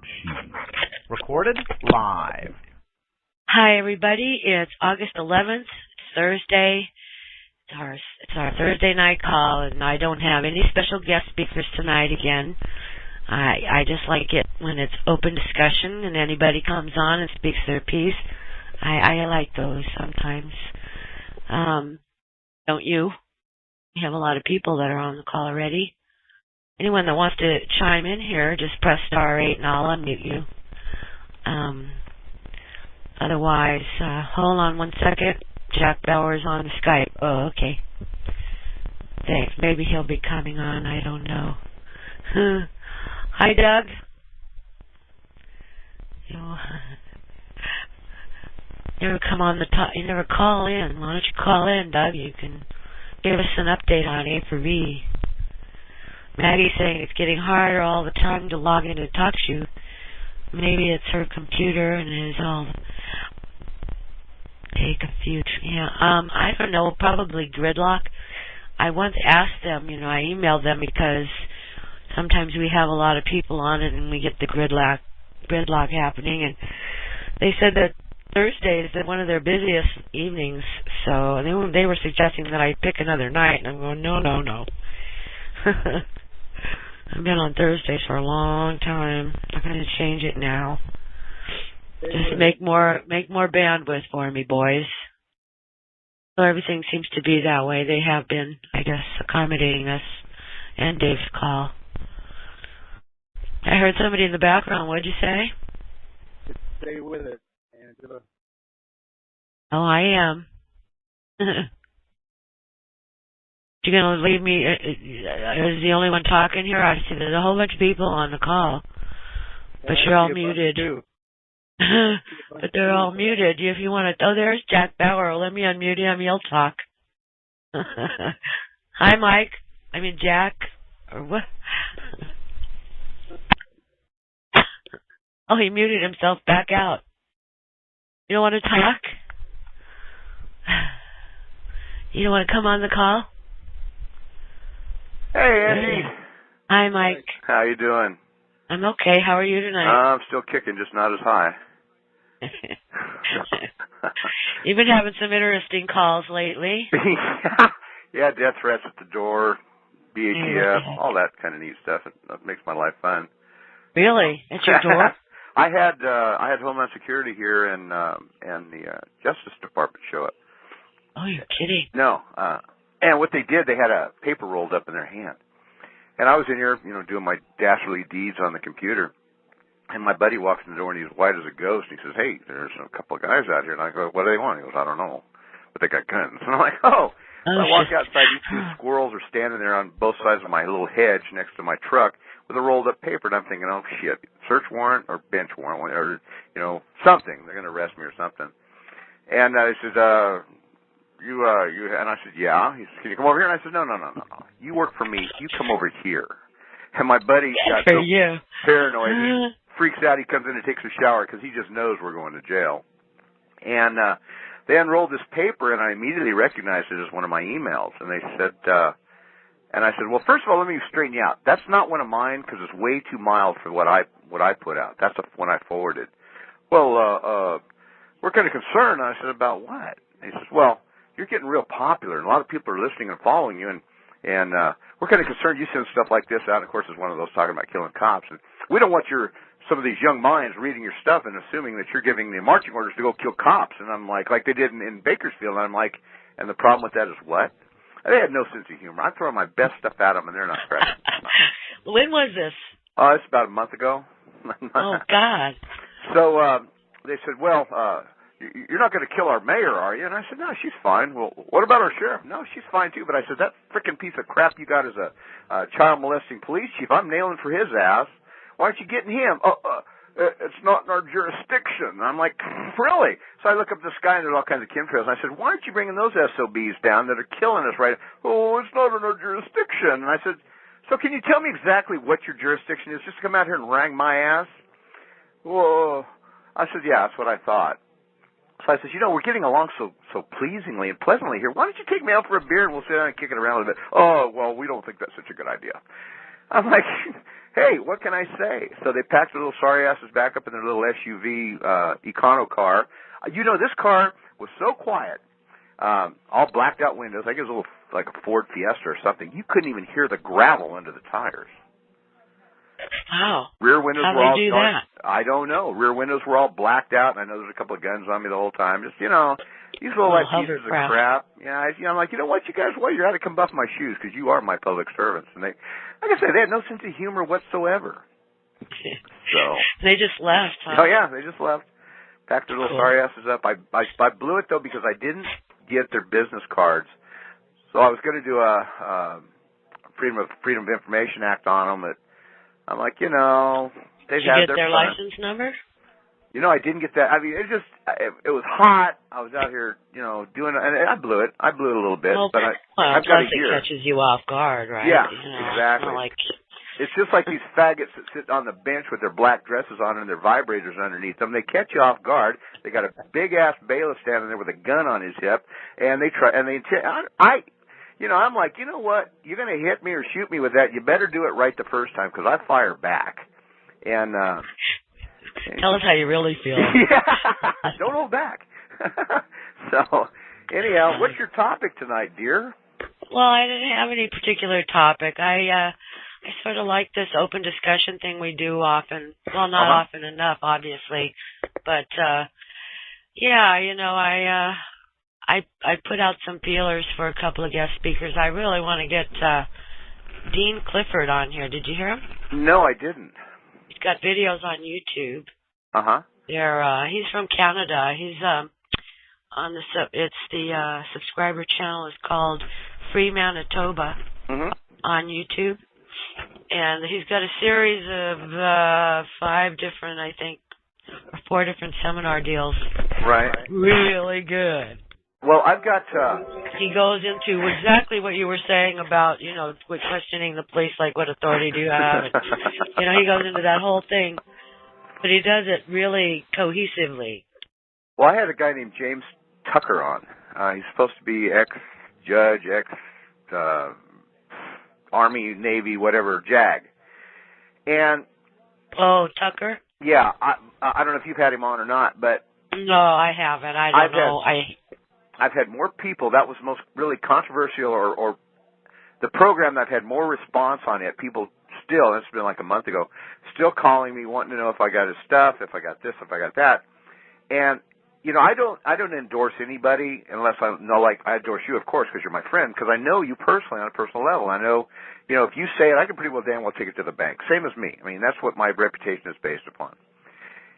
She's recorded live. Hi, everybody. It's August 11th. It's Thursday. It's our Thursday night call, and I don't have any special guest speakers tonight again. I just like it when it's open discussion and anybody comes on and speaks their piece. I like those sometimes. Don't you? We have a lot of people that are on the call already. Anyone that wants to chime in here, just press *8 and I'll unmute you. Otherwise, hold on one second. Jack Bauer's on Skype. Oh, okay. Thanks. Maybe he'll be coming on. I don't know. Hi, Doug. You never come on the top. You never call in. Why don't you call in, Doug? You can give us an update on A for V. Maggie's saying it's getting harder all the time to log into TalkShoe. Maybe it's her computer and it is all confused. Yeah, I don't know, probably gridlock. I once asked them, I emailed them because sometimes we have a lot of people on it and we get the gridlock happening, and they said that Thursdays is one of their busiest evenings, so they were suggesting that I pick another night, and I'm going, no. I've been on Thursdays for a long time. I'm going to change it now. Just make more bandwidth for me, boys. So everything seems to be that way. They have been, I guess, accommodating us and Dave's call. I heard somebody in the background. What'd you say? Stay with it, Angela. Oh, I am. You gonna leave me? Is the only one talking here? I see there's a whole bunch of people on the call, but you're all muted. But they're all muted. If you want to, there's Jack Bauer. Let me unmute him. He'll talk. Hi, Mike. I mean Jack, or what? Oh, he muted himself back out. You don't want to talk? You don't want to come on the call? Hey, Andy. Hi, Mike. How you doing? I'm okay. How are you tonight? I'm still kicking, just not as high. You've been having some interesting calls lately. Yeah, death threats at the door, BATF, all that kind of neat stuff. It makes my life fun. Really? At your door? I had Homeland Security here and the Justice Department show up. Oh, you're kidding. No. And what they did, they had a paper rolled up in their hand. And I was in here, doing my dastardly deeds on the computer. And my buddy walks in the door and he's white as a ghost. And he says, "Hey, there's a couple of guys out here." And I go, "What do they want?" He goes, "I don't know, but they got guns." And I'm like, "Oh." So I walk outside. These two squirrels are standing there on both sides of my little hedge next to my truck with a rolled up paper. And I'm thinking, oh, shit, search warrant or bench warrant or, something. They're going to arrest me or something. And he says, you, and I said, "Yeah." He said, "Can you come over here?" And I said, No. You work for me. You come over here. And my buddy got so paranoid. He freaks out. He comes in and takes a shower because he just knows we're going to jail. And they unrolled this paper, and I immediately recognized it as one of my emails. And they said, and I said, "Well, first of all, let me straighten you out. That's not one of mine because it's way too mild for what I put out. That's the one I forwarded." "Well, we're kind of concerned." I said, "About what?" And he says, "Well, you're getting real popular, and a lot of people are listening and following you, and we're kind of concerned you send stuff like this out." And of course, there's one of those talking about killing cops, and we don't want some of these young minds reading your stuff and assuming that you're giving the marching orders to go kill cops. And I'm like they did in Bakersfield. And I'm like, and the problem with that is what? They had no sense of humor. I throw my best stuff at them, and they're not credible. When was this? It's about a month ago. Oh, God. So they said, "Well, you're not going to kill our mayor, are you?" And I said, "No, she's fine." "Well, what about our sheriff?" "No, she's fine, too." But I said, "That frickin' piece of crap you got as a child molesting police chief, I'm nailing for his ass. Why aren't you getting him?" It's not in our jurisdiction." And I'm like, "Really?" So I look up this guy, and there's all kinds of chemtrails. And I said, "Why aren't you bringing those SOBs down that are killing us right?" "Oh, it's not in our jurisdiction." And I said, "So can you tell me exactly what your jurisdiction is, just to come out here and wrang my ass?" "Well," I said, "Yeah, that's what I thought." So I said, "We're getting along so pleasingly and pleasantly here. Why don't you take me out for a beer and we'll sit down and kick it around a little bit?" "Oh, well, we don't think that's such a good idea." I'm like, hey, what can I say? So they packed their little sorry asses back up in their little SUV Econo car. This car was so quiet, all blacked out windows. I guess it was like a Ford Fiesta or something. You couldn't even hear the gravel under the tires. Wow. Rear windows How were all do they do dark. that? I don't know. Rear windows were all blacked out, and I know there's a couple of guns on me the whole time. Just, these little like pieces of crap. Yeah, I'm like, you know what, you guys, you got to come buff my shoes because you are my public servants. And they, like I said, they had no sense of humor whatsoever. So they just left, huh? Oh yeah, they just left. Packed their little sorry asses up. I blew it though because I didn't get their business cards. So I was going to do a Freedom of Information Act on them. But I'm like, they've Did you had get their fun. license number? I didn't get that. I mean, it was hot. I was out here, doing it, and I blew it. I blew it a little bit, but I've got a year. It catches you off guard, right? Yeah, exactly. It's just like these faggots that sit on the bench with their black dresses on and their vibrators underneath them. They catch you off guard. They got a big ass bailiff standing there with a gun on his hip, and I'm like, you know what? You're going to hit me or shoot me with that. You better do it right the first time because I fire back. And tell us how you really feel. Yeah, don't hold back. So, anyhow, what's your topic tonight, dear? Well, I didn't have any particular topic. I sort of like this open discussion thing we do often. Well, not often enough, obviously, but I put out some feelers for a couple of guest speakers. I really want to get Dean Clifford on here. Did you hear him? No, I didn't. He's got videos on YouTube. Uh-huh. He's from Canada. He's on the subscriber channel is called Free Manitoba on YouTube. And he's got a series of 5 different, I think, or 4 different seminar deals. Right. Really good. Well, I've got... He goes into exactly what you were saying about, with questioning the police, like what authority do you have? And, he goes into that whole thing. But he does it really cohesively. Well, I had a guy named James Tucker on. He's supposed to be ex-judge, Army, Navy, whatever, JAG. And... Oh, Tucker? Yeah, I don't know if you've had him on or not, but... No, I haven't. I don't know. I've had more people. That was most really controversial, or the program that had more response on it. People still, it's been like a month ago, still calling me, wanting to know if I got his stuff, if I got this, if I got that. And I don't endorse anybody unless I know, like I endorse you, of course, because you're my friend, because I know you personally on a personal level. I know, if you say it, I can pretty well damn well take it to the bank. Same as me. I mean, that's what my reputation is based upon.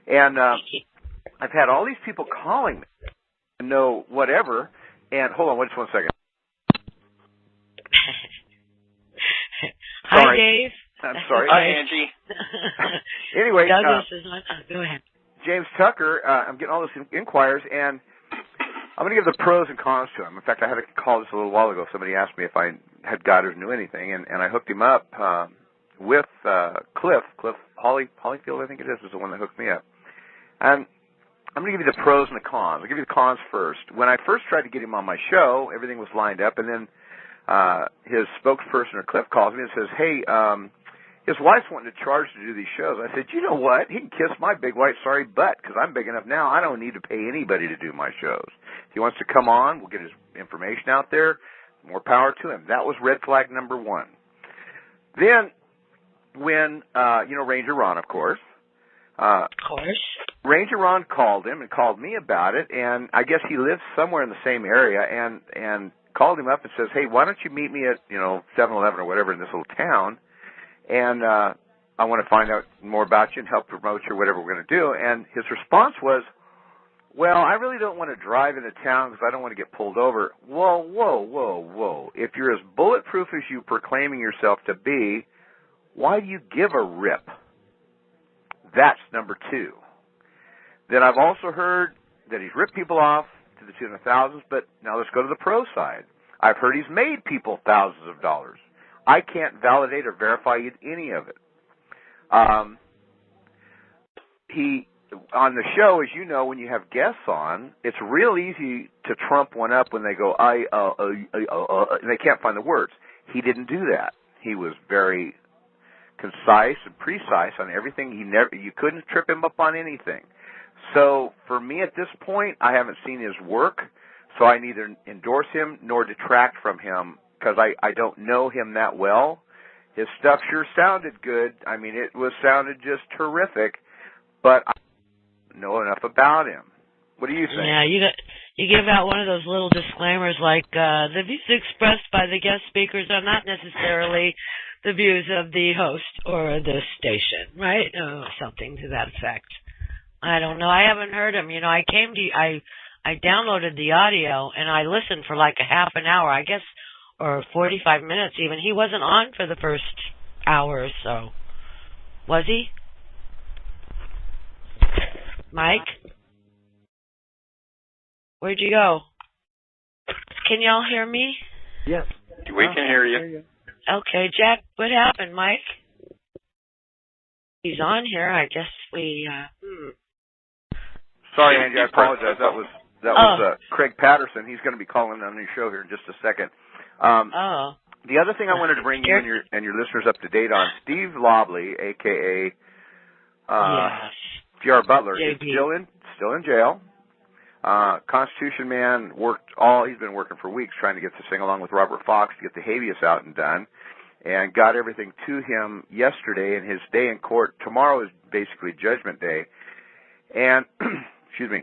And I've had all these people calling me. Know whatever, and hold on, just 1 second. Hi, Dave. I'm sorry. Hi, Angie. Anyway, Douglas is on. Go ahead. James Tucker, I'm getting all these inquiries, and I'm going to give the pros and cons to him. In fact, I had a call just a little while ago. Somebody asked me if I had got or knew anything, and I hooked him up with Cliff Holyfield, I think it is the one that hooked me up. And I'm going to give you the pros and the cons. I'll give you the cons first. When I first tried to get him on my show, everything was lined up, and then his spokesperson, or Cliff, calls me and says, hey, his wife's wanting to charge to do these shows. I said, you know what? He can kiss my big, white, sorry butt, because I'm big enough now. I don't need to pay anybody to do my shows. If he wants to come on, we'll get his information out there. More power to him. That was red flag number 1. Then, when, Ranger Ron, of course. Of course. Ranger Ron called him and called me about it, and I guess he lives somewhere in the same area, and called him up and says, hey, why don't you meet me at, 7-Eleven or whatever in this little town, and I want to find out more about you and help promote you or whatever we're going to do. And his response was, well, I really don't want to drive into town because I don't want to get pulled over. Whoa. If you're as bulletproof as you proclaiming yourself to be, why do you give a rip? That's number 2. Then I've also heard that he's ripped people off to the tune of thousands, but now let's go to the pro side. I've heard he's made people thousands of dollars. I can't validate or verify any of it. He, on the show, as you know, when you have guests on, it's real easy to trump one up when they go, and they can't find the words. He didn't do that. He was very concise and precise on everything. You couldn't trip him up on anything. So for me at this point, I haven't seen his work, so I neither endorse him nor detract from him because I don't know him that well. His stuff sure sounded good. I mean, sounded just terrific, but I don't know enough about him. What do you think? Yeah, you give out one of those little disclaimers like the views expressed by the guest speakers are not necessarily the views of the host or the station, right? Something to that effect. I don't know. I haven't heard him. I downloaded the audio and I listened for like a half an hour, I guess, or 45 minutes even. He wasn't on for the first hour or so. Was he? Mike? Where'd you go? Can y'all hear me? Yes. We can hear you. Okay, Jack, what happened, Mike? He's on here. I guess we, Sorry, Angie, I apologize. That was Craig Patterson. He's going to be calling on your show here in just a second. The other thing I wanted to bring you and your listeners up to date on, Steve Lobley, a.k.a. J.R. Butler, is still in jail. Constitution Man he's been working for weeks trying to get this thing along with Robert Fox to get the habeas out and done, and got everything to him yesterday, and his day in court tomorrow is basically judgment day. And,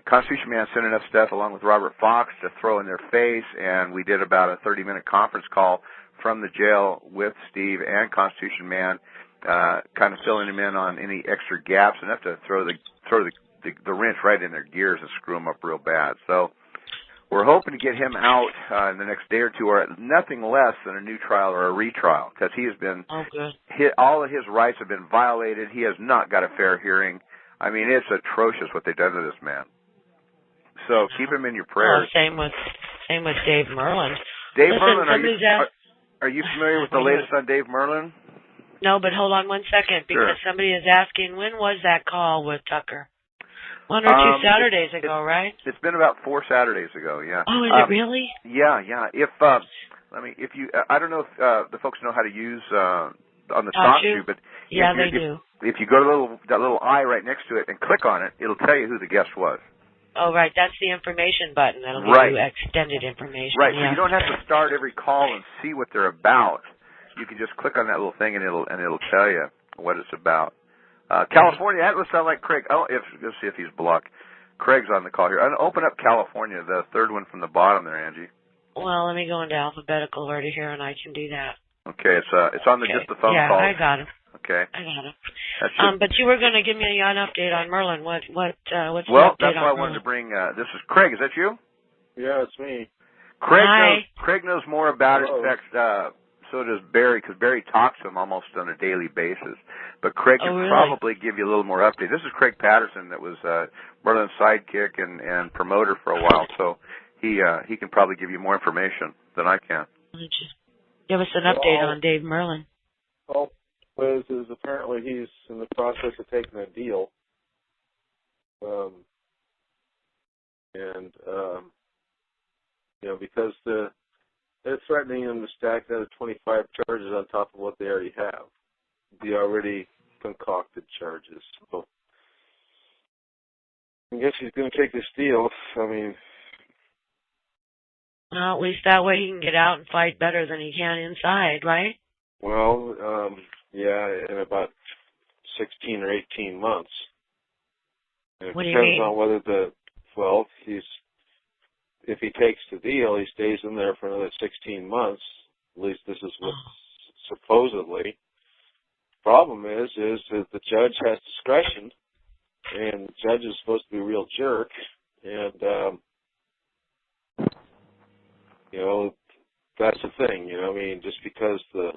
Constitution Man sent enough stuff along with Robert Fox to throw in their face, and we did about a 30-minute conference call from the jail with Steve and Constitution Man, kind of filling him in on any extra gaps, enough to throw the wrench right in their gears and screw them up real bad. So we're hoping to get him out in the next day or two, or nothing less than a new trial or a retrial, because he has been all of his rights have been violated. He has not got a fair hearing. I mean, it's atrocious what they've done to this man. So keep him in your prayers. Same with Dave Merlin. Merlin, are you familiar with the latest on Dave Merlin? No, but hold on one second, because somebody is asking, when was that call with Tucker? 1 or 2 Saturdays ago, right? It's been about 4 Saturdays ago, yeah. Oh, is it really? Yeah. I don't know if the folks know how to use on the TalkShoe, but yeah, they do. If you go to that little eye right next to it and click on it, it'll tell you who the guest was. Oh, right. That's the information button. That'll give you extended information. Right. Yeah. So you don't have to start every call and see what they're about. You can just click on that little thing and it'll tell you what it's about. California, that would sound like Craig. Let's see if he's blocked. Craig's on the call here. Open up California, the third one from the bottom there, Angie. Well, let me go into alphabetical order here, and I can do that. Okay, it's on just the phone call. Yeah, I got it. Okay. I got it. But you were going to give me an update on Merlin. What's the update on Merlin? Well, that's why I wanted to bring. This is Craig. Is that you? Yeah, it's me. Craig knows more about it. In fact, so does Barry, because Barry talks to him almost on a daily basis. But Craig can probably give you a little more update. This is Craig Patterson, that was Merlin's sidekick and promoter for a while. So he can probably give you more information than I can. Give us an update on Dave Merlin. Well, Liz is apparently he's in the process of taking a deal. Because they're threatening him to stack another 25 charges on top of what they already have. The already concocted charges. So I guess he's going to take this deal. I mean, well, at least that way he can get out and fight better than he can inside, right? Well, in about 16 or 18 months. And what do you mean? It depends on whether if he takes the deal, he stays in there for another 16 months. At least this is what supposedly. Problem is that the judge has discretion, and the judge is supposed to be a real jerk, and that's the thing. I mean, just because the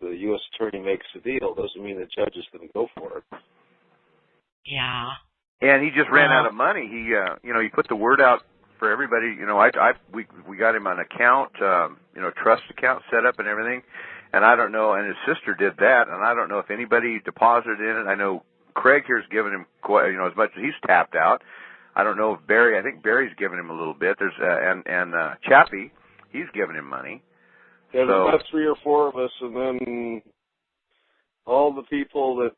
U.S. attorney makes a deal doesn't mean the judge is going to go for it. Yeah. And he just ran out of money. He put the word out for everybody. We got him an account, trust account set up and everything. And I don't know, and his sister did that, and I don't know if anybody deposited in it. I know Craig here's given him quite, as much as he's tapped out. I don't know if I think Barry's given him a little bit. There's and Chappie, he's given him money. Yeah, there's about 3 or 4 of us, and then all the people that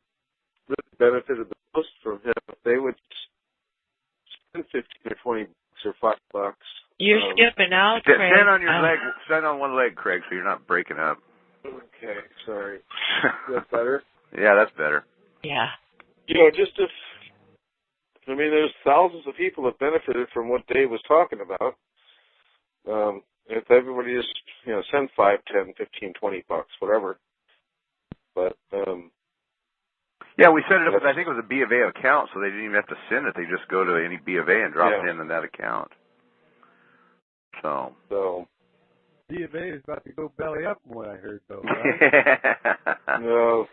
really benefited the most from him, if they would spend 15 or 20 bucks or $5. You're skipping out, Craig. Stand on your leg. Stand on one leg, Craig, so you're not breaking up. Okay, sorry. Is that better? Yeah, that's better. Yeah. Just there's thousands of people that benefited from what Dave was talking about. If everybody just, send 5, 10, 15, 20 bucks, whatever. But, yeah, we set it up with, I think it was a B of A account, so they didn't even have to send it. They just go to any B of A and drop it in that account. So. B of A is about to go belly up from what I heard, though, right? No,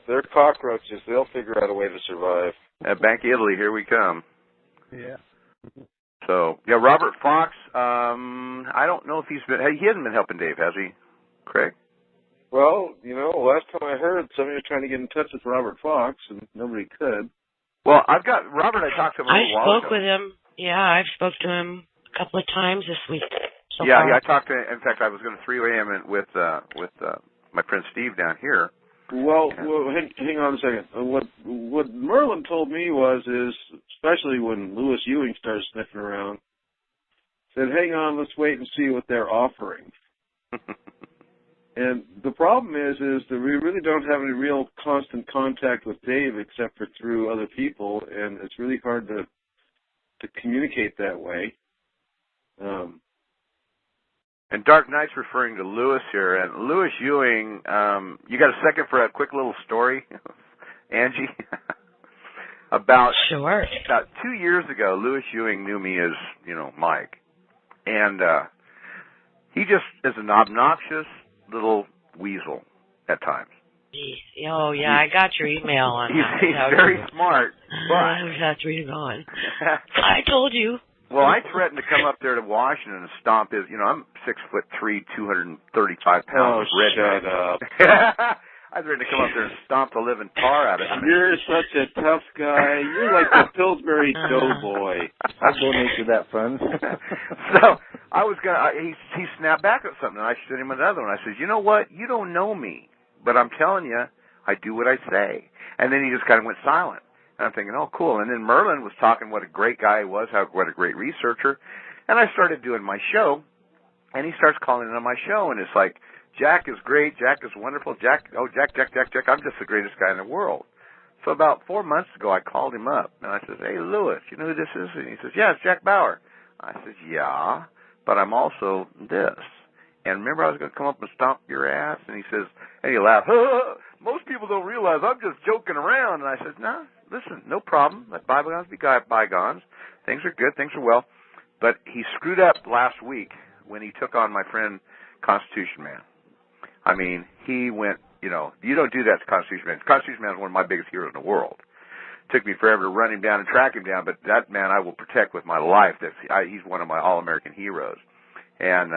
they're cockroaches. They'll figure out a way to survive. At Bank of Italy, here we come. Yeah. So, yeah, Robert Fox, I don't know if he hasn't been helping Dave, has he, Craig? Well, last time I heard, somebody was trying to get in touch with Robert Fox, and nobody could. Well, I've got Robert. I talked to him a little while ago. I spoke with him. Yeah, I've spoke to him a couple of times this week. Yeah, I talked to him. In fact, I was going to three-way him with my friend Steve down here. Well, hang on a second. What Merlin told me is, especially when Lewis Ewing started sniffing around, said, hang on, let's wait and see what they're offering. And the problem is that we really don't have any real constant contact with Dave except for through other people, and it's really hard to communicate that way. And Dark Knight's referring to Lewis here. And Lewis Ewing, you got a second for a quick little story, Angie? About 2 years ago, Lewis Ewing knew me as, Mike. And he just is an obnoxious little weasel at times. Oh, yeah, I got your email on that. He's very smart. But that's where you're going. I told you. Well, I threatened to come up there to Washington and stomp his, I'm 6'3", 235 pounds. Oh, shut up. I threatened to come up there and stomp the living tar out of him. You're such a tough guy. You're like the Pillsbury Doughboy. I'll donate to that fund. So I was he snapped back at something, and I sent him another one. I said, you know what? You don't know me, but I'm telling you, I do what I say. And then he just kind of went silent. And I'm thinking, oh, cool. And then Merlin was talking what a great guy he was, what a great researcher. And I started doing my show, and he starts calling in on my show, and it's like, Jack is great, Jack is wonderful, Jack, I'm just the greatest guy in the world. So about 4 months ago, I called him up, and I said, hey, Lewis, you know who this is? And he says, yeah, it's Jack Bauer. I said, yeah, but I'm also this. And remember I was going to come up and stomp your ass? And he says, and he laughed, most people don't realize I'm just joking around. And I said, no, listen, no problem. Let bygones be bygones. Things are good. Things are well. But he screwed up last week when he took on my friend Constitution Man. I mean, he went, you don't do that to Constitution Man. Constitution Man is one of my biggest heroes in the world. It took me forever to run him down and track him down, but that man I will protect with my life. He's one of my all-American heroes. And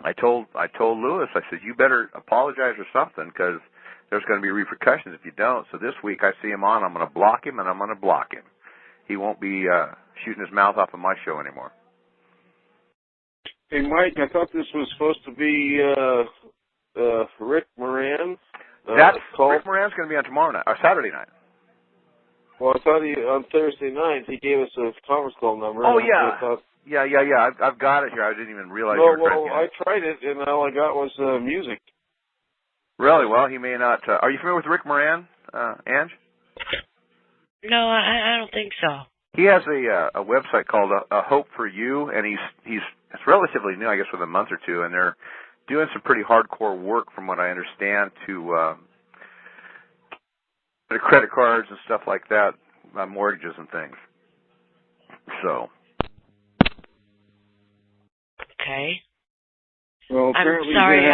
I told Lewis, I said, you better apologize or something, because there's going to be repercussions if you don't. So this week I see him on, I'm going to block him, and I'm going to block him. He won't be shooting his mouth off of my show anymore. Hey, Mike, I thought this was supposed to be Rick Moran. Rick Moran's going to be on tomorrow night, or Saturday night. Well, I thought on Thursday night he gave us a conference call number. Oh, yeah. Yeah. I've got it here. I didn't even realize you were trying to get it. I tried it, and all I got was music. Really? Well, he may not. Are you familiar with Rick Moran, Ange? No, I don't think so. He has a website called A Hope for You, and it's relatively new, I guess, with a month or two, and they're doing some pretty hardcore work, from what I understand, to the credit cards and stuff like that, mortgages and things. So. Okay. Well, I'm sorry,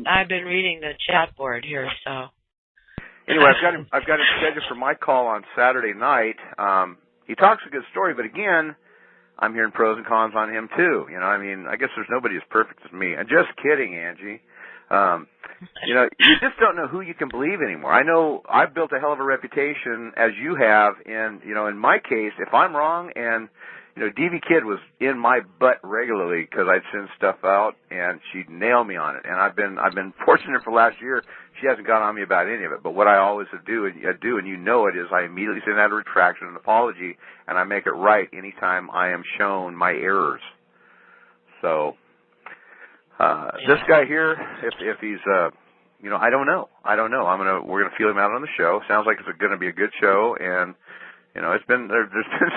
I've been reading the chat board here, so. Anyway, I've got it scheduled for my call on Saturday night. He talks a good story, but again, I'm hearing pros and cons on him too. I guess there's nobody as perfect as me. And just kidding, Angie. You just don't know who you can believe anymore. I know I've built a hell of a reputation, as you have, and in my case, if I'm wrong and Devi Kid was in my butt regularly because I'd send stuff out, and she'd nail me on it. And I've been fortunate for last year. She hasn't got on me about any of it. But what I always do, and you know it, is I immediately send out a retraction, an apology, and I make it right anytime I am shown my errors. So this guy here, if he's I don't know. We're gonna feel him out on the show. Sounds like it's gonna be a good show, and there's been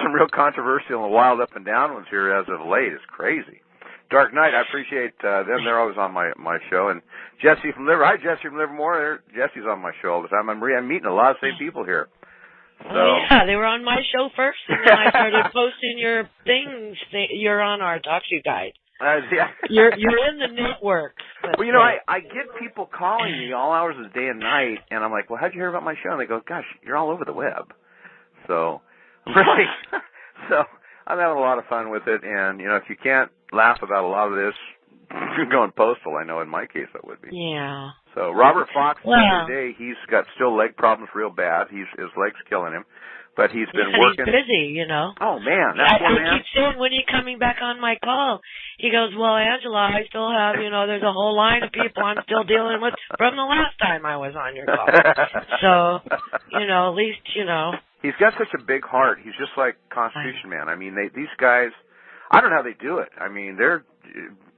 some real controversial and wild up and down ones here as of late. It's crazy. Dark Knight, I appreciate them. They're always on my show. And Jesse from Livermore. Hi, Jesse from Livermore. Jesse's on my show all the time. I'm meeting a lot of same people here. So. Oh, yeah, they were on my show first, and then I started posting your things. You're on our Talk to You Guide. Yeah. You're in the network. Well, I get people calling me all hours of the day and night, and I'm like, well, how'd you hear about my show? And they go, gosh, you're all over the web. So, really, I'm having a lot of fun with it, and, if you can't laugh about a lot of this, you're going postal. I know in my case that would be. Yeah. So, Robert Fox, today, he's got still leg problems real bad. His leg's killing him. But he's been working. He's busy, Oh, man. I keep saying, when are you coming back on my call? He goes, well, Angela, I still have, there's a whole line of people I'm still dealing with from the last time I was on your call. So, at least, He's got such a big heart. He's just like Constitution Man. I mean, these guys, I don't know how they do it. I mean,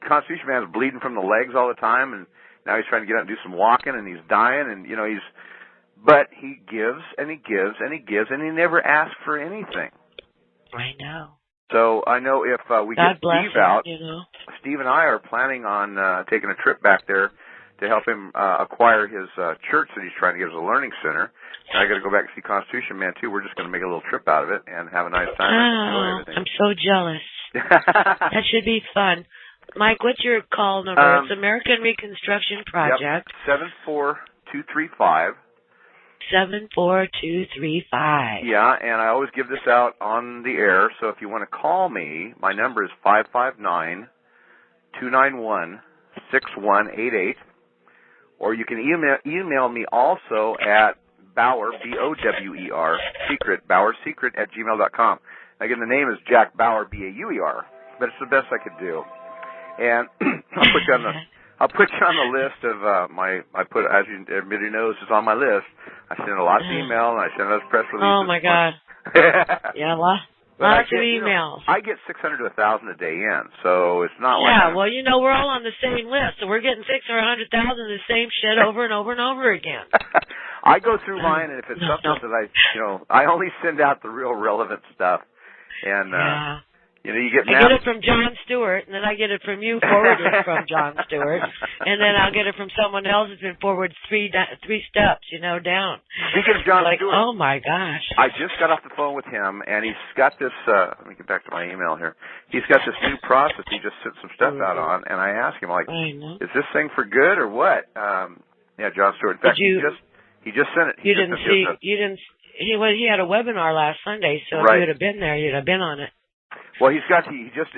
Constitution Man is bleeding from the legs all the time, and now he's trying to get out and do some walking, and he's dying, and, but he gives, and he gives, and he gives, and he never asks for anything. I know. So I know if we God get Steve out, Steve and I are planning on taking a trip back there to help him acquire his church that he's trying to get as a learning center. And I got to go back and see Constitution Man too. We're just going to make a little trip out of it and have a nice time. Oh, I'm so jealous. That should be fun. Mike, what's your call number? It's American Reconstruction Project. Yep. 74235. 74235. Yeah, and I always give this out on the air, so if you want to call me, my number is 559-291-6188, or you can email me also at Bauer, B-O-W-E-R, Bauer @gmail.com. Again, the name is Jack Bauer, B-A-U-E-R, but it's the best I could do. And I'll put you on the list of as everybody knows, is on my list. I send a lot of email, and I send those press releases. Oh, my God. Yeah, lots of emails. I get 600 to 1,000 a day in, so it's not like... Yeah, well, we're all on the same list, so we're getting 600 or 100,000 of the same shit over and over and over again. I go through mine, and if it's something that I only send out the real relevant stuff. And, you get I get it from John Stewart, and then I get it from you forwarded from John Stewart, and then I'll get it from someone else who's been forwarded three steps, down. Speaking of John Stewart, oh my gosh! I just got off the phone with him, and he's got this. Let me get back to my email here. He's got this new process he just sent some stuff out on, and I asked him, is this thing for good or what? John Stewart. In fact, he just sent it. He had a webinar last Sunday, so if you would have been there, you'd have been on it. Well, he told me he was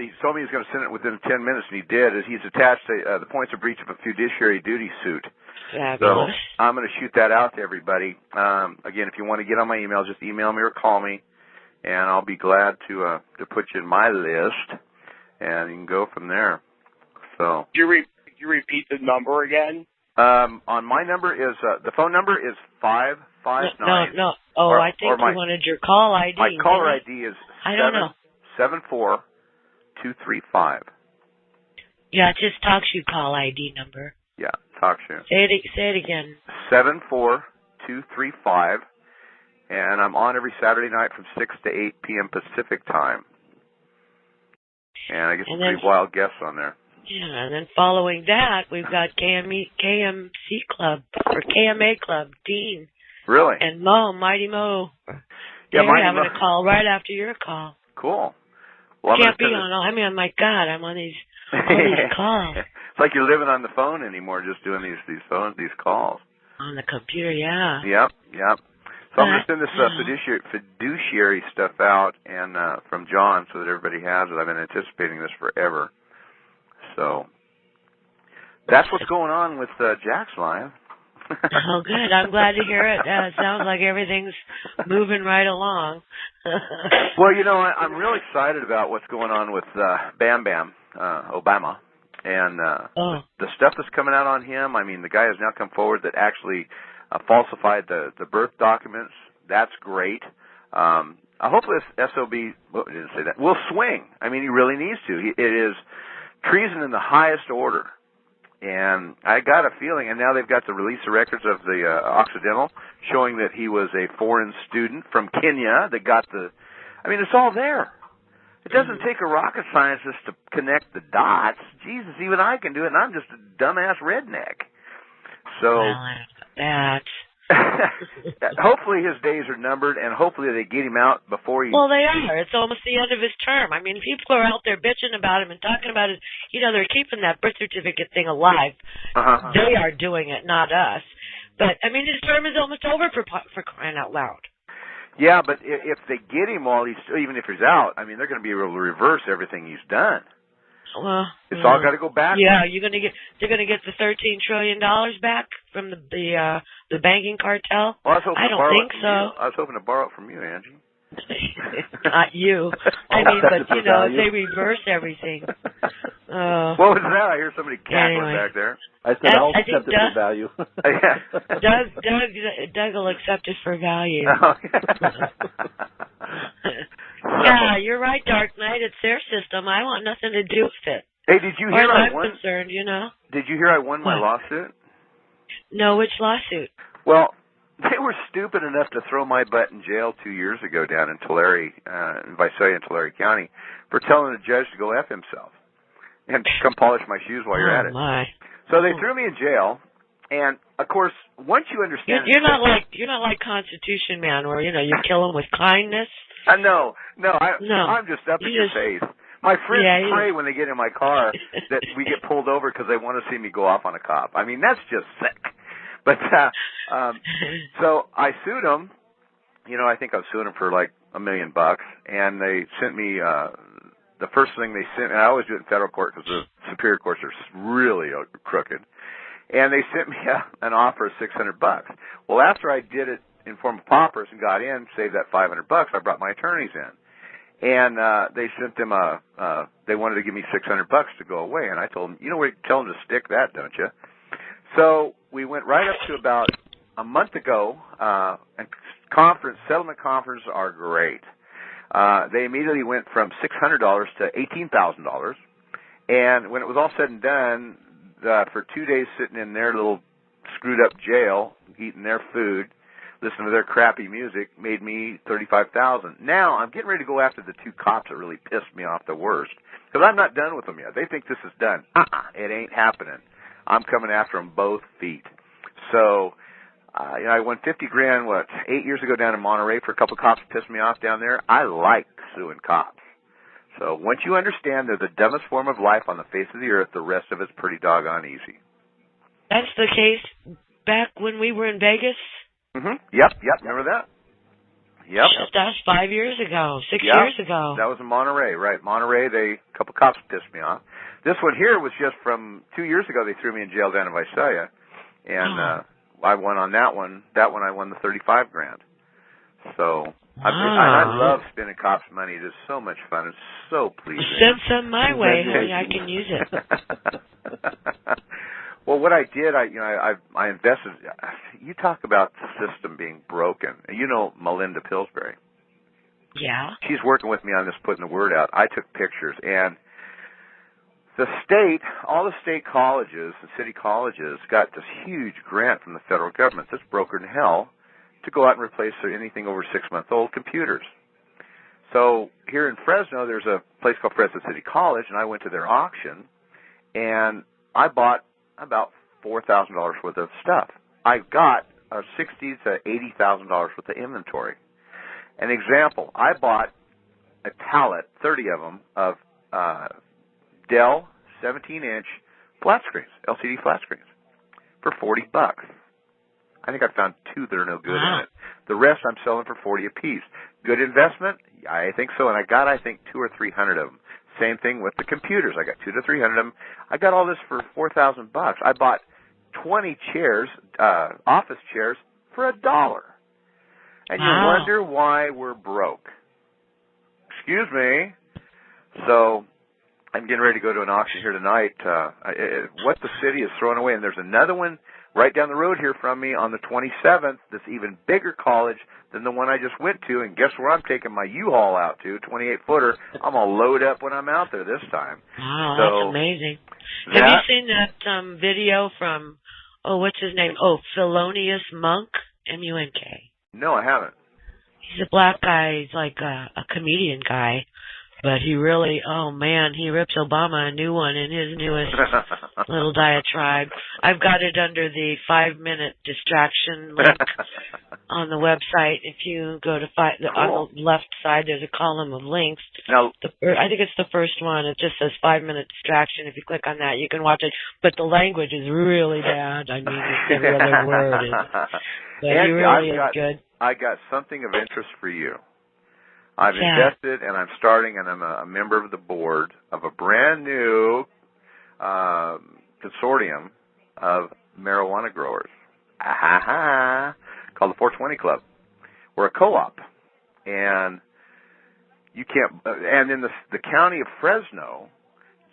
going to send it within 10 minutes, and he did. He's attached the points of breach of a fiduciary duty suit. Fabulous. So I'm going to shoot that out to everybody. Again, if you want to get on my email, just email me or call me, and I'll be glad to put you in my list, and you can go from there. So. Could you repeat the number again? On my number is the phone number is 559. No. Oh, I think you wanted your call ID. My caller ID is. I don't know. 74235. Yeah, it just talks you call ID number. Yeah, talks you. Say it again. 74235, and I'm on every Saturday night from 6 to 8 p.m. Pacific time. And I get some pretty wild guests on there. Yeah, and then following that, we've got KMC Club, or KMA Club, Dean. Really? And Mighty Mo. They're having a call right after your call. Cool. Well, Can't be on. I mean, my God, I'm on these calls. It's like you're living on the phone anymore, just doing these calls. On the computer, yeah. Yep. So I'm going to send this fiduciary stuff out and from John so that everybody has it. I've been anticipating this forever. So that's what's going on with Jack's Live. Oh, good. I'm glad to hear it. It sounds like everything's moving right along. Well, I'm real excited about what's going on with Bam Bam, Obama, and the stuff that's coming out on him. I mean, the guy has now come forward that actually falsified the birth documents. That's great. I hope this SOB, well, I didn't say that, will swing. I mean, he really needs to. It is treason in the highest order. And I got a feeling, and now they've got the release of records of the Occidental showing that he was a foreign student from Kenya that got it's all there. It doesn't take a rocket scientist to connect the dots. Jesus, even I can do it, and I'm just a dumbass redneck. So, hopefully his days are numbered, and hopefully they get him out before he... Well, they are. It's almost the end of his term. I mean, people are out there bitching about him and talking about it. They're keeping that birth certificate thing alive. Uh-huh. They are doing it, not us. But, I mean, his term is almost over for crying out loud. Yeah, but if they get him while even if he's out, I mean, they're going to be able to reverse everything he's done. Well, it's all got to go back. Yeah, they're going to get the $13 trillion back from the banking cartel. Well, I don't think so. I was hoping to borrow it from you, Angie. Not you. I mean, but if they reverse everything. What was that? I hear somebody cackling back there. I said I'll accept it for value. Doug will accept it for value. Oh, yeah, you're right, Dark Knight. It's their system. I want nothing to do with it. Hey, did you hear I'm concerned, Did you hear I won my lawsuit? No, which lawsuit? Well, they were stupid enough to throw my butt in jail 2 years ago down in Tulare, in Visalia, in Tulare County, for telling the judge to go F himself and come polish my shoes while you're at it. My. So they threw me in jail, and of course, once you understand, you're not like Constitution Man, where you kill him with kindness. No, I'm just up in your face. My friends pray when they get in my car that we get pulled over because they want to see me go off on a cop. I mean, that's just sick. But so I sued them. I think I was suing them for like $1 million, and they sent me the first thing they sent. And I always do it in federal court because the superior courts are really crooked. And they sent me an offer of $600. Well, after I did it in form of paupers and got in, saved that $500, I brought my attorneys in. And they sent them they wanted to give me $600 to go away. And I told them, tell them to stick that, don't you? So we went right up to about a month ago, and settlement conferences are great. They immediately went from $600 to $18,000. And when it was all said and done, for 2 days sitting in their little screwed up jail, eating their food, listening to their crappy music, made me $35,000. Now I'm getting ready to go after the two cops that really pissed me off the worst, because I'm not done with them yet. They think this is done. It ain't happening. I'm coming after them both feet. So, I won $50,000, 8 years ago down in Monterey for a couple of cops that pissed me off down there. I like suing cops. So once you understand they're the dumbest form of life on the face of the earth, the rest of it's pretty doggone easy. That's the case back when we were in Vegas? Mm-hmm. Yep. Remember that? Yep. That was 5 years ago, 6 years ago. That was in Monterey, right. Monterey, a couple of cops pissed me off. This one here was just from 2 years ago. They threw me in jail down in Visalia, and I won on that one. That one I won the $35,000. So I love spending cops' money. It is so much fun. It's so pleasing. Send some my way, honey. I can use it. Well, what I did, I invested. You talk about the system being broken. Melinda Pillsbury. Yeah. She's working with me on this, putting the word out. I took pictures, and the state, all the state colleges, the city colleges, got this huge grant from the federal government that's brokered in hell to go out and replace anything over 6-month-old computers. So here in Fresno, there's a place called Fresno City College, and I went to their auction, and I bought about $4,000 worth of stuff. I got $60,000 to $80,000 worth of inventory. An example, I bought a pallet, 30 of them, of Dell 17-inch flat screens, LCD flat screens, for $40. I think I found 2 that are no good in it. The rest I'm selling for $40 a piece. Good investment? I think so. And I got, 200 or 300 of them. Same thing with the computers. I got 200 to 300 of them. I got all this for $4,000. I bought 20 chairs, office chairs, for $1. And you Wow. wonder why we're broke. Excuse me. So I'm getting ready to go to an auction here tonight. What the city is throwing away, and there's another one right down the road here from me on the 27th that's even bigger college than the one I just went to, and guess where I'm taking my U-Haul out to, 28-footer. I'm going to load up when I'm out there this time. Wow, So, that's amazing. Have you seen that video from, what's his name? Thelonious Monk, M-U-N-K. No, I haven't. He's a black guy. He's like a comedian guy. But he really, he rips Obama a new one in his newest little diatribe. I've got it under the 5-minute distraction link on the website. If you go to on the left side, there's a column of links. Now, I think it's the first one. It just says 5-minute distraction. If you click on that, you can watch it. But the language is really bad. I mean, every other word is. But he really is good. I got something of interest for you. I've invested, and I'm starting, and I'm a member of the board of a brand new consortium of marijuana growers. Called the 420 Club. We're a co-op, and you can't. And in the county of Fresno,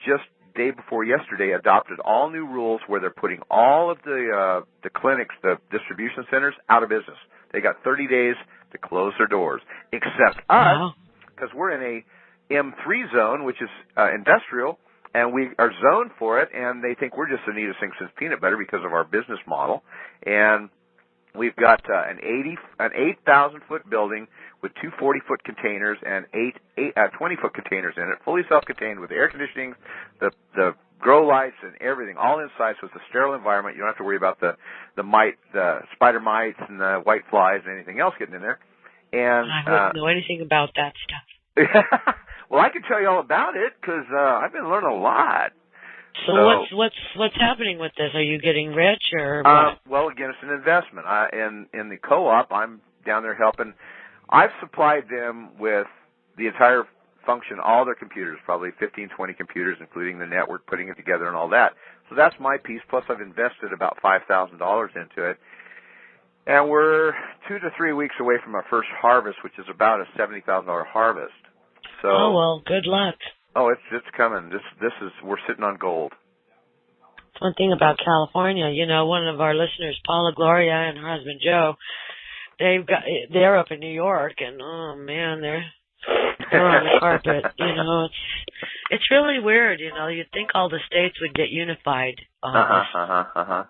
just day before yesterday, adopted all new rules where they're putting all of the clinics, the distribution centers, out of business. They got 30 days to close their doors, except us, because we're in a M3 zone, which is industrial, and we are zoned for it, and they think we're just the neatest thing since peanut butter because of our business model. And we've got an 8,000-foot building with 2 40-foot containers and 20-foot containers in it, fully self-contained with air conditioning, the grow lights and everything, all inside, so it's a sterile environment. You don't have to worry about the spider mites and the white flies and anything else getting in there. And I wouldn't know anything about that stuff. Well, I can tell you all about it because I've been learning a lot. So what's happening with this? Are you getting rich or what? Well, again, it's an investment. In the co-op, I'm down there helping. I've supplied them with the entire function, all their computers, probably 15, 20 computers, including the network, putting it together and all that. So that's my piece, plus I've invested about $5,000 into it. And we're 2 to 3 weeks away from our first harvest, which is about a $70,000 harvest. So, oh, well, good luck. Oh, it's coming. We're sitting on gold. One thing about California, one of our listeners, Paula Gloria and her husband Joe, they're up in New York, and oh man, they're on the carpet. It's really weird. You'd think all the states would get unified on this,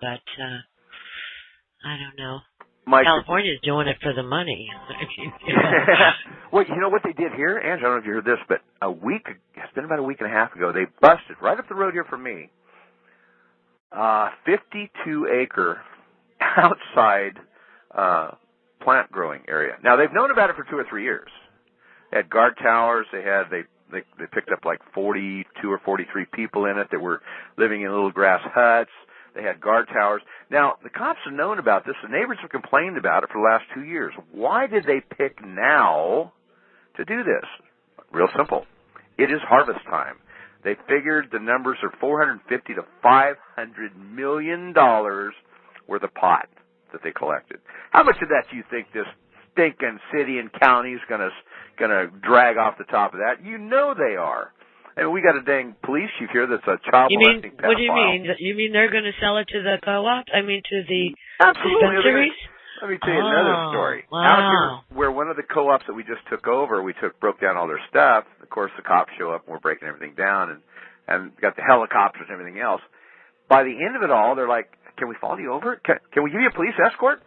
but I don't know. California's doing it for the money. Well, you know what they did here, Ange? I don't know if you heard this, but it's been about a week and a half ago, they busted right up the road here from me, 52-acre outside plant growing area. Now they've known about it for 2 or 3 years. They had guard towers. They picked up like 42 or 43 people in it that were living in little grass huts. They had guard towers. Now, the cops have known about this. The neighbors have complained about it for the last 2 years. Why did they pick now to do this? Real simple. It is harvest time. They figured the numbers are $450 to $500 million worth of pot that they collected. How much of that do you think this stinking city and county is gonna drag off the top of that? You know they are. And we got a dang police chief here that's a child molesting pedophile. What do you mean? You mean they're going to sell it to the co-op? I mean to the Absolutely. dispensaries? Let me tell you another story. Wow. Out here, where one of the co-ops that we just took over, broke down all their stuff. Of course, the cops show up and we're breaking everything down and got the helicopters and everything else. By the end of it all, they're like, "Can we follow you over? Can we give you a police escort?"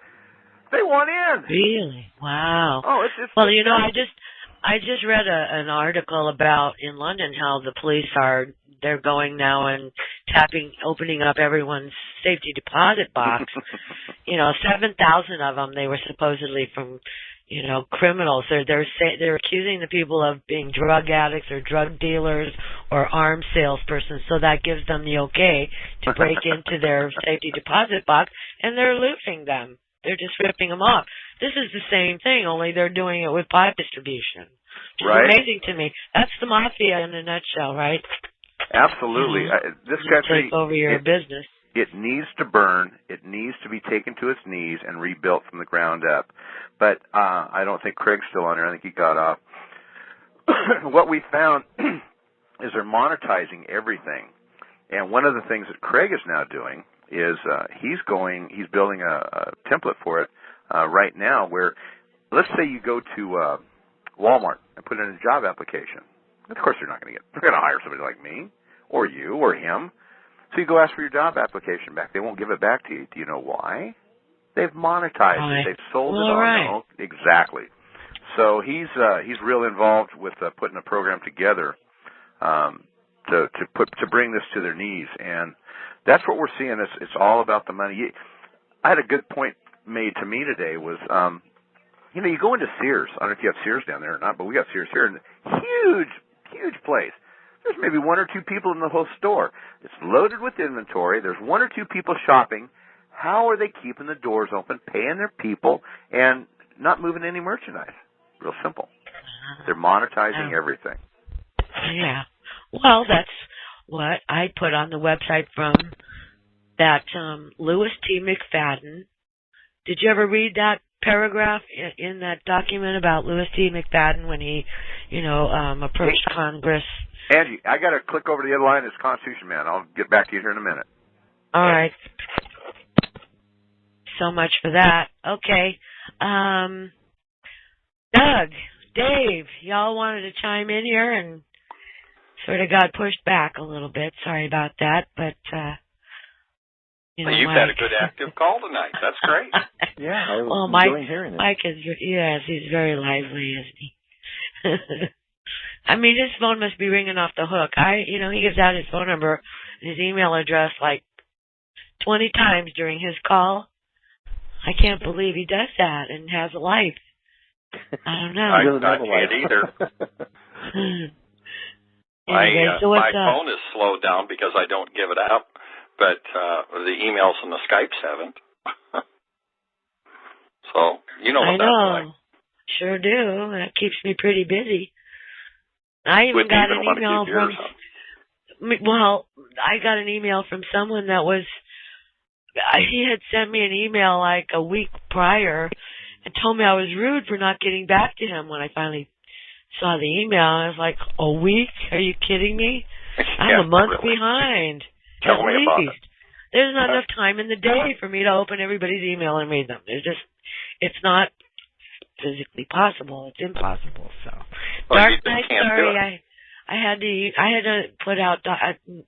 They want in. Really? Wow. Oh, it's well, I just read an article about in London how the police they're going now and opening up everyone's safety deposit box. 7,000 of them, they were supposedly from, criminals. They're accusing the people of being drug addicts or drug dealers or arms salespersons. So that gives them the okay to break into their safety deposit box, and they're looting them. They're just ripping them off. This is the same thing, only they're doing it with pipe distribution. Which is amazing to me. That's the mafia in a nutshell, right? Absolutely. This country take over your business. It needs to burn. It needs to be taken to its knees and rebuilt from the ground up. But I don't think Craig's still on there. I think he got off. What we found is they're monetizing everything. And one of the things that Craig is now doing is he's building a template for it right now where, let's say you go to Walmart and put in a job application. Of course they're going to hire somebody like me or you or him. So you go ask for your job application back. They won't give it back to you. Do you know why? They've monetized it. They've sold it on their own. Exactly. So he's real involved with putting a program together to bring this to their knees, and that's what we're seeing. It's all about the money. I had a good point made to me today. Was you go into Sears. I don't know if you have Sears down there or not, but we got Sears here, and huge place. There's maybe one or two people in the whole store. It's loaded with inventory. There's one or two people shopping. How are they keeping the doors open, paying their people, and not moving any merchandise? Real simple. They're monetizing everything. Yeah. Well, that's what I put on the website from that Louis T. McFadden. Did you ever read that paragraph in that document about Louis T. McFadden when he, approached Congress? Angie, I got to click over to the other line. It's Constitution Man. I'll get back to you here in a minute. All right. So much for that. Okay. Doug, Dave, y'all wanted to chime in here and sort of got pushed back a little bit. Sorry about that, but you've had a good active call tonight. That's great. Yeah, I was enjoying hearing it. Mike is, yes, he's very lively, isn't he? I mean, his phone must be ringing off the hook. He gives out his phone number and his email address like 20 times during his call. I can't believe he does that and has a life. I don't know. I can't either. Anyway, my phone is slowed down because I don't give it out, but the emails and the Skypes haven't. So, you know what that's like. Sure do. That keeps me pretty busy. I even got an email I got an email from someone that was, he had sent me an email like a week prior and told me I was rude for not getting back to him when I finally saw the email. I was like, a week? Are you kidding me? I'm a month behind. Tell me about it. There's not enough time in the day for me to open everybody's email and read them. It's not physically possible. It's impossible. So, Dark Knight. Sorry, I had to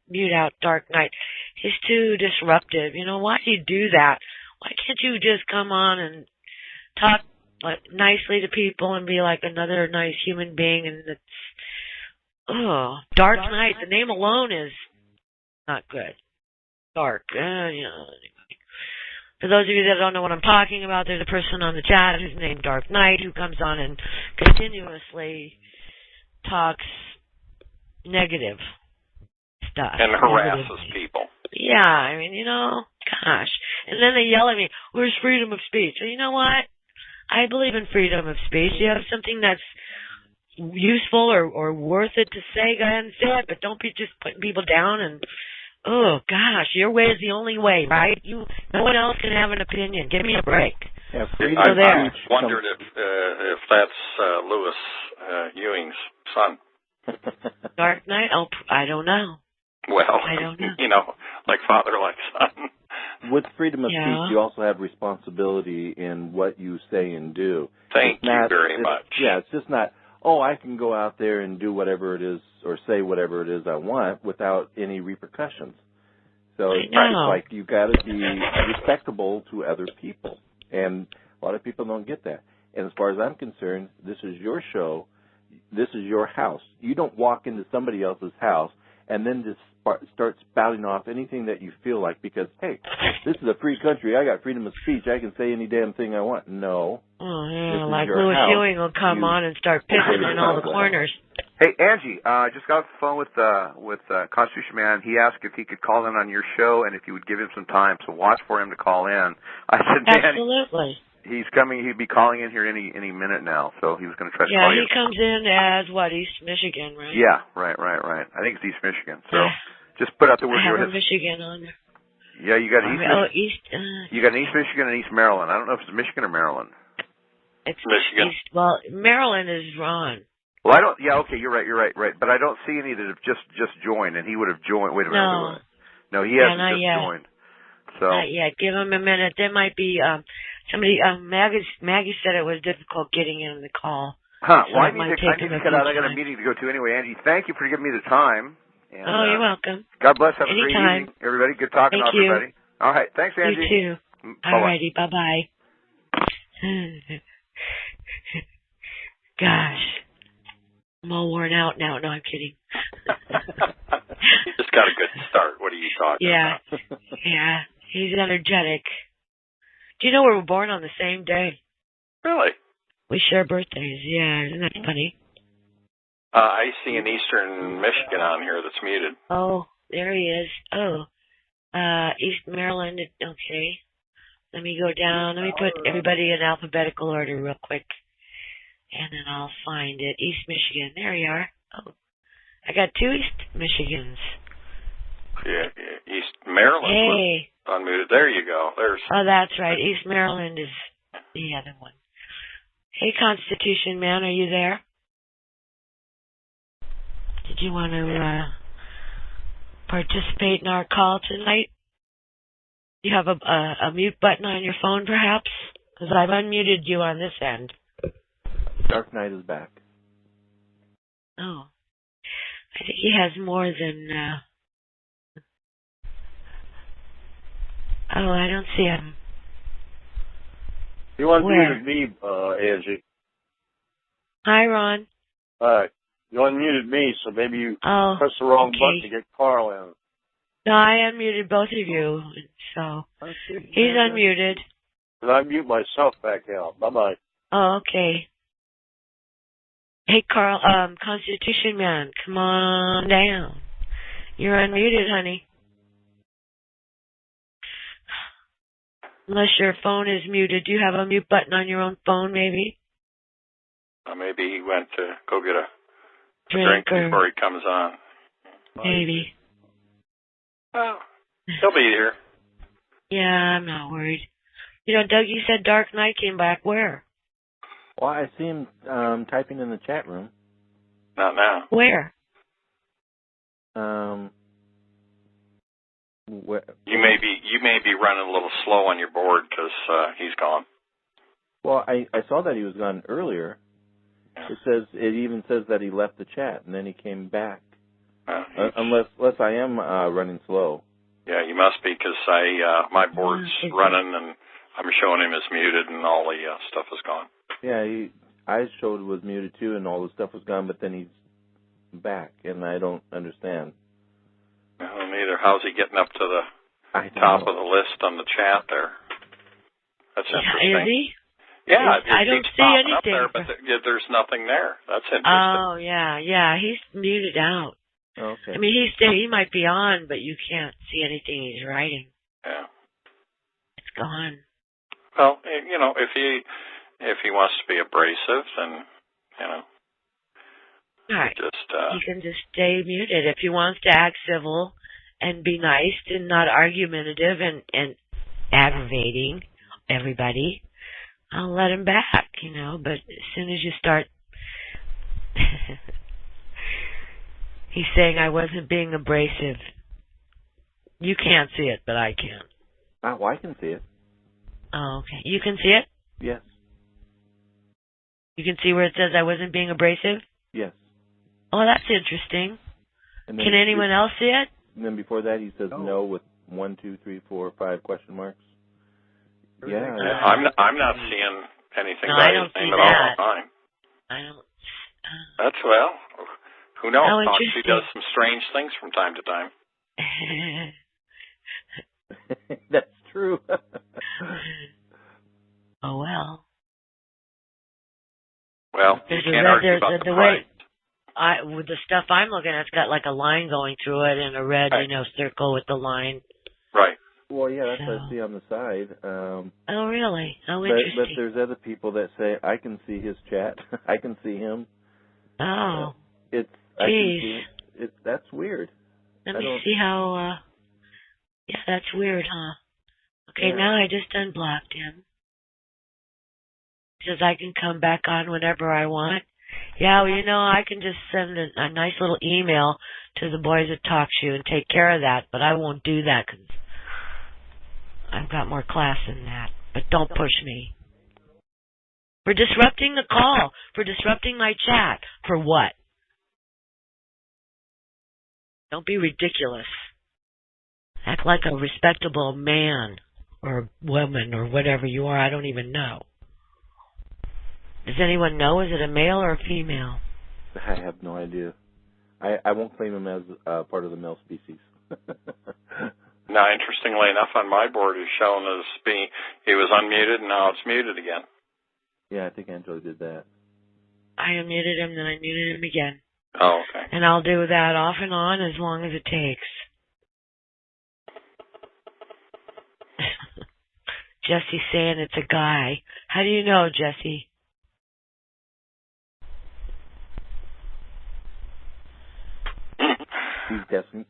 mute out Dark Knight. He's too disruptive. Why do you do that? Why can't you just come on and talk nicely to people and be like another nice human being? And Dark Knight. The name alone is not good. Dark. For those of you that don't know what I'm talking about, there's a person on the chat who's named Dark Knight who comes on and continuously talks negative stuff. And harasses people. Yeah, gosh. And then they yell at me, where's freedom of speech? So you know what? I believe in freedom of speech. You have something that's useful or worth it to say, go ahead and say it, but don't be just putting people down and, oh, gosh, your way is the only way, right? No one else can have an opinion. Give me a break. Yeah, I wondered if that's Louis Ewing's son. Dark Knight? Oh, I don't know. Well, I don't know. like father, like son. With freedom of speech, you also have responsibility in what you say and do. Thank you very much. Yeah, it's just not, I can go out there and do whatever it is or say whatever it is I want without any repercussions. So it's like you got to be respectable to other people. And a lot of people don't get that. And as far as I'm concerned, this is your show. This is your house. You don't walk into somebody else's house and then just start spouting off anything that you feel like because, hey, this is a free country. I got freedom of speech. I can say any damn thing I want. No. Oh, yeah, like Louis Ewing will come on and start pissing in all the corners. Hey, Angie, I just got off the phone with Constitution Man. He asked if he could call in on your show and if you would give him some time. So watch for him to call in. I said, absolutely. He's coming. He'd be calling in here any minute now. So he was going to try to call you. Yeah, he comes in as East Michigan, right? Yeah, right. I think it's East Michigan. So just put out the word. I have Michigan on there. Yeah, you got East. Oh, East. You got East Michigan and East Maryland. I don't know if it's Michigan or Maryland. It's Michigan. East, well, Maryland is Ron. Well, I don't. Yeah, okay, you're right. But I don't see any that have just joined, and he would have joined. Wait a minute. No, he hasn't just joined. So. Not yet. Give him a minute. There might be somebody. Maggie said it was difficult getting in the call. Huh. So well, I need to cut out. I got a meeting to go to anyway. Angie, thank you for giving me the time. And, you're welcome. God bless. Have a Anytime. great evening, everybody. Good talking to everybody. All right. Thanks, Angie. You too. All righty. Bye-bye. Gosh. I'm all worn out now. No, I'm kidding. You just got a good start. What are you talking about? Yeah. He's energetic. Do you know we were born on the same day? Really? We share birthdays. Yeah, isn't that funny? I see an Eastern Michigan on here that's muted. Oh, there he is. Oh, East Maryland. Okay. Let me go down. Let me put everybody in alphabetical order real quick. And then I'll find it. East Michigan. There you are. Oh, I got 2 East Michigans. Yeah, East Maryland was unmuted. There you go. Oh, that's right. East Maryland is the other one. Hey, Constitution Man, are you there? Did you want to participate in our call tonight? Do you have a mute button on your phone, perhaps? Because I've unmuted you on this end. Dark Knight is back. Oh. I think he has more than... Oh, I don't see him. You unmuted me, Angie. Hi, Ron. Hi. You unmuted me, so maybe you pressed the wrong button to get Carl in. No, I unmuted both of you, so he's unmuted. And I mute myself back out. Bye-bye. Oh, okay. Hey, Carl, Constitution Man, come on down. You're unmuted, honey. Unless your phone is muted. Do you have a mute button on your own phone, maybe? Maybe he went to go get a drink before he comes on. Maybe. Well, he'll be here. Yeah, I'm not worried. You know, Doug, you said Dark Knight came back. Where? Well, I see him typing in the chat room. Not now. Where? You may be running a little slow on your board because he's gone. Well, I saw that he was gone earlier. It even says that he left the chat and then he came back. Unless I am running slow. Yeah, you must be because my board's running and I'm showing him as muted and all the stuff is gone. Yeah, I showed was muted too and all the stuff was gone, but then he's back and I don't understand. Well, neither. How's he getting up to the top of the list on the chat there? That's interesting. Is he? Yeah, I don't see anything. Up there, but there's nothing there. That's interesting. Oh, yeah, he's muted out. Okay. I mean, he might be on, but you can't see anything he's writing. Yeah. It's gone. Well, you know, if he wants to be abrasive, then, you know. All right. He can just stay muted. If he wants to act civil and be nice and not argumentative and aggravating everybody, I'll let him back, you know. But as soon as you start... He's saying I wasn't being abrasive. You can't see it, but I can. Oh, I can see it. Oh, okay. You can see it? Yes. You can see where it says I wasn't being abrasive? Yes. Oh, that's interesting. Can anyone else see it? And then before that, he says no with 1, 2, 3, 4, 5 question marks. Yeah. I'm not seeing anything no, by I don't his name see at all that. the time. I don't. That's well. Who knows? How Foxy does some strange things from time to time. That's true. Oh, well. Well, you can't argue about the price. With the stuff I'm looking at, it's got like a line going through it and a red, circle with the line. Right. Well, yeah, that's what I see on the side. Oh, really? Oh, interesting. But there's other people that say, I can see his chat. I can see him. Oh. That's weird. Let me see how Yeah, that's weird, huh? Okay, now I just unblocked him. Says I can come back on whenever I want. Yeah, well, I can just send a nice little email to the boys at TalkShoe and take care of that, but I won't do that because I've got more class than that. But don't push me. For disrupting the call, for disrupting my chat. For what? Don't be ridiculous. Act like a respectable man or woman or whatever you are. I don't even know. Does anyone know? Is it a male or a female? I have no idea. I won't claim him as part of the male species. Now, interestingly enough, on my board, he's shown as being, he was unmuted, and now it's muted again. Yeah, I think Angela did that. I unmuted him, then I muted him again. Oh, okay. And I'll do that off and on as long as it takes. Jesse's saying it's a guy. How do you know, Jesse? He's guessing.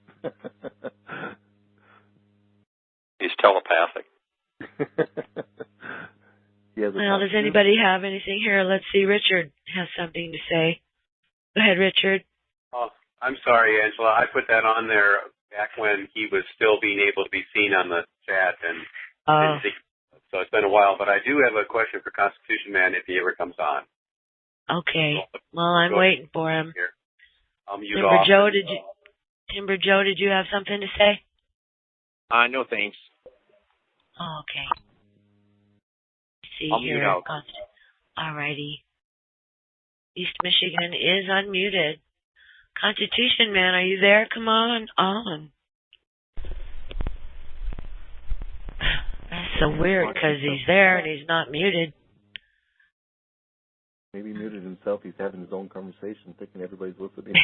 He's telepathic. Well, does anybody have anything here? Let's see. Richard has something to say. Go ahead, Richard. Oh, I'm sorry, Angela. I put that on there back when he was still being able to be seen on the chat, and so it's been a while. But I do have a question for Constitution Man if he ever comes on. Okay. Well, I'm waiting for him. Here. Timber Joe, did you have something to say? No thanks. Oh, okay. See I'll here. mute out. All righty. East Michigan is unmuted. Constitution Man, are you there? Come on. That's so weird because he's there and he's not muted. Maybe he muted himself. He's having his own conversation, thinking everybody's listening.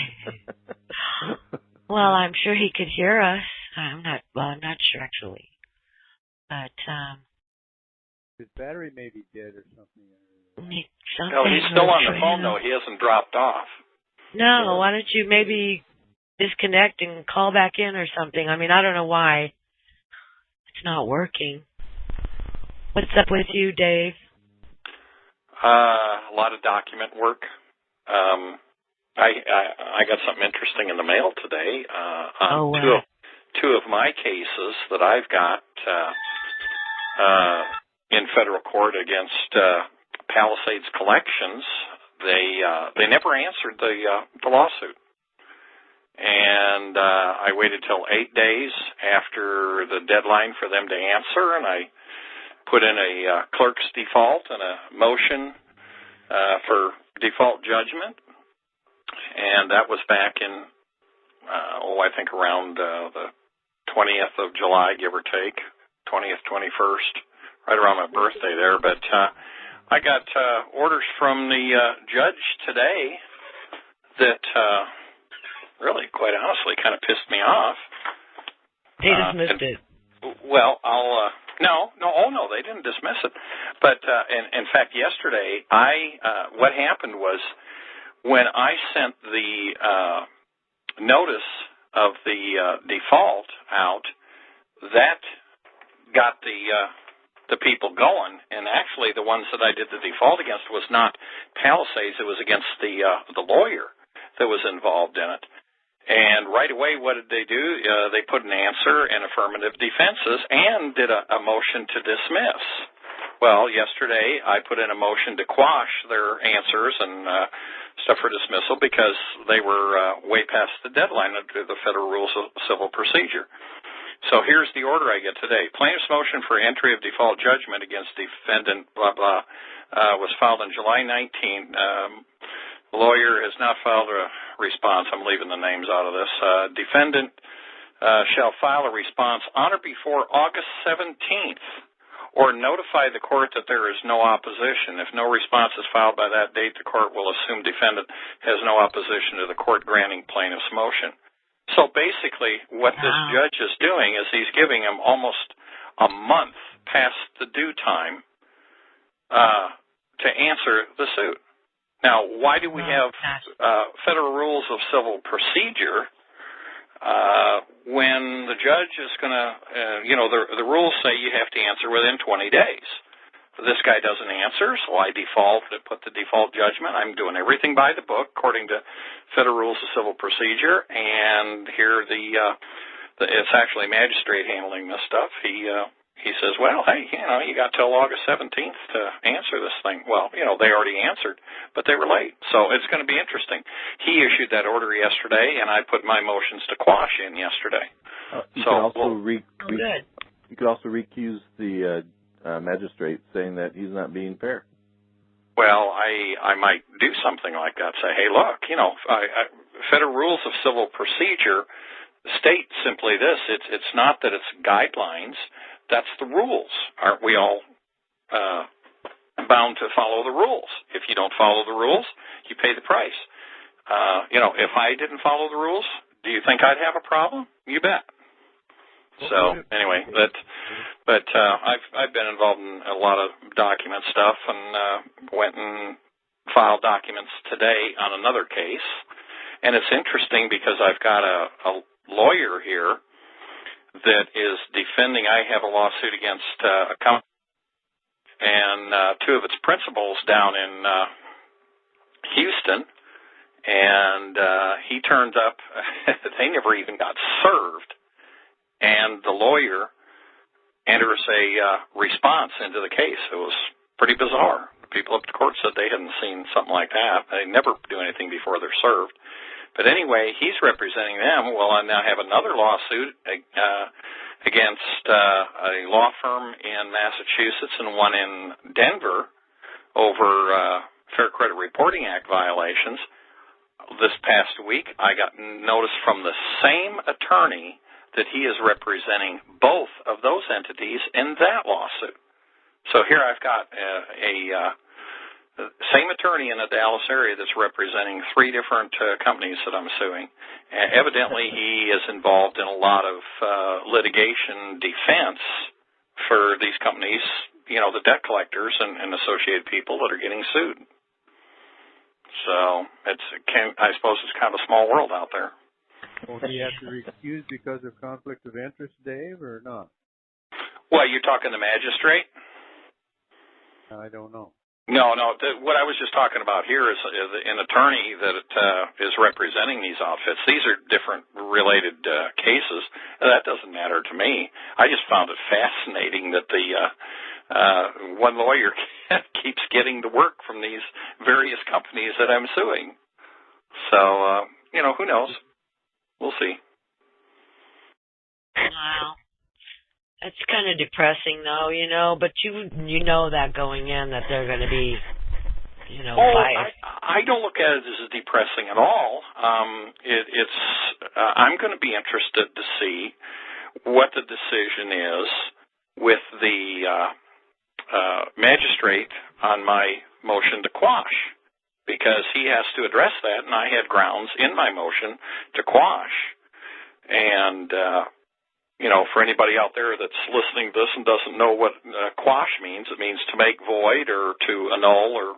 Well, I'm sure he could hear us. I'm not sure actually. But his battery may be dead or something. No, he's still on the phone though. He hasn't dropped off. No, why don't you maybe disconnect and call back in or something? I mean, I don't know why it's not working. What's up with you, Dave? A lot of document work. I got something interesting in the mail today on two of my cases that I've got in federal court against Palisades Collections. They never answered the lawsuit, and I waited till 8 days after the deadline for them to answer, and I put in a clerk's default and a motion for default judgment, and that was back in I think around the 20th of July, give or take, 20th, 21st, right around my birthday there. But I got orders from the judge today that really, quite honestly, kind of pissed me off. They dismissed it. Well, no, they didn't dismiss it. But in fact, yesterday, what happened was when I sent the notice of the default out, that got the people going, and actually the ones that I did the default against was not Palisades, it was against the lawyer that was involved in it. And right away, what did they do? They put an answer and affirmative defenses and did a motion to dismiss. Well, yesterday I put in a motion to quash their answers and stuff for dismissal because they were way past the deadline under the Federal Rules of Civil Procedure. So here's the order I get today. Plaintiff's motion for entry of default judgment against defendant blah, blah, was filed on July 19. The lawyer has not filed a response. I'm leaving the names out of this. Defendant shall file a response on or before August 17th or notify the court that there is no opposition. If no response is filed by that date, the court will assume defendant has no opposition to the court granting plaintiff's motion. So basically what this judge is doing is he's giving him almost a month past the due time to answer the suit. Now, why do we have Federal Rules of Civil Procedure when the judge is going to, the rules say you have to answer within 20 days. This guy doesn't answer, so I put the default judgment. I'm doing everything by the book according to Federal Rules of Civil Procedure, and here it's actually a magistrate handling this stuff. He says, well, hey, you got till August 17th to answer this thing. Well, they already answered, but they were late, so it's going to be interesting. He issued that order yesterday, and I put my motions to quash in yesterday. You could also recuse the magistrate, saying that he's not being fair. Well, I might do something like that. Say, hey, look, Federal Rules of Civil Procedure state simply this: it's not that it's guidelines. That's the rules. Aren't we all bound to follow the rules? If you don't follow the rules, you pay the price. If I didn't follow the rules, do you think I'd have a problem? You bet. So anyway, I've been involved in a lot of document stuff, and went and filed documents today on another case. And it's interesting because I've got a lawyer here that is defending. I have a lawsuit against a company and two of its principals down in Houston, and he turns up. They never even got served, and the lawyer enters a response into the case. It was pretty bizarre. People up at the court said they hadn't seen something like that. They never do anything before they're served. But anyway, he's representing them. Well, I now have another lawsuit against a law firm in Massachusetts and one in Denver over Fair Credit Reporting Act violations. This past week, I got notice from the same attorney that he is representing both of those entities in that lawsuit. So here I've got the same attorney in the Dallas area that's representing three different companies that I'm suing. Evidently, he is involved in a lot of litigation defense for these companies, the debt collectors and associated people that are getting sued. So I suppose it's kind of a small world out there. Well, do you have to recuse because of conflict of interest, Dave, or not? Well, you're talking the magistrate? I don't know. No. What I was just talking about here is an attorney that is representing these outfits. These are different related cases. That doesn't matter to me. I just found it fascinating that the one lawyer keeps getting the work from these various companies that I'm suing. So, who knows? We'll see. Wow. It's kind of depressing, though, but you know that going in that they're going to be, biased. I don't look at it as depressing at all. I'm going to be interested to see what the decision is with the magistrate on my motion to quash, because he has to address that, and I had grounds in my motion to quash. And for anybody out there that's listening to this and doesn't know what quash means, it means to make void or to annul, or,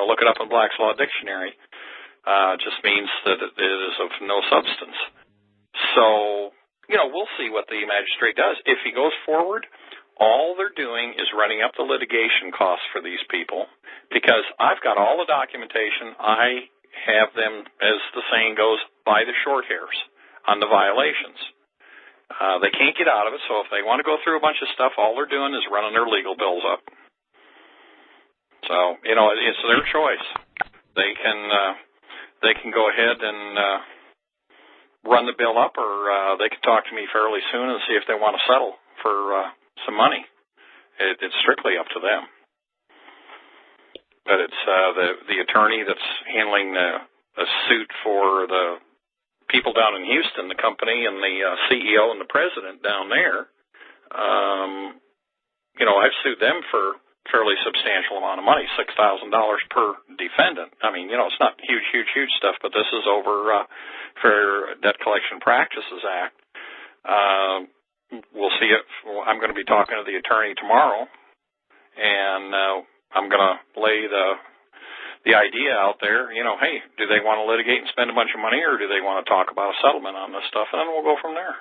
look it up in Black's Law Dictionary. It just means that it is of no substance. So, we'll see what the magistrate does. If he goes forward, all they're doing is running up the litigation costs for these people, because I've got all the documentation. I have them, as the saying goes, by the short hairs on the violations. They can't get out of it, so if they want to go through a bunch of stuff, all they're doing is running their legal bills up. So, it's their choice. They can go ahead and run the bill up, or they can talk to me fairly soon and see if they want to settle for some money. It's strictly up to them. But it's the attorney that's handling a suit for the people down in Houston, the company and the CEO and the president down there. I've sued them for a fairly substantial amount of money, $6,000 per defendant. I mean, it's not huge stuff, but this is over Fair Debt Collection Practices Act. We'll see if I'm going to be talking to the attorney tomorrow, and I'm going to lay the the idea out there, hey, do they want to litigate and spend a bunch of money, or do they want to talk about a settlement on this stuff, and then we'll go from there.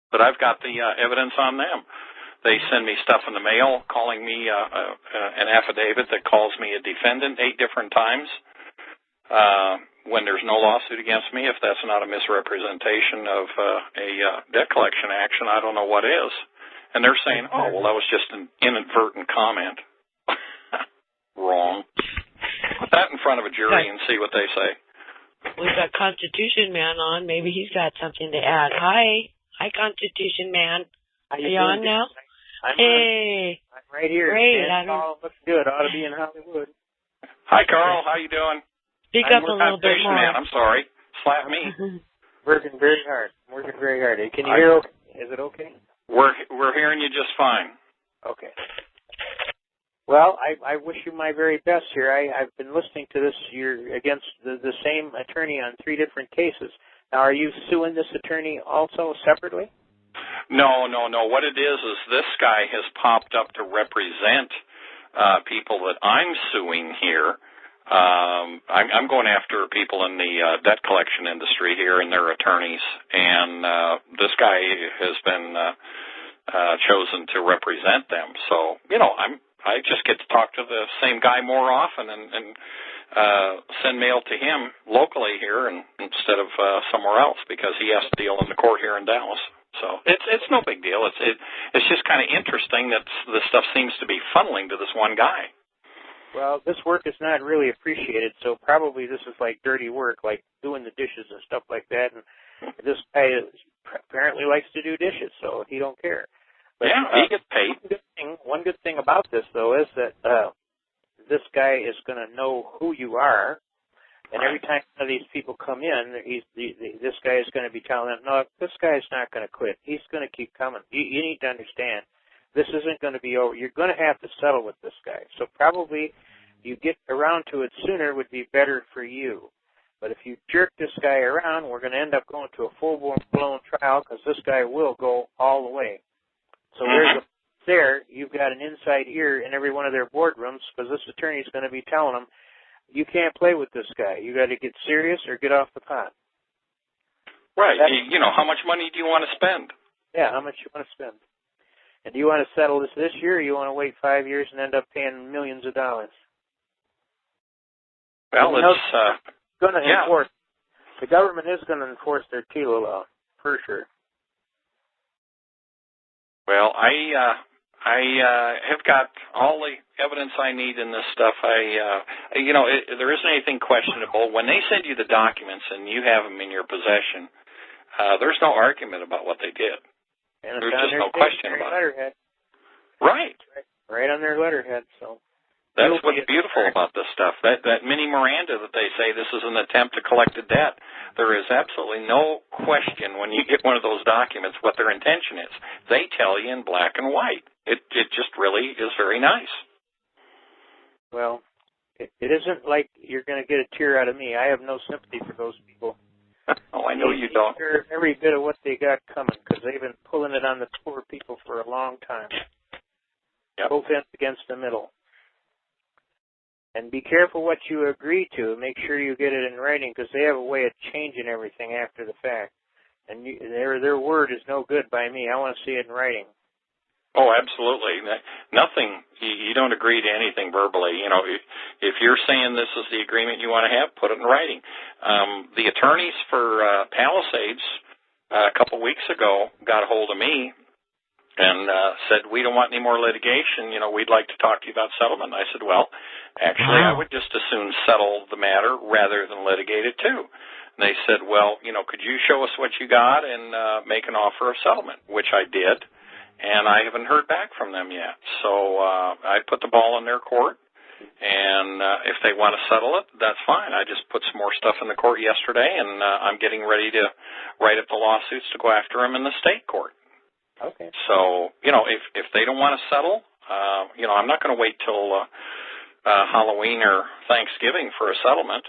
But I've got the evidence on them. They send me stuff in the mail calling me an affidavit that calls me a defendant 8 different times when there's no lawsuit against me. If that's not a misrepresentation of a debt collection action, I don't know what is. And they're saying, oh, well, that was just an inadvertent comment. Wrong. Put that in front of a jury and see what they say. We've got Constitution Man on. Maybe he's got something to add. Hi, Constitution Man. Are you on now? Hey. I'm right here. Great. Carl looks good. Ought to be in Hollywood. Hi, Carl. How you doing? Speak up a little bit more. Man, I'm sorry. Slap me. Working very hard. Can you hear okay? Is it okay? We're hearing you just fine. Okay. Well, I wish you my very best here. I've been listening to this. You're against the same attorney on 3 different cases. Now, are you suing this attorney also separately? No. What it is this guy has popped up to represent people that I'm suing here. I'm going after people in the debt collection industry here and their attorneys, and this guy has been chosen to represent them. So, I just get to talk to the same guy more often and send mail to him locally here instead of somewhere else, because he has to deal in the court here in Dallas. So it's no big deal. It's just kind of interesting that this stuff seems to be funneling to this one guy. Well, this work is not really appreciated, so probably this is like dirty work, like doing the dishes and stuff like that. And this guy apparently likes to do dishes, so he don't care. But, he gets paid. One good thing about this, though, is that this guy is going to know who you are, and every time one of these people come in, this guy is going to be telling them, no, this guy's not going to quit. He's going to keep coming. You need to understand, this isn't going to be over. You're going to have to settle with this guy. So probably you get around to it sooner would be better for you. But if you jerk this guy around, we're going to end up going to a full-blown trial, because this guy will go all the way. So you've got an inside ear in every one of their boardrooms, because this attorney is going to be telling them, you can't play with this guy. You got to get serious or get off the pot. Right. How much money do you want to spend? Yeah, how much you want to spend. And do you want to settle this year, or you want to wait 5 years and end up paying millions of dollars? Well, it's going to enforce. The government is going to enforce their TILA law, for sure. Well, I have got all the evidence I need in this stuff. There isn't anything questionable. When they send you the documents and you have them in your possession, there's no argument about what they did. And there's just no question about it. Right. Right on their letterhead. So that's what's beautiful about this stuff. That mini Miranda that they say this is an attempt to collect a debt. There is absolutely no question when you get one of those documents what their intention is. They tell you in black and white. It just really is very nice. Well, it isn't like you're going to get a tear out of me. I have no sympathy for those people. Oh, I know you don't. Every bit of what they got coming, because they've been pulling it on the poor people for a long time. Yep. Both ends against the middle. And be careful what you agree to. Make sure you get it in writing, because they have a way of changing everything after the fact. And their word is no good by me. I want to see it in writing. Oh, absolutely. Nothing. You don't agree to anything verbally. If you're saying this is the agreement you want to have, put it in writing. The attorneys for Palisades a couple weeks ago got a hold of me and said, we don't want any more litigation. We'd like to talk to you about settlement. I said, well, actually, I would just as soon settle the matter rather than litigate it too. And they said, well, could you show us what you got and make an offer of settlement, which I did. And I haven't heard back from them yet. So I put the ball in their court, and if they want to settle it, that's fine. I just put some more stuff in the court yesterday, and I'm getting ready to write up the lawsuits to go after them in the state court. Okay. So, if they don't want to settle, I'm not going to wait till Halloween or Thanksgiving for a settlement.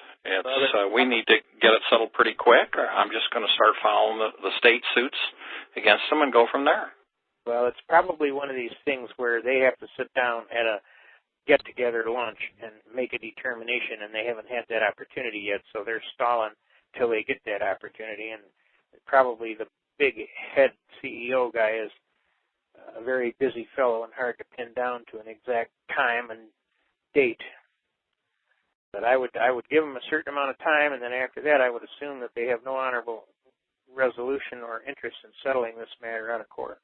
We need to get it settled pretty quick. I'm just going to start following the state suits against them and go from there. Well, it's probably one of these things where they have to sit down at a get together to lunch and make a determination, and they haven't had that opportunity yet, so they're stalling till they get that opportunity. And probably the big head CEO guy is a very busy fellow and hard to pin down to an exact time and date. But I would give them a certain amount of time, and then after that I would assume that they have no honorable resolution or interest in settling this matter out of court.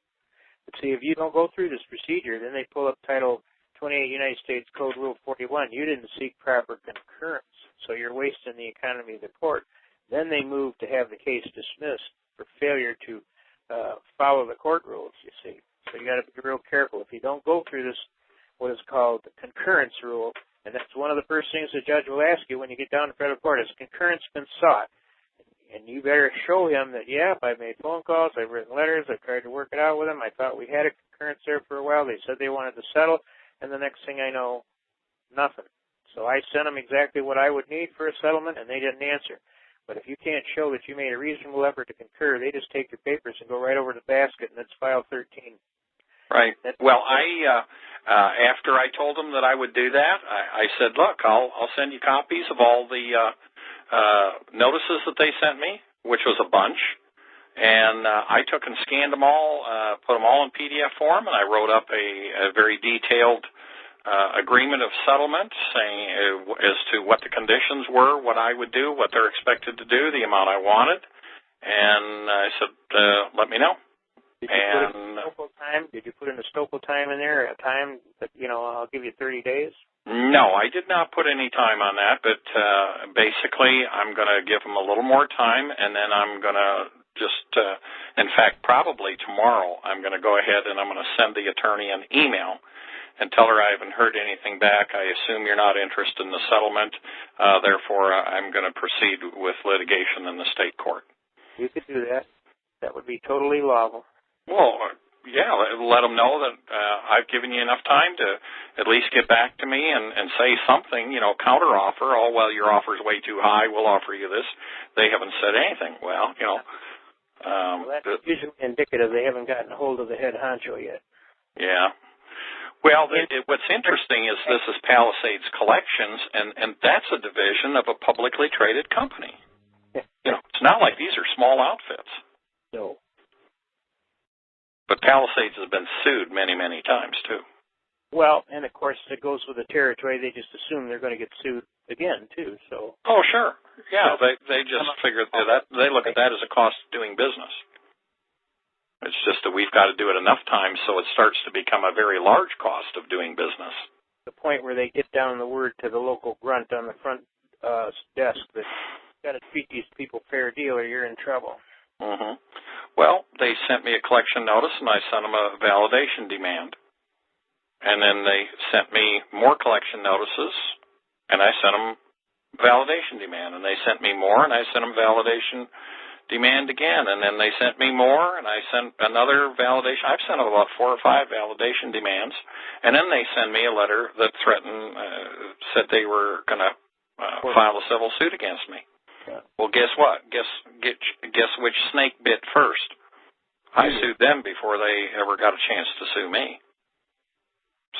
But see, if you don't go through this procedure, then they pull up Title 28 United States Code Rule 41. You didn't seek proper concurrence, so you're wasting the economy of the court. Then they move to have the case dismissed for failure to follow the court rules, you see. So you got to be real careful. If you don't go through this, what is called the concurrence rule, and that's one of the first things the judge will ask you when you get down to federal court, has concurrence been sought? And you better show him that, yeah, I've made phone calls, I've written letters, I've tried to work it out with them, I thought we had a concurrence there for a while, they said they wanted to settle, and the next thing I know, nothing. So I sent them exactly what I would need for a settlement, and they didn't answer. But if you can't show that you made a reasonable effort to concur, they just take your papers and go right over to the basket, and it's file 13. Right. Well, after I told them that I would do that, I said, look, I'll send you copies of all the notices that they sent me, which was a bunch, and I took and scanned them all, put them all in PDF form, and I wrote up a very detailed agreement of settlement saying as to what the conditions were, what I would do, what they're expected to do, the amount I wanted, and I said, let me know. Did you put in a Stokel time in there, a time that, I'll give you 30 days? No, I did not put any time on that, but basically I'm going to give them a little more time, and then I'm going to just, in fact, probably tomorrow, I'm going to go ahead and I'm going to send the attorney an email and tell her I haven't heard anything back. I assume you're not interested in the settlement, therefore I'm going to proceed with litigation in the state court. You could do that. That would be totally lawful. Well, yeah, let them know that I've given you enough time to at least get back to me and say something, counteroffer. Oh, well, your offer's way too high. We'll offer you this. They haven't said anything. Well, that's usually indicative they haven't gotten a hold of the head honcho yet. Yeah. Well, what's interesting is this is Palisades Collections, and that's a division of a publicly traded company. It's not like these are small outfits. No. But Palisades has been sued many, many times, too. Well, and of course, it goes with the territory. They just assume they're going to get sued again, too. So. Oh, sure. Yeah, they just figure that they look at that as a cost of doing business. It's just that we've got to do it enough times so it starts to become a very large cost of doing business. The point where they get down the word to the local grunt on the front desk that you've got to treat these people fair deal or you're in trouble. Mm-hmm. Well, they sent me a collection notice, and I sent them a validation demand. And then they sent me more collection notices, and I sent them validation demand. And they sent me more, and I sent them validation demand again. And then they sent me more, and I sent another validation. I've sent them about 4 or 5 validation demands. And then they sent me a letter that said they were going to file a civil suit against me. Well, guess what? Guess which snake bit first? I sued them before they ever got a chance to sue me.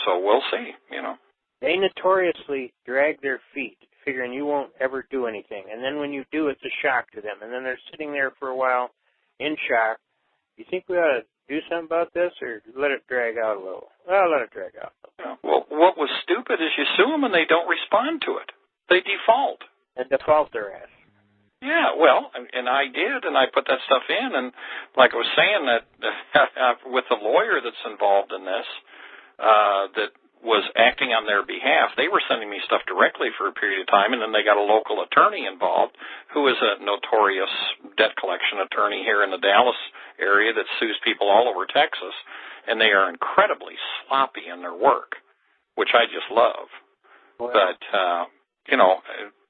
So we'll see, They notoriously drag their feet, figuring you won't ever do anything. And then when you do, it's a shock to them. And then they're sitting there for a while in shock. You think we ought to do something about this or let it drag out a little? Well, let it drag out. Well, what was stupid is you sue them and they don't respond to it. They default. And default their ass. Yeah, well, and I did, and I put that stuff in, and like I was saying, that with the lawyer that's involved in this, that was acting on their behalf, they were sending me stuff directly for a period of time, and then they got a local attorney involved who is a notorious debt collection attorney here in the Dallas area that sues people all over Texas, and they are incredibly sloppy in their work, which I just love. Wow. But,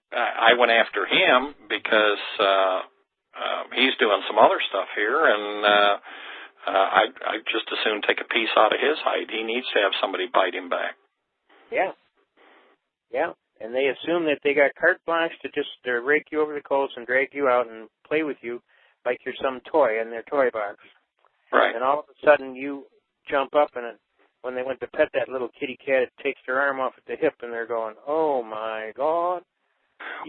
I went after him because he's doing some other stuff here, and I just as soon take a piece out of his hide. He needs to have somebody bite him back. Yeah. Yeah. And they assume that they got carte blanche to just rake you over the coals and drag you out and play with you like you're some toy in their toy box. Right. And all of a sudden you jump up and when they went to pet that little kitty cat, it takes their arm off at the hip, and they're going, "Oh my God!"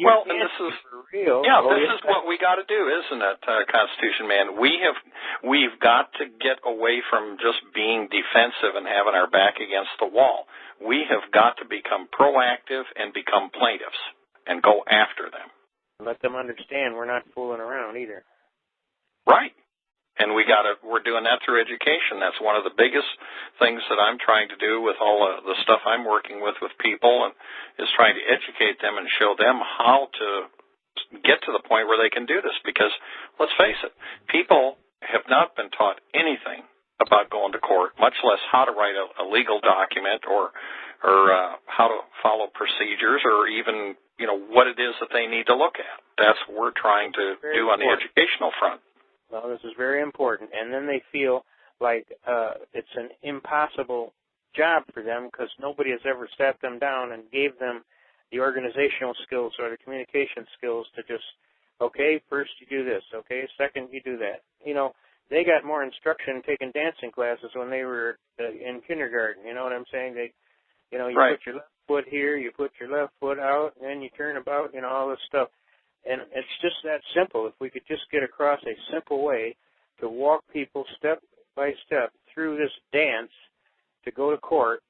Well, and this is real. Yeah, this is what we got to do, isn't it, Constitution Man? We've got to get away from just being defensive and having our back against the wall. We have got to become proactive and become plaintiffs and go after them. Let them understand we're not fooling around either. Right. And we're doing that through education. That's one of the biggest things that I'm trying to do with all the stuff I'm working with people, and is trying to educate them and show them how to get to the point where they can do this. Because let's face it, people have not been taught anything about going to court, much less how to write a legal document or how to follow procedures, or even what it is that they need to look at. That's what we're trying to do on the educational front. Well, this is very important. And then they feel like it's an impossible job for them because nobody has ever sat them down and gave them the organizational skills or the communication skills to just, okay, first you do this, okay, second you do that. They got more instruction taking dancing classes when they were in kindergarten. You know what I'm saying? You right. Put your left foot here, you put your left foot out, and then you turn about, all this stuff. And it's just that simple. If we could just get across a simple way to walk people step by step through this dance to go to court,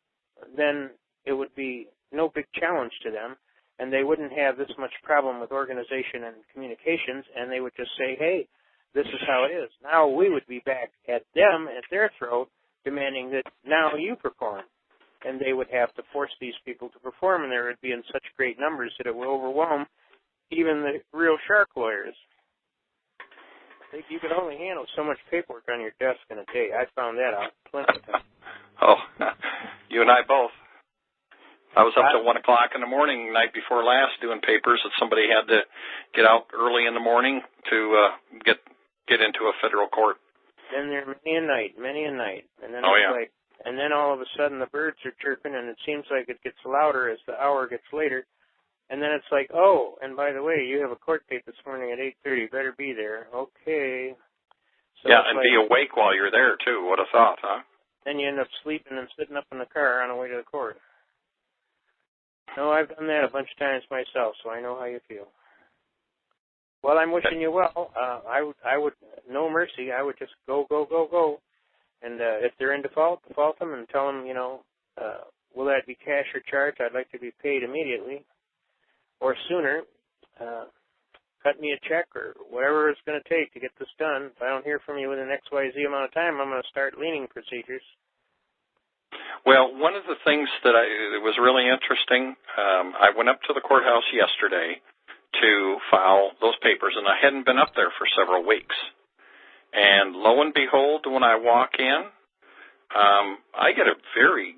then it would be no big challenge to them, and they wouldn't have this much problem with organization and communications, and they would just say, hey, this is how it is. Now we would be back at them, at their throat, demanding that now you perform. And they would have to force these people to perform, and there would be in such great numbers that it would overwhelm even the real shark lawyers. You can only handle so much paperwork on your desk in a day. I found that out plenty of times. Oh, you and I both. I was up till 1 o'clock in the morning, night before last, doing papers that somebody had to get out early in the morning to get into a federal court. Then there many a night. And then and then all of a sudden the birds are chirping, and it seems like it gets louder as the hour gets later. And then it's like, oh, and by the way, you have a court date this morning at 8:30. Better be there. Okay. So yeah, and be awake while you're there, too. What a thought, huh? Then you end up sleeping and sitting up in the car on the way to the court. No, I've done that a bunch of times myself, so I know how you feel. Well, I'm wishing you well. I would, no mercy. I would just go. And if they're in default them and tell them, will that be cash or charge? I'd like to be paid immediately or sooner. Cut me a check or whatever it's going to take to get this done. If I don't hear from you within XYZ amount of time, I'm going to start leaning procedures. Well, one of the things that was really interesting, I went up to the courthouse yesterday to file those papers, and I hadn't been up there for several weeks. And lo and behold, when I walk in, I get a very,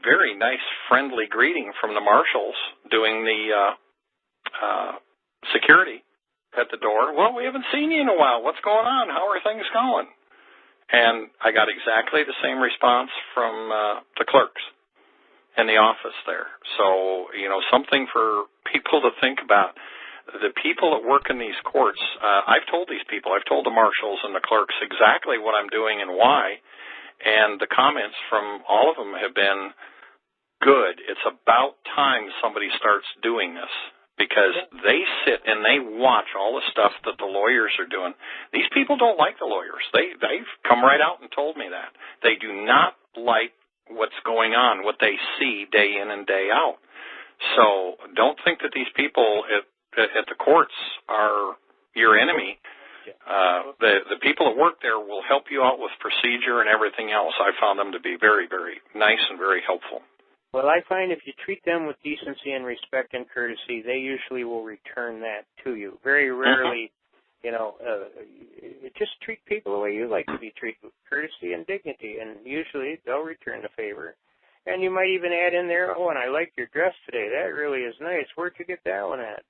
very nice, friendly greeting from the marshals doing the security at the door. Well, we haven't seen you in a while. What's going on? How are things going? And I got exactly the same response from the clerks in the office there. So, something for people to think about. The people that work in these courts, I've told these people, I've told the marshals and the clerks exactly what I'm doing and why, and the comments from all of them have been good. It's about time somebody starts doing this, because they sit and they watch all the stuff that the lawyers are doing. These people don't like the lawyers. They've come right out and told me that. They do not like what's going on, what they see day in and day out. So don't think that these people at the courts are your enemy. The people that work there will help you out with procedure and everything else. I found them to be very, very nice and very helpful. Well, I find if you treat them with decency and respect and courtesy, they usually will return that to you. Very rarely, just treat people the way you like to be treated, with courtesy and dignity, and usually they'll return the favor. And you might even add in there, oh, and I like your dress today. That really is nice. Where'd you get that one at?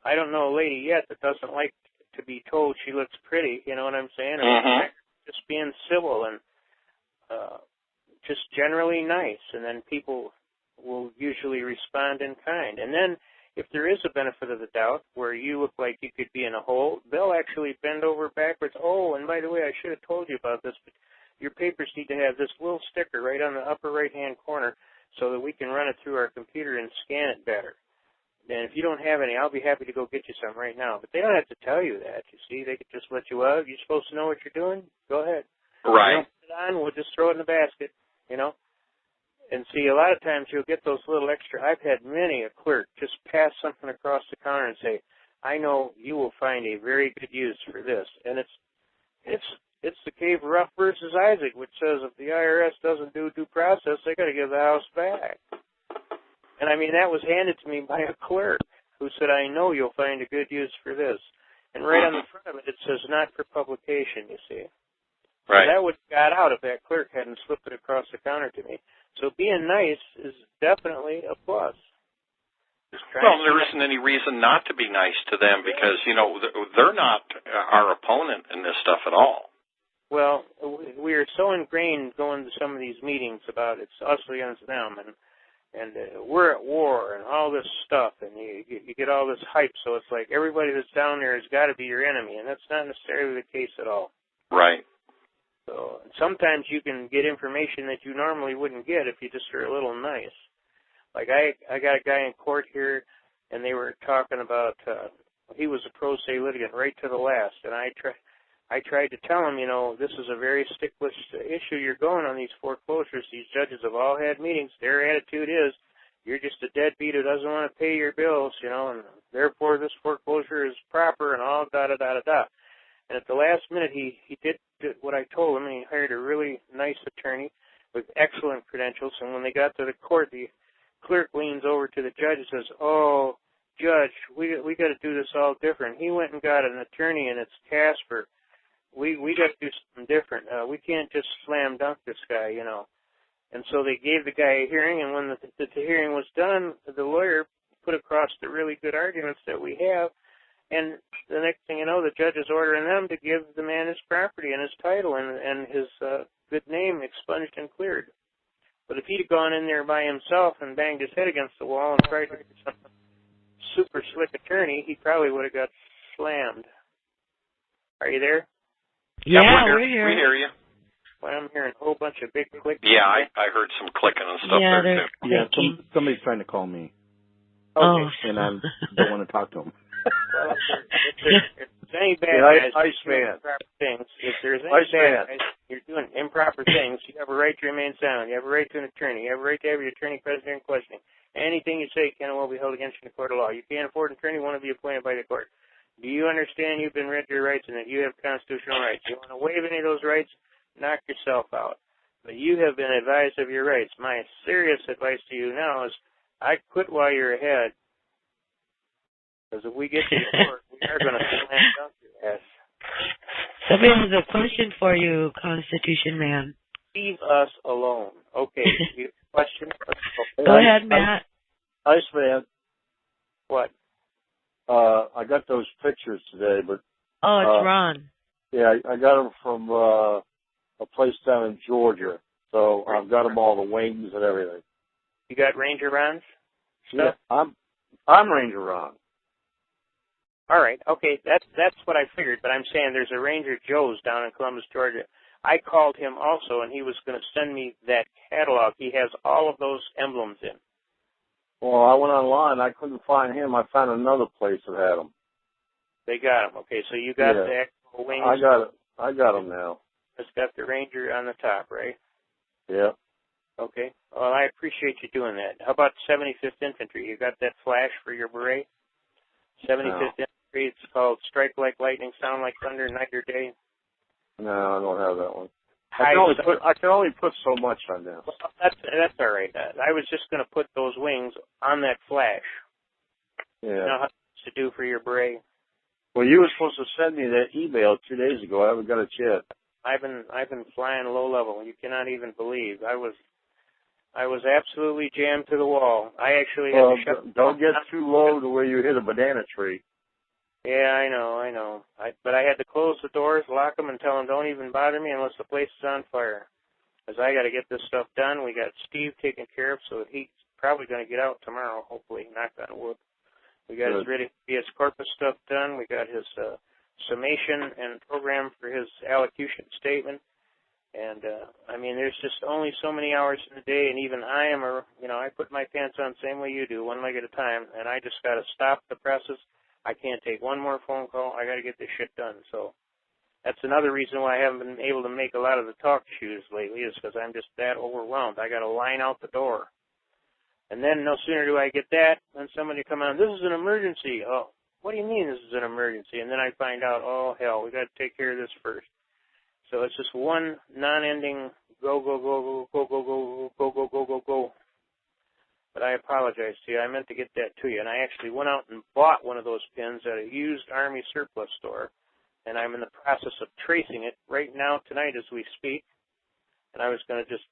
I don't know a lady yet that doesn't like to be told she looks pretty, you know what I'm saying? Or just being civil and just generally nice. And then people will usually respond in kind. And then if there is a benefit of the doubt where you look like you could be in a hole, they'll actually bend over backwards. Oh, and by the way, I should have told you about this, but your papers need to have this little sticker right on the upper right-hand corner so that we can run it through our computer and scan it better. And if you don't have any, I'll be happy to go get you some right now. But they don't have to tell you that, you see. They could just let you out. You're supposed to know what you're doing? Go ahead. Right. You don't put it on, we'll just throw it in the basket, you know. And see, a lot of times you'll get those little extra. I've had many a clerk just pass something across the counter and say, I know you will find a very good use for this. And it's the Cave Ruff versus Isaac, which says if the IRS doesn't do due process, they got to give the house back. And I mean, that was handed to me by a clerk who said, I know you'll find a good use for this. And right on the front of it, it says not for publication, you see. Right. So that would have got out if that clerk hadn't slipped it across the counter to me. So being nice is definitely a plus. Well, there isn't any reason not to be nice to them because, you know, they're not our opponent in this stuff at all. Well, we are so ingrained going to some of these meetings about it's us against them, and we're at war and all this stuff, and you get all this hype, so it's like everybody that's down there has got to be your enemy, and that's not necessarily the case at all. Right. So sometimes you can get information that you normally wouldn't get if you just are a little nice. Like I got a guy in court here, and they were talking about he was a pro se litigant right to the last, and I tried to tell him, you know, this is a very stickless issue you're going on these foreclosures. These judges have all had meetings. Their attitude is you're just a deadbeat who doesn't want to pay your bills, you know, and therefore this foreclosure is proper and all da-da-da-da-da. And at the last minute, he did what I told him, and he hired a really nice attorney with excellent credentials. And when they got to the court, the clerk leans over to the judge and says, oh, Judge, we got to do this all different. He went and got an attorney, and it's Casper. We got to do something different. We can't just slam dunk this guy, you know. And so they gave the guy a hearing, and when the hearing was done, the lawyer put across the really good arguments that we have, and the next thing you know, the judge is ordering them to give the man his property and his title and his good name expunged and cleared. But if he'd have gone in there by himself and banged his head against the wall and tried to get some super slick attorney, he probably would have got slammed. Are you there? Yeah, we're here. We hear you. Well, I'm hearing a whole bunch of big clicks. Yeah, I heard some clicking and stuff there, too. Yeah, somebody's trying to call me. Okay. And I don't want to talk to them. Well, if there's any bad guys doing improper things, if there's any bad guys, you're doing improper things, you have a right to remain silent. You have a right to an attorney. You have a right to have your attorney present during questioning. Anything you say can and will be held against you in the court of law. You can't afford an attorney, one will be appointed by the court. Do you understand you've been read your rights and that you have constitutional rights? You want to waive any of those rights, knock yourself out. But you have been advised of your rights. My serious advice to you now is I'd quit while you're ahead. Because if we get to the court, we are going to slam dunk your ass. Somebody has a question for you, Constitution Man. Leave us alone. Okay, you have a question? Go ahead, Matt. Iceman. What? I got those pictures today, but... Oh, it's Ron. Yeah, I got them from a place down in Georgia. So I've got them all, the wings and everything. You got Ranger Ron's stuff? Yeah, I'm Ranger Ron. All right, okay, that's what I figured, but I'm saying there's a Ranger Joe's down in Columbus, Georgia. I called him also, and he was going to send me that catalog. He has all of those emblems in. Well, I went online. I couldn't find him. I found another place that had them. They got them. Okay, so you got the actual wings. I got them now. It's got the Ranger on the top, right? Yeah. Okay. Well, I appreciate you doing that. How about 75th Infantry? You got that flash for your beret? 75th Infantry. It's called Strike Like Lightning, Sound Like Thunder, Night or Day. No, I don't have that one. I can only put so much on this. Well, that's all right. I was just going to put those wings on that flash. Yeah. You know how to do for your beret. Well, you were supposed to send me that email 2 days ago. I haven't got it yet. I've been flying low level. You cannot even believe. I was absolutely jammed to the wall. I actually had to shut. Don't get too low to where you hit a banana tree. Yeah, I know. But I had to close the doors, lock them, and tell them don't even bother me unless the place is on fire. Because I got to get this stuff done. We got Steve taken care of, so he's probably going to get out tomorrow, hopefully, knock on wood. We got his ready his corpus stuff done. We got his summation and program for his allocution statement. And, I mean, there's just only so many hours in the day, and even I put my pants on the same way you do, one leg at a time, and I just got to stop the presses. I can't take one more phone call. I got to get this shit done. So that's another reason why I haven't been able to make a lot of the talk shoes lately, is because I'm just that overwhelmed. I got to line out the door. And then no sooner do I get that than somebody come on, this is an emergency. Oh, what do you mean this is an emergency? And then I find out, oh, hell, we got to take care of this first. So it's just one non-ending go, go, go, go, go, go, go, go, go, go, go. But I apologize to you. I meant to get that to you. And I actually went out and bought one of those pins at a used Army surplus store. And I'm in the process of tracing it right now tonight as we speak. And I was going to just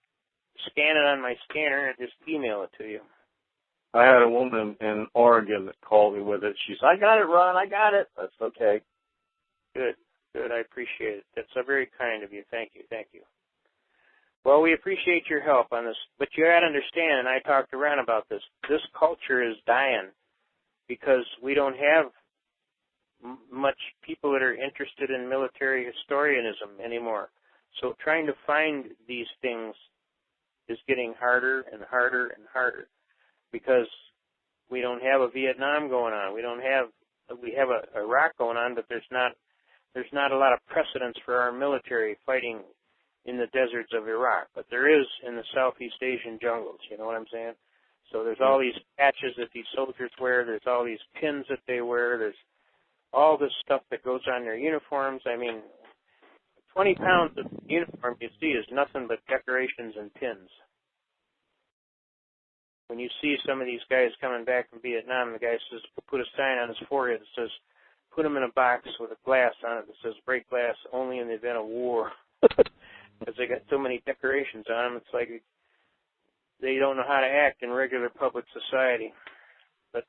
scan it on my scanner and just email it to you. I had a woman in Oregon that called me with it. She said, I got it, Ron. I got it. That's okay. Good. Good. I appreciate it. That's very kind of you. Thank you. Thank you. Well, we appreciate your help on this, but you got to understand, and I talked to Ron about this, this culture is dying because we don't have much people that are interested in military historianism anymore. So trying to find these things is getting harder and harder and harder because we don't have a Vietnam going on. We have a Iraq going on, but there's not a lot of precedence for our military fighting in the deserts of Iraq, but there is in the Southeast Asian jungles, you know what I'm saying? So there's all these patches that these soldiers wear, there's all these pins that they wear, there's all this stuff that goes on their uniforms. I mean, 20 pounds of uniform you see is nothing but decorations and pins. When you see some of these guys coming back from Vietnam, the guy says, put a sign on his forehead that says, put him in a box with a glass on it that says, break glass only in the event of war. Because they got so many decorations on them, it's like they don't know how to act in regular public society. But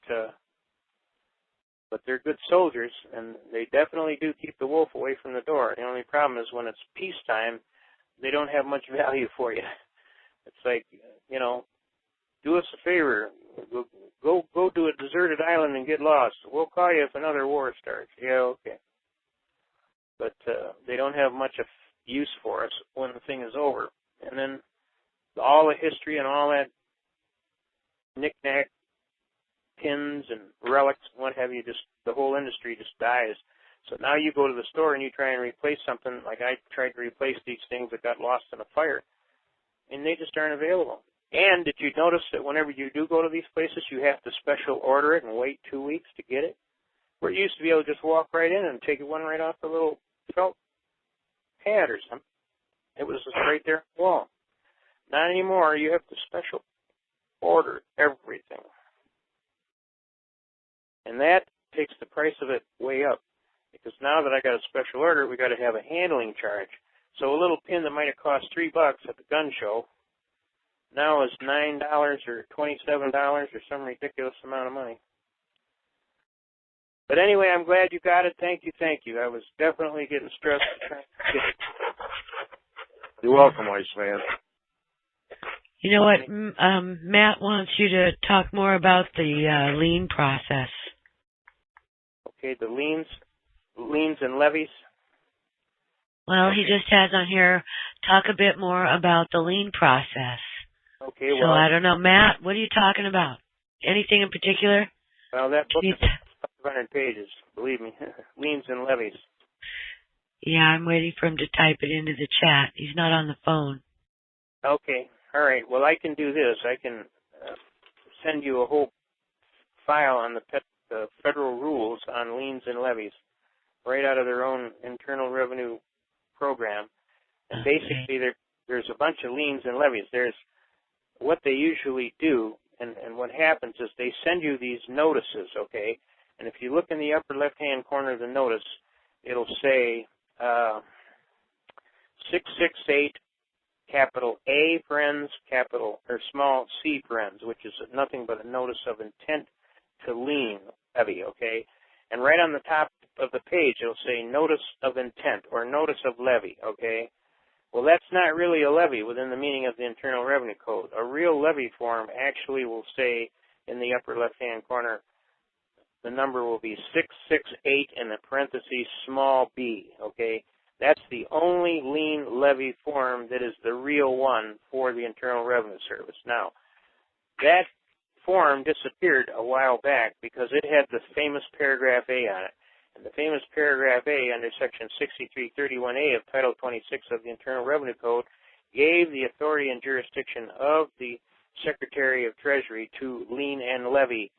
they're good soldiers, and they definitely do keep the wolf away from the door. The only problem is when it's peacetime, they don't have much value for you. It's like, you know, do us a favor. Go to a deserted island and get lost. We'll call you if another war starts. Yeah, okay. But they don't have much of use for us when the thing is over. And then all the history and all that knick-knack, pins and relics and what have you, just the whole industry just dies. So now you go to the store and you try and replace something, like I tried to replace these things that got lost in a fire, and they just aren't available. And did you notice that whenever you do go to these places, you have to special order it and wait 2 weeks to get it? Where you used to be able to just walk right in and take one right off the little felt pad or something. It was just right there on the wall. Not anymore. You have to special order everything. And that takes the price of it way up. Because now that I got a special order, we got to have a handling charge. So a little pin that might have cost $3 at the gun show now is $9 or $27 or some ridiculous amount of money. But anyway, I'm glad you got it. Thank you, thank you. I was definitely getting stressed trying to get it. You're welcome, Iceman. You know what? Matt wants you to talk more about the lien process. Okay, the liens and levies. Well, he just has on here, talk a bit more about the lien process. Okay, well. So I don't know. Matt, what are you talking about? Anything in particular? Well, that book is 500 pages, believe me. Liens and levies. Yeah, I'm waiting for him to type it into the chat. He's not on the phone. Okay, all right. Well, I can do this. I can send you a whole file on the federal rules on liens and levies right out of their own Internal Revenue program. And basically, there's a bunch of liens and levies. There's what they usually do, and what happens is they send you these notices, okay? And if you look in the upper left-hand corner of the notice, it'll say 668 capital A parens, capital or small c parens, which is nothing but a notice of intent to lien levy, okay? And right on the top of the page, it'll say notice of intent or notice of levy, okay? Well, that's not really a levy within the meaning of the Internal Revenue Code. A real levy form actually will say in the upper left-hand corner, the number will be 668 in the parentheses small b, okay? That's the only lien levy form that is the real one for the Internal Revenue Service. Now, that form disappeared a while back because it had the famous paragraph A on it. And the famous paragraph A under Section 6331A of Title 26 of the Internal Revenue Code gave the authority and jurisdiction of the Secretary of Treasury to lien and levy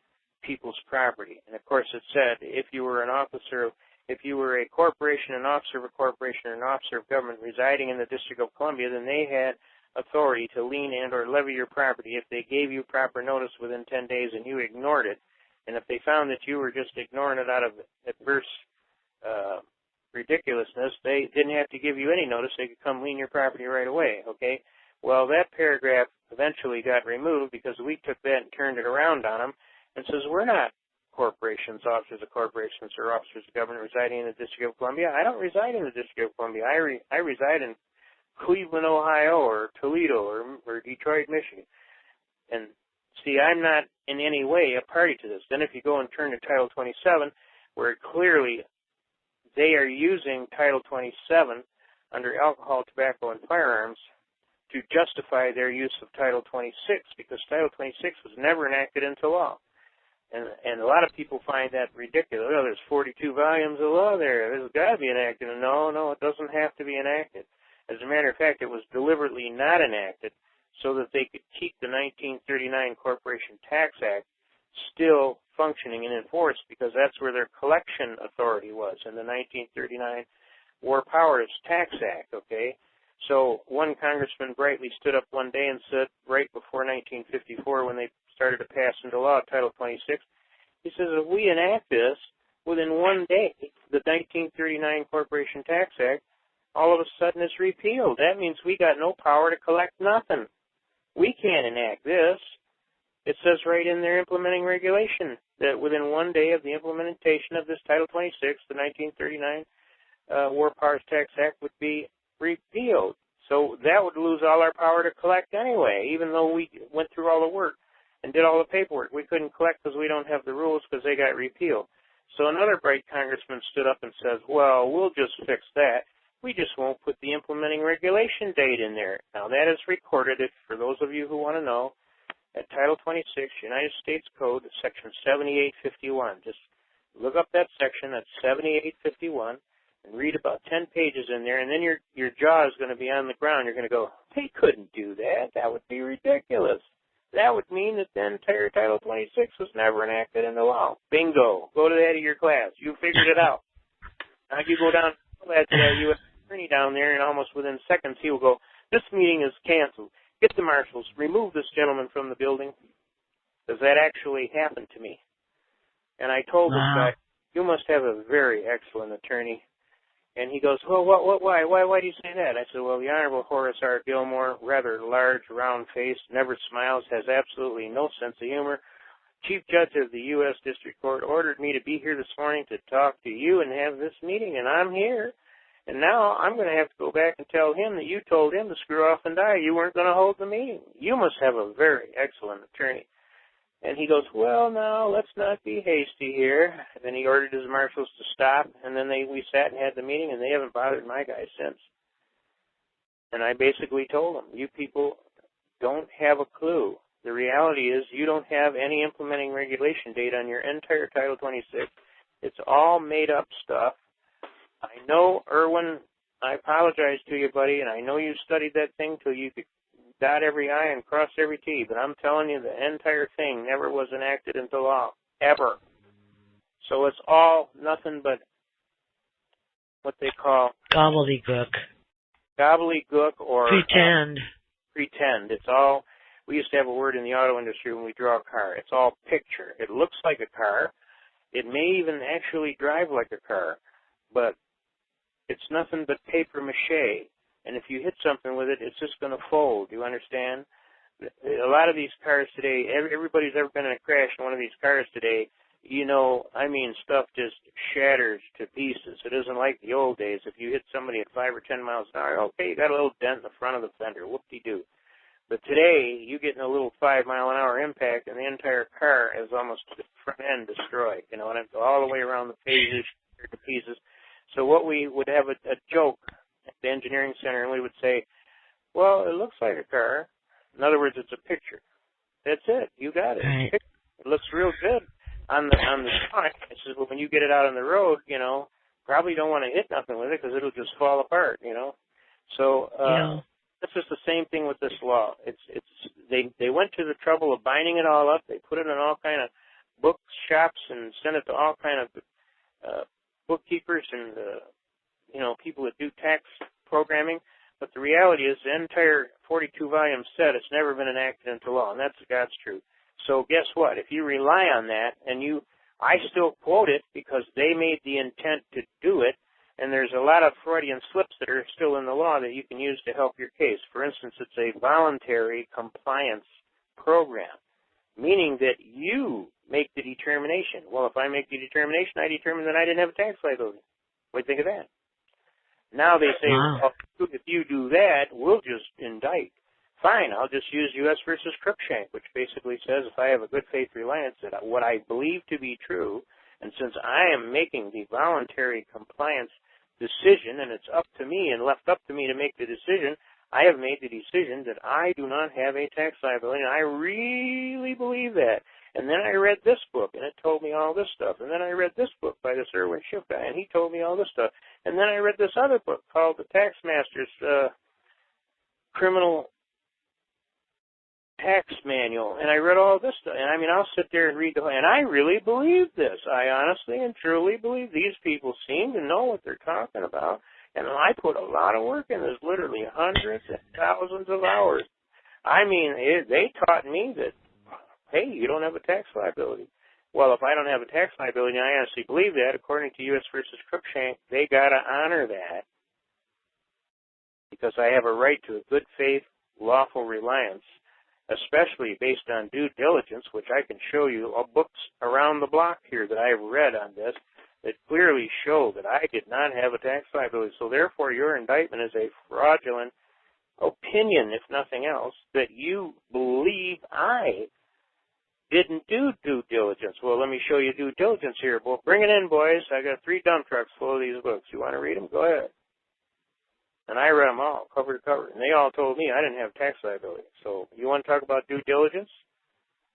people's property. And of course it said if you were an officer, if you were a corporation, an officer of a corporation, or an officer of government residing in the District of Columbia, then they had authority to lien and or levy your property if they gave you proper notice within 10 days and you ignored it. And if they found that you were just ignoring it out of adverse ridiculousness, they didn't have to give you any notice. They could come lien your property right away, okay? Well, that paragraph eventually got removed because we took that and turned it around on them and says we're not corporations, officers of corporations, or officers of government residing in the District of Columbia. I don't reside in the District of Columbia. I reside in Cleveland, Ohio, or Toledo, or Detroit, Michigan. And see, I'm not in any way a party to this. Then if you go and turn to Title 27, where clearly they are using Title 27 under alcohol, tobacco, and firearms to justify their use of Title 26, because Title 26 was never enacted into law. And a lot of people find that ridiculous. Oh, there's 42 volumes of law there. There's got to be enacted. No, it doesn't have to be enacted. As a matter of fact, it was deliberately not enacted so that they could keep the 1939 Corporation Tax Act still functioning and enforced, because that's where their collection authority was in the 1939 War Powers Tax Act, okay? So one congressman brightly stood up one day and said, right before 1954, when they started to pass into law Title 26, he says, if we enact this within one day, the 1939 Corporation Tax Act, all of a sudden it's repealed. That means we got no power to collect nothing. We can't enact this. It says right in their implementing regulation that within one day of the implementation of this Title 26, the 1939 War Powers Tax Act would be repealed. So that would lose all our power to collect anyway, even though we went through all the work and did all the paperwork. We couldn't collect because we don't have the rules because they got repealed. So another bright congressman stood up and says, well, we'll just fix that. We just won't put the implementing regulation date in there. Now that is recorded, for those of you who want to know, at Title 26, United States Code, Section 7851. Just look up that section, that's 7851, and read about 10 pages in there, and then your jaw is going to be on the ground. You're going to go, they couldn't do that. That would be ridiculous. That would mean that the entire Title 26 was never enacted into law. Bingo. Go to the head of your class. You figured it out. Now you go down to that U.S. attorney down there, and almost within seconds he will go, this meeting is canceled. Get the marshals. Remove this gentleman from the building. Because that actually happened to me. And I told this guy, you must have a very excellent attorney. And he goes, well, why do you say that? I said, well, the Honorable Horace R. Gilmore, rather large, round-faced, never smiles, has absolutely no sense of humor. Chief Judge of the U.S. District Court ordered me to be here this morning to talk to you and have this meeting, and I'm here. And now I'm going to have to go back and tell him that you told him to screw off and die. You weren't going to hold the meeting. You must have a very excellent attorney. And he goes, well, now, let's not be hasty here. And then he ordered his marshals to stop, and then we sat and had the meeting, and they haven't bothered my guy since. And I basically told them, you people don't have a clue. The reality is you don't have any implementing regulation date on your entire Title 26. It's all made-up stuff. I know, Irwin, I apologize to you, buddy, and I know you studied that thing till you could dot every I and cross every T, but I'm telling you, the entire thing never was enacted into law, ever. So it's all nothing but what they call gobbledygook. Gobbledygook or pretend. Pretend. It's all, we used to have a word in the auto industry when we draw a car. It's all picture. It looks like a car. It may even actually drive like a car, but it's nothing but paper mache. And if you hit something with it, it's just going to fold. Do you understand? A lot of these cars today, everybody's ever been in a crash in one of these cars today, you know, I mean, stuff just shatters to pieces. It isn't like the old days. If you hit somebody at 5 or 10 miles an hour, okay, you got a little dent in the front of the fender. Whoop-de-doo. But today, you get in a little 5-mile-an-hour impact, and the entire car is almost the front end destroyed. You know, and it's all the way around the pages, to pieces. So what we would have a joke at the engineering center, and we would say, well, it looks like a car. In other words, it's a picture. That's it. You got it. Right. It looks real good on the drawing. It says, well, when you get it out on the road, probably don't want to hit nothing with it because it'll just fall apart, So this is the same thing with this law. They went to the trouble of binding it all up. They put it in all kind of bookshops and sent it to all kind of bookkeepers and people that do tax programming. But the reality is the entire 42-volume set, it's never been enacted into law, and that's God's truth. So guess what? If you rely on that, and I still quote it because they made the intent to do it, and there's a lot of Freudian slips that are still in the law that you can use to help your case. For instance, it's a voluntary compliance program, meaning that you make the determination. Well, if I make the determination, I determine that I didn't have a tax liability. What do you think of that? Now they say, well, if you do that, we'll just indict. Fine, I'll just use U.S. versus Cruikshank, which basically says if I have a good faith reliance that what I believe to be true, and since I am making the voluntary compliance decision, and it's up to me and left up to me to make the decision, I have made the decision that I do not have a tax liability, and I really believe that. And then I read this book, and it told me all this stuff. And then I read this book by this Irwin Schiff guy, and he told me all this stuff. And then I read this other book called The Tax Master's Criminal Tax Manual, and I read all this stuff. And I mean, I'll sit there and read the whole, and I really believe this. I honestly and truly believe these people seem to know what they're talking about. And I put a lot of work in this, literally hundreds and thousands of hours. I mean, they taught me that, hey, you don't have a tax liability. Well, if I don't have a tax liability, and I honestly believe that, according to U.S. versus Cruikshank, they got to honor that because I have a right to a good faith, lawful reliance, especially based on due diligence, which I can show you books around the block here that I've read on this that clearly show that I did not have a tax liability. So therefore, your indictment is a fraudulent opinion, if nothing else, that you believe I didn't do due diligence. Well, let me show you due diligence here. Well, bring it in, boys. I got 3 dump trucks full of these books. You want to read them? Go ahead. And I read them all, cover to cover. And they all told me I didn't have tax liability. So you want to talk about due diligence?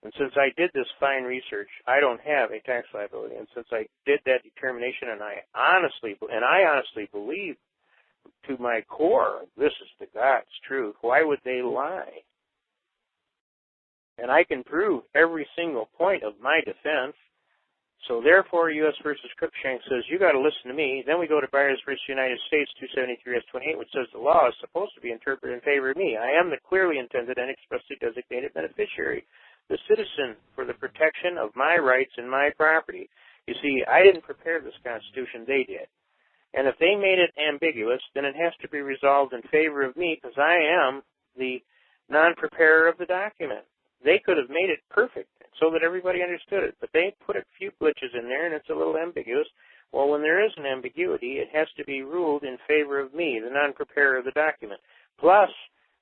And since I did this fine research, I don't have a tax liability. And since I did that determination, and I honestly believe to my core, this is the God's truth. Why would they lie? And I can prove every single point of my defense. So therefore, U.S. versus Cruikshank says, you got to listen to me. Then we go to Byers versus United States 273-S28, which says the law is supposed to be interpreted in favor of me. I am the clearly intended and expressly designated beneficiary, the citizen for the protection of my rights and my property. You see, I didn't prepare this Constitution, they did. And if they made it ambiguous, then it has to be resolved in favor of me because I am the non-preparer of the document. They could have made it perfect so that everybody understood it, but they put a few glitches in there and it's a little ambiguous. Well, when there is an ambiguity, it has to be ruled in favor of me, the non-preparer of the document. Plus,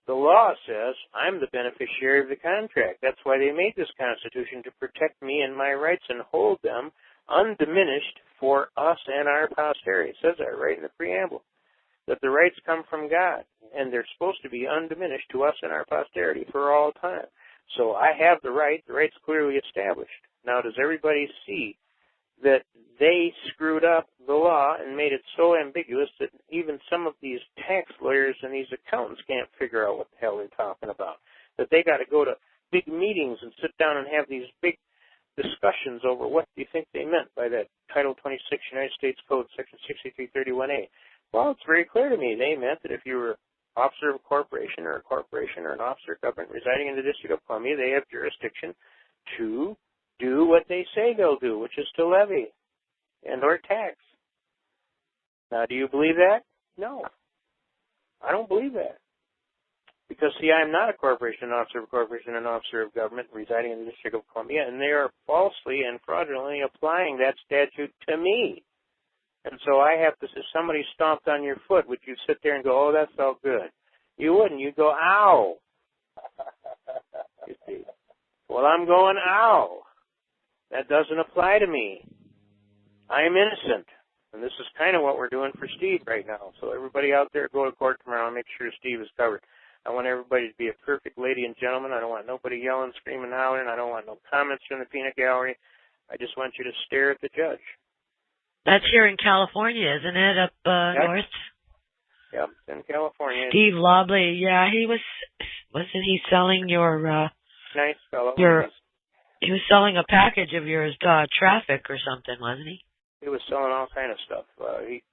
the law says I'm the beneficiary of the contract. That's why they made this Constitution, to protect me and my rights and hold them undiminished for us and our posterity. It says that right in the preamble, that the rights come from God, and they're supposed to be undiminished to us and our posterity for all time. So I have the right. The right's clearly established. Now, does everybody see that they screwed up the law and made it so ambiguous that even some of these tax lawyers and these accountants can't figure out what the hell they're talking about? That they got to go to big meetings and sit down and have these big discussions over what do you think they meant by that Title 26 United States Code, Section 6331A. Well, it's very clear to me. They meant that if you were officer of a corporation or an officer of government residing in the District of Columbia, they have jurisdiction to do what they say they'll do, which is to levy and or tax. Now, do you believe that? No. I don't believe that. Because, see, I'm not a corporation, an officer of a corporation, an officer of government residing in the District of Columbia, and they are falsely and fraudulently applying that statute to me. And so I have to, if somebody stomped on your foot, would you sit there and go, oh, that felt good? You wouldn't. You'd go, ow. You see. Well, I'm going, ow. That doesn't apply to me. I am innocent. And this is kind of what we're doing for Steve right now. So everybody out there, go to court tomorrow and make sure Steve is covered. I want everybody to be a perfect lady and gentleman. I don't want nobody yelling, screaming, hollering. I don't want no comments from the peanut gallery. I just want you to stare at the judge. That's here in California, isn't it, up north? Yep, in California. Steve Lobley, yeah, wasn't he selling your, nice fellow. He was selling a package of yours, traffic or something, wasn't he? He was selling all kind of stuff.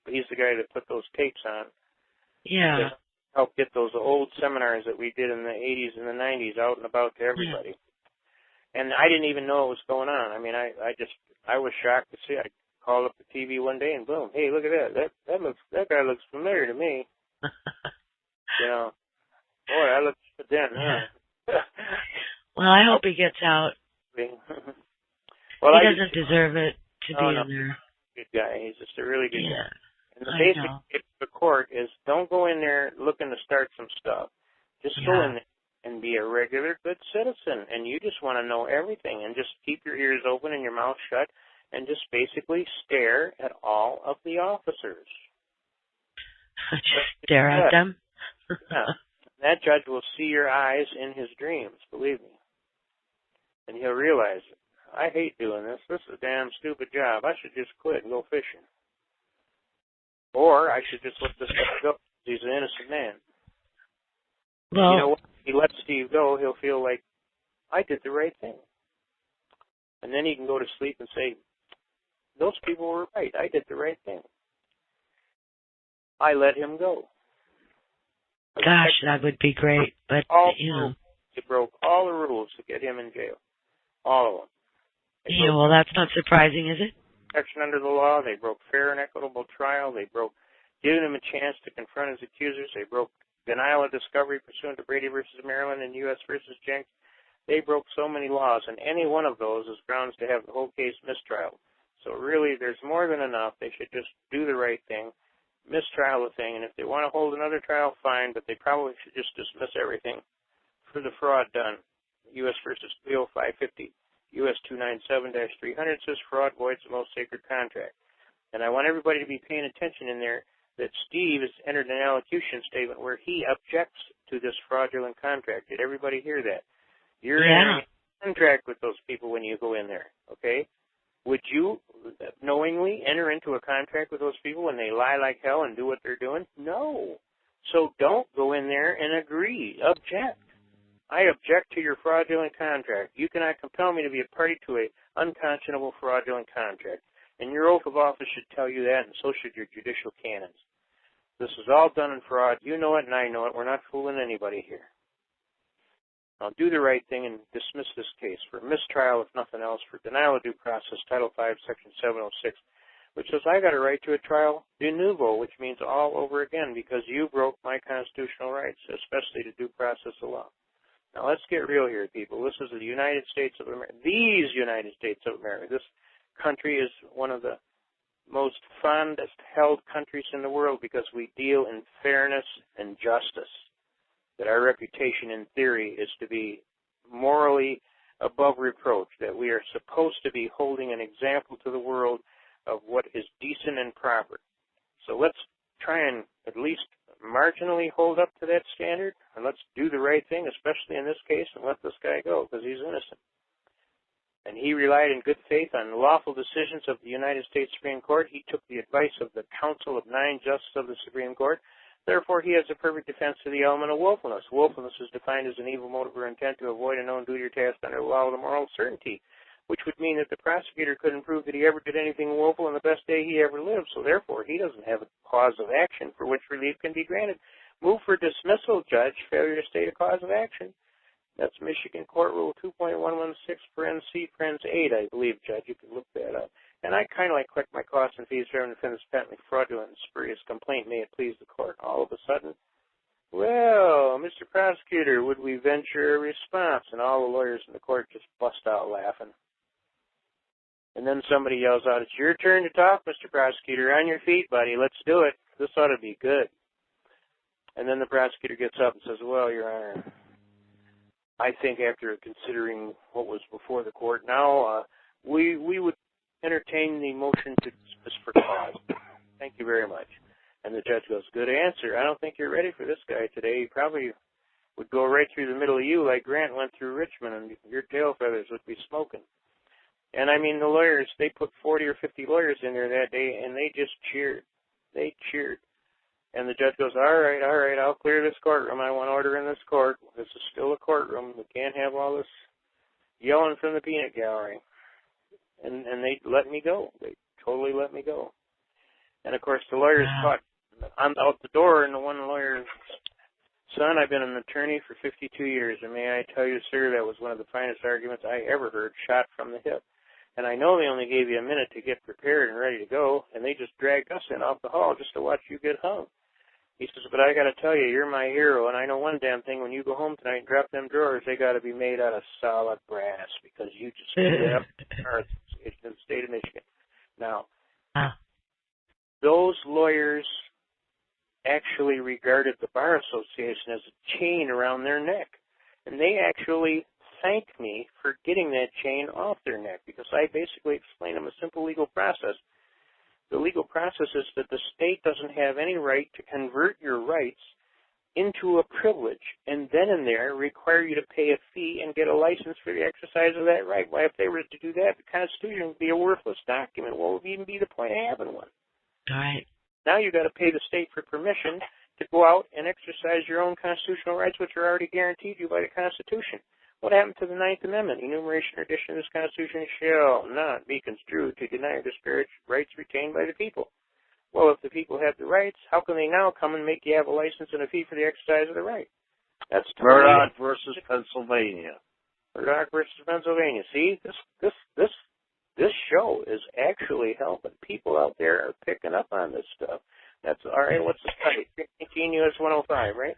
He's the guy that put those tapes on. Yeah. That helped get those old seminars that we did in the 80s and the 90s out and about to everybody. Yeah. And I didn't even know what was going on. I mean, I was shocked to see. I called up the TV one day and boom, hey, look at that. That guy looks familiar to me. You know, boy, I look then. Huh? Well, I hope he gets out. Well, he doesn't deserve it to be in there. Good guy. He's just a really good guy. And the I basic know. tip of the court is don't go in there looking to start some stuff. Just go in there and be a regular good citizen. And you just want to know everything and just keep your ears open and your mouth shut and just basically stare at all of the officers. Just stare at them? Yeah. That judge will see your eyes in his dreams, believe me. And he'll realize, I hate doing this. This is a damn stupid job. I should just quit and go fishing. Or I should just let this guy go. He's an innocent man. Well, you know what? If he lets Steve go, he'll feel like, I did the right thing. And then he can go to sleep and say, those people were right. I did the right thing. I let him go. Gosh, that would be great. But, you know. They broke all the rules to get him in jail. All of them. Yeah, well, that's not surprising, is it? Protection under the law. They broke fair and equitable trial. They broke giving him a chance to confront his accusers. They broke denial of discovery pursuant to Brady versus Maryland and U.S. versus Jenks. They broke so many laws, and any one of those is grounds to have the whole case mistrial. So really, there's more than enough. They should just do the right thing, mistrial the thing, and if they want to hold another trial, fine, but they probably should just dismiss everything for the fraud done. U.S. versus 30550. U.S. 297-300 says fraud voids the most sacred contract. And I want everybody to be paying attention in there that Steve has entered an allocution statement where he objects to this fraudulent contract. Did everybody hear that? You're entering a contract with those people when you go in there, okay? Would you knowingly enter into a contract with those people when they lie like hell and do what they're doing? No. So don't go in there and agree. Object. I object to your fraudulent contract. You cannot compel me to be a party to a unconscionable fraudulent contract. And your oath of office should tell you that, and so should your judicial canons. This is all done in fraud. You know it, and I know it. We're not fooling anybody here. Now do the right thing and dismiss this case for mistrial, if nothing else, for denial of due process, Title V, Section 706, which says I got a right to a trial de novo, which means all over again because you broke my constitutional rights, especially to due process of law. Now, let's get real here, people. This is the United States of America. These United States of America. This country is one of the most fondest held countries in the world because we deal in fairness and justice. That our reputation in theory is to be morally above reproach, that we are supposed to be holding an example to the world of what is decent and proper. So let's try and at least marginally hold up to that standard, and let's do the right thing, especially in this case, and let this guy go because he's innocent. And he relied in good faith on lawful decisions of the United States Supreme Court. He took the advice of the Council of 9 Justices of the Supreme Court. Therefore, he has a perfect defense to the element of willfulness. Willfulness is defined as an evil motive or intent to avoid a known duty or task under the law with a moral certainty, which would mean that the prosecutor couldn't prove that he ever did anything willful on the best day he ever lived. So therefore, he doesn't have a cause of action for which relief can be granted. Move for dismissal, Judge. Failure to state a cause of action. That's Michigan Court Rule 2.116, parens C, parens 8, I believe, Judge. You can look that up. And I kind of like collect my costs and fees for having defendants patently fraudulent and spurious complaint. May it please the court. All of a sudden, well, Mr. Prosecutor, would we venture a response? And all the lawyers in the court just bust out laughing. And then somebody yells out, it's your turn to talk, Mr. Prosecutor. On your feet, buddy. Let's do it. This ought to be good. And then the prosecutor gets up and says, well, Your Honor, I think after considering what was before the court now, we would entertain the motion to dismiss for cause. Thank you very much. And the judge goes, good answer. I don't think you're ready for this guy today. He probably would go right through the middle of you like Grant went through Richmond, and your tail feathers would be smoking. And I mean, the lawyers, they put 40 or 50 lawyers in there that day, and they just cheered. They cheered. And the judge goes, all right, I'll clear this courtroom. I want order in this court. This is still a courtroom. We can't have all this yelling from the peanut gallery. And they let me go. They totally let me go. And, of course, the lawyers caught. I'm out the door, and the one lawyer's son, I've been an attorney for 52 years, and may I tell you, sir, that was one of the finest arguments I ever heard, shot from the hip. And I know they only gave you a minute to get prepared and ready to go, and they just dragged us in off the hall just to watch you get hung. He says, but I got to tell you, you're my hero, and I know one damn thing. When you go home tonight and drop them drawers, they got to be made out of solid brass because you just screwed up the Bar Association of the state of Michigan. Now, those lawyers actually regarded the Bar Association as a chain around their neck, and they actually thanked me for getting that chain off their neck because I basically explained them a simple legal process. The legal process is that the state doesn't have any right to convert your rights into a privilege and then in there require you to pay a fee and get a license for the exercise of that right. Why, if they were to do that, the Constitution would be a worthless document. What would even be the point of having one? All right. Now you've got to pay the state for permission to go out and exercise your own constitutional rights, which are already guaranteed you by the Constitution. What happened to the Ninth Amendment? Enumeration or addition of this Constitution shall not be construed to deny or disparage rights retained by the people. Well, if the people have the rights, how can they now come and make you have a license and a fee for the exercise of the right? That's Murdoch versus Pennsylvania. Murdoch versus Pennsylvania. See, this show is actually helping. People out there are picking up on this stuff. That's all right. What's the study? 319 U.S. 105, right?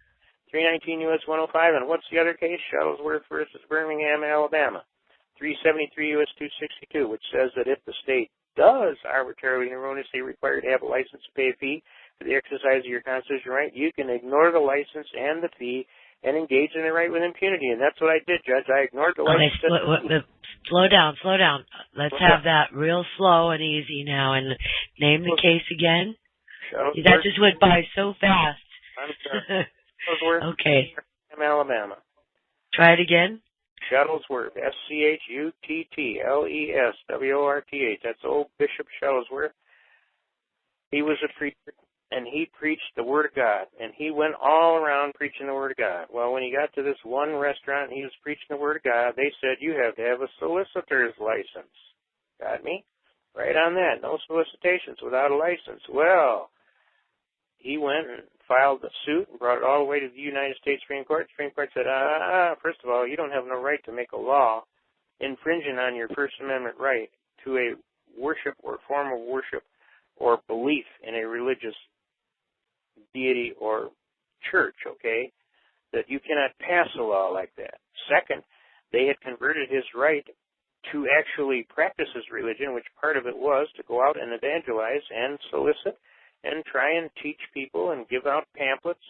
319 U.S. 105, and what's the other case? Shuttlesworth versus Birmingham, Alabama. 373 U.S. 262, which says that if the state does arbitrarily and erroneously require you to have a license to pay a fee for the exercise of your constitutional right, you can ignore the license and the fee and engage in the right with impunity. And that's what I did, Judge. I ignored the license. Slow down. Let's have that real slow and easy now. And name the case again. That just went by so fast. I'm sorry. Shuttlesworth, okay. Alabama. Try it again. Shuttlesworth, Schuttleslesworth. That's old Bishop Shuttlesworth. He was a preacher, and he preached the Word of God, and he went all around preaching the Word of God. Well, when he got to this one restaurant and he was preaching the Word of God, they said, you have to have a solicitor's license. Got me? Right on that. No solicitations without a license. Well, he went and filed the suit and brought it all the way to the United States Supreme Court. The Supreme Court said, first of all, you don't have no right to make a law infringing on your First Amendment right to a worship or form of worship or belief in a religious deity or church, okay? That you cannot pass a law like that. Second, they had converted his right to actually practice his religion, which part of it was to go out and evangelize and solicit and try and teach people and give out pamphlets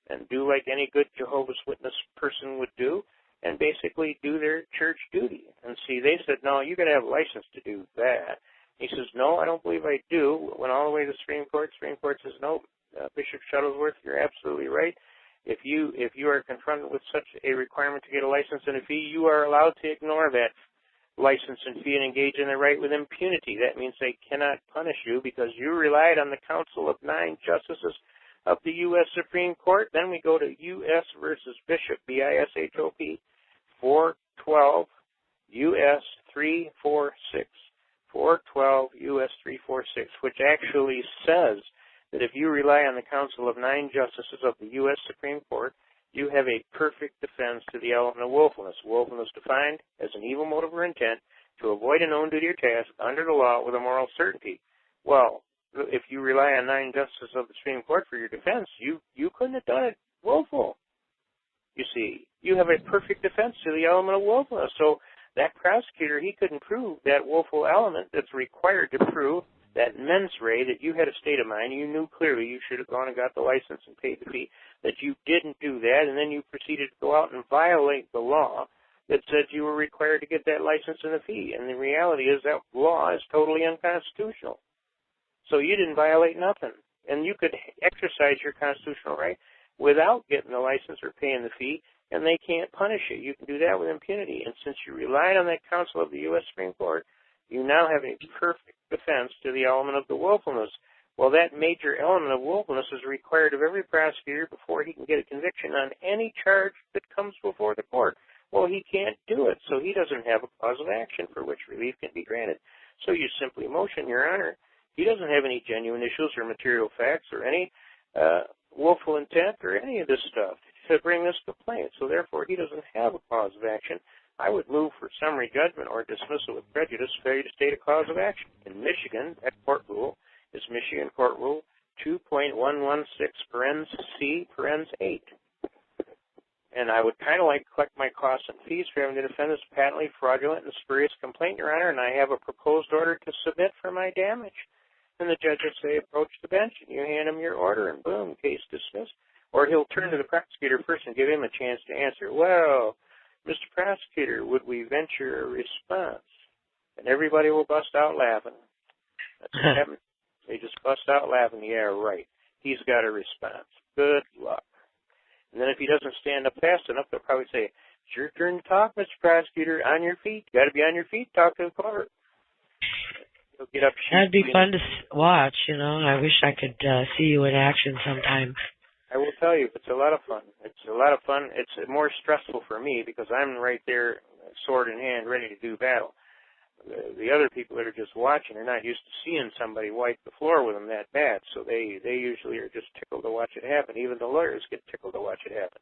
and do like any good Jehovah's Witness person would do and basically do their church duty. And see, they said, no, you got to have a license to do that. He says, no, I don't believe I do. Went all the way to the Supreme Court. Supreme Court says, no, Bishop Shuttlesworth, you're absolutely right. If you are confronted with such a requirement to get a license and a fee, you are allowed to ignore that license and fee and engage in the right with impunity. That means they cannot punish you because you relied on the counsel of 9 justices of the U.S. Supreme Court. Then we go to U.S. versus Bishop, Bishop, 412 U.S. 346. 412 U.S. 346, which actually says that if you rely on the counsel of 9 justices of the U.S. Supreme Court, you have a perfect defense to the element of willfulness. Willfulness defined as an evil motive or intent to avoid a known duty or task under the law with a moral certainty. Well, if you rely on 9 justices of the Supreme Court for your defense, you couldn't have done it willful. You see, you have a perfect defense to the element of willfulness. So that prosecutor, he couldn't prove that willful element that's required to prove that mens rea, that you had a state of mind, you knew clearly you should have gone and got the license and paid the fee, that you didn't do that, and then you proceeded to go out and violate the law that said you were required to get that license and the fee. And the reality is that law is totally unconstitutional. So you didn't violate nothing. And you could exercise your constitutional right without getting the license or paying the fee, and they can't punish you. You can do that with impunity. And since you relied on that counsel of the U.S. Supreme Court, you now have a perfect defense to the element of the willfulness. Well, that major element of willfulness is required of every prosecutor before he can get a conviction on any charge that comes before the court. Well, he can't do it, so he doesn't have a cause of action for which relief can be granted. So you simply motion, Your Honor, he doesn't have any genuine issues or material facts or any willful intent or any of this stuff to bring this complaint. So therefore, he doesn't have a cause of action. I would move for summary judgment or dismissal with prejudice, failure to state a cause of action. In Michigan, that court rule is Michigan Court Rule 2.116, C, 8. And I would kind of like to collect my costs and fees for having to defend this patently fraudulent and spurious complaint, Your Honor, and I have a proposed order to submit for my damage. And the judge will say, approach the bench, and you hand him your order, and boom, case dismissed. Or he'll turn to the prosecutor first and give him a chance to answer. Well, Mr. Prosecutor, would we venture a response? And everybody will bust out laughing. That's what happens. They just bust out laughing. Yeah, right. He's got a response. Good luck. And then if he doesn't stand up fast enough, they'll probably say, it's your turn to talk, Mr. Prosecutor. On your feet. You got to be on your feet. Talk to the court. He'll get up. That'd be fun to watch, you know. I wish I could see you in action sometime. I will tell you, it's a lot of fun. It's a lot of fun. It's more stressful for me because I'm right there, sword in hand, ready to do battle. The other people that are just watching are not used to seeing somebody wipe the floor with them that bad, so they usually are just tickled to watch it happen. Even the lawyers get tickled to watch it happen.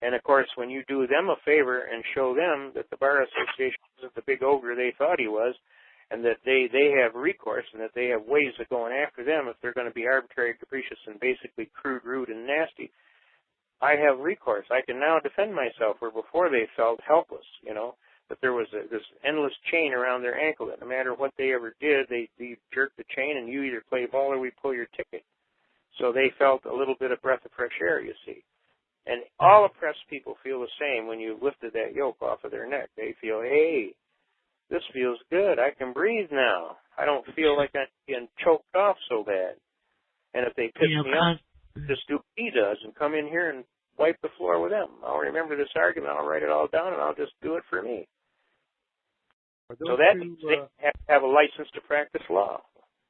And, of course, when you do them a favor and show them that the Bar Association isn't the big ogre they thought he was, and that they have recourse and that they have ways of going after them if they're going to be arbitrary, capricious, and basically crude, rude, and nasty, I have recourse. I can now defend myself where before they felt helpless, you know, that there was this endless chain around their ankle that no matter what they ever did, they jerked the chain and you either play ball or we pull your ticket. So they felt a little bit of breath of fresh air, you see. And all oppressed people feel the same when you lifted that yoke off of their neck. They feel, hey, this feels good. I can breathe now. I don't feel like I'm getting choked off so bad. And if they piss me off, just do what he does and come in here and wipe the floor with them. I'll remember this argument. I'll write it all down, and I'll just do it for me. So that means they have to have a license to practice law.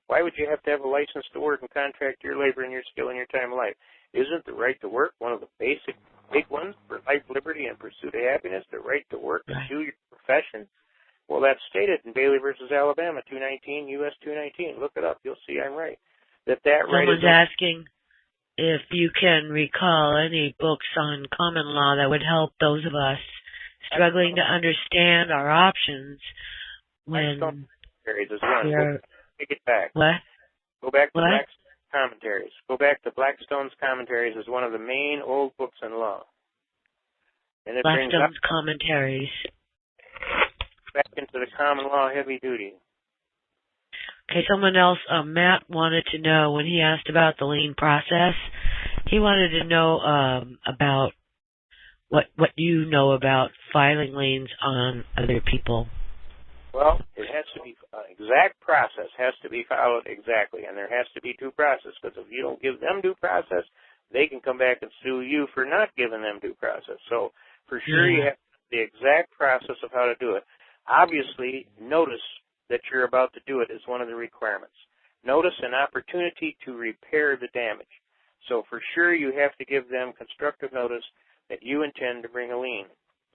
Why would you have to have a license to work and contract your labor and your skill and your time of life? Isn't the right to work one of the basic big ones for life, liberty, and pursuit of happiness? The right to work and do your profession? Well, that's stated in Bailey versus Alabama, 219, U.S. 219. Look it up. You'll see I'm right. That right Someone's asking if you can recall any books on common law that would help those of us struggling to understand our options when we're... Take it back. What? Go back to Blackstone's commentaries. Go back to Blackstone's commentaries as one of the main old books in law. And it Blackstone's commentaries. Back into the common law heavy duty. Okay, someone else, Matt, wanted to know, when he asked about the lien process, he wanted to know about what you know about filing liens on other people. Well, it has to be, exact process has to be followed exactly, and there has to be due process, because if you don't give them due process, they can come back and sue you for not giving them due process. So, for sure, you have the exact process of how to do it. Obviously, notice that you're about to do it is one of the requirements. Notice an opportunity to repair the damage. So, for sure, you have to give them constructive notice that you intend to bring a lien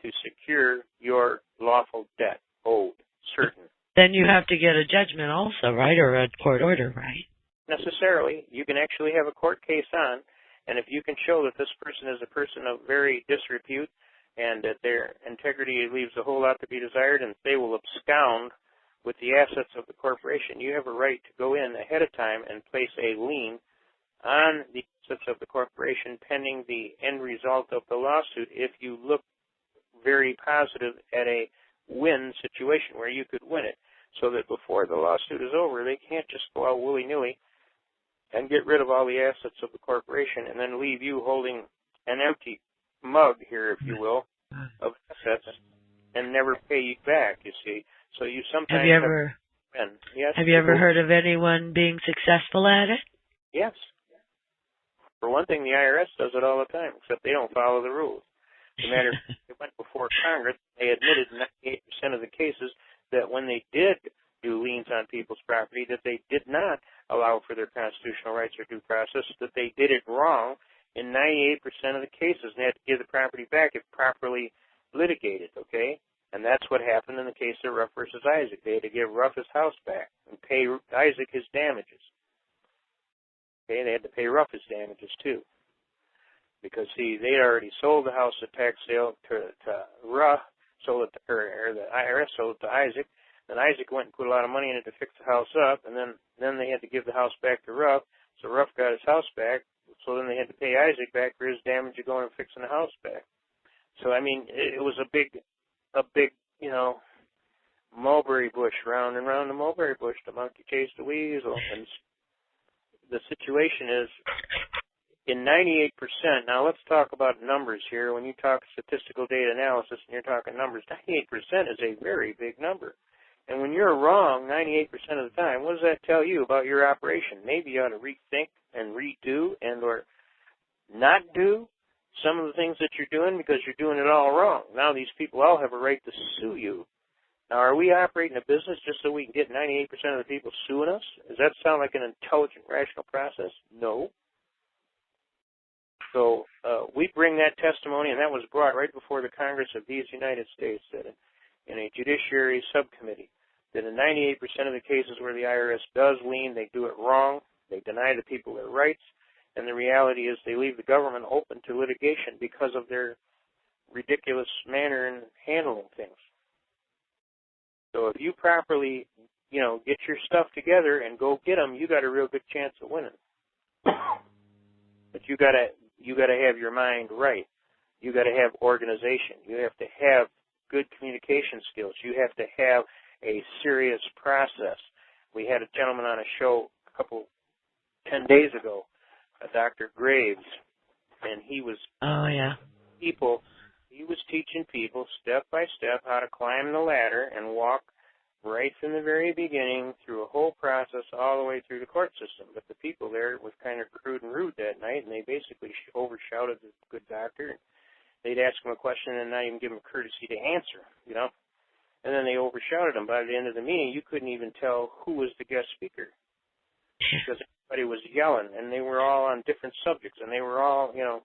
to secure your lawful debt owed. Certain. Then you have to get a judgment also, right? Or a court order, right? Necessarily. You can actually have a court case on, and if you can show that this person is a person of very disrepute and that their integrity leaves a whole lot to be desired and they will abscond with the assets of the corporation, you have a right to go in ahead of time and place a lien on the assets of the corporation pending the end result of the lawsuit if you look very positive at a win situation where you could win it, so that before the lawsuit is over, they can't just go out willy-nilly and get rid of all the assets of the corporation and then leave you holding an empty mug here, if you will, of assets and never pay you back, you see. So you sometimes have Yes. Have you ever heard of anyone being successful at it? Yes. For one thing, the IRS does it all the time, except they don't follow the rules. No matter if they went before Congress, they admitted in 98% of the cases that when they did do liens on people's property, that they did not allow for their constitutional rights or due process, that they did it wrong in 98% of the cases, and they had to give the property back if properly litigated, okay? And that's what happened in the case of Ruff versus Isaac. They had to give Ruff his house back and pay Isaac his damages. Okay, they had to pay Ruff his damages too. Because, see, they already sold the house at tax sale to Ruff, sold it to, or the IRS sold it to Isaac. Then Isaac went and put a lot of money in it to fix the house up, and then they had to give the house back to Ruff. So Ruff got his house back. So then they had to pay Isaac back for his damage of going and fixing the house back. So I mean, it was a big, you know, mulberry bush, round and round the mulberry bush. The monkey chased the weasel, and the situation is, in 98%, now let's talk about numbers here. When you talk statistical data analysis and you're talking numbers, 98% is a very big number. And when you're wrong 98% of the time, what does that tell you about your operation? Maybe you ought to rethink and redo and or not do some of the things that you're doing because you're doing it all wrong. Now these people all have a right to sue you. Now, are we operating a business just so we can get 98% of the people suing us? Does that sound like an intelligent, rational process? No. So we bring that testimony, and that was brought right before the Congress of these United States that in a judiciary subcommittee, that in 98% of the cases where the IRS does lien, they do it wrong, they deny the people their rights, and the reality is they leave the government open to litigation because of their ridiculous manner in handling things. So if you properly, you know, get your stuff together and go get them, you got a real good chance of winning. But you got to have your mind right. You got to have organization. You have to have good communication skills. You have to have a serious process. We had a gentleman on a show 10 days ago, Dr. Graves, and he was he was teaching people step by step how to climb the ladder and walk right from the very beginning through a whole process all the way through the court system. But the people there was kind of crude and rude that night, and they basically overshouted the good doctor. They'd ask him a question and not even give him a courtesy to answer, you know. And then they overshouted him. By the end of the meeting, you couldn't even tell who was the guest speaker because everybody was yelling, and they were all on different subjects, and they were all, you know,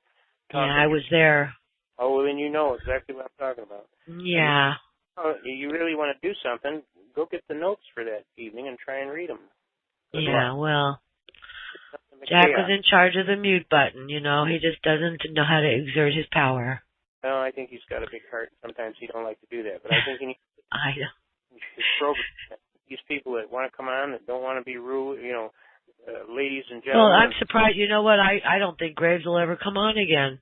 talking. Yeah, I was there. Oh, well, then you know exactly what I'm talking about. Yeah. If you really want to do something, go get the notes for that evening and try and read them. Yeah, well, Jack was in charge of the mute button, you know. He just doesn't know how to exert his power. No, I think he's got a big heart. Sometimes he don't like to do that, but I think he needs his program. These people that want to come on that don't want to be rude, you know, ladies and gentlemen. Well, I'm surprised. You know what? I don't think Graves will ever come on again.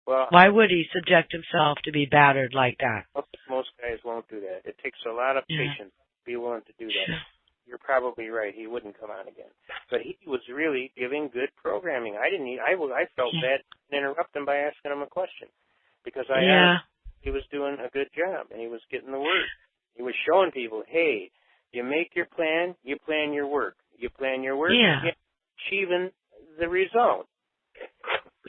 Well, why would he subject himself to be battered like that? Most guys won't do that. It takes a lot of patience to be willing to do that. Sure. You're probably right. He wouldn't come on again. But he was really giving good programming. I felt bad to interrupt him by asking him a question because he was doing a good job and he was getting the word. He was showing people, hey, you make your plan, you plan your work. You plan your work, you're achieving the result.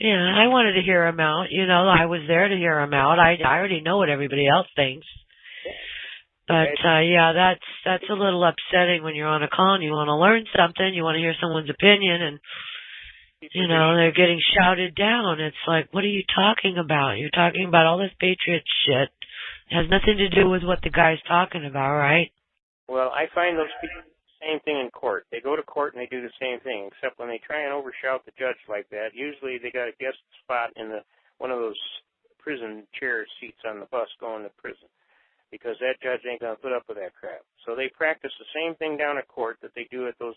Yeah, I wanted to hear him out. You know, I was there to hear him out. I already know what everybody else thinks. But, that's a little upsetting when you're on a call and you want to learn something, you want to hear someone's opinion, and, you know, they're getting shouted down. It's like, what are you talking about? You're talking about all this patriot shit. It has nothing to do with what the guy's talking about, right? Well, I find those people same thing in court. They go to court and they do the same thing, except when they try and overshout the judge like that, usually they got a guest spot in one of those prison chair seats on the bus going to prison, because that judge ain't going to put up with that crap. So they practice the same thing down at court that they do at those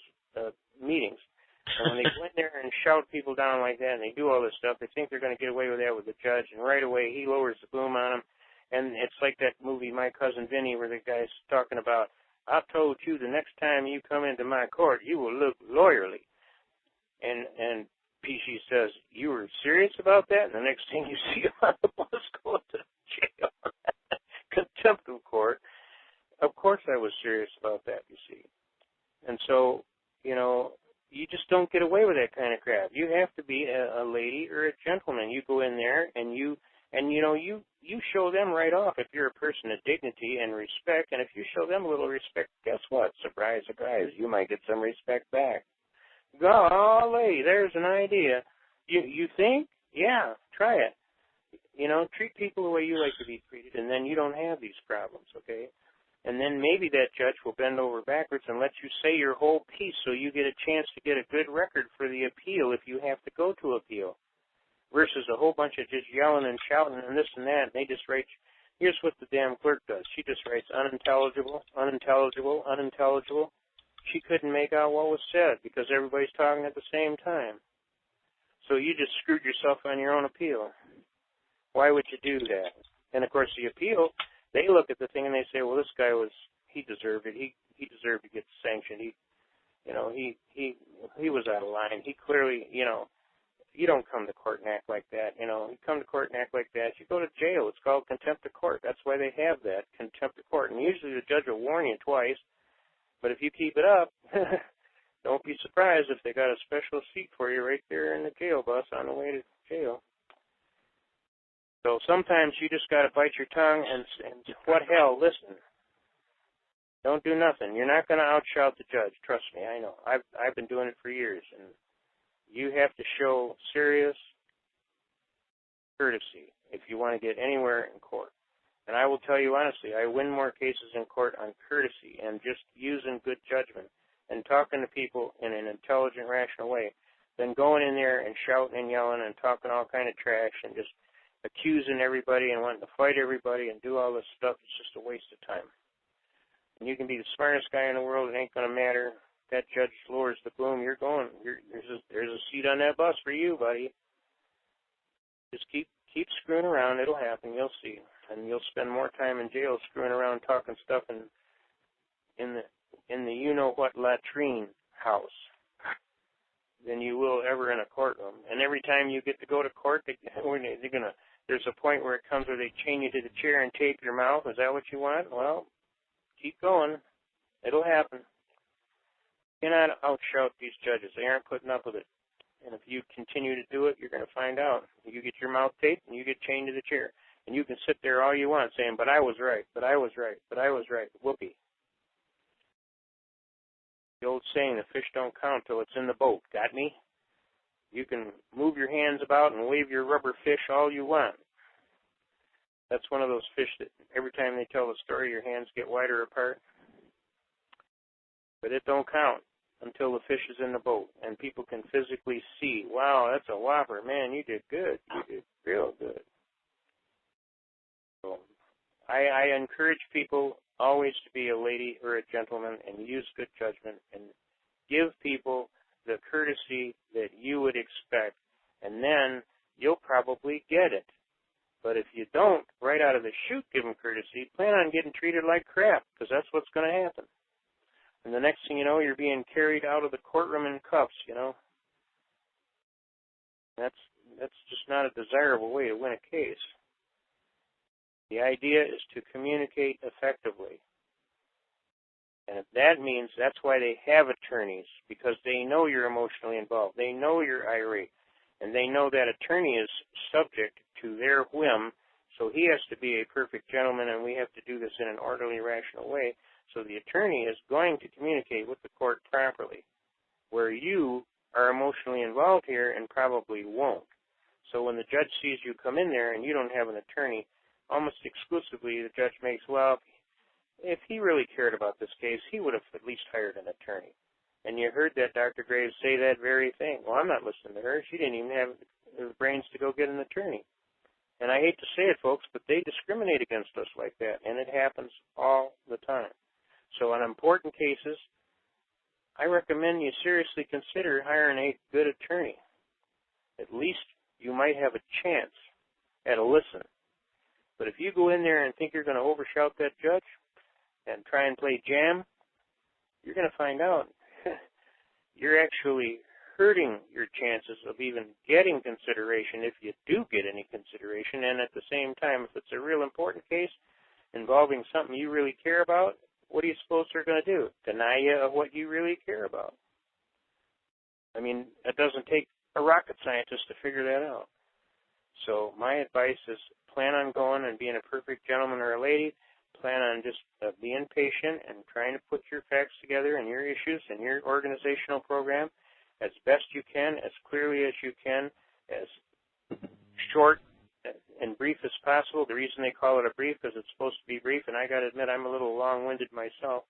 meetings. And when they go in there and shout people down like that and they do all this stuff, they think they're going to get away with that with the judge, and right away he lowers the boom on them. And it's like that movie My Cousin Vinny where the guy's talking about, I told you the next time you come into my court, you will look lawyerly. And Pesci says, you were serious about that? And the next thing you see him on the bus going to jail. Contempt of court. Of course I was serious about that, you see. And so, you just don't get away with that kind of crap. You have to be a lady or a gentleman. You go in there and you show them right off if you're a person of dignity and respect, and if you show them a little respect, guess what? Surprise, surprise, you might get some respect back. Golly, there's an idea. You think? Yeah, try it. Treat people the way you like to be treated, and then you don't have these problems, okay? And then maybe that judge will bend over backwards and let you say your whole piece so you get a chance to get a good record for the appeal if you have to go to appeal, versus a whole bunch of just yelling and shouting and this and that, and they just write, here's what the damn clerk does. She just writes unintelligible, unintelligible, unintelligible. She couldn't make out what was said because everybody's talking at the same time. So you just screwed yourself on your own appeal. Why would you do that? And, of course, the appeal, they look at the thing and they say, well, this guy he deserved it. He deserved to get sanctioned. He was out of line. He clearly, you don't come to court and act like that. You come to court and act like that, you go to jail. It's called contempt of court. That's why they have that, contempt of court. And usually the judge will warn you twice, but if you keep it up, don't be surprised if they got a special seat for you right there in the jail bus on the way to jail. So sometimes you just got to bite your tongue and what hell, listen. Don't do nothing. You're not going to outshout the judge. Trust me, I know. I've been doing it for years, and you have to show serious courtesy if you want to get anywhere in court. And I will tell you honestly, I win more cases in court on courtesy and just using good judgment and talking to people in an intelligent, rational way than going in there and shouting and yelling and talking all kind of trash and just accusing everybody and wanting to fight everybody and do all this stuff. It's just a waste of time. And you can be the smartest guy in the world. It ain't going to matter. That judge lowers the boom. You're going. There's a seat on that bus for you, buddy. Just keep screwing around. It'll happen. You'll see. And you'll spend more time in jail screwing around talking stuff in the you-know-what latrine house than you will ever in a courtroom. And every time you get to go to court, there's a point where it comes where they chain you to the chair and tape your mouth. Is that what you want? Well, keep going. It'll happen. You cannot outshout these judges. They aren't putting up with it. And if you continue to do it, you're going to find out. You get your mouth taped and you get chained to the chair. And you can sit there all you want saying, but I was right, but I was right, but I was right. Whoopee. The old saying, the fish don't count till it's in the boat. Got me? You can move your hands about and wave your rubber fish all you want. That's one of those fish that every time they tell the story, your hands get wider apart. But it don't count until the fish is in the boat and people can physically see, wow, that's a whopper. Man, you did good. You did real good. So I encourage people always to be a lady or a gentleman and use good judgment and give people the courtesy that you would expect, and then you'll probably get it. But if you don't, right out of the chute give them courtesy, plan on getting treated like crap, because that's what's going to happen. And the next thing you know, you're being carried out of the courtroom in cuffs, That's just not a desirable way to win a case. The idea is to communicate effectively. And if that means that's why they have attorneys, because they know you're emotionally involved. They know you're irate. And they know that attorney is subject to their whim, so he has to be a perfect gentleman, and we have to do this in an orderly, rational way. So the attorney is going to communicate with the court properly, where you are emotionally involved here and probably won't. So when the judge sees you come in there and you don't have an attorney, almost exclusively the judge makes, well, if he really cared about this case, he would have at least hired an attorney. And you heard that Dr. Graves say that very thing. Well, I'm not listening to her. She didn't even have the brains to go get an attorney. And I hate to say it, folks, but they discriminate against us like that, and it happens all the time. So on important cases, I recommend you seriously consider hiring a good attorney. At least you might have a chance at a listen. But if you go in there and think you're going to overshout that judge and try and play jam, you're going to find out you're actually hurting your chances of even getting consideration if you do get any consideration. And at the same time, if it's a real important case involving something you really care about, what do you suppose they're going to do? Deny you of what you really care about. I mean, it doesn't take a rocket scientist to figure that out. So my advice is plan on going and being a perfect gentleman or a lady. Plan on just being patient and trying to put your facts together and your issues and your organizational program as best you can, as clearly as you can, as short and brief as possible. The reason they call it a brief is it's supposed to be brief, and I got to admit I'm a little long-winded myself.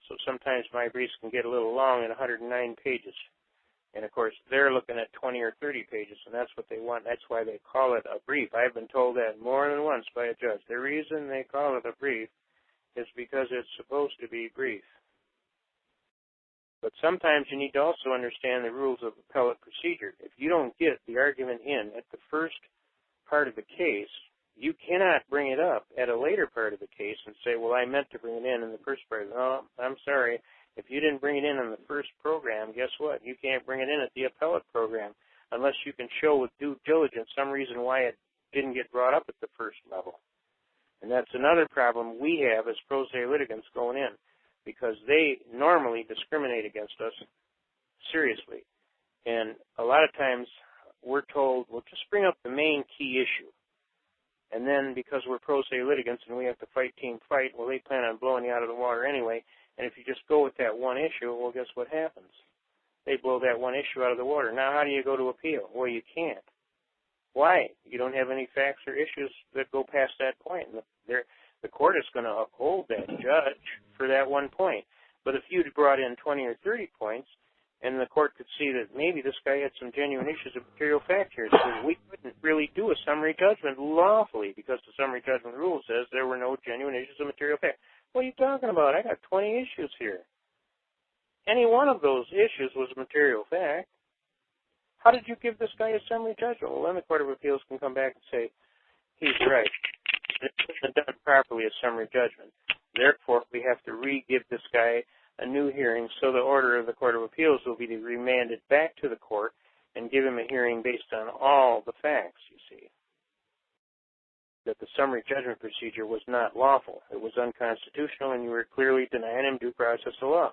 So sometimes my briefs can get a little long at 109 pages. And, of course, they're looking at 20 or 30 pages, and that's what they want. That's why they call it a brief. I've been told that more than once by a judge. The reason they call it a brief is because it's supposed to be brief. But sometimes you need to also understand the rules of appellate procedure. If you don't get the argument in at the first part of the case, you cannot bring it up at a later part of the case and say, well, I meant to bring it in the first part. No, I'm sorry. If you didn't bring it in the first program, guess what? You can't bring it in at the appellate program unless you can show with due diligence some reason why it didn't get brought up at the first level. And that's another problem we have as pro se litigants going in, because they normally discriminate against us seriously. And a lot of times we're told, well, just bring up the main key issue. And then because we're pro se litigants and we have to fight team fight, well, they plan on blowing you out of the water anyway. And if you just go with that one issue, well, guess what happens? They blow that one issue out of the water. Now, how do you go to appeal? Well, you can't. Why? You don't have any facts or issues that go past that point. The court is going to uphold that judge for that one point. But if you'd brought in 20 or 30 points, and the court could see that maybe this guy had some genuine issues of material fact here, so we couldn't really do a summary judgment lawfully because the summary judgment rule says there were no genuine issues of material fact. What are you talking about? I got 20 issues here. Any one of those issues was material fact. How did you give this guy a summary judgment? Well, then the Court of Appeals can come back and say, he's right. It wasn't done properly as summary judgment. Therefore, we have to re-give this guy a new hearing, so the order of the Court of Appeals will be to remand it back to the court and give him a hearing based on all the facts, you see. That the summary judgment procedure was not lawful. It was unconstitutional, and you were clearly denying him due process of law.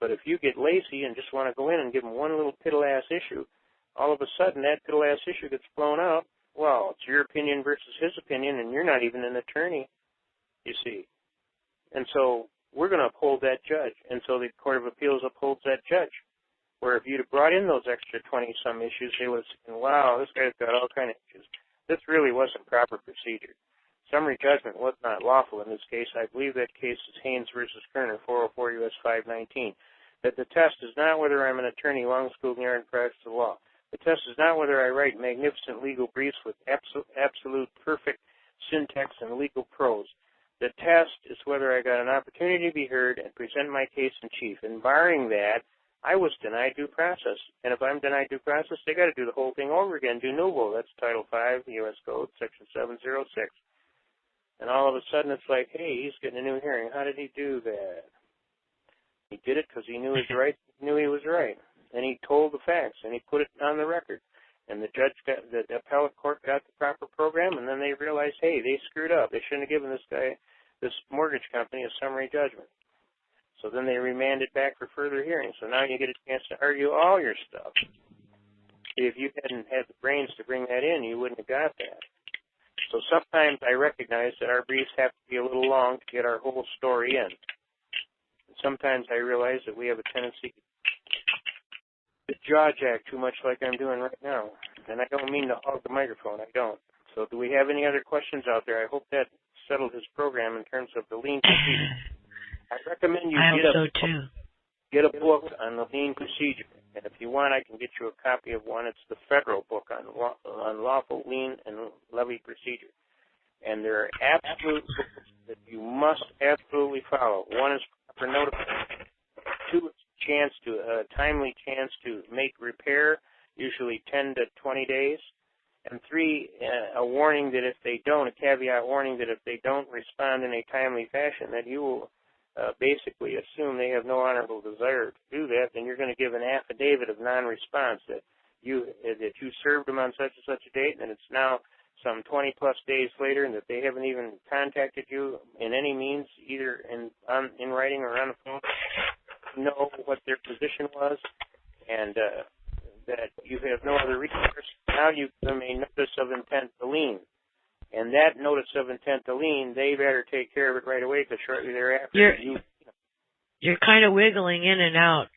But if you get lazy and just want to go in and give him one little piddle-ass issue, all of a sudden that piddle-ass issue gets blown out. Well, it's your opinion versus his opinion, and you're not even an attorney, you see. And so we're going to uphold that judge, and so the Court of Appeals upholds that judge. Where if you'd have brought in those extra 20-some issues, they would have said, wow, this guy's got all kind of issues. This really wasn't proper procedure. Summary judgment was not lawful in this case. I believe that case is Haynes versus Kerner, 404 U.S. 519. That the test is not whether I'm an attorney, long school, near in practice of law. The test is not whether I write magnificent legal briefs with absolute perfect syntax and legal prose. The test is whether I got an opportunity to be heard and present my case in chief. And barring that, I was denied due process. And if I'm denied due process, they got to do the whole thing over again, de novo. That's Title V, U.S. Code, Section 706. And all of a sudden it's like, hey, he's getting a new hearing. How did he do that? He did it because he knew he was right. And he told the facts, and he put it on the record. And the appellate court got the proper program, and then they realized, hey, they screwed up. They shouldn't have given this mortgage company a summary judgment. So then they remanded back for further hearings. So now you get a chance to argue all your stuff. See, if you hadn't had the brains to bring that in, you wouldn't have got that. So sometimes I recognize that our briefs have to be a little long to get our whole story in. And sometimes I realize that we have a tendency to jaw jack too much like I'm doing right now. And I don't mean to hog the microphone. I don't. So do we have any other questions out there? I hope that settled his program in terms of the lien procedure. I recommend you get a book on the lien procedure. And if you want, I can get you a copy of one. It's the federal book on lawful lien and levy procedure. And there are absolute rules that you must absolutely follow. One is proper notification. Two is a timely chance to make repair, usually 10 to 20 days. And three, a warning that if they don't, a caveat warning that if they don't respond in a timely fashion, that you will basically assume they have no honorable desire to do that, then you're going to give an affidavit of non-response that you served them on such and such a date, and it's now some 20 plus days later, and that they haven't even contacted you in any means, either in writing or on the phone, to know what their position was, and that you have no other recourse. Now you give them a notice of intent to lien. And that notice of intent to lien, they better take care of it right away, because shortly thereafter You're kind of wiggling in and out.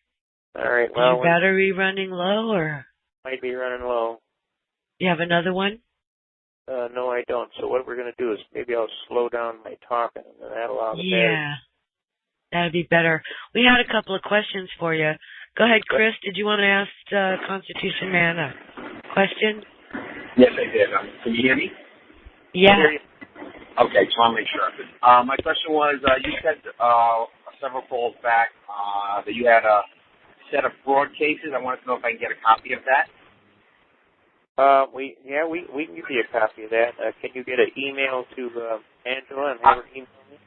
All right, well... Is your battery running low, or...? Might be running low. You have another one? No, I don't. So what we're going to do is maybe I'll slow down my talking, and that'll allow the battery. Yeah, that'd be better. We had a couple of questions for you. Go ahead, Chris. Did you want to ask Constitution Man a question? Yes, I did. Can you hear me? Yeah. Okay, just want to make sure. My question was, you said several calls back that you had a set of fraud cases. I wanted to know if I can get a copy of that. We can give you a copy of that. Can you get an email to Angela and have her email me?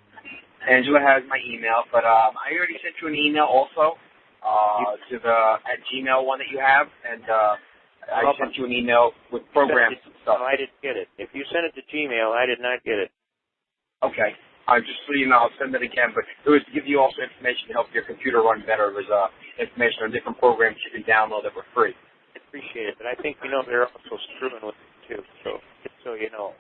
Angela has my email, but I already sent you an email also to the @Gmail one that you have, and I sent you an email with programs and stuff. No, I didn't get it. If you sent it to Gmail, I did not get it. Okay. Just so you know, I'll send it again, but it was to give you also information to help your computer run better. There's information on different programs you can download that were free. I appreciate it, but I think they're also screwing with it too. So just so you know,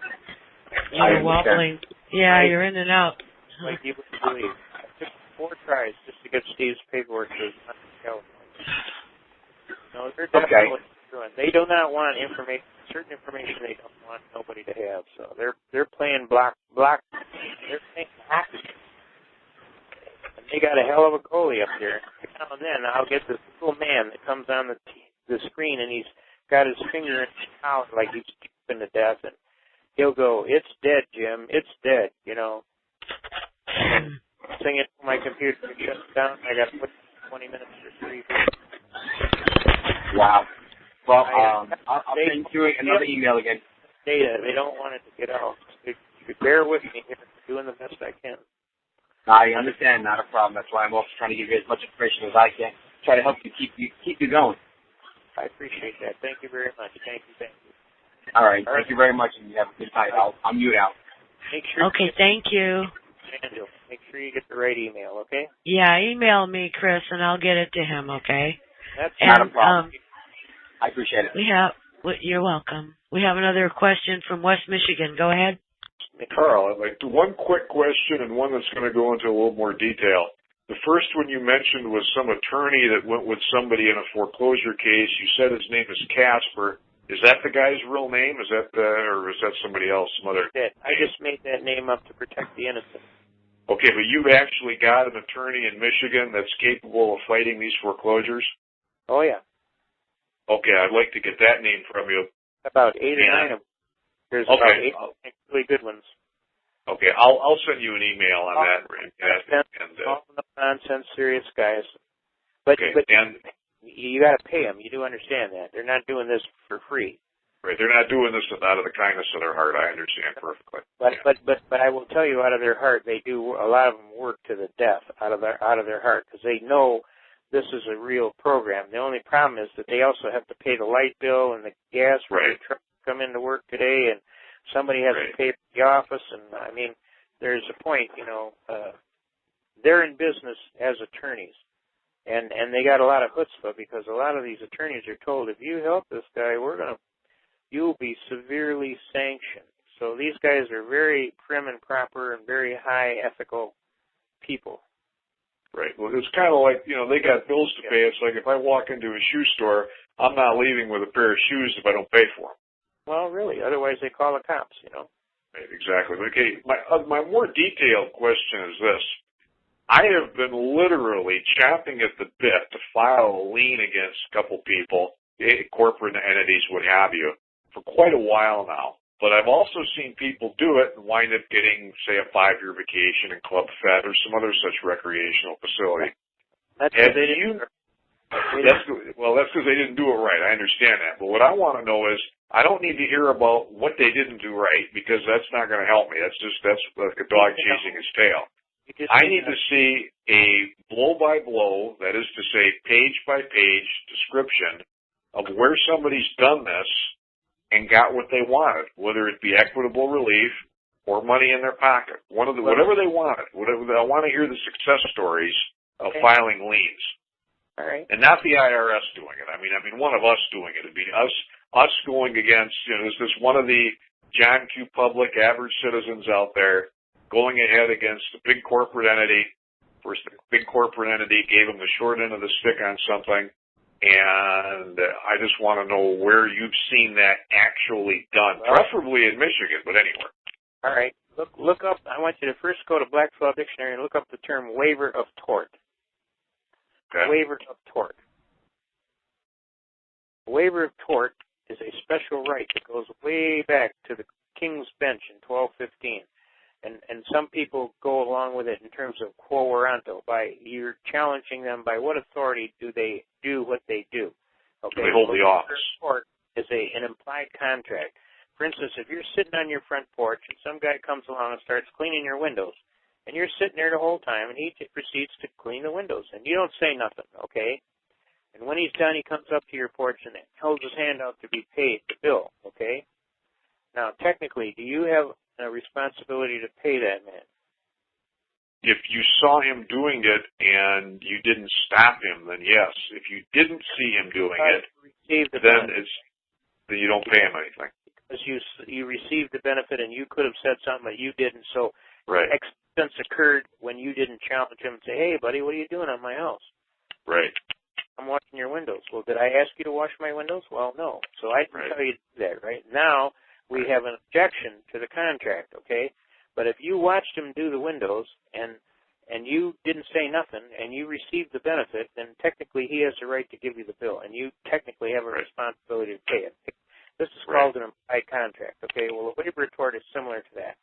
you're wobbling. Yeah, you're in and out. Like you wouldn't believe. I took 4 tries just to get Steve's paperwork to California. No, they're definitely doing. They do not want certain information they don't want nobody to have. So they're playing block. They're playing hockey. And they got a hell of a goalie up there. Now and then I'll get this little man that comes on the screen, and he's got his finger in his mouth like he's choking to death, and he'll go, "It's dead, Jim. It's dead," And sing it to my computer, it shuts down. I got to put 20 minutes or 3. Wow. Well, I'll send you another email again. Data, they don't want it to get out. You bear with me here. I'm doing the best I can. I understand, not a problem. That's why I'm also trying to give you as much information as I can. Try to help you keep you going. I appreciate that. Thank you very much. Thank you. All right. Thank you very much, and you have a good night. I'll mute out. Make sure. Okay. Thank you. Angela, make sure you get the right email. Okay. Yeah. Email me, Chris, and I'll get it to him. Okay. That's not a problem. I appreciate it. You're welcome. We have another question from West Michigan. Go ahead. Carl, I'd like one quick question and one that's going to go into a little more detail. The first one you mentioned was some attorney that went with somebody in a foreclosure case. You said his name is Casper. Is that the guy's real name? Is that or is that somebody else? Some other? I just made that name up to protect the innocent. Okay, but you've actually got an attorney in Michigan that's capable of fighting these foreclosures? Oh yeah. Okay, I'd like to get that name from you. About 8 or 9 of them. There's about 8 really good ones. Okay, I'll send you an email on that. All nonsense, serious guys. But you got to pay them. You do understand that they're not doing this for free. Right, they're not doing this out of the kindness of their heart. I understand perfectly. But I will tell you, out of their heart, they do. A lot of them work to the death out of their heart, because they know this is a real program. The only problem is that they also have to pay the light bill and the gas for their truck to come into work today, and somebody has to pay for the office. And I mean, there's a point, they're in business as attorneys, and they got a lot of chutzpah, because a lot of these attorneys are told, if you help this guy, you'll be severely sanctioned. So these guys are very prim and proper and very high ethical people. Right. Well, it's kind of like, they got bills to pay. It's like if I walk into a shoe store, I'm not leaving with a pair of shoes if I don't pay for them. Well, really. Otherwise, they call the cops, Right, exactly. Okay, my more detailed question is this. I have been literally champing at the bit to file a lien against a couple people, corporate entities, what have you, for quite a while now. But I've also seen people do it and wind up getting, say, a 5-year vacation in Club Fed or some other such recreational facility. That's because they didn't. That's because they didn't do it right. I understand that. But what I want to know is, I don't need to hear about what they didn't do right, because that's not going to help me. That's like a dog chasing his tail. I need to see a blow-by-blow, that is to say, page-by-page description of where somebody's done this, and got what they wanted, whether it be equitable relief or money in their pocket. Whatever they wanted. I want to hear the success stories of filing liens. All right. And not the IRS doing it. I mean, one of us doing it. It'd be us going against, is this one of the John Q. Public average citizens out there going ahead against a big corporate entity. First, the big corporate entity gave them the short end of the stick on something, and I just want to know where you've seen that actually done, preferably in Michigan, but anywhere. All right. Look up, I want you to first go to Black's Law Dictionary and look up the term waiver of tort. Okay. Waiver of tort. A waiver of tort is a special right that goes way back to the King's Bench in 1215. And some people go along with it in terms of quo warranto, by you're challenging them by what authority do they do what they do. Okay. They hold the office. Tort is an implied contract. For instance, if you're sitting on your front porch and some guy comes along and starts cleaning your windows, and you're sitting there the whole time, and he proceeds to clean the windows, and you don't say nothing, okay? And when he's done, he comes up to your porch and holds his hand out to be paid the bill, okay? Now, technically, do you have a responsibility to pay that man? If you saw him doing it and you didn't stop him, then yes. If you didn't see him doing it, then you don't pay him anything. Because you received the benefit and you could have said something that you didn't, so right. Expense occurred when you didn't challenge him and say, hey, buddy, what are you doing on my house? Right. I'm washing your windows. Well, did I ask you to wash my windows? Well, no. So I didn't tell you to do that, right? Now we have an objection to the contract, okay? But if you watched him do the windows and you didn't say nothing and you received the benefit, then technically he has the right to give you the bill, and you technically have a responsibility to pay it. This is called an implied contract, okay? Well, a waiver of tort is similar to that.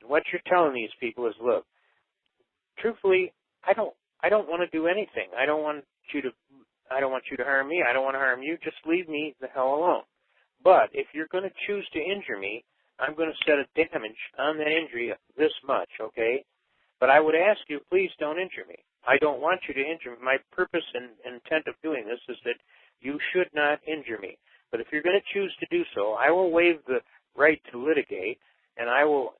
And what you're telling these people is, look, truthfully, I don't want to do anything. I don't want you to harm me. I don't want to harm you. Just leave me the hell alone. But if you're going to choose to injure me, I'm going to set a damage on that injury of this much, okay? But I would ask you, please don't injure me. I don't want you to injure me. My purpose and intent of doing this is that you should not injure me. But if you're going to choose to do so, I will waive the right to litigate, and I will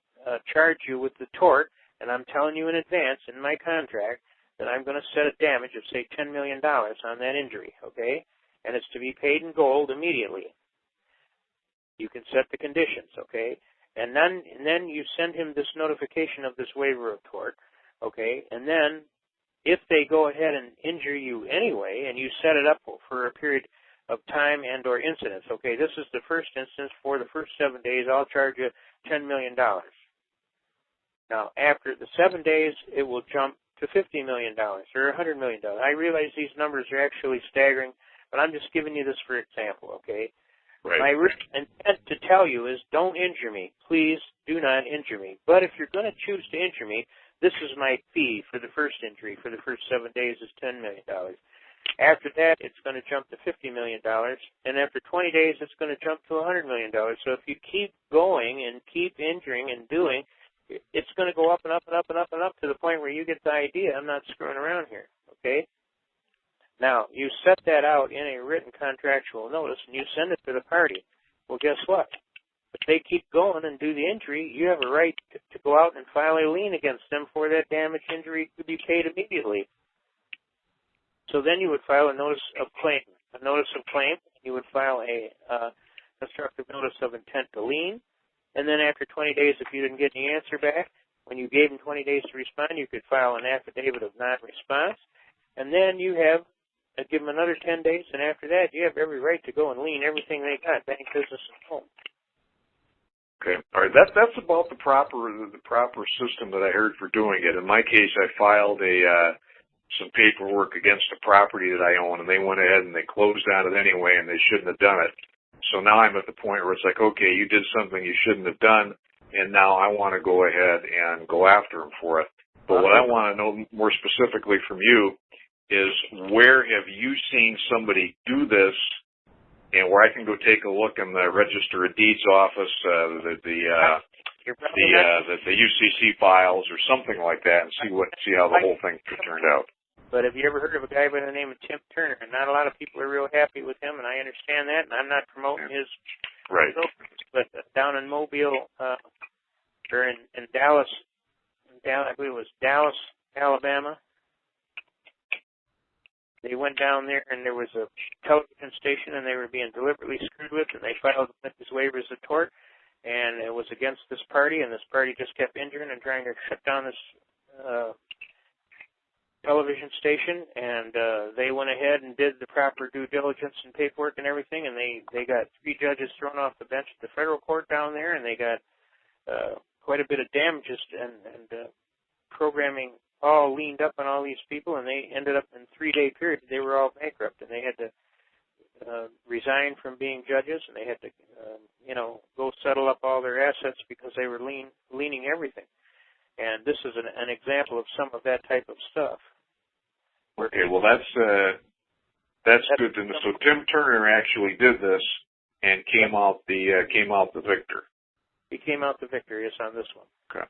charge you with the tort, and I'm telling you in advance in my contract that I'm going to set a damage of, say, $10 million on that injury, okay? And it's to be paid in gold immediately. You can set the conditions, okay? And then you send him this notification of this waiver of tort, okay? And then if they go ahead and injure you anyway, and you set it up for a period of time and or incidents, okay, this is the first instance. For the first 7 days, I'll charge you $10 million. Now, after the 7 days, it will jump to $50 million or $100 million. I realize these numbers are actually staggering, but I'm just giving you this for example, okay? Right. My intent to tell you is don't injure me. Please do not injure me. But if you're going to choose to injure me, this is my fee for the first injury. For the first 7 days is $10 million. After that, it's going to jump to $50 million. And after 20 days, it's going to jump to $100 million. So if you keep going and keep injuring and doing, it's going to go up and up and up and up and up to the point where you get the idea, I'm not screwing around here, okay? Now, you set that out in a written contractual notice, and you send it to the party. Well, guess what? If they keep going and do the injury, you have a right to go out and file a lien against them for that damaged injury to be paid immediately. So then you would file a notice of claim. A notice of claim, you would file a constructive notice of intent to lien. And then after 20 days, if you didn't get any answer back, when you gave them 20 days to respond, you could file an affidavit of non-response. And then you have, give them another 10 days, and after that, you have every right to go and lien everything they got, bank, business, and home. Okay. All right. That's about the proper system that I heard for doing it. In my case, I filed some paperwork against a property that I own, and they went ahead and they closed on it anyway, and they shouldn't have done it. So now I'm at the point where it's like, okay, you did something you shouldn't have done, and now I want to go ahead and go after them for it. But what I want to know more specifically from you is, where have you seen somebody do this, and where I can go take a look in the Register of Deeds office, the UCC files or something like that, and see how the whole thing turned out. But have you ever heard of a guy by the name of Tim Turner? And not a lot of people are real happy with him, and I understand that, and I'm not promoting his Right. But down in Mobile, or in Dallas, I believe it was Dallas, Alabama, they went down there and there was a television station and they were being deliberately screwed with, and they filed these waivers of tort, and it was against this party, and this party just kept injuring and trying to shut down this television station, and they went ahead and did the proper due diligence and paperwork and everything, and they got 3 judges thrown off the bench at the federal court down there, and they got quite a bit of damages and programming all leaned up on all these people, and they ended up in 3-day period. They were all bankrupt, and they had to resign from being judges, and they had to, go settle up all their assets because they were leaning everything. And this is an example of some of that type of stuff. Okay, well that's good to know. So Tim Turner actually did this and came out the victor. He came out the victor, yes, on this one. Okay,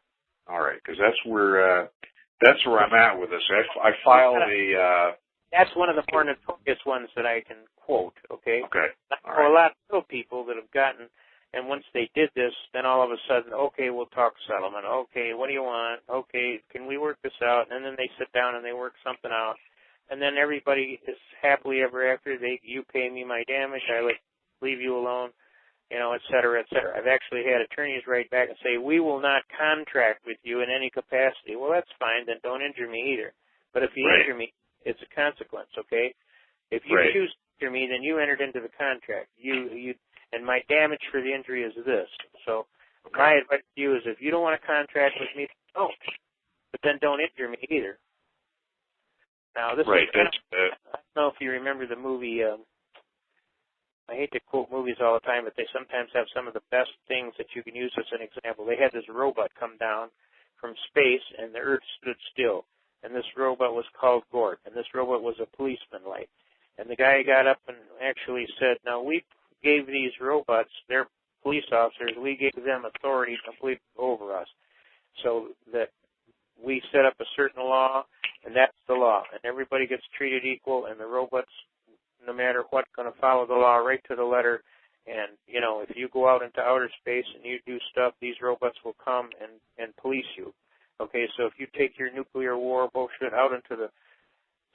all right, because that's where I'm at with this. I filed a. That's one of the more notorious ones that I can quote. Okay. Okay. All right. A lot of people that have gotten. And once they did this, then all of a sudden, okay, we'll talk settlement. Okay, what do you want? Okay, can we work this out? And then they sit down and they work something out. And then everybody is happily ever after. You pay me my damage. I leave you alone, et cetera, et cetera. I've actually had attorneys write back and say, we will not contract with you in any capacity. Well, that's fine. Then don't injure me either. But if you injure me, it's a consequence, okay? If you choose to injure me, then you entered into the contract. And my damage for the injury is this. So my advice to you is if you don't want to contract with me, don't. But then don't injure me either. Now, this is kind of, I don't know if you remember the movie, I hate to quote movies all the time, but they sometimes have some of the best things that you can use as an example. They had this robot come down from space, and the Earth stood still. And this robot was called Gort, and this robot was a policeman light. And the guy got up and actually said, now we gave these robots, they're police officers, we gave them authority completely over us. So that we set up a certain law, and that's the law. And everybody gets treated equal, and the robots, no matter what, going to follow the law right to the letter. And, if you go out into outer space and you do stuff, these robots will come and police you. Okay, so if you take your nuclear war bullshit out into the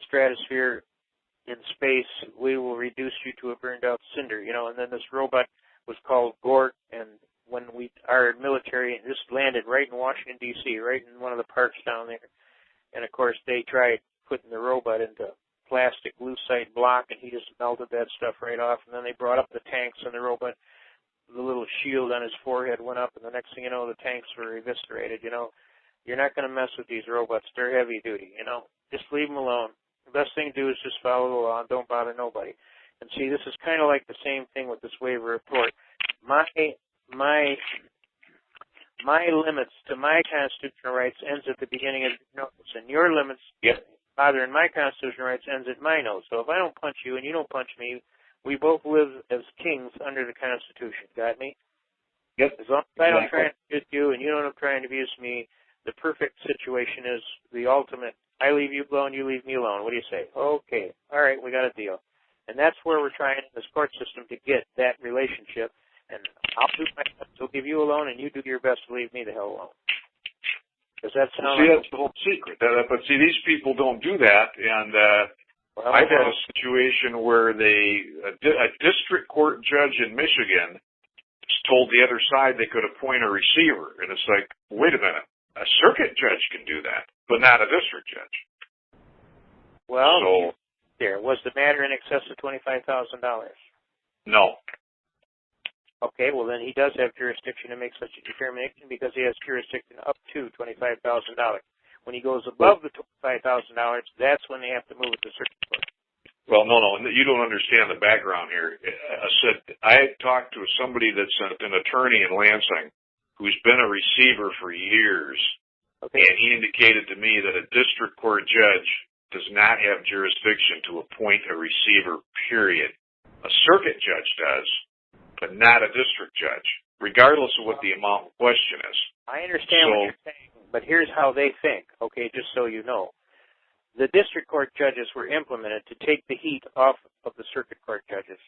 stratosphere, in space, we will reduce you to a burned-out cinder, and then this robot was called Gort, and when our military just landed right in Washington, D.C., right in one of the parks down there, and of course they tried putting the robot into plastic lucite block, and he just melted that stuff right off, and then they brought up the tanks, and the robot, the little shield on his forehead went up, and the next thing you know, the tanks were eviscerated, You're not going to mess with these robots. They're heavy duty, Just leave them alone. The best thing to do is just follow the law and don't bother nobody. And see, this is kind of like the same thing with this waiver report. My limits to my constitutional rights ends at the beginning of the notice, and your limits, bothering my constitutional rights, ends at my notice. So if I don't punch you and you don't punch me, we both live as kings under the Constitution. Got me? Yep. As long as I don't try and abuse you and you don't try and abuse me, the perfect situation is the ultimate. I leave you alone, you leave me alone. What do you say? Okay. All right, we got a deal. And that's where we're trying in this court system to get that relationship. And I'll do my best to leave you alone, and you do your best to leave me the hell alone. Does that sound like... that's the whole secret. But see, these people don't do that. And I've had a situation where a district court judge in Michigan told the other side they could appoint a receiver. And it's like, wait a minute. A circuit judge can do that, but not a district judge. Well, was the matter in excess of $25,000? No. Okay, well then he does have jurisdiction to make such a determination because he has jurisdiction up to $25,000. When he goes above the $25,000, that's when they have to move it to circuit court. Well, no, you don't understand the background here. I talked to somebody that's an attorney in Lansing who's been a receiver for years, and he indicated to me that a district court judge does not have jurisdiction to appoint a receiver, period. A circuit judge does, but not a district judge, regardless of what the amount in question is. I understand what you're saying, but here's how they think, okay, just so you know. The district court judges were implemented to take the heat off of the circuit court judges.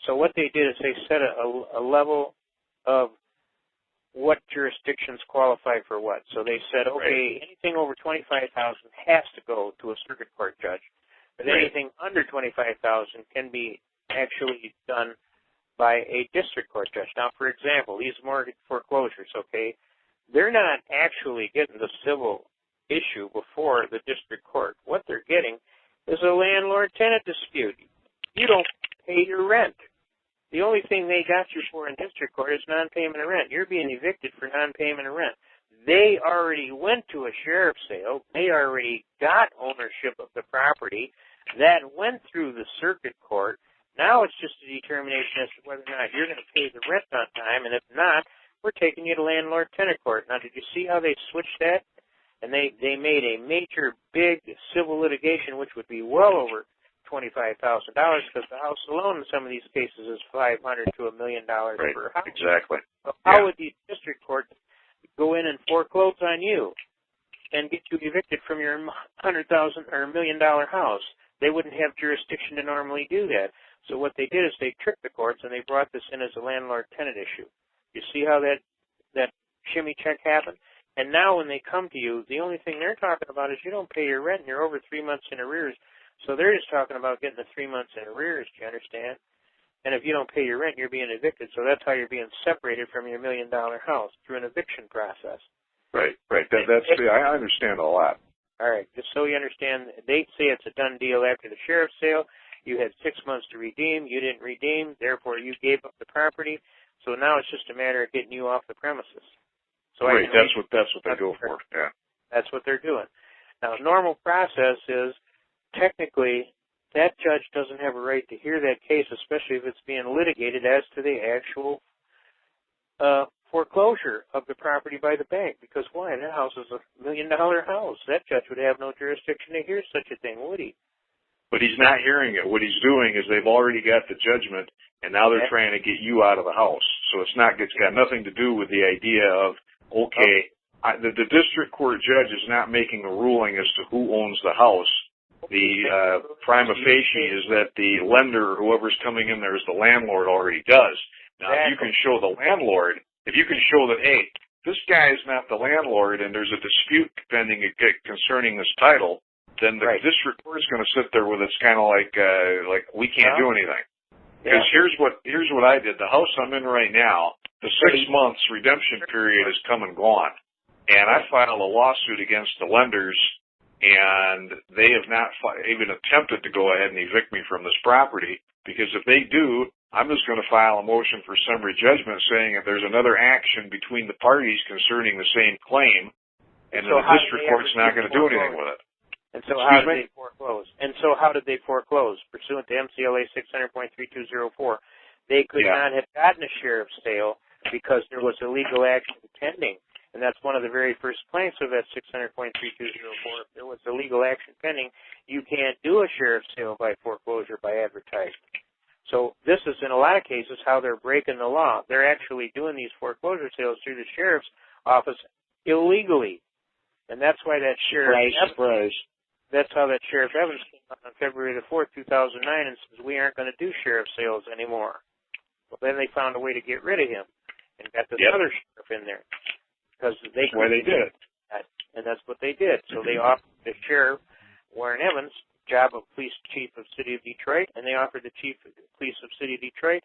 So what they did is they set a level of what jurisdictions qualify for what. So they said, okay, anything over $25,000 has to go to a circuit court judge, but anything under $25,000 can be actually done by a district court judge. Now, for example, these mortgage foreclosures, okay, they're not actually getting the civil issue before the district court. What they're getting is a landlord-tenant dispute. You don't pay your rent. The only thing they got you for in district court is non-payment of rent. You're being evicted for non-payment of rent. They already went to a sheriff's sale. They already got ownership of the property. That went through the circuit court. Now it's just a determination as to whether or not you're going to pay the rent on time, and if not, we're taking you to landlord-tenant court. Now, did you see how they switched that? And they made a major, big civil litigation, which would be well over $25,000, because the house alone in some of these cases is $500,000 to $1 million per house. Exactly. So how would these district courts go in and foreclose on you and get you evicted from your $100,000 or $1 million house? They wouldn't have jurisdiction to normally do that. So what they did is they tricked the courts, and they brought this in as a landlord-tenant issue. You see how that shimmy check happened? And now when they come to you, the only thing they're talking about is you don't pay your rent and you're over 3 months in arrears. So they're just talking about getting the 3 months in arrears, do you understand? And if you don't pay your rent, you're being evicted. So that's how you're being separated from your $1 million house, through an eviction process. Right. I understand all that. All right. Just so you understand, they say it's a done deal after the sheriff's sale. You had 6 months to redeem. You didn't redeem. Therefore, you gave up the property. So now it's just a matter of getting you off the premises. So that's what they go for. Yeah. That's what they're doing. Now, normal process is technically that judge doesn't have a right to hear that case, especially if it's being litigated as to the actual foreclosure of the property by the bank. Because why? That house is a $1 million house. That judge would have no jurisdiction to hear such a thing, would he? But he's not hearing it. What he's doing is they've already got the judgment, and now they're trying to get you out of the house. So it's got nothing to do with the idea of, the district court judge is not making a ruling as to who owns the house. The prima facie is that the lender, whoever's coming in there as the landlord, already does. Now, if you can show the landlord, if you can show that, hey, this guy is not the landlord and there's a dispute pending concerning this title, then the district court is going to sit there with it's kind of like we can't do anything. Because here's what I did. The house I'm in right now, the 6 months redemption period has come and gone. And I filed a lawsuit against the lenders, and they have not even attempted to go ahead and evict me from this property, because if they do, I'm just going to file a motion for summary judgment saying if there's another action between the parties concerning the same claim, and the district court's not going to do anything with it. And so how did they foreclose? Pursuant to MCLA 600.3204, they could not have gotten a sheriff's sale because there was a legal action pending. And that's one of the very first planks of that 600.3204. If there was a legal action pending, you can't do a sheriff's sale by foreclosure by advertisement. So this is, in a lot of cases, how they're breaking the law. They're actually doing these foreclosure sales through the sheriff's office illegally. And that's why that that's how that Sheriff Evans came out on February the 4th, 2009, and says, we aren't going to do sheriff sales anymore. Well, then they found a way to get rid of him and got this other sheriff in there. Because that's why they did it. And that's what they did. So they offered the sheriff, Warren Evans, job of police chief of City of Detroit, and they offered the chief of police of City of Detroit,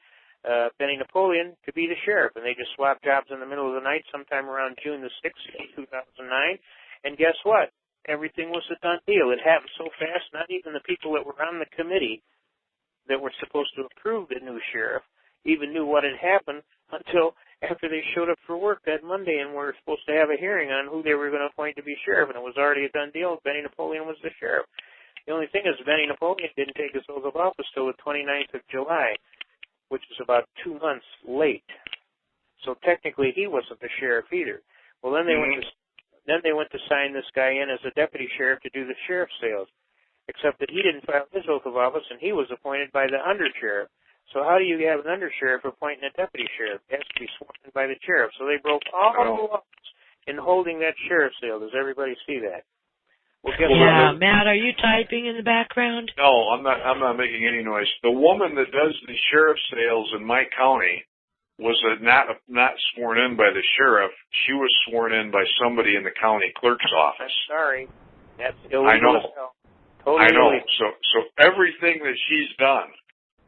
Benny Napoleon, to be the sheriff. And they just swapped jobs in the middle of the night sometime around June the 6th, 2009. And guess what? Everything was a done deal. It happened so fast, not even the people that were on the committee that were supposed to approve the new sheriff even knew what had happened until after they showed up for work that Monday and were supposed to have a hearing on who they were going to appoint to be sheriff, and it was already a done deal. Benny Napoleon was the sheriff. The only thing is Benny Napoleon didn't take his oath of office till the 29th of July, which is about 2 months late. So technically he wasn't the sheriff either. Well, then they went to sign this guy in as a deputy sheriff to do the sheriff's sales, except that he didn't file his oath of office, and he was appointed by the under-sheriff. So how do you have an under-sheriff appointing a deputy sheriff? It has to be sworn in by the sheriff. So they broke all the laws in holding that sheriff's sale. Does everybody see that? Yeah, Matt, are you typing in the background? No, I'm not making any noise. The woman that does the sheriff sales in my county was not sworn in by the sheriff. She was sworn in by somebody in the county clerk's office. I'm sorry. That's illegal. I know. Totally I know. illegal. So everything that she's done,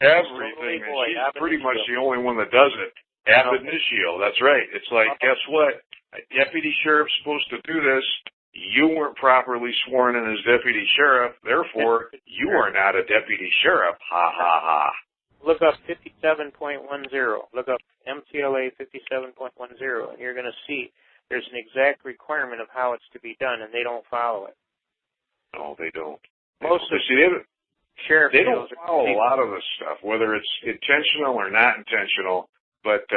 everything, and she's pretty much the only one that does it. Ab initio. That's right. It's like, guess what? A deputy sheriff's supposed to do this. You weren't properly sworn in as deputy sheriff. Therefore, you are not a deputy sheriff. Ha ha ha. Look up 57.10. Look up MCLA 57.10, and you're going to see there's an exact requirement of how it's to be done, and they don't follow it. No, they don't. Most of sheriff they don't follow a lot of this stuff, whether it's intentional or not intentional. But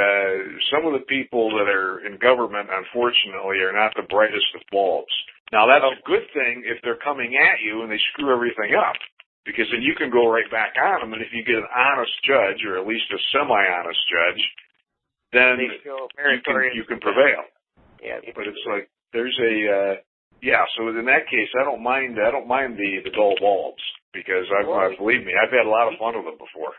some of the people that are in government, unfortunately, are not the brightest of bulbs. Now, that's a good thing if they're coming at you and they screw everything up, because then you can go right back on them. And if you get an honest judge, or at least a semi-honest judge, then you can prevail. Yeah, but it's like there's a So in that case, I don't mind the dull bulbs, because believe me, I've had a lot of fun with them before.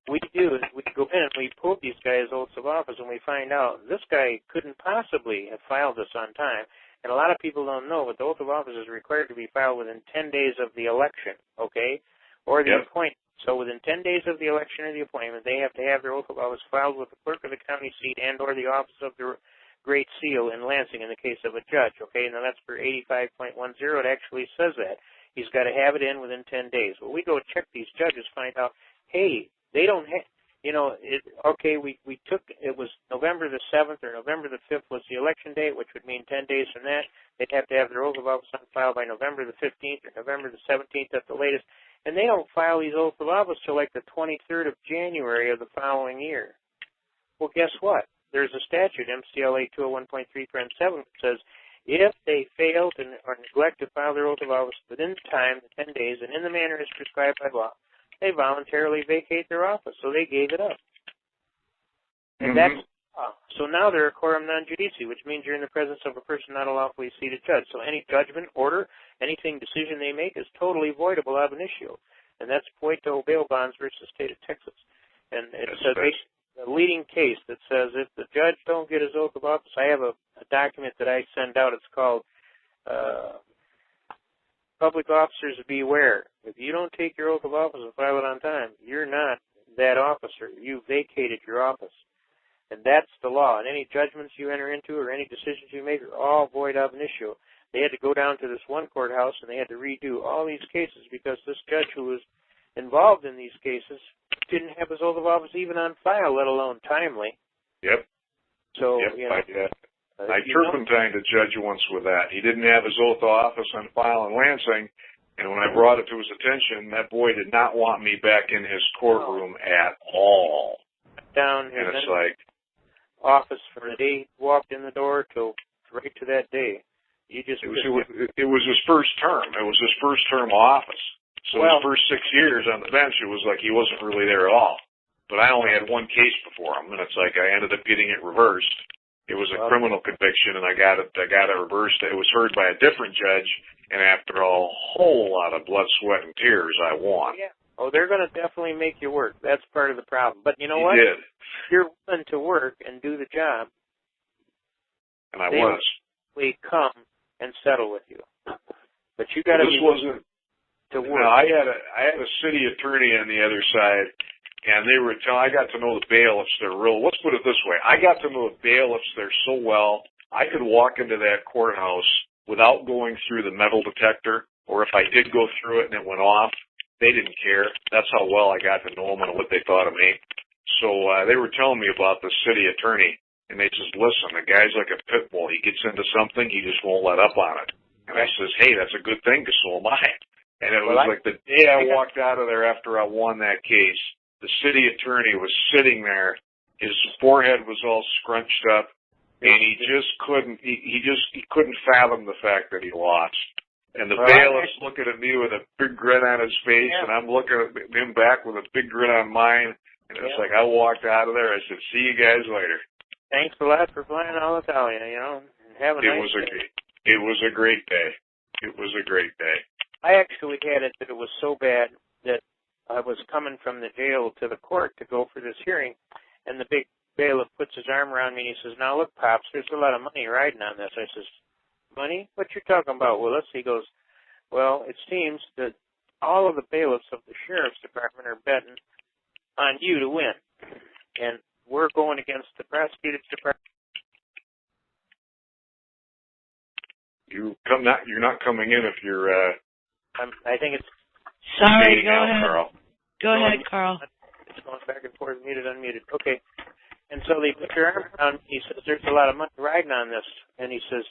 We do. We go in and we pull these guys' oaths of office, and we find out this guy couldn't possibly have filed this on time. And a lot of people don't know, but the oath of office is required to be filed within 10 days of the election, okay, or the appointment. So within 10 days of the election or the appointment, they have to have their oath of office filed with the clerk of the county seat and or the office of the Great Seal in Lansing in the case of a judge, okay. Now that's for 85.10. It actually says that. He's got to have it in within 10 days. Well, we go check these judges, find out, hey, they don't have, we took, it was November the 7th or November the 5th was the election date, which would mean 10 days from that. They'd have to have their oath of office on file by November the 15th or November the 17th at the latest. And they don't file these oaths of office till like the 23rd of January of the following year. Well, guess what? There's a statute, MCLA 201.3.7, that says if they fail to or neglect to file their oath of office within the time, the 10 days, and in the manner as prescribed by law, they voluntarily vacate their office, so they gave it up. And that's so now they're a quorum non judice, which means you're in the presence of a person not a lawfully seated judge. So any judgment, order, decision they make is totally voidable ab initio. And that's Puerto bail bonds versus State of Texas. And it's a leading case that says if the judge don't get his oath of office, I have a document that I send out. It's called Public Officers Beware. If you don't take your oath of office and file it on time, you're not that officer. You vacated your office. And that's the law. And any judgments you enter into or any decisions you make are all void ab initio. They had to go down to this one courthouse and they had to redo all these cases because this judge who was involved in these cases didn't have his oath of office even on file, let alone timely. Yep. So, I turpentined a judge once with that. He didn't have his oath of office on file in Lansing, and when I brought it to his attention, that boy did not want me back in his courtroom at all. Down and it's like office from the day he walked in the door till right to that day. It was his first term. It was his first term office. So his first 6 years on the bench, it was like he wasn't really there at all. But I only had one case before him, and it's like I ended up getting it reversed. It was a criminal conviction, and I got it reversed. It was heard by a different judge, and after a whole lot of blood, sweat, and tears, I won. Yeah. Oh, they're going to definitely make you work. That's part of the problem. But you know what? Did. You're willing to work and do the job. And I was. They come and settle with you. But you got to be willing to work. No, I had a city attorney on the other side. And they were I got to know the bailiffs. Let's put it this way. I got to know the bailiffs there so well, I could walk into that courthouse without going through the metal detector, or if I did go through it and it went off, they didn't care. That's how well I got to know them and what they thought of me. So they were telling me about the city attorney, and they says, listen, the guy's like a pit bull. He gets into something, he just won't let up on it. And I says, hey, that's a good thing, because so am I. And it was like the day I walked out of there after I won that case, the city attorney was sitting there. His forehead was all scrunched up, and he just couldn't. He couldn't fathom the fact that he lost. And the bailiff's looking at me with a big grin on his face, and I'm looking at him back with a big grin on mine. And it's like I walked out of there. I said, "See you guys later." Thanks a lot for flying all Italia. And have a nice day. It was a great day. It was a great day. I actually had it that it was so bad that I was coming from the jail to the court to go for this hearing, and the big bailiff puts his arm around me and he says, "Now look, Pops, there's a lot of money riding on this." I says, "Money? What you talking about, Willis?" He goes, "Well, it seems that all of the bailiffs of the sheriff's department are betting on you to win, and we're going against the prosecutor's department." You're not coming in if you're. I think it's. Sorry, go out, ahead. Carl. Go ahead, Carl. It's going back and forth, muted, unmuted. Okay. And so they put their arm around me. He says, "There's a lot of money riding on this." And he says,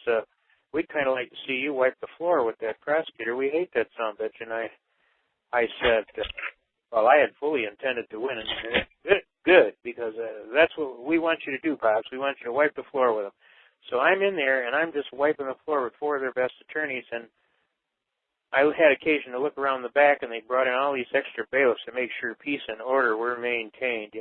"We'd kind of like to see you wipe the floor with that prosecutor. We hate that son of a bitch." And I said, well, I had fully intended to win. And good, because that's what we want you to do, Pops. We want you to wipe the floor with them. So I'm in there, and I'm just wiping the floor with four of their best attorneys, and I had occasion to look around the back, and they brought in all these extra bailiffs to make sure peace and order were maintained,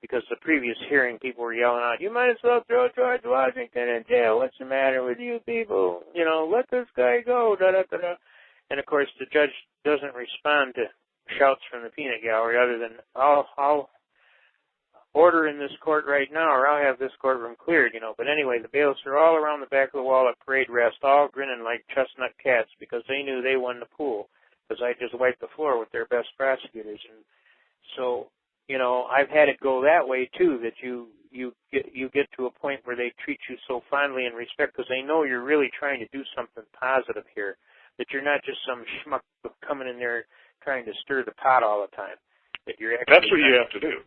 because the previous hearing, people were yelling out, "You might as well throw George Washington in jail. What's the matter with you people? Let this guy go, da-da-da-da." And, of course, the judge doesn't respond to shouts from the peanut gallery other than, I'll order in this court right now, or I'll have this courtroom cleared, But anyway, the bailiffs are all around the back of the wall at parade rest, all grinning like chestnut cats because they knew they won the pool because I just wiped the floor with their best prosecutors. And so, I've had it go that way too, that you get to a point where they treat you so fondly and respect because they know you're really trying to do something positive here, that you're not just some schmuck coming in there trying to stir the pot all the time. That you're actually. That's what you have to do.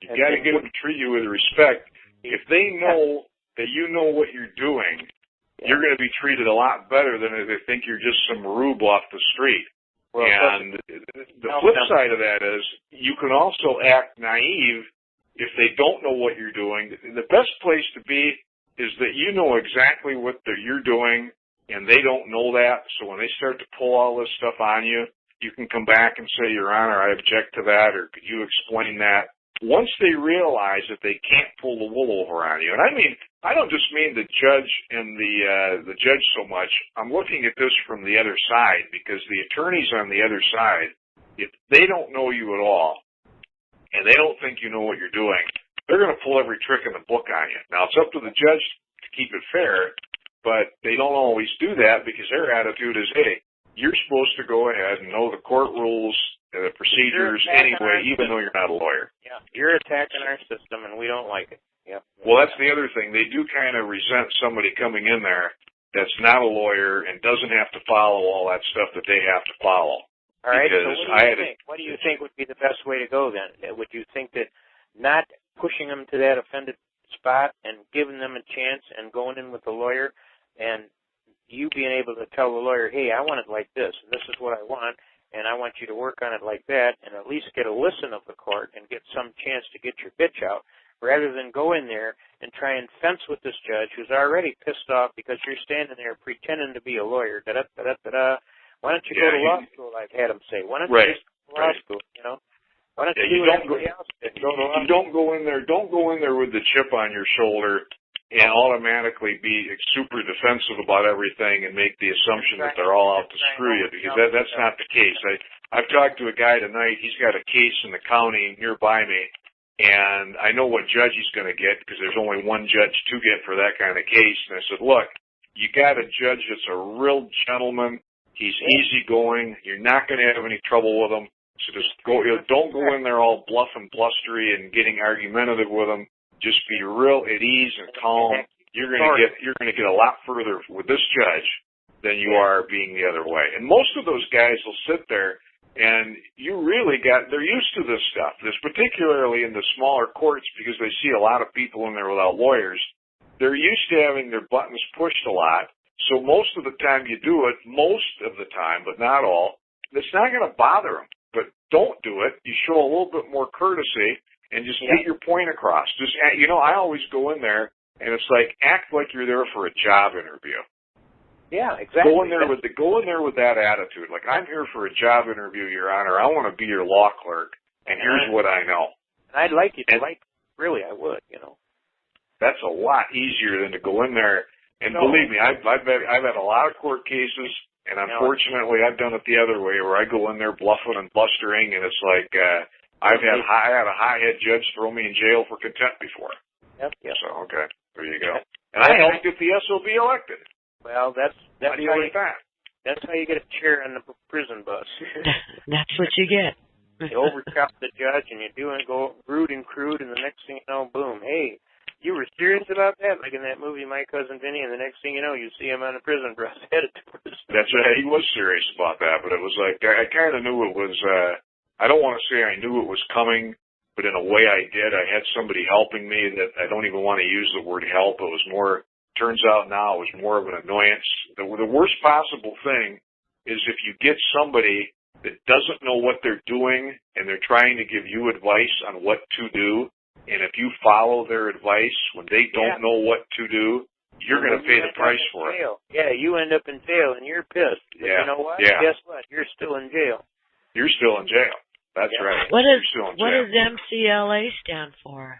You got to get them to treat you with respect. If they know that you know what you're doing, you're going to be treated a lot better than if they think you're just some rube off the street. Well, and the flip side of that is you can also act naive if they don't know what you're doing. The best place to be is that you know exactly what you're doing, and they don't know that. So when they start to pull all this stuff on you, you can come back and say, "Your Honor, I object to that," or "Could you explain that?" Once they realize that they can't pull the wool over on you, and I don't just mean the judge and the judge so much. I'm looking at this from the other side because the attorneys on the other side, if they don't know you at all and they don't think you know what you're doing, they're going to pull every trick in the book on you. Now it's up to the judge to keep it fair, but they don't always do that because their attitude is, "Hey, you're supposed to go ahead and know the court rules, the procedures anyway, even though you're not a lawyer." Yeah, you're attacking our system, and we don't like it. Yeah. Well, that's the other thing. They do kind of resent somebody coming in there that's not a lawyer and doesn't have to follow all that stuff that they have to follow. All right, so what do you think would be the best way to go then? Would you think that not pushing them to that offended spot and giving them a chance and going in with the lawyer and you being able to tell the lawyer, "Hey, I want it like this, and this is what I want, and I want you to work on it like that," and at least get a listen of the court and get some chance to get your bitch out, rather than go in there and try and fence with this judge who's already pissed off because you're standing there pretending to be a lawyer. Da-da-da-da-da. Why don't you go to law school, I've had him say. Why don't you just go to law school, Why don't you do what everybody else did? Don't go in there with the chip on your shoulder and automatically be super defensive about everything and make the assumption that they're all out to screw you, because that's not the case. I've talked to a guy tonight. He's got a case in the county nearby me, and I know what judge he's going to get because there's only one judge to get for that kind of case. And I said, "Look, you got a judge that's a real gentleman. He's easygoing. You're not going to have any trouble with him. So just don't go in there all bluff and blustery and getting argumentative with him. Just be real at ease and calm. You're going to get a lot further with this judge than you are being the other way." And most of those guys will sit there, and they're used to this stuff. This particularly in the smaller courts, because they see a lot of people in there without lawyers. They're used to having their buttons pushed a lot. So most of the time you do it, but not all, it's not going to bother them. But don't do it. You show a little bit more courtesy and just get your point across. Just, I always go in there and it's like, act like you're there for a job interview. Yeah, exactly. Go in there with that attitude. Like, "I'm here for a job interview, Your Honor. I want to be your law clerk, and here's what I know." And I'd like you to really, I would, That's a lot easier than to go in there. And believe me, I've had a lot of court cases, And unfortunately, I've done it the other way, where I go in there bluffing and blustering, and it's like I had a high-head judge throw me in jail for contempt before. Yep. So okay, there you go. And I helped get the SOB elected. Well, that's how do you like that? That's how you get a chair on the prison bus. That's what you get. You overchop the judge, and you go rude and crude, and the next thing you know, boom, hey. You were serious about that? Like in that movie, My Cousin Vinny, and the next thing you know, you see him on a prison bus headed to prison. That's right. He was serious about that, but it was like, I kind of knew it was, I don't want to say I knew it was coming, but in a way I did. I had somebody helping me that I don't even want to use the word help. It was more, turns out now it was more of an annoyance. The worst possible thing is if you get somebody that doesn't know what they're doing and they're trying to give you advice on what to do. And if you follow their advice when they don't know what to do, you're going to pay the price for it. Yeah, you end up in jail and you're pissed. But you know what? Yeah. Guess what? You're still in jail. You're still in jail. That's right. What does MCLA stand for?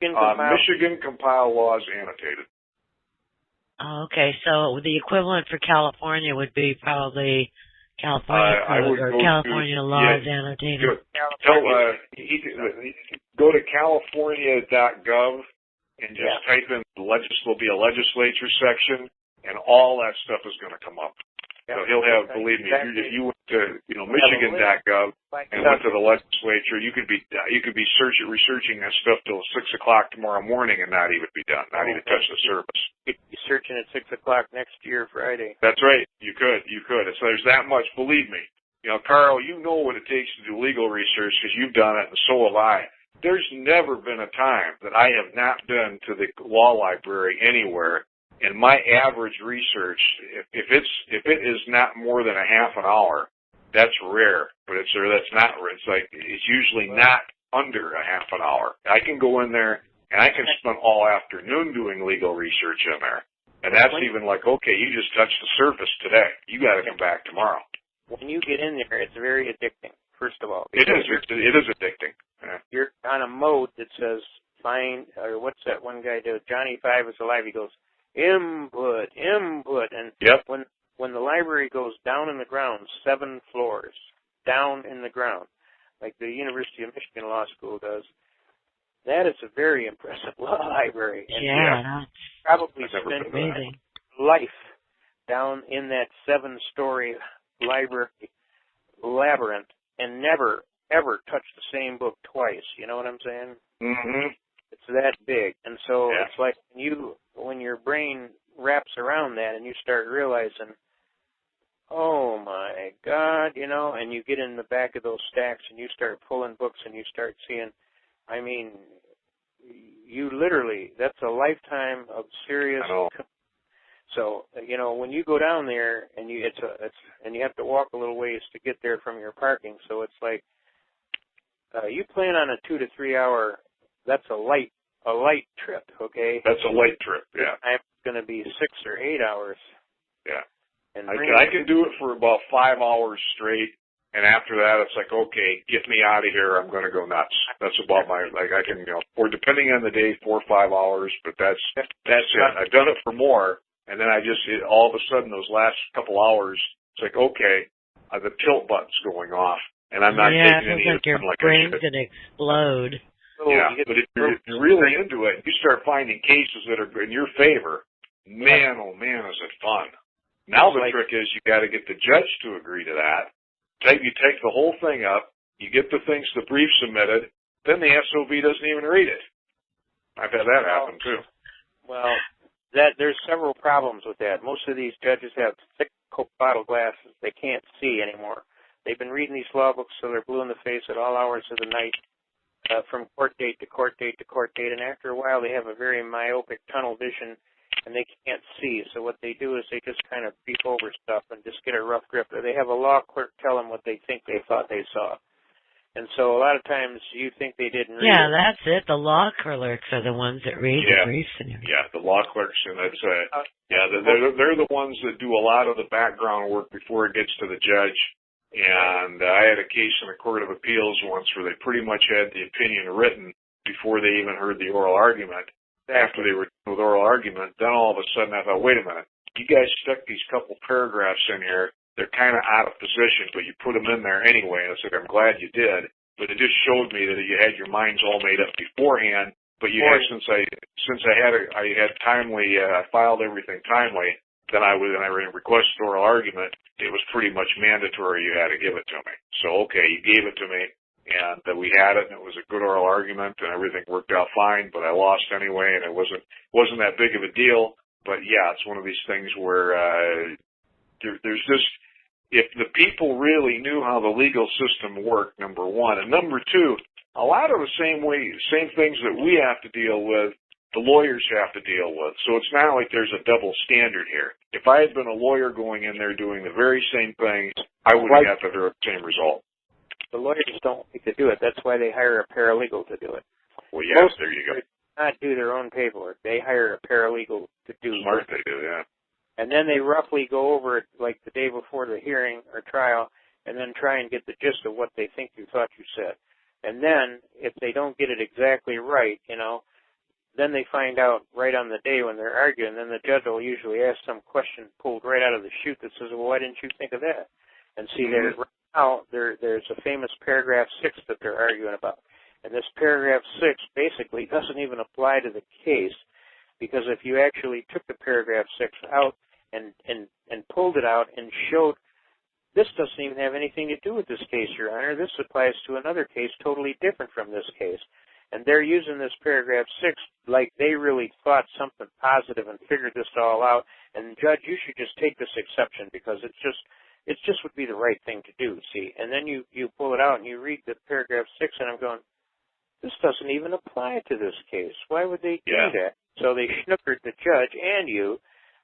Michigan Compile Laws Annotated. Oh, okay. So the equivalent for California would be probably California Code or California Laws Annotated. Go to california.gov and just type in there'll be a legislature section, and all that stuff is going to come up. So he'll have, believe me, if you went to Michigan.gov and went to the legislature, you could be researching that stuff till 6:00 tomorrow morning and not even be done, not even touch the surface. You'd be searching at 6:00 next year Friday. That's right. You could. So there's that much. Believe me. Carl, you know what it takes to do legal research because you've done it, and so have I. There's never been a time that I have not been to the law library anywhere. And my average research, if it is not more than a half an hour, that's rare. But that's not rare. It's usually not under a half an hour. I can go in there and I can spend all afternoon doing legal research in there. And that's even like, okay, you just touched the surface today. You got to come back tomorrow. When you get in there, it's very addicting. First of all, it is addicting. Yeah. You're on a mode that says find, or what's that one guy do? Johnny Five is alive. He goes, input, and when the library goes down in the ground, 7 floors down in the ground, like the University of Michigan Law School does, that is a very impressive law library. And probably spend life down in that 7-story library labyrinth and never ever touch the same book twice. You know what I'm saying? Mm-hmm. It's that big, and so it's like when your brain wraps around that and you start realizing, oh my God, and you get in the back of those stacks and you start pulling books and you start seeing, I mean, you literally, that's a lifetime of serious. So, when you go down there and you have to walk a little ways to get there from your parking, so it's like you plan on a 2 to 3 hour. That's a light trip, okay? That's a light trip, yeah. I'm going to be 6 or 8 hours. Yeah. And I can do it for about 5 hours straight, and after that, it's like, okay, get me out of here. I'm going to go nuts. That's about I can, or depending on the day, 4 or 5 hours, but that's it. I've done it for more, and then all of a sudden, those last couple hours, it's like, okay, the tilt button's going off, and I'm not taking any of it. Your brain's going to explode. Yeah, but if you're really into it, you start finding cases that are in your favor. Man, oh man, is it fun! Now the trick is you got to get the judge to agree to that. You take the whole thing up, you get the brief submitted, then the SOB doesn't even read it. I've had that happen too. Well, there's several problems with that. Most of these judges have thick Coke bottle glasses. They can't see anymore. They've been reading these law books so they're blue in the face at all hours of the night. From court date to court date to court date, and after a while they have a very myopic tunnel vision and they can't see. So what they do is they just kind of beep over stuff and just get a rough grip. Or they have a law clerk tell them what they think they thought they saw. And so a lot of times you think they didn't read it. Yeah, that's it. The law clerks are the ones that read the briefs and everything. Yeah, the law clerks, and that's they're the ones that do a lot of the background work before it gets to the judge. And I had a case in the Court of Appeals once where they pretty much had the opinion written before they even heard the oral argument. After they were done with oral argument, then all of a sudden I thought, wait a minute, you guys stuck these couple paragraphs in here they're kind of out of position, but you put them in there anyway. And I said, I'm glad you did. But it just showed me that you had your minds all made up beforehand. But you had, since I had timely, filed everything timely, then I requested oral argument. It was pretty much mandatory you had to give it to me. So okay, you gave it to me, and we had it, and it was a good oral argument, and everything worked out fine. But I lost anyway, and it wasn't that big of a deal. But yeah, it's one of these things where there's just, if the people really knew how the legal system worked, number one, and number two, a lot of the same things that we have to deal with, the lawyers have to deal with. So it's not like there's a double standard here. If I had been a lawyer going in there doing the very same thing, I would have had the same result. The lawyers don't like to do it. That's why they hire a paralegal to do it. Well, yes, there you go. Not do their own paperwork. They hire a paralegal to do it. Smart they do, yeah. And then they roughly go over it like the day before the hearing or trial, and then try and get the gist of what they think you thought you said. And then, if they don't get it exactly right, then they find out right on the day when they're arguing, then the judge will usually ask some question pulled right out of the chute that says, well, why didn't you think of that? And see, right now, there's a famous paragraph 6 that they're arguing about. And this paragraph 6 basically doesn't even apply to the case, because if you actually took the paragraph 6 out and pulled it out and showed, this doesn't even have anything to do with this case, Your Honor. This applies to another case totally different from this case. And they're using this paragraph 6 like they really thought something positive and figured this all out. And Judge, you should just take this exception because it just would be the right thing to do, see. And then you pull it out and you read the paragraph 6 and I'm going, this doesn't even apply to this case. Why would they do that? So they snookered the judge and you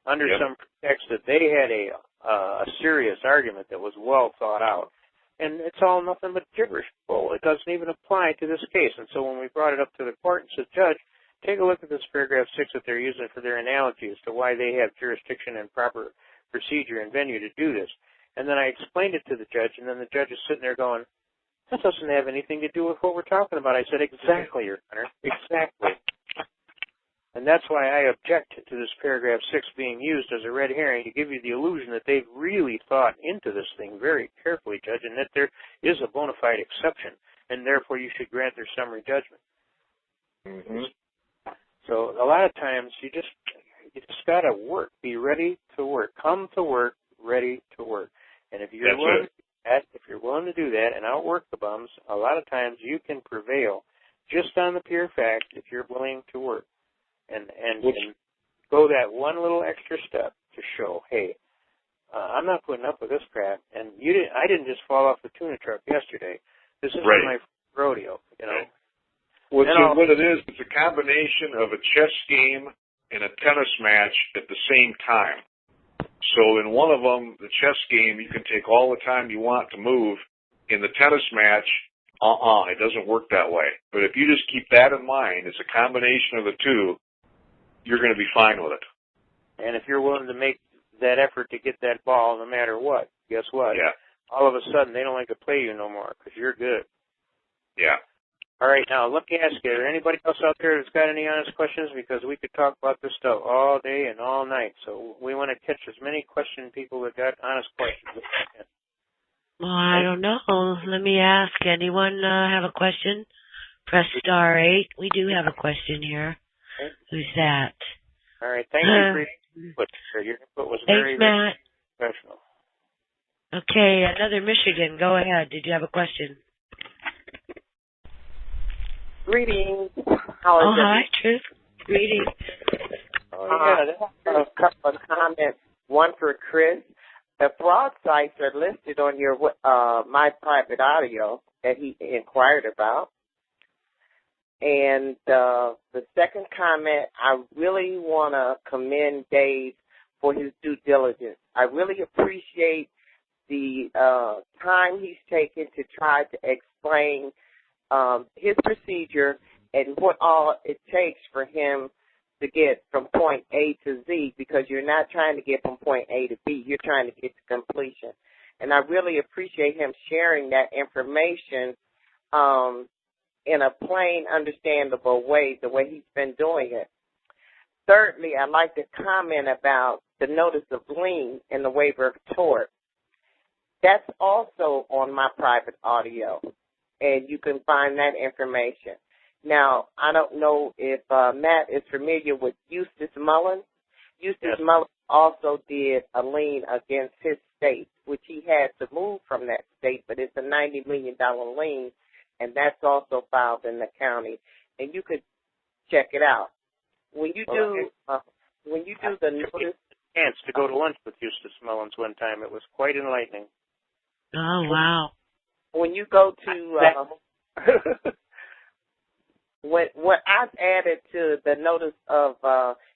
under some pretext that they had a serious argument that was well thought out. And it's all nothing but gibberish. Well, it doesn't even apply to this case. And so when we brought it up to the court and said, Judge, take a look at this paragraph 6 that they're using for their analogy as to why they have jurisdiction and proper procedure and venue to do this. And then I explained it to the judge, and then the judge is sitting there going, that doesn't have anything to do with what we're talking about. I said, exactly, Your Honor, exactly. And that's why I object to this paragraph 6 being used as a red herring to give you the illusion that they've really thought into this thing very carefully, Judge, and that there is a bona fide exception, and therefore you should grant their summary judgment. Mm-hmm. So a lot of times you just got to work, be ready to work, come to work, ready to work. And if you're willing to do that and outwork the bums, a lot of times you can prevail just on the pure fact if you're willing to work. And go that one little extra step to show, hey, I'm not putting up with this crap. And I didn't just fall off the tuna truck yesterday. This is my rodeo, What it is, it's a combination of a chess game and a tennis match at the same time. So in one of them, the chess game, you can take all the time you want to move. In the tennis match, it doesn't work that way. But if you just keep that in mind, it's a combination of the two, you're going to be fine with it. And if you're willing to make that effort to get that ball no matter what, guess what? Yeah. All of a sudden, they don't like to play you no more because you're good. Yeah. All right, now let me ask you, is there anybody else out there that's got any honest questions? Because we could talk about this stuff all day and all night. So we want to catch as many people that got honest questions as we can. Well, I don't know. Let me ask. Anyone have a question? Press star 8. We do have a question here. Okay. Who's that? All right. Thank you for your input. Your input was very, very professional. Okay. Another Michigan. Go ahead. Did you have a question? Greetings. How is it? Hi, Truth. Greetings. A couple of comments. One for Chris. The fraud sites are listed on your My Private Audio that he inquired about. And the second comment, I really want to commend Dave for his due diligence. I really appreciate the time he's taken to try to explain his procedure and what all it takes for him to get from point A to Z, because you're not trying to get from point A to B. You're trying to get to completion. And I really appreciate him sharing that information in a plain, understandable way, the way he's been doing it. Thirdly, I'd like to comment about the notice of lien and the waiver of tort. That's also on my private audio, and you can find that information. Now, I don't know if Matt is familiar with Eustace Mullins. Eustace Mullins also did a lien against his state, which he had to move from that state, but it's a $90 million lien, and that's also filed in the county. And you could check it out. When you do the notice, chance to go to lunch with Eustace Mullins one time. It was quite enlightening. Oh, wow. When you go to what I've added to the notice of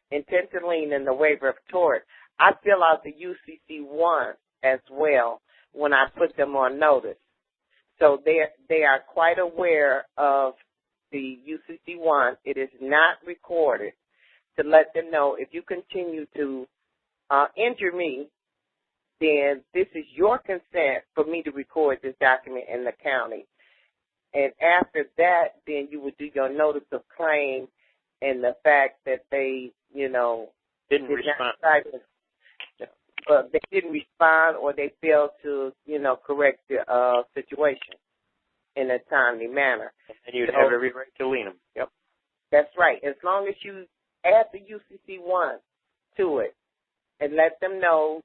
intent to lien and the waiver of tort, I fill out the UCC-1 as well when I put them on notice. So they are quite aware of the UCC-1. It is not recorded, to let them know if you continue to injure me, then this is your consent for me to record this document in the county. And after that, then you would do your notice of claim and the fact that they, didn't respond. They didn't respond, or they failed to, correct the situation in a timely manner. And you'd have every right to lien them. Yep. That's right. As long as you add the UCC-1 to it and let them know,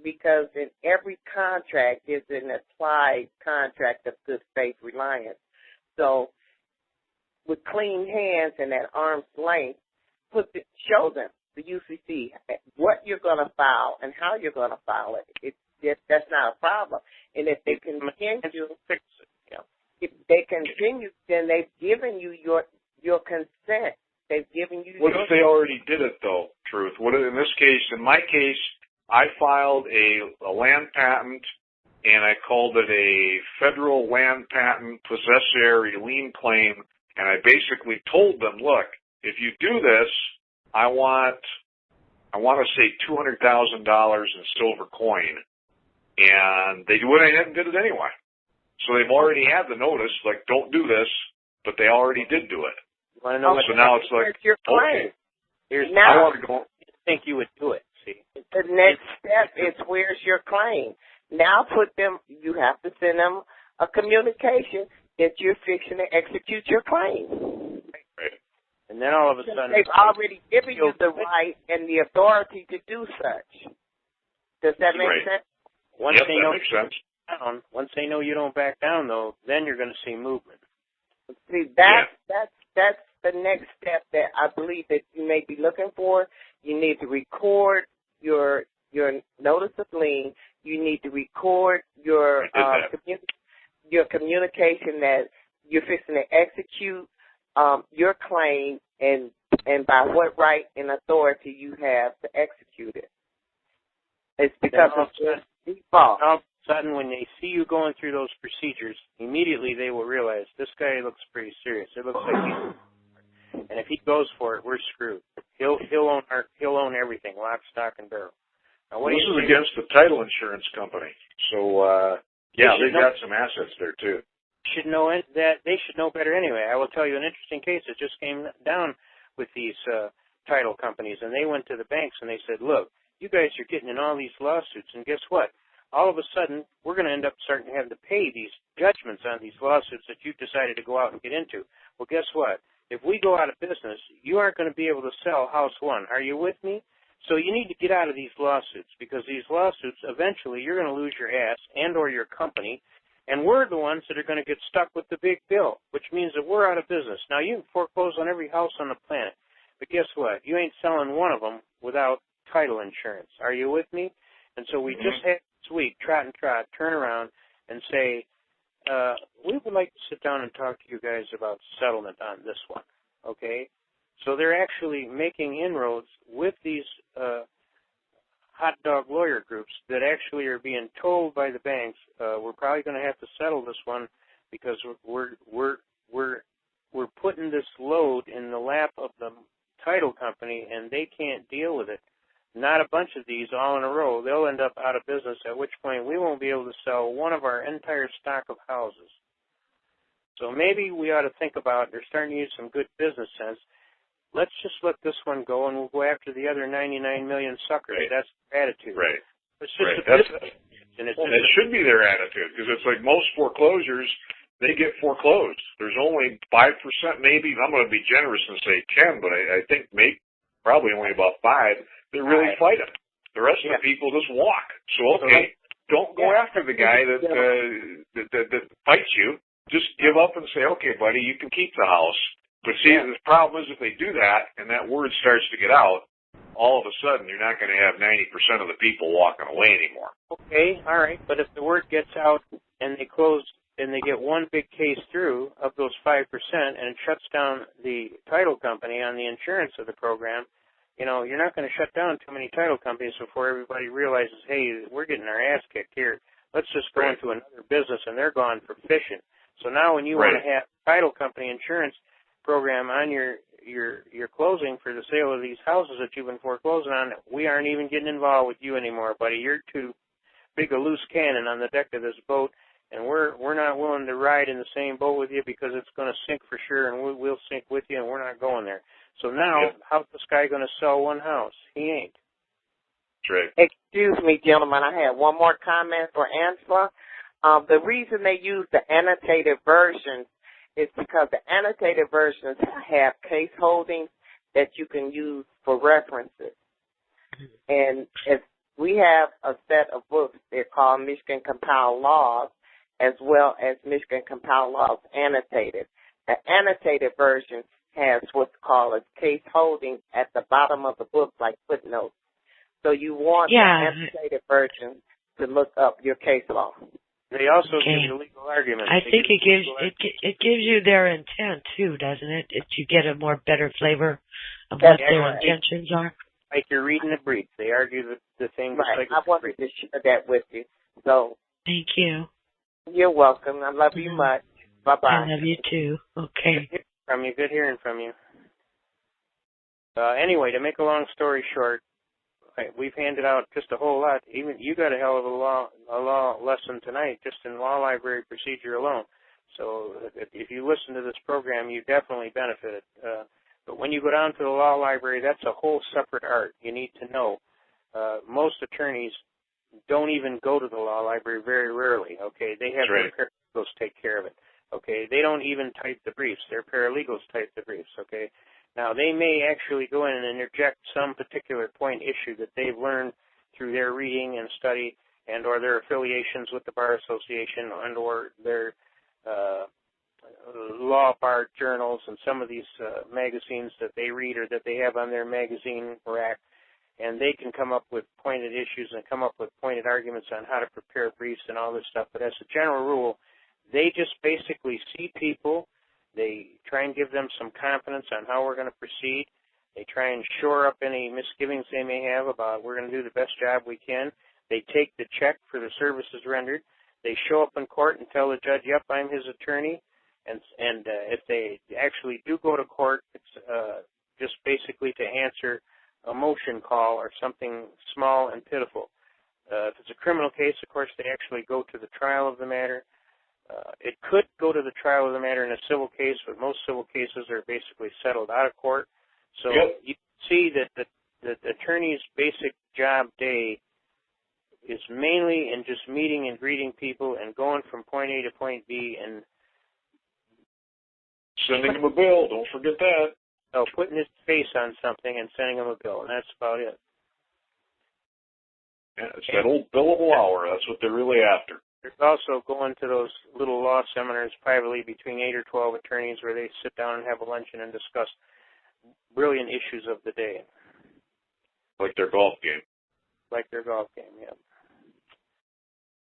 because in every contract is an applied contract of good faith reliance. So with clean hands and at arm's length, show them the UCC, what you're going to file and how you're going to file it. That's not a problem. And if they continue, if they continue, then they've given you your consent. They've given you. What if they already did it though? Truth. What in this case? In my case, I filed a land patent, and I called it a federal land patent possessory lien claim, and I basically told them, look, if you do this, I want to say $200,000 in silver coin, and they went ahead and did it anyway. So they've already had the notice, like, don't do this, but they already did do it. Want to know so now it's like, your claim. Okay, I want to go. I think you would do it. See, the next step is where's your claim? Now you have to send them a communication that you're fixing to execute your claim. Right. And then all of a sudden, they've already given you the right and the authority to do such. Does that make sense? Once that makes sense. Once they know you don't back down, though, then you're going to see movement. See, that's the next step that I believe that you may be looking for. You need to record your notice of lien. You need to record your communication that you're fixing to execute your claim and by what right and authority you have to execute it. It's because of default. All of a sudden, when they see you going through those procedures, immediately they will realize this guy looks pretty serious. It looks like he's, and if he goes for it, we're screwed. He'll own everything, lock, stock, and barrel. Now, this is against the title insurance company, so they've got some assets there too. Should know that they should know better anyway. I will tell you an interesting case that just came down with these title companies, and they went to the banks and they said, "Look, you guys are getting in all these lawsuits, and guess what? All of a sudden, we're going to end up starting to have to pay these judgments on these lawsuits that you decided to go out and get into. Well, guess what? If we go out of business, you aren't going to be able to sell House 1. Are you with me? So you need to get out of these lawsuits, because these lawsuits, eventually, you're going to lose your ass and or your company, and we're the ones that are going to get stuck with the big bill, which means that we're out of business. Now, you can foreclose on every house on the planet, but guess what? You ain't selling one of them without title insurance. Are you with me? And so we just had this week, Trot and Trot, turn around and say, we would like to sit down and talk to you guys about settlement on this one, okay? So they're actually making inroads with these hot dog lawyer groups that actually are being told by the banks, we're probably going to have to settle this one because we're putting this load in the lap of the title company and they can't deal with it. Not a bunch of these all in a row. They'll end up out of business, at which point we won't be able to sell one of our entire stock of houses. So maybe we ought to think about, they're starting to use some good business sense. Let's just let this one go, and we'll go after the other 99 million suckers. Right. That's the attitude. Right. It's just And it should be their attitude, because it's like most foreclosures, they get foreclosed. There's only 5%, maybe. I'm going to be generous and say 10, but I think probably only about 5 that really fight it. The rest of the people just walk. So, don't go after the guy that fights you. Just give up and say, okay, buddy, you can keep the house. But see, the problem is if they do that and that word starts to get out, all of a sudden you're not going to have 90% of the people walking away anymore. Okay, all right. But if the word gets out and they close and they get one big case through of those 5% and it shuts down the title company on the insurance of the program, you know, you're not going to shut down too many title companies before everybody realizes, hey, we're getting our ass kicked here. Let's just go into another business, and they're gone for fishing. So now when you want to have title company insurance program on your closing for the sale of these houses that you've been foreclosing on, we aren't even getting involved with you anymore, buddy. You're too big a loose cannon on the deck of this boat, and we're not willing to ride in the same boat with you because it's going to sink for sure, and we'll sink with you, and we're not going there. So now, how's this guy going to sell one house? He ain't. Excuse me, gentlemen. I have one more comment for Angela. The reason they use the annotated version is because the annotated versions have case holdings that you can use for references. And if we have a set of books, they're called Michigan Compiled Laws, as well as Michigan Compiled Laws Annotated. The annotated version has what's called a case holding at the bottom of the book, like footnotes. So you want the annotated version to look up your case law. They also give you legal arguments. I think it gives you their intent too, doesn't it? You get a better flavor of what their intentions are. Like you're reading a brief. They argue the thing. Right. I wanted to share that with you. So thank you. You're welcome. I love you much. Bye bye. I love you too. Okay. Good hearing from you. Anyway, to make a long story short, we've handed out just a whole lot. Even you got a hell of a law lesson tonight, just in law library procedure alone. So if you listen to this program, you definitely benefited. But when you go down to the law library, that's a whole separate art. You need to know. Most attorneys don't even go to the law library very rarely. Okay, they have their paralegals take care of it. Okay, they don't even type the briefs. Their paralegals type the briefs. Okay. Now, they may actually go in and interject some particular point issue that they've learned through their reading and study and or their affiliations with the Bar Association and or their law bar journals and some of these magazines that they read or that they have on their magazine rack, and they can come up with pointed issues and come up with pointed arguments on how to prepare briefs and all this stuff. But as a general rule, they just basically see people. They try and give them some confidence on how we're going to proceed. They try and shore up any misgivings they may have about we're going to do the best job we can. They take the check for the services rendered. They show up in court and tell the judge, yep, I'm his attorney. And if they actually do go to court, it's just basically to answer a motion call or something small and pitiful. If it's a criminal case, of course, they actually go to the trial of the matter. It could go to the trial of the matter in a civil case, but most civil cases are basically settled out of court. So you see that the attorney's basic job day is mainly in just meeting and greeting people and going from point A to point B and sending them a bill. Don't forget that. No, putting his face on something and sending him a bill, and that's about it. Yeah, it's that old billable hour. That's what they're really after. There's also going to those little law seminars privately between 8 or 12 attorneys where they sit down and have a luncheon and discuss brilliant issues of the day. Like their golf game. Like their golf game, yeah.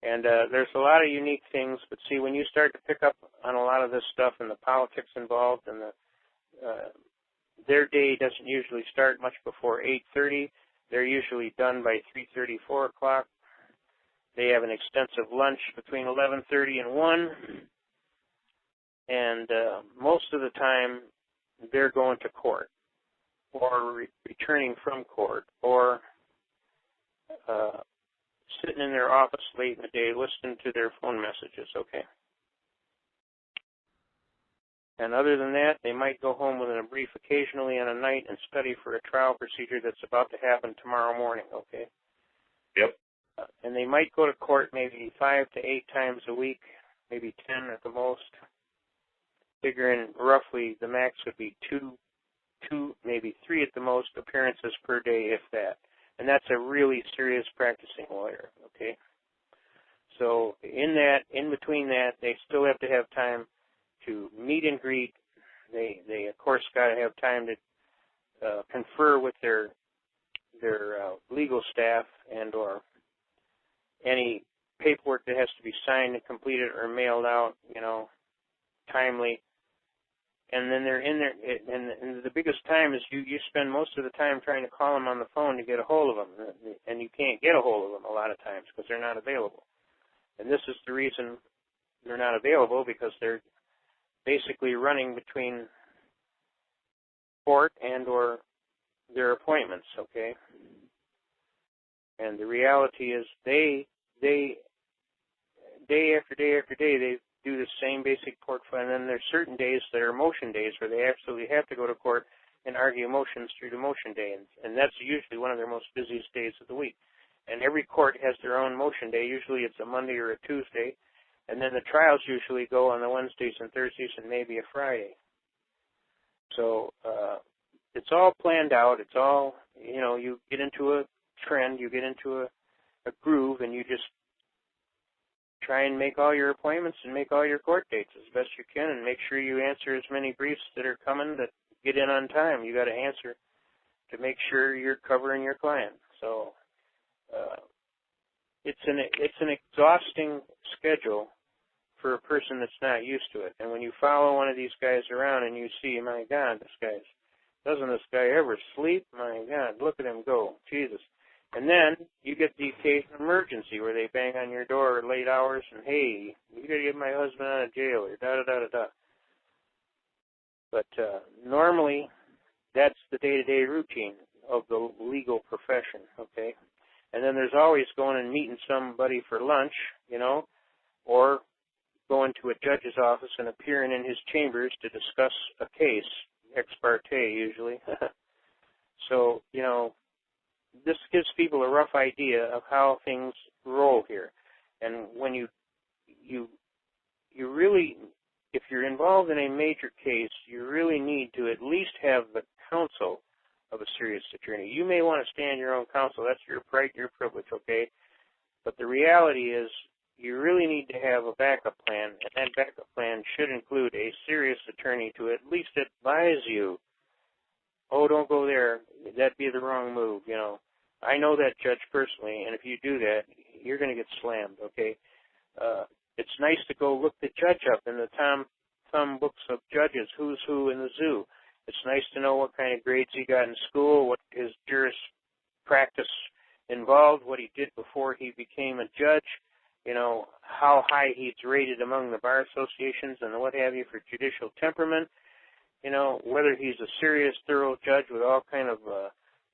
And there's a lot of unique things, but see, when you start to pick up on a lot of this stuff and the politics involved and their day doesn't usually start much before 8:30. They're usually done by 3:30, 4 o'clock. They have an extensive lunch between 11:30 and 1. And most of the time, they're going to court or returning from court or sitting in their office late in the day listening to their phone messages, okay? And other than that, they might go home with a brief occasionally on a night and study for a trial procedure that's about to happen tomorrow morning, okay? Yep. and they might go to court maybe 5 to 8 times a week, maybe 10 at the most. Figuring roughly the max would be two, maybe 3 at the most appearances per day, if that. And that's a really serious practicing lawyer, okay? So in between that, they still have to have time to meet and greet. They of course got to have time to confer with their legal staff and or any paperwork that has to be signed and completed or mailed out, timely. And then they're in there, and the biggest time is you spend most of the time trying to call them on the phone to get a hold of them, and you can't get a hold of them a lot of times because they're not available. And this is the reason they're not available, because they're basically running between court and or their appointments, okay? And the reality is they day after day after day, they do the same basic portfolio, and then there's certain days that are motion days where they absolutely have to go to court and argue motions through the motion day, and that's usually one of their most busiest days of the week. And every court has their own motion day. Usually it's a Monday or a Tuesday, and then the trials usually go on the Wednesdays and Thursdays and maybe a Friday. So it's all planned out. It's all, you get into a trend, you get into a groove, and you just try and make all your appointments and make all your court dates as best you can, and make sure you answer as many briefs that are coming that get in on time. You got to answer to make sure you're covering your client. So it's an exhausting schedule for a person that's not used to it. And when you follow one of these guys around and you see, my God, doesn't this guy ever sleep? My God, look at him go, Jesus. And then you get the occasional emergency where they bang on your door at late hours and, hey, you got to get my husband out of jail, or da-da-da-da-da. But normally that's the day-to-day routine of the legal profession, okay? And then there's always going and meeting somebody for lunch, or going to a judge's office and appearing in his chambers to discuss a case, ex parte usually. So, this gives people a rough idea of how things roll here. And when you really, if you're involved in a major case, you really need to at least have the counsel of a serious attorney. You may want to stand your own counsel. That's your right, your privilege, okay? But the reality is you really need to have a backup plan, and that backup plan should include a serious attorney to at least advise you, oh, don't go there. That'd be the wrong move, I know that judge personally, and if you do that, you're going to get slammed, okay? It's nice to go look the judge up in the Tom Thumb books of judges, who's who in the zoo. It's nice to know what kind of grades he got in school, what his juris practice involved, what he did before he became a judge, how high he's rated among the bar associations and what have you for judicial temperament, whether he's a serious, thorough judge with all kind of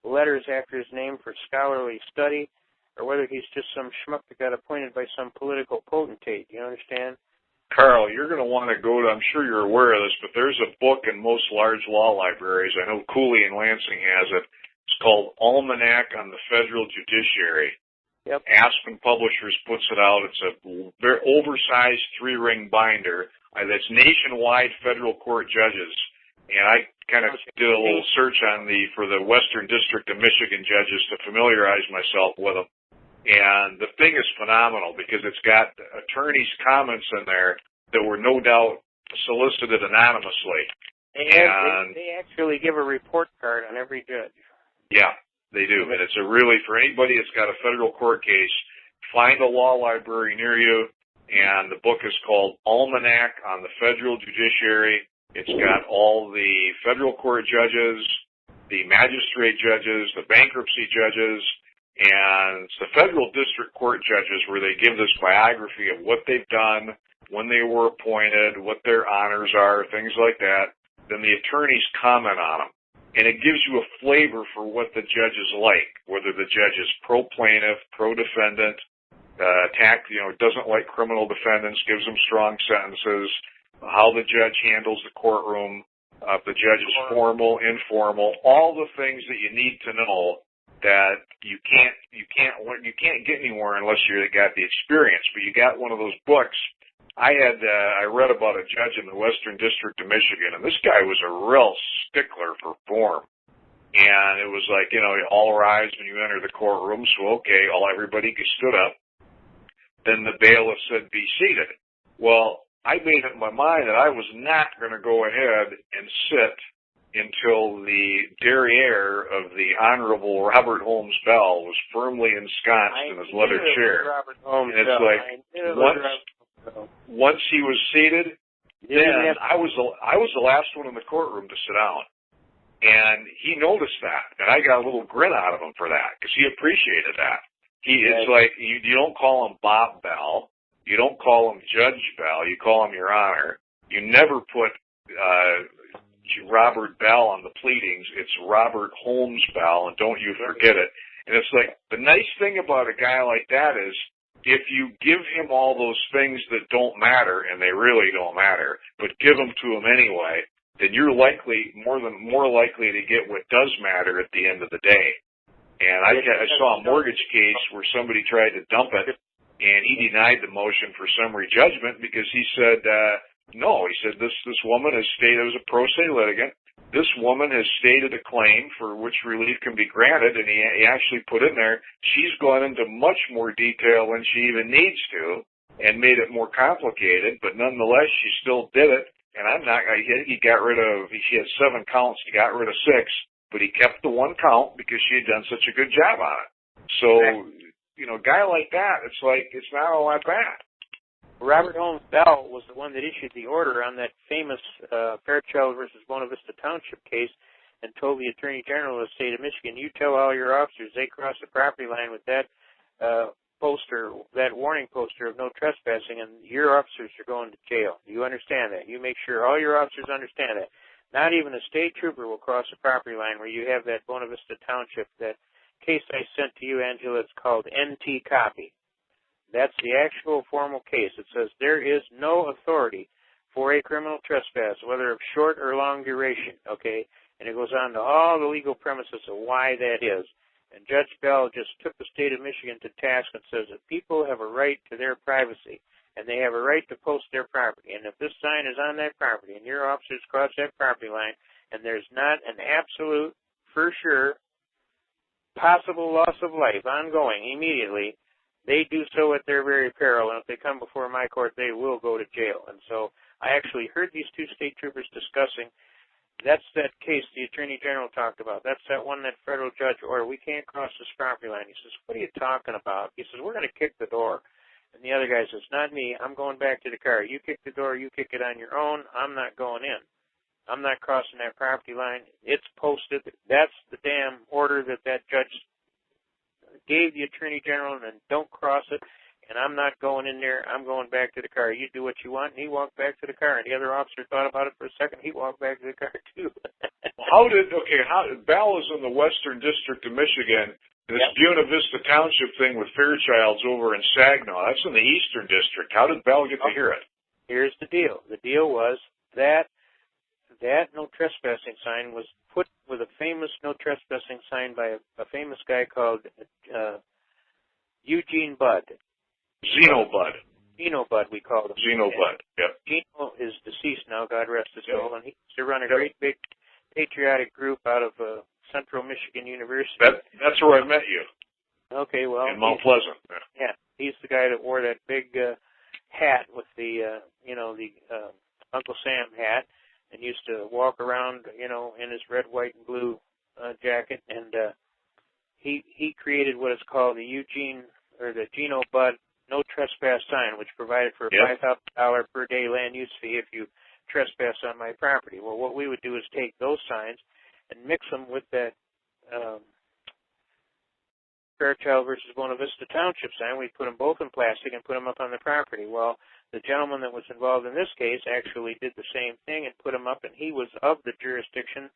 letters after his name for scholarly study, or whether he's just some schmuck that got appointed by some political potentate. You understand? Carl, you're going to want to go to, I'm sure you're aware of this, but there's a book in most large law libraries. I know Cooley in Lansing has it. It's called Almanac on the Federal Judiciary. Yep. Aspen Publishers puts it out. It's a very oversized 3-ring binder that's nationwide federal court judges. And I kind of did a little search for the Western District of Michigan judges to familiarize myself with them. And the thing is phenomenal because it's got attorneys' comments in there that were no doubt solicited anonymously. And they actually give a report card on every judge. Yeah, they do. And it's for anybody that's got a federal court case, find a law library near you. And the book is called Almanac on the Federal Judiciary. It's got all the federal court judges, the magistrate judges, the bankruptcy judges, and it's the federal district court judges where they give this biography of what they've done, when they were appointed, what their honors are, things like that. Then the attorneys comment on them. And it gives you a flavor for what the judge is like, whether the judge is pro-plaintiff, pro-defendant, doesn't like criminal defendants, gives them strong sentences, how the judge handles the courtroom, if the judge is formal, informal, all the things that you need to know that you can't get anywhere unless you got the experience. But you got one of those books. I read about a judge in the Western District of Michigan, and this guy was a real stickler for form. And it was like, all rise when you enter the courtroom. So okay, everybody stood up. Then the bailiff said, "Be seated." Well, I made up my mind that I was not going to go ahead and sit until the derriere of the Honorable Robert Holmes Bell was firmly ensconced in his leather chair. And it's like, once he was seated, then I was the last one in the courtroom to sit down. And he noticed that, and I got a little grin out of him for that, because he appreciated that. It's like, you don't call him Bob Bell, you don't call him Judge Bell, you call him Your Honor. You never put Robert Bell on the pleadings. It's Robert Holmes Bell, and don't you forget it. And it's like, the nice thing about a guy like that is, if you give him all those things that don't matter, and they really don't matter, but give them to him anyway, then you're more likely to get what does matter at the end of the day. And I saw a mortgage case where somebody tried to dump it, and he denied the motion for summary judgment because he said, no, he said, this woman has stated, it was a pro se litigant, this woman has stated a claim for which relief can be granted, and he actually put in there, she's gone into much more detail than she even needs to, and made it more complicated, but nonetheless, she still did it. And he got rid of, she had 7 counts, he got rid of 6, but he kept the 1 count because she had done such a good job on it. So, a guy like that, it's like, it's not all that bad. Robert Holmes Bell was the one that issued the order on that famous Fairchild versus Buena Vista Township case and told the Attorney General of the state of Michigan, you tell all your officers they cross the property line with that poster, that warning poster of no trespassing, and your officers are going to jail. Do you understand that? You make sure all your officers understand that. Not even a state trooper will cross the property line where you have that Buena Vista Township, that case I sent to you, Angela. It's called NT Copy. That's the actual formal case. It says there is no authority for a criminal trespass, whether of short or long duration, okay? And it goes on to all the legal premises of why that is. And Judge Bell just took the state of Michigan to task and says that people have a right to their privacy, and they have a right to post their property. And if this sign is on that property and your officers cross that property line and there's not an absolute, for sure, possible loss of life ongoing immediately, they do so at their very peril, and if they come before my court, they will go to jail. And so I actually heard these 2 state troopers discussing, that's that case the Attorney General talked about. That's that one that federal judge ordered. We can't cross this property line. He says, what are you talking about? He says, we're going to kick the door. And the other guy says, not me. I'm going back to the car. You kick the door. You kick it on your own. I'm not going in. I'm not crossing that property line. It's posted. That's the damn order that judge gave the Attorney General, and don't cross it, and I'm not going in there. I'm going back to the car. You do what you want. And he walked back to the car, and the other officer thought about it for a second. He walked back to the car, too. Bell is in the Western District of Michigan. This Buena Vista Township thing with Fairchild's over in Saginaw, that's in the Eastern District. How did Bell get to hear it? Here's the deal. The deal was that no trespassing sign was put with a famous no trespassing sign by a famous guy called Eugene Budd. Zeno Budd, we called him. Zeno Budd, yep. Zeno is deceased now, God rest his soul, and he used to run a great big patriotic group out of Central Michigan University. That's where I met you. Okay, well. In Mount Pleasant. Yeah, he's the guy that wore that big hat with the Uncle Sam hat, and used to walk around, in his red, white, and blue jacket. And he created what is called the Geno Budd No Trespass sign, which provided for a $5,000 per day land use fee if you trespass on my property. Well, what we would do is take those signs and mix them with that Fairchild versus Buena Vista Township sign. We put them both in plastic and put them up on the property. Well, the gentleman that was involved in this case actually did the same thing and put them up, and he was of the jurisdiction,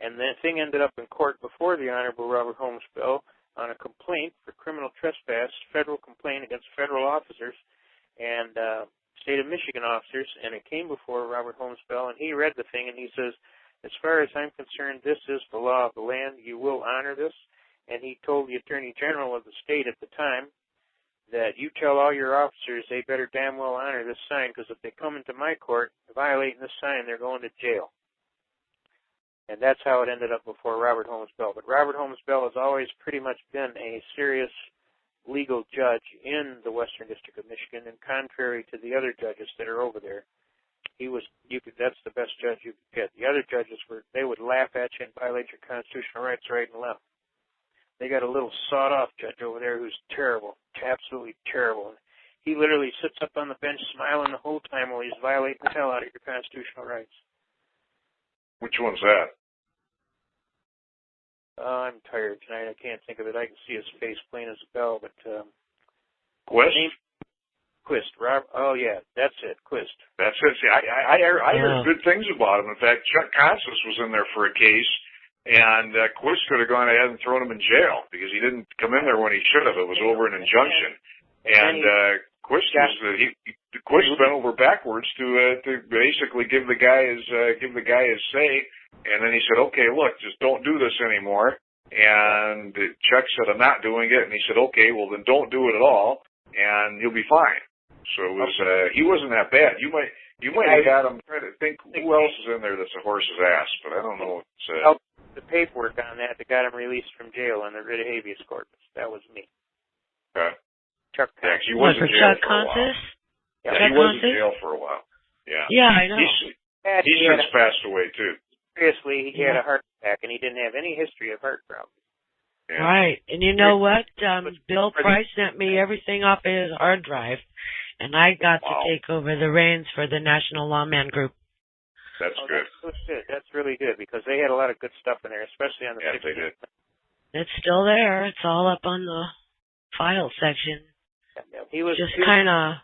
and the thing ended up in court before the Honorable Robert Holmes Bell on a complaint for criminal trespass, federal complaint against federal officers and state of Michigan officers, and it came before Robert Holmes Bell, and he read the thing, and he says, as far as I'm concerned, this is the law of the land. You will honor this, and he told the Attorney General of the state at the time that you tell all your officers they better damn well honor this sign, because if they come into my court violating this sign, they're going to jail. And that's how it ended up before Robert Holmes Bell. But Robert Holmes Bell has always pretty much been a serious legal judge in the Western District of Michigan, and contrary to the other judges that are over there, that's the best judge you could get. The other judges they would laugh at you and violate your constitutional rights right and left. They got a little sawed-off judge over there who's terrible, absolutely terrible. And he literally sits up on the bench smiling the whole time while he's violating the hell out of your constitutional rights. Which one's that? I'm tired tonight. I can't think of it. I can see his face plain as a bell, but Quist? Quist. Oh yeah, that's it. Quist. That's it. See, I heard good things about him. In fact, Chuck Costas was in there for a case, and Quist could have gone ahead and thrown him in jail because he didn't come in there when he should have. It was over an injunction, and Quist bent over backwards to basically give the guy his say, and then he said, "Okay, look, just don't do this anymore." And Chuck said, "I'm not doing it," and he said, "Okay, well then don't do it at all, and you'll be fine." So it was he wasn't that bad. You might have got him. Trying to think who else is in there that's a horse's ass, but I don't know. The paperwork on that got him released from jail on the writ of habeas corpus. That was me. Okay. Chuck. Yeah, he was in jail for a while. Yeah, he was in jail for a while. Yeah. Yeah, I know. He's since passed away too. Seriously, he had a heart attack, and he didn't have any history of heart problems. Yeah. Right. And you know what? Bill Price sent me everything off of his hard drive, and I got to take over the reins for the National Lawman Group. That's good. That's good. That's really good, because they had a lot of good stuff in there, especially on the 60s. They did. It's still there. It's all up on the file section. He was just kind of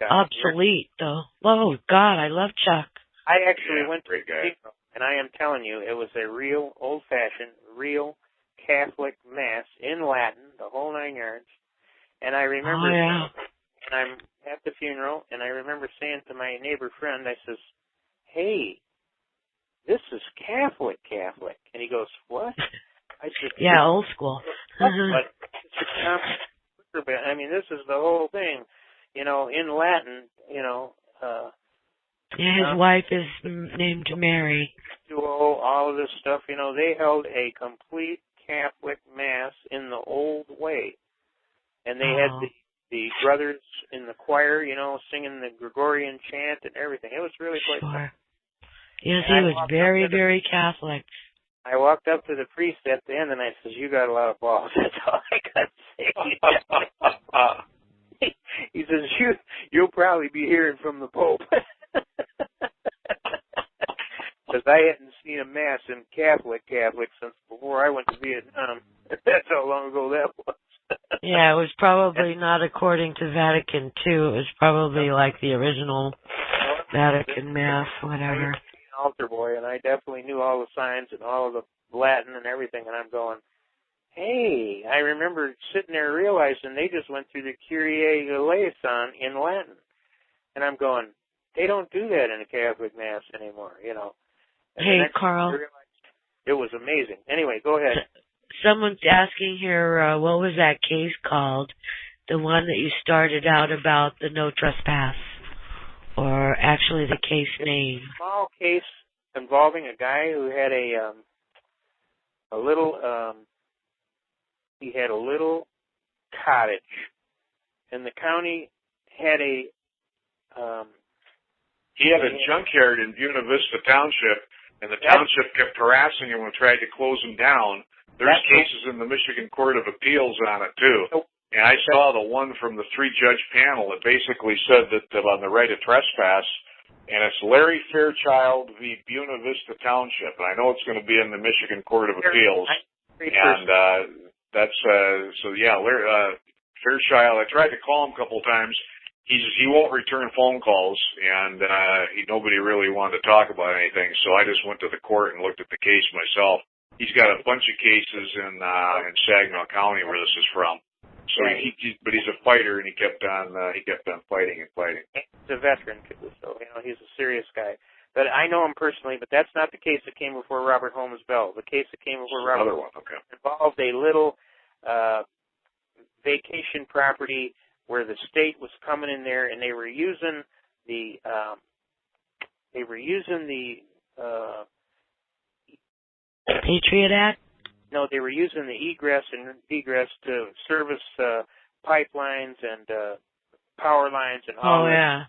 obsolete, though. Oh, God, I love Chuck. I actually went to the and I am telling you, it was a real old-fashioned, real Catholic Mass in Latin, the whole 9 yards. And I remember, and I'm at the funeral, and I remember saying to my neighbor friend, I says, "Hey, this is Catholic. And he goes, "What?" I said, "Yeah, old school." I mean, this is the whole thing, in Latin, Yeah, his wife is named Mary. All of this stuff, they held a complete Catholic Mass in the old way. And they had the brothers in the choir, singing the Gregorian chant and everything. It was really quite fun. Yes, he was very, very Catholic. I walked up to the priest at the end and I says, "You got a lot of balls." That's all I got to say. He says, "You'll probably be hearing from the Pope." Because I hadn't seen a Mass in Catholic since before I went to Vietnam. That's how long ago that was. Yeah, it was probably not according to Vatican II. It was probably like the original Vatican Mass, whatever. I was an altar boy, and I definitely knew all the signs and all of the Latin and everything, and I'm going, hey, I remember sitting there realizing they just went through the Kyrie eleison in Latin. And I'm going, they don't do that in a Catholic Mass anymore, And hey, Carl. It was amazing. Anyway, go ahead. Someone's asking here, what was that case called? The one that you started out about, the no trespass, or actually the case name. A small case involving a guy who had he had a little cottage, and the county had he had a junkyard in Buena Vista Township, and the township kept harassing him and tried to close him down. There's cases in the Michigan Court of Appeals on it, too. And I saw the one from the 3-judge panel that basically said that on the right of trespass, and it's Larry Fairchild v. Buena Vista Township. And I know it's going to be in the Michigan Court of Appeals. And Larry Fairchild, I tried to call him a couple times. He won't return phone calls, and nobody really wanted to talk about anything. So I just went to the court and looked at the case myself. He's got a bunch of cases in Saginaw County where this is from. So but he's a fighter, and he kept on fighting and fighting. He's a veteran too, so he's a serious guy. But I know him personally, but that's not the case that came before Robert Holmes Bell. The case that came before Robert Another one, okay. involved a little vacation property where the state was coming in there and they were using the Patriot Act? No, they were using the egress and egress to service pipelines and power lines and all that. Yeah.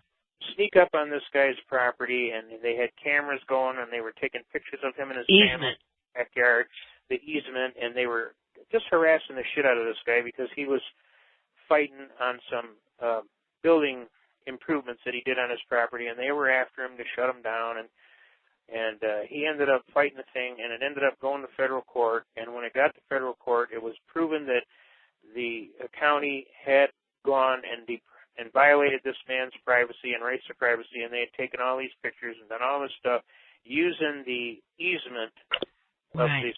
Sneak up on this guy's property, and they had cameras going, and they were taking pictures of him and his family in the backyard, the easement, and they were just harassing the shit out of this guy because he was fighting on some building improvements that he did on his property, and they were after him to shut him down, and he ended up fighting the thing, and it ended up going to federal court, and when it got to federal court, it was proven that the county had gone and violated this man's privacy and rights to privacy, and they had taken all these pictures and done all this stuff using the easement of the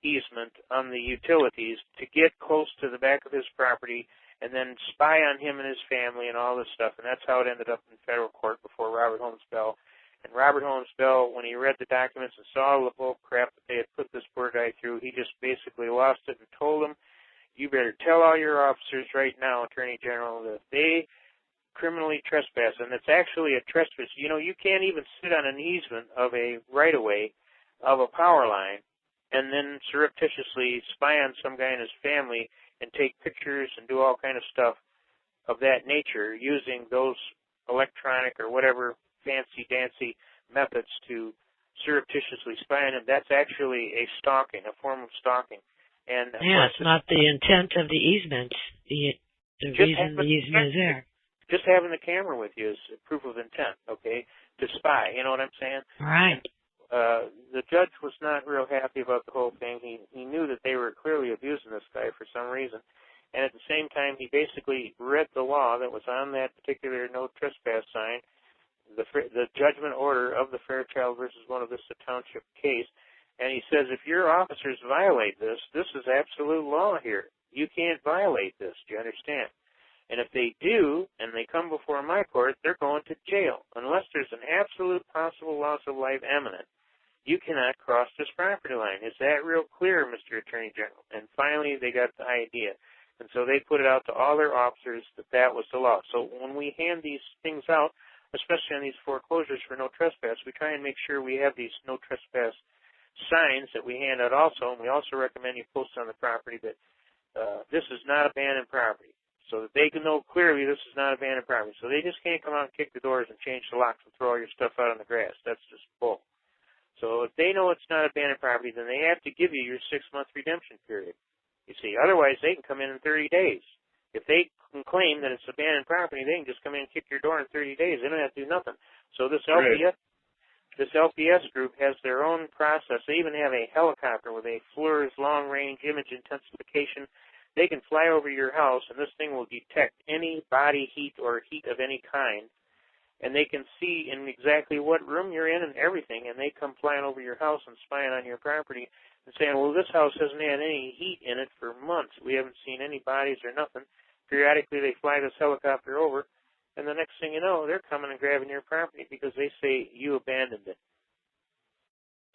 easement on the utilities to get close to the back of his property and then spy on him and his family and all this stuff, and that's how it ended up in federal court before Robert Holmes Bell. And Robert Holmes Bell, when he read the documents and saw the bull crap that they had put this poor guy through, he just basically lost it and told them, you better tell all your officers right now, Attorney General, that they criminally trespass, and it's actually a trespass. You know, you can't even sit on an easement of a right-of-way of a power line and then surreptitiously spy on some guy and his family and take pictures and do all kind of stuff of that nature using those electronic or whatever fancy-dancy methods to surreptitiously spy on him. That's actually a stalking, a form of stalking. And it's not the intent of the easement. The reason the easement is there. Just having the camera with you is proof of intent, okay, to spy. You know what I'm saying? Right. And, the judge was not real happy about the whole thing. He knew that they were clearly abusing this guy for some reason. And at the same time, he basically read the law that was on that particular no trespass sign, the judgment order of the Fairchild versus Buena Vista Township case, and he says, if your officers violate this, this is absolute law here. You can't violate this. Do you understand? And if they do, and they come before my court, they're going to jail. Unless there's an absolute possible loss of life imminent, you cannot cross this property line. Is that real clear, Mr. Attorney General? And finally, they got the idea. And so they put it out to all their officers that that was the law. So when we hand these things out, especially on these foreclosures for no trespass, we try and make sure we have these no trespass signs that we hand out also, and we also recommend you post on the property that this is not abandoned property, so that they can know clearly this is not abandoned property. So they just can't come out and kick the doors and change the locks and throw all your stuff out on the grass. That's just bull. So if they know it's not abandoned property, then they have to give you your 6-month redemption period. You see, otherwise they can come in 30 days. If they can claim that it's abandoned property, they can just come in and kick your door in 30 days. They don't have to do nothing. So this LPS group has their own process. They even have a helicopter with a FLIR's long-range image intensification. They can fly over your house, and this thing will detect any body heat or heat of any kind, and they can see in exactly what room you're in and everything, and they come flying over your house and spying on your property and saying, well, this house hasn't had any heat in it for months. We haven't seen any bodies or nothing. Periodically, they fly this helicopter over, and the next thing you know, they're coming and grabbing your property because they say you abandoned it.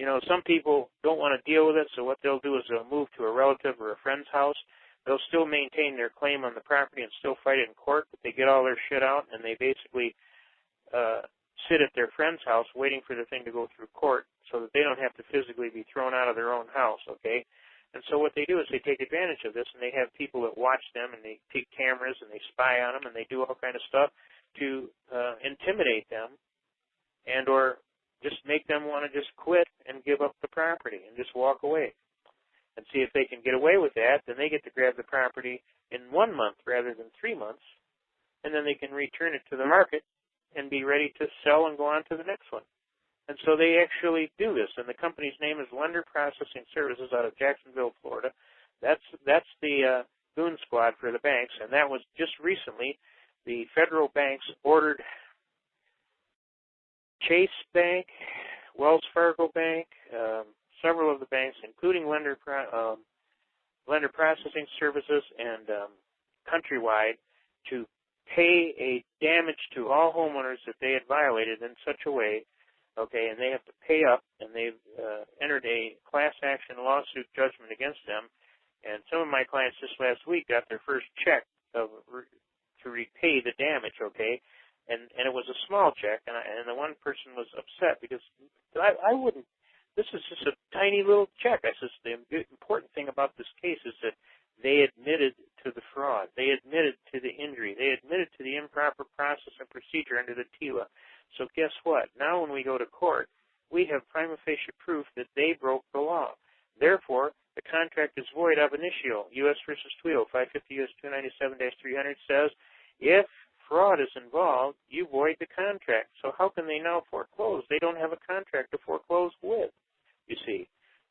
You know, some people don't want to deal with it, so what they'll do is they'll move to a relative or a friend's house. They'll still maintain their claim on the property and still fight it in court, but they get all their shit out, and they basically sit at their friend's house waiting for the thing to go through court so that they don't have to physically be thrown out of their own house, okay? And so what they do is they take advantage of this, and they have people that watch them, and they take cameras, and they spy on them, and they do all kind of stuff to intimidate them and or just make them want to just quit and give up the property and just walk away. And see if they can get away with that, then they get to grab the property in 1 month rather than 3 months, and then they can return it to the market and be ready to sell and go on to the next one. And so they actually do this, and the company's name is Lender Processing Services out of Jacksonville, Florida. That's the goon squad for the banks, and that was just recently the federal banks ordered Chase Bank, Wells Fargo Bank, several of the banks, including Lender Processing Services and Countrywide, to pay a damage to all homeowners that they had violated in such a way okay, and they have to pay up, and they've entered a class action lawsuit judgment against them. And some of my clients just last week got their first check to repay the damage, okay, and it was a small check, and the one person was upset because I wouldn't. This is just a tiny little check. I says the important thing about this case is that they admitted to the fraud. They admitted to the injury. They admitted to the improper process and procedure under the TILA. So guess what? Now when we go to court, we have prima facie proof that they broke the law. Therefore, the contract is void ab initio. U.S. versus Tweel, 550 U.S. 297-300 says, if fraud is involved, you void the contract. So how can they now foreclose? They don't have a contract to foreclose with, you see.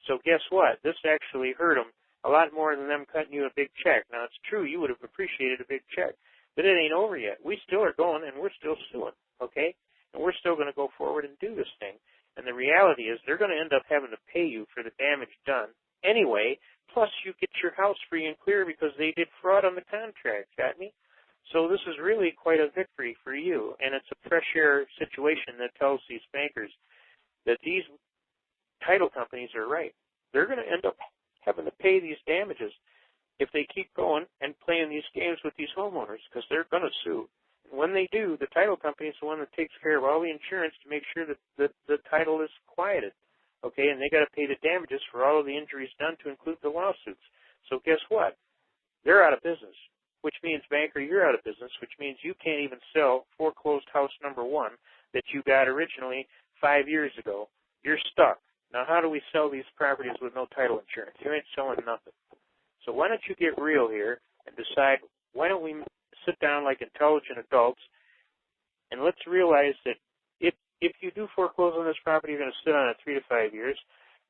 So guess what? This actually hurt them a lot more than them cutting you a big check. Now, it's true, you would have appreciated a big check, but it ain't over yet. We still are going, and we're still suing, okay? And we're still going to go forward and do this thing. And the reality is they're going to end up having to pay you for the damage done anyway, plus you get your house free and clear because they did fraud on the contract, got me? So this is really quite a victory for you, and it's a fresh air situation that tells these bankers that these title companies are right. They're going to end up having to pay these damages if they keep going and playing these games with these homeowners because they're going to sue. And when they do, the title company is the one that takes care of all the insurance to make sure that the title is quieted. Okay, and they got to pay the damages for all of the injuries done to include the lawsuits. So guess what? They're out of business, which means, banker, you're out of business, which means you can't even sell foreclosed house number one that you got originally 5 years ago. You're stuck. Now, how do we sell these properties with no title insurance? You ain't selling nothing. So why don't you get real here and decide, why don't we sit down like intelligent adults and let's realize that if you do foreclose on this property, you're going to sit on it 3 to 5 years.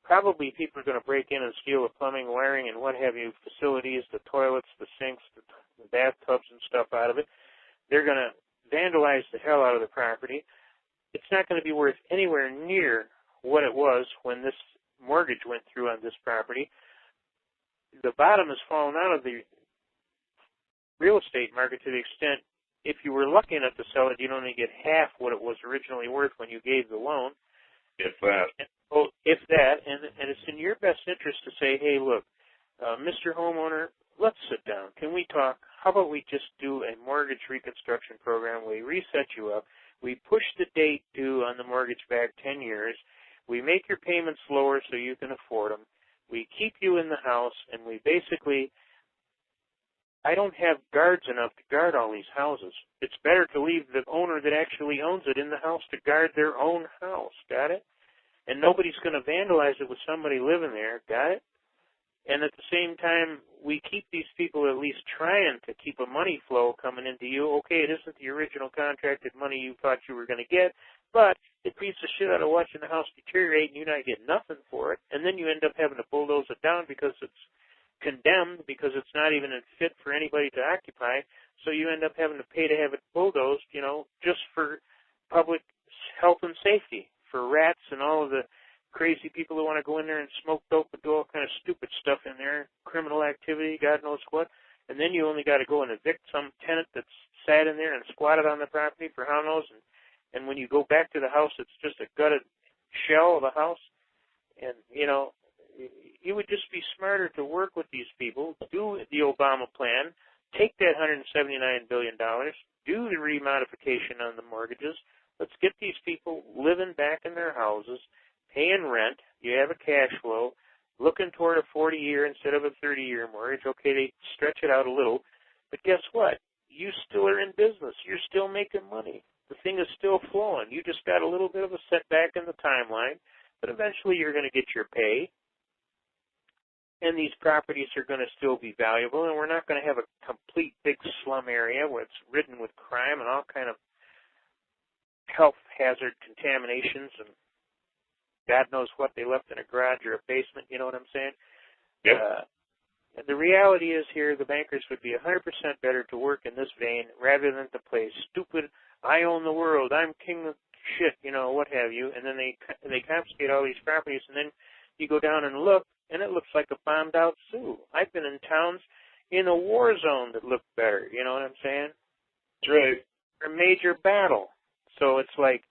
Probably people are going to break in and steal the plumbing, wiring, and what have you, facilities, the toilets, the sinks, the bathtubs and stuff out of it. They're going to vandalize the hell out of the property. It's not going to be worth anywhere near what it was when this mortgage went through on this property. The bottom has fallen out of the real estate market to the extent if you were lucky enough to sell it, you'd only get half what it was originally worth when you gave the loan. If that. If that, and it's in your best interest to say, hey, look, Mr. Homeowner, let's sit down. Can we talk? How about we just do a mortgage reconstruction program? We reset you up. We push the date due on the mortgage back 10 years. We make your payments lower so you can afford them. We keep you in the house, and we basically, I don't have guards enough to guard all these houses. It's better to leave the owner that actually owns it in the house to guard their own house. Got it? And nobody's going to vandalize it with somebody living there. Got it? And at the same time, we keep these people at least trying to keep a money flow coming into you. Okay, it isn't the original contracted money you thought you were going to get, but it beats the shit out of watching the house deteriorate and you not get nothing for it. And then you end up having to bulldoze it down because it's condemned, because it's not even fit for anybody to occupy. So you end up having to pay to have it bulldozed, you know, just for public health and safety, for rats and all of the crazy people who want to go in there and smoke dope and do all kind of stupid stuff in there, criminal activity, God knows what. And then you only got to go and evict some tenant that's sat in there and squatted on the property for how knows. And when you go back to the house, it's just a gutted shell of a house. And, you know, you would just be smarter to work with these people, do the Obama plan, take that $179 billion, do the remodification on the mortgages. Let's get these people living back in their houses, paying rent. You have a cash flow, looking toward a 40-year instead of a 30-year mortgage. Okay, they stretch it out a little, but guess what? You still are in business. You're still making money. The thing is still flowing. You just got a little bit of a setback in the timeline, but eventually you're going to get your pay. And these properties are going to still be valuable, and we're not going to have a complete big slum area where it's ridden with crime and all kind of health hazard contaminations and God knows what they left in a garage or a basement, you know what I'm saying? Yep. And the reality is here, the bankers would be 100% better to work in this vein rather than to play stupid, I own the world, I'm king of shit, you know, what have you, and then they confiscate all these properties, and then you go down and look, and it looks like a bombed-out zoo. I've been in towns in a war zone that look better, you know what I'm saying? That's right. A major battle. So it's like,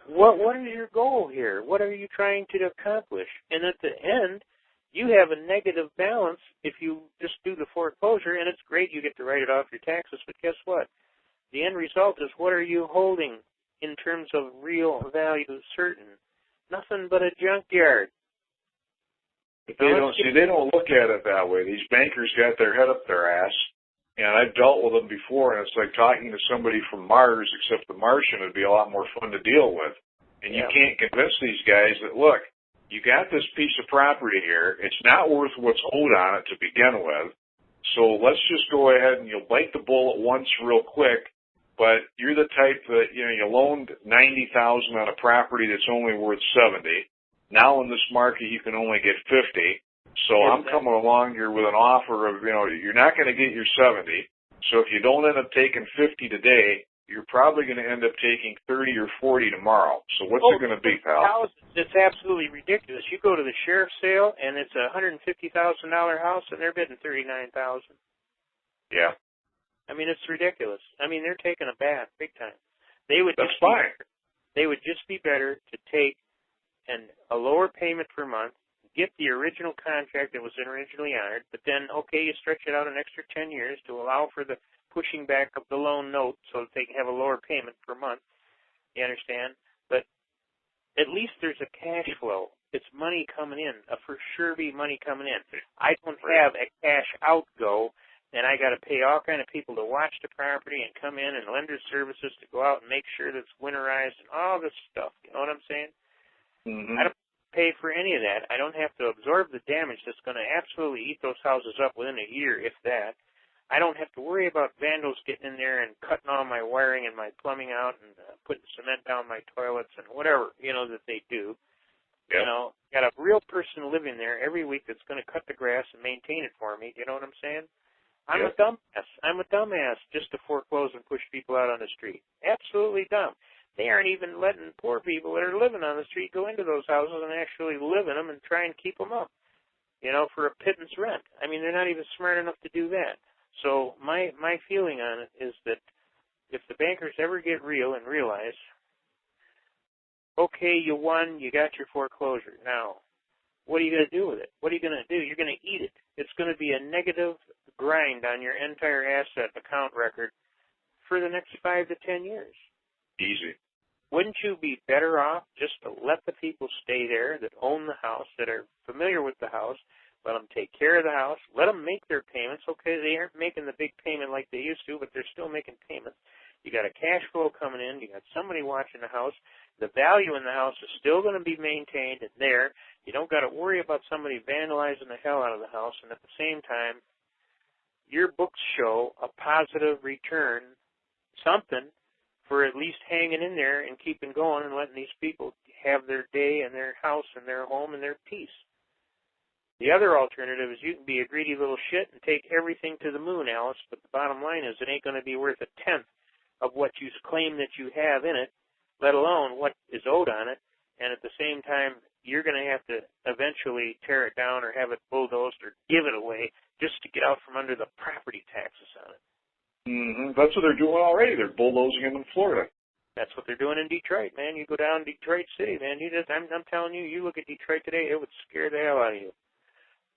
what is your goal here? What are you trying to accomplish? And at the end, you have a negative balance if you just do the foreclosure, and it's great you get to write it off your taxes, but guess what? The end result is, what are you holding in terms of real value certain? Nothing but a junkyard. They don't look at it that way. These bankers got their head up their ass, and I've dealt with them before, and it's like talking to somebody from Mars, except the Martian would be a lot more fun to deal with. And you can't convince these guys that, look, you got this piece of property here. It's not worth what's owed on it to begin with. So let's just go ahead and you'll bite the bullet once real quick. But you're the type that, you loaned $90,000 on a property that's only worth $70. Now in this market, you can only get $50. So I'm coming along here with an offer of, you're not going to get your $70. So if you don't end up taking $50 today, you're probably going to end up taking $30 or $40 tomorrow. So what's it going to be, pal? It's absolutely ridiculous. You go to the sheriff's sale, and it's a $150,000 house, and they're bidding $39,000. Yeah. I mean, it's ridiculous. I mean, they're taking a bath big time. That's fine. They would just be better to take a lower payment per month, get the original contract that was originally honored, but then, you stretch it out an extra 10 years to allow for the pushing back of the loan note so that they can have a lower payment per month. You understand? But at least there's a cash flow. It's money coming in, for sure be money coming in. I don't have a cash outgo, and I got to pay all kind of people to watch the property and come in and lender services to go out and make sure that it's winterized and all this stuff. You know what I'm saying? Mm-hmm. I don't pay for any of that. I don't have to absorb the damage that's going to absolutely eat those houses up within a year, if that. I don't have to worry about vandals getting in there and cutting all my wiring and my plumbing out and putting cement down my toilets and whatever, that they do. Yeah. Got a real person living there every week that's going to cut the grass and maintain it for me. You know what I'm saying? I'm a dumbass. I'm a dumbass just to foreclose and push people out on the street. Absolutely dumb. They aren't even letting poor people that are living on the street go into those houses and actually live in them and try and keep them up, for a pittance rent. I mean, they're not even smart enough to do that. So my feeling on it is that if the bankers ever get real and realize, okay, you won, you got your foreclosure. Now, what are you going to do with it? What are you going to do? You're going to eat it. It's going to be a negative grind on your entire asset account record for the next 5 to 10 years. Easy. Wouldn't you be better off just to let the people stay there that own the house, that are familiar with the house, let them take care of the house, let them make their payments? Okay, they aren't making the big payment like they used to, but they're still making payments. You got a cash flow coming in. You got somebody watching the house. The value in the house is still going to be maintained and there. You don't got to worry about somebody vandalizing the hell out of the house. And at the same time, your books show a positive return, something, for at least hanging in there and keeping going and letting these people have their day and their house and their home and their peace. The other alternative is you can be a greedy little shit and take everything to the moon, Alice, but the bottom line is it ain't going to be worth a tenth of what you claim that you have in it, let alone what is owed on it, and at the same time, you're going to have to eventually tear it down or have it bulldozed or give it away just to get out from under the property taxes on it. Mm-hmm. That's what they're doing already. They're bulldozing them in Florida. That's what they're doing in Detroit, man. You go down Detroit City, man. I'm telling you, you look at Detroit today, it would scare the hell out of you.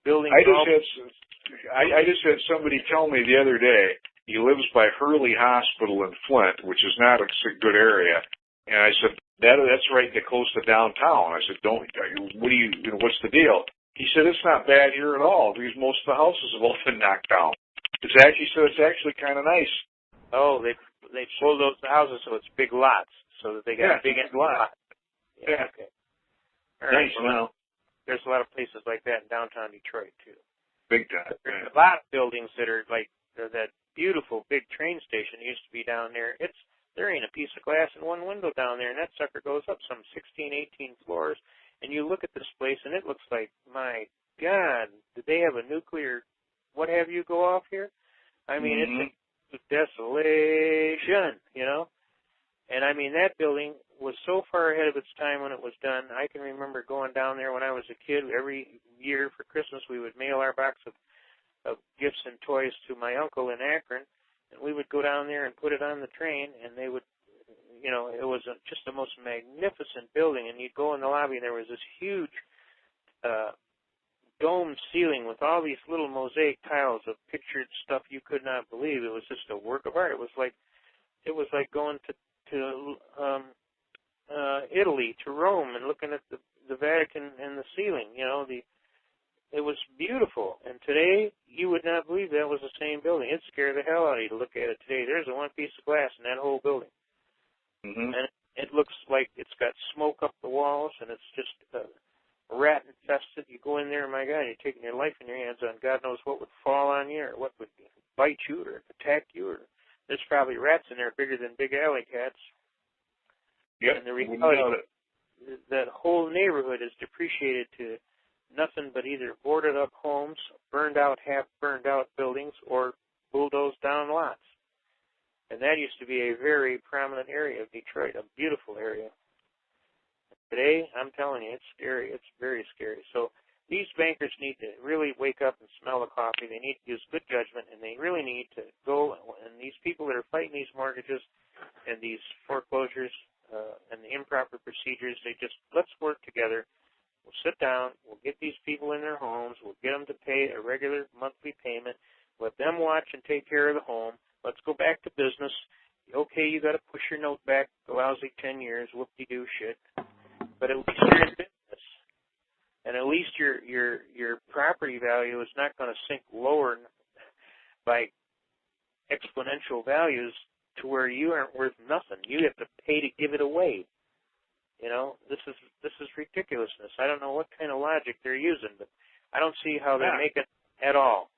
I just had somebody tell me the other day he lives by Hurley Hospital in Flint, which is not a good area, and I said that's right close to downtown. I said, what's the deal? He said it's not bad here at all because most of the houses have all been knocked down. It's actually kind of nice. Oh, they bulldoze the houses so it's big lots, so that they got big lots. Yeah. Okay. All right. Nice. Well, there's a lot of places like that in downtown Detroit too. Big time. There's a lot of buildings that are like that beautiful big train station used to be down there. There ain't a piece of glass in one window down there, and that sucker goes up some 16, 18 floors. And you look at this place, and it looks like, my God, did they have a nuclear what have you go off here? I mean, it's desolation, And I mean, that building was so far ahead of its time when it was done. I can remember going down there when I was a kid. Every year for Christmas, we would mail our box of gifts and toys to my uncle in Akron, and we would go down there and put it on the train, and they would, it was just the most magnificent building. And you'd go in the lobby, and there was this huge domed ceiling with all these little mosaic tiles of pictured stuff you could not believe. It was just a work of art. It was like going to Italy, to Rome, and looking at the Vatican and the ceiling. It was beautiful. And today, you would not believe that was the same building. It'd scare the hell out of you to look at it today. There's one piece of glass in that whole building. Mm-hmm. And it looks like it's got smoke up the walls, and it's just rat infested. You go in there, my God, you're taking your life in your hands on God knows what would fall on you, or what would bite you, or attack you. Or there's probably rats in there bigger than big alley cats. Yep. And the reality, that whole neighborhood is depreciated to nothing but either boarded up homes, burned out, half burned out buildings, or bulldozed down lots. And that used to be a very prominent area of Detroit, a beautiful area. Today, I'm telling you, it's scary. It's very scary. So these bankers need to really wake up and smell the coffee. They need to use good judgment, and they really need to go, and these people that are fighting these mortgages and these foreclosures and the improper procedures, let's work together. We'll sit down, we'll get these people in their homes, we'll get them to pay a regular monthly payment, let them watch and take care of the home. Let's go back to business. Okay, you got to push your note back a lousy 10 years, whoop-de-doo shit. But at least you're in business. And at least your property value is not going to sink lower by exponential values to where you aren't worth nothing. You have to pay to give it away. This is ridiculousness. I don't know what kind of logic they're using, but I don't see how they make it at all.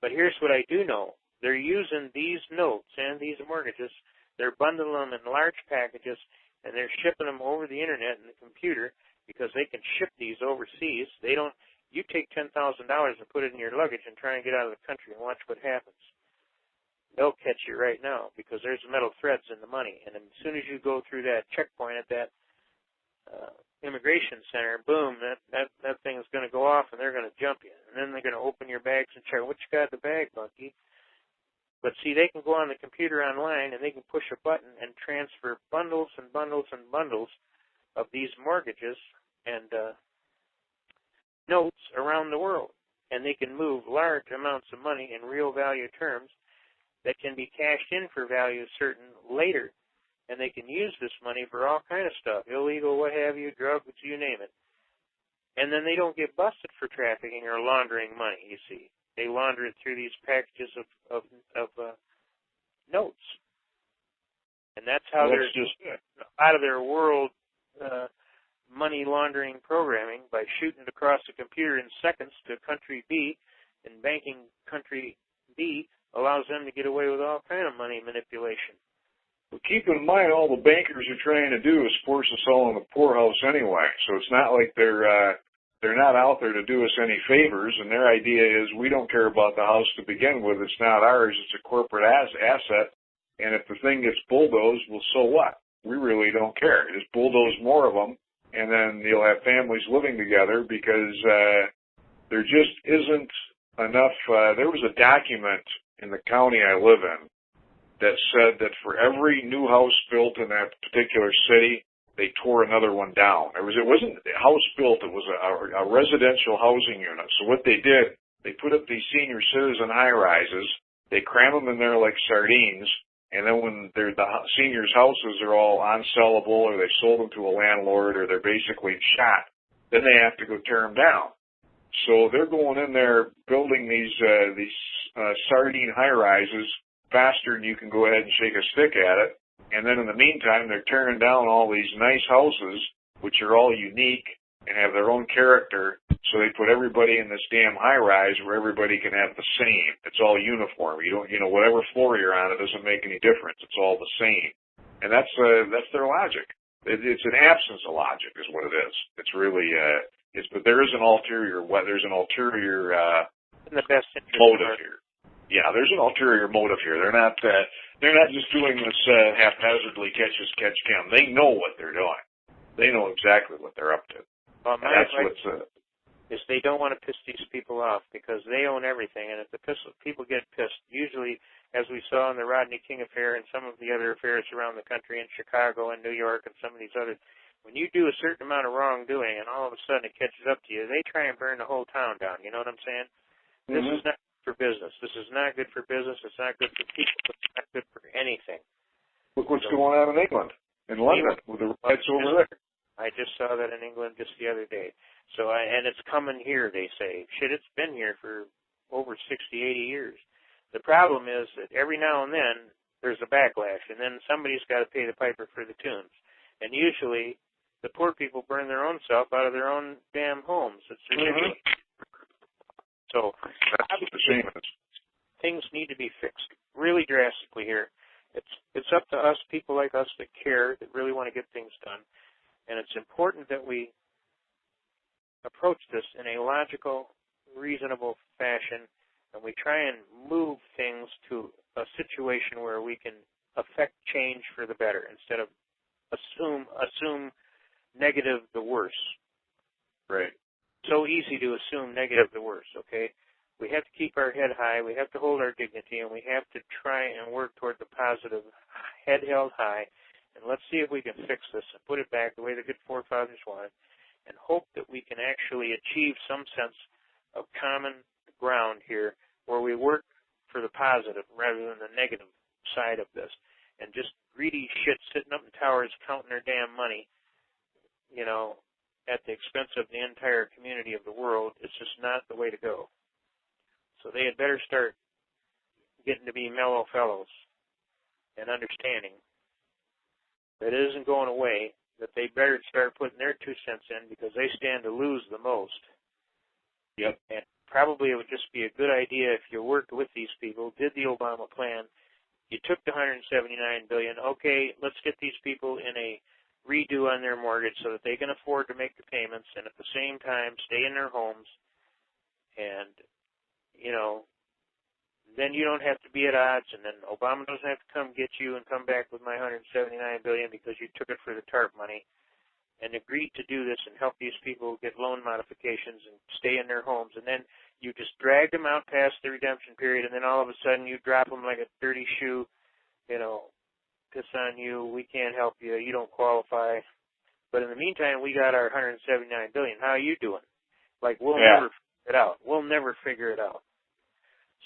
But here's what I do know. They're using these notes and these mortgages, they're bundling them in large packages, and they're shipping them over the internet and the computer because they can ship these overseas. You take $10,000 and put it in your luggage and try and get out of the country and watch what happens. They'll catch you right now because there's metal threads in the money. And as soon as you go through that checkpoint at that immigration center, boom, that thing is going to go off and they're going to jump you. And then they're going to open your bags and check, what you got in the bag, monkey? But see, they can go on the computer online and they can push a button and transfer bundles and bundles and bundles of these mortgages and notes around the world. And they can move large amounts of money in real value terms that can be cashed in for value certain later. And they can use this money for all kind of stuff, illegal, what have you, drugs, you name it. And then they don't get busted for trafficking or laundering money, you see. They launder it through these packages of notes. And that's how they're just out of their world money laundering programming by shooting it across the computer in seconds to country B, and banking country B allows them to get away with all kind of money manipulation. Well, keep in mind, all the bankers are trying to do is force us all in the poorhouse anyway. So it's not like they're not out there to do us any favors, and their idea is we don't care about the house to begin with. It's not ours. It's a corporate asset, and if the thing gets bulldozed, well, so what? We really don't care. Just bulldoze more of them, and then you'll have families living together because there just isn't enough. There was a document in the county I live in that said that for every new house built in that particular city, they tore another one down. It wasn't a house built, it was a residential housing unit. So what they did, they put up these senior citizen high-rises, they cram them in there like sardines, and then when the seniors' houses are all unsellable, or they sold them to a landlord, or they're basically shot, then they have to go tear them down. So they're going in there building these sardine high-rises faster than you can go ahead and shake a stick at it. And then in the meantime, they're tearing down all these nice houses, which are all unique and have their own character. So they put everybody in this damn high-rise where everybody can have the same. It's all uniform. Whatever floor you're on, it doesn't make any difference. It's all the same. And that's their logic. It's an absence of logic is what it is. It's really, but there is an ulterior motive here. Yeah, there's an ulterior motive here. They're not just doing this haphazardly catch as catch can. They know what they're doing. They know exactly what they're up to. Well, is they don't want to piss these people off because they own everything. And if the people get pissed, usually, as we saw in the Rodney King affair and some of the other affairs around the country in Chicago and New York and some of these others, when you do a certain amount of wrongdoing and all of a sudden it catches up to you, they try and burn the whole town down. You know what I'm saying? Mm-hmm. This is not good for business. This is not good for business. It's not good for people. It's not good for anything. Look what's going on in England, in London, with the riots over there. I just saw that in England just the other day. So, and it's coming here, they say. Shit, it's been here for over 60, 80 years. The problem is that every now and then there's a backlash, and then somebody's got to pay the piper for the tunes. And usually the poor people burn their own self out of their own damn homes. It's ridiculous. So, obviously, things need to be fixed really drastically here. It's up to us, people like us that care, that really want to get things done. And it's important that we approach this in a logical, reasonable fashion, and we try and move things to a situation where we can affect change for the better instead of assume negative the worse. Right. So easy to assume negative the worse, okay? We have to keep our head high, we have to hold our dignity, and we have to try and work toward the positive, head held high, and let's see if we can fix this and put it back the way the good forefathers wanted, and hope that we can actually achieve some sense of common ground here where we work for the positive rather than the negative side of this. And just greedy shit sitting up in towers counting their damn money, you know, at the expense of the entire community of the world, it's just not the way to go. So they had better start getting to be mellow fellows and understanding that it isn't going away, that they better start putting their 2 cents in because they stand to lose the most. Yep. And probably it would just be a good idea if you worked with these people, did the Obama plan, you took the $179 billion, okay, let's get these people in a redo on their mortgage so that they can afford to make the payments and at the same time stay in their homes, and, you know, then you don't have to be at odds, and then Obama doesn't have to come get you and come back with my $179 billion because you took it for the TARP money, and agreed to do this and help these people get loan modifications and stay in their homes, and then you just dragged them out past the redemption period, and then all of a sudden you drop them like a dirty shoe, you know, piss on you, we can't help you, you don't qualify. But in the meantime, we got our $179 billion. How are you doing? Like, we'll never figure it out. We'll never figure it out.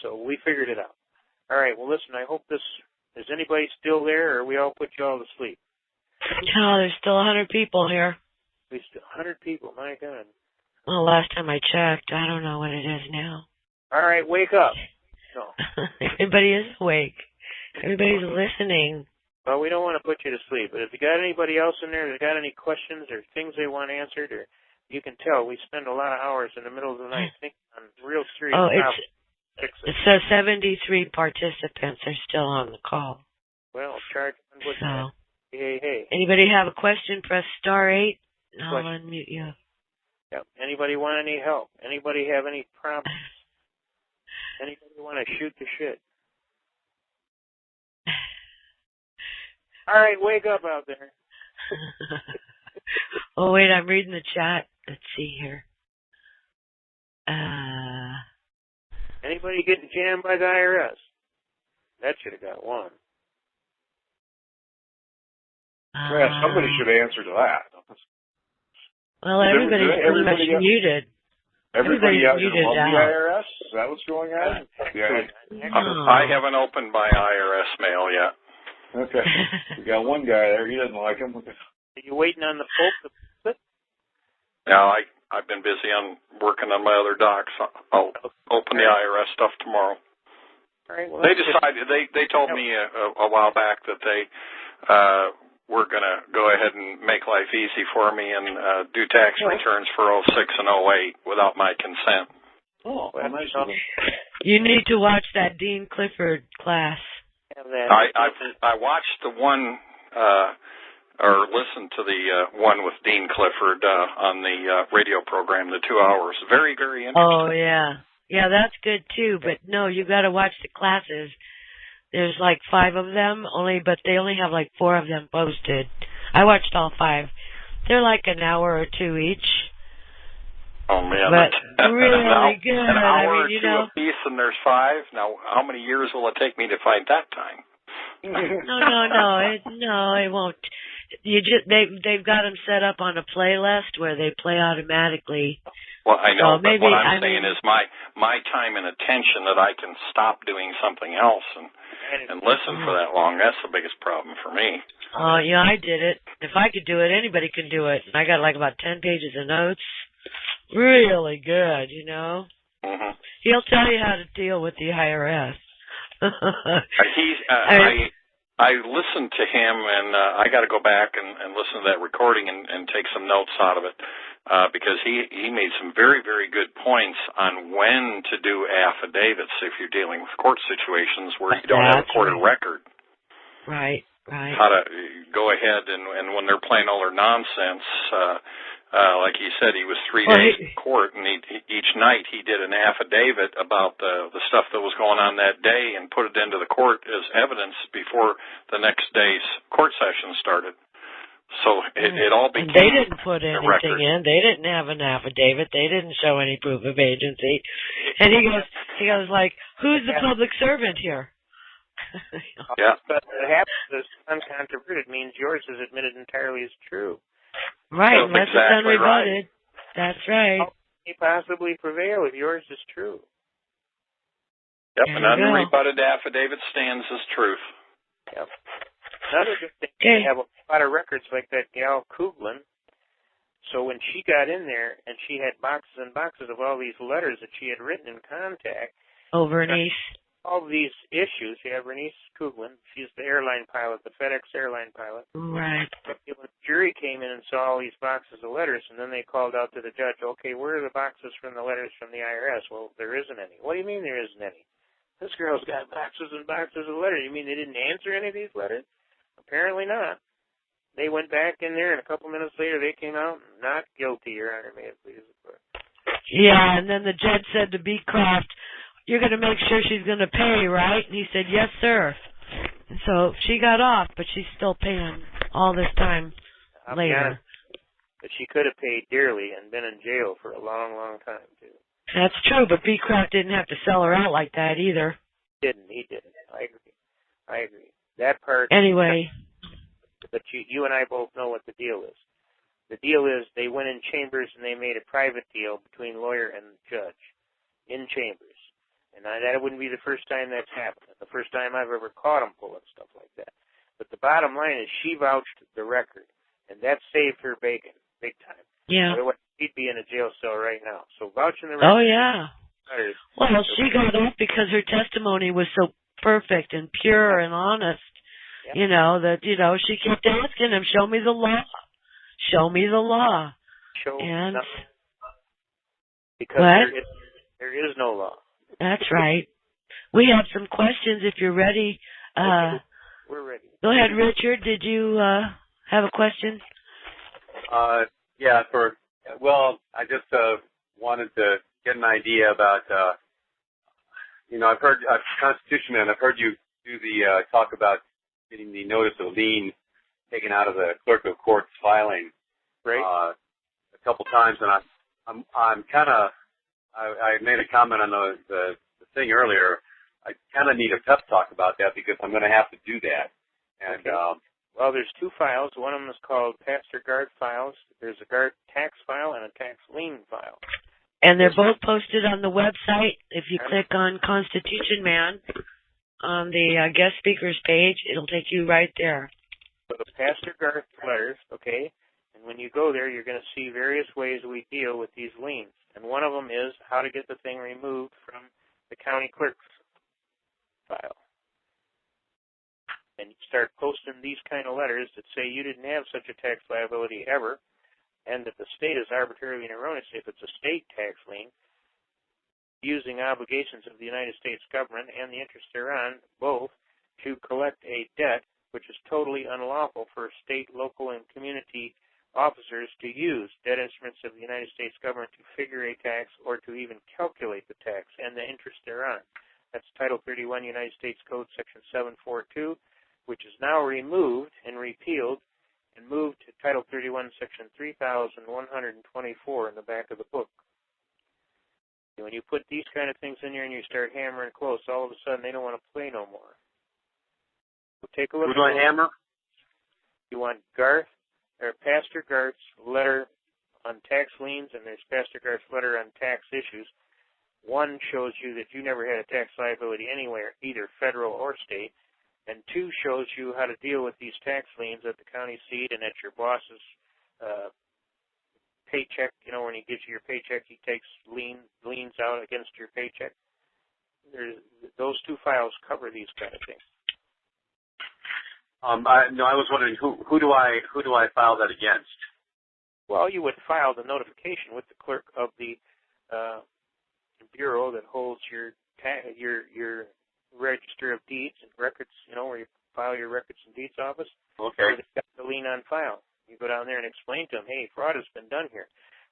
So we figured it out. All right, well, listen, I hope this, is anybody still there, or we all put you all to sleep? No, there's still 100 people here. We still 100 people, my God. Well, last time I checked, I don't know what it is now. All right, wake up. No. Everybody is awake. Everybody's listening. Well, we don't want to put you to sleep, but if you got anybody else in there that got any questions or things they want answered, or you can tell we spend a lot of hours in the middle of the night thinking on real serious problems. It says 73 participants are still on the call. Well, charge with so, hey. Anybody have a question, press *8, and I'll unmute you. Yep. Anybody want any help? Anybody have any problems? Anybody want to shoot the shit? All right, wake up out there. Oh, wait, I'm reading the chat. Let's see here. Anybody getting jammed by the IRS? That should have got one. Yeah, somebody should answer to that. Well, everybody's pretty much muted. Everybody out here muted love the IRS? Is that what's going on? I haven't opened my IRS mail yet. Okay. We got one guy there. He doesn't like him. Are you waiting on the Pope to flip? No, I've been busy on working on my other docs. I'll open the IRS stuff tomorrow. All right, well, they decided, they told me a while back that they were going to go ahead and make life easy for me and do tax returns for 06 and 08 without my consent. Oh, well, nice. You need to watch that Dean Clifford class. I watched the one, or listened to the one with Dean Clifford on the radio program, the 2 hours. Very, very interesting. Oh, yeah. Yeah, that's good, too. But, no, you got to watch the classes. There's like 5 of them, but they only have like 4 of them posted. I watched all 5. They're like an hour or 2 each. Oh, man. man. But really now, good. An hour I mean, or two apiece, and there's 5. Now, how many years will it take me to find that time? No, it won't. They've got them set up on a playlist where they play automatically. Well, I know, so but what I'm saying is my time and attention that I can stop doing something else and listen for that long. That's the biggest problem for me. Oh, yeah, I did it. If I could do it, anybody can do it. And I got like about 10 pages of notes. Really good, you know. Mm-hmm. He'll tell you how to deal with the IRS. I listened to him, and I got to go back and listen to that recording and take some notes out of it because he made some very, very good points on when to do affidavits if you're dealing with court situations where you don't have a court of record. Right. How to go ahead and when they're playing all their nonsense, like he said, he was 3 days in court, and each night he did an affidavit about the stuff that was going on that day and put it into the court as evidence before the next day's court session started. So it all became and they didn't put anything record. in. They didn't have an affidavit. They didn't show any proof of agency. And he goes like, who's the public servant here? Yeah. But what happens is uncontroverted means yours is admitted entirely as true. Right, unless it's unrebutted. That's right. How can you possibly prevail if yours is true? Yep, an unrebutted affidavit stands as truth. Yep. Another good thing, they have a lot of records like that gal Kuglin. So when she got in there and she had boxes and boxes of all these letters that she had written in contact. Oh, Bernice. All these issues. You have Bernice Kuglin. She's the airline pilot, the FedEx airline pilot. Right. When the jury came in and saw all these boxes of letters, and then they called out to the judge, okay, where are the boxes from the letters from the IRS? Well, there isn't any. What do you mean there isn't any? This girl's got boxes and boxes of letters. You mean they didn't answer any of these letters? Apparently not. They went back in there, and a couple minutes later they came out, not guilty, Your Honor, may it please the court. Yeah, and then the judge said to Beecroft, you're going to make sure she's going to pay, right? And he said, yes, sir. And so she got off, but she's still paying all this time later. But she could have paid dearly and been in jail for a long, long time, too. That's true, but Beecroft didn't have to sell her out like that either. He didn't. I agree. That part. Anyway. But you and I both know what the deal is. The deal is they went in chambers and they made a private deal between lawyer and judge in chambers. And that wouldn't be the first time that's happened. The first time I've ever caught them pulling stuff like that. But the bottom line is she vouched the record, and that saved her bacon big time. Yeah. Otherwise, she'd be in a jail cell right now. So vouching the record. Oh, yeah. Well, she got off because her testimony was so perfect and pure and honest. Yep. You know, that, you know, she kept asking him, show me the law. Show me the law. And nothing. Because there is no law. That's right. We have some questions if you're ready. We're ready. Go ahead, Richard. Did you have a question? Yeah, I just wanted to get an idea about, I've heard, Constitution Man, I've heard you do the talk about getting the notice of lien taken out of the clerk of court's filing. Right. A couple times, and I'm kind of, I made a comment on the thing earlier. I kind of need a pep talk about that because I'm going to have to do that. And okay. Well, there's two files. One of them is called Pastor Guard files. There's a Guard tax file and a tax lien file. And they're both posted on the website. If you click on Constitution Man on the guest speakers page, it'll take you right there. So the Pastor Guard letters, okay? And when you go there, you're going to see various ways we deal with these liens. And one of them is how to get the thing removed from the county clerk's file. And you start posting these kind of letters that say you didn't have such a tax liability ever, and that the state is arbitrarily and erroneous if it's a state tax lien, using obligations of the United States government and the interest thereon, both to collect a debt which is totally unlawful for state, local, and community officers to use debt instruments of the United States government to figure a tax or to even calculate the tax and the interest thereon. That's Title 31 United States Code Section 742, which is now removed and repealed and moved to Title 31 Section 3124 in the back of the book. When you put these kind of things in there and you start hammering close, all of a sudden they don't want to play no more. So take a look. Who do I hammer? You want Pastor Gart's letter on tax liens, and there's Pastor Gart's letter on tax issues. One shows you that you never had a tax liability anywhere, either federal or state, and two shows you how to deal with these tax liens at the county seat and at your boss's paycheck. You know, when he gives you your paycheck, he takes liens out against your paycheck. Those two files cover these kind of things. I was wondering who do I file that against? Well, you would file the notification with the clerk of the bureau that holds your register of deeds and records. You know, where you file your records and deeds office. Okay. They've got the lien on file. You go down there and explain to them, hey, fraud has been done here.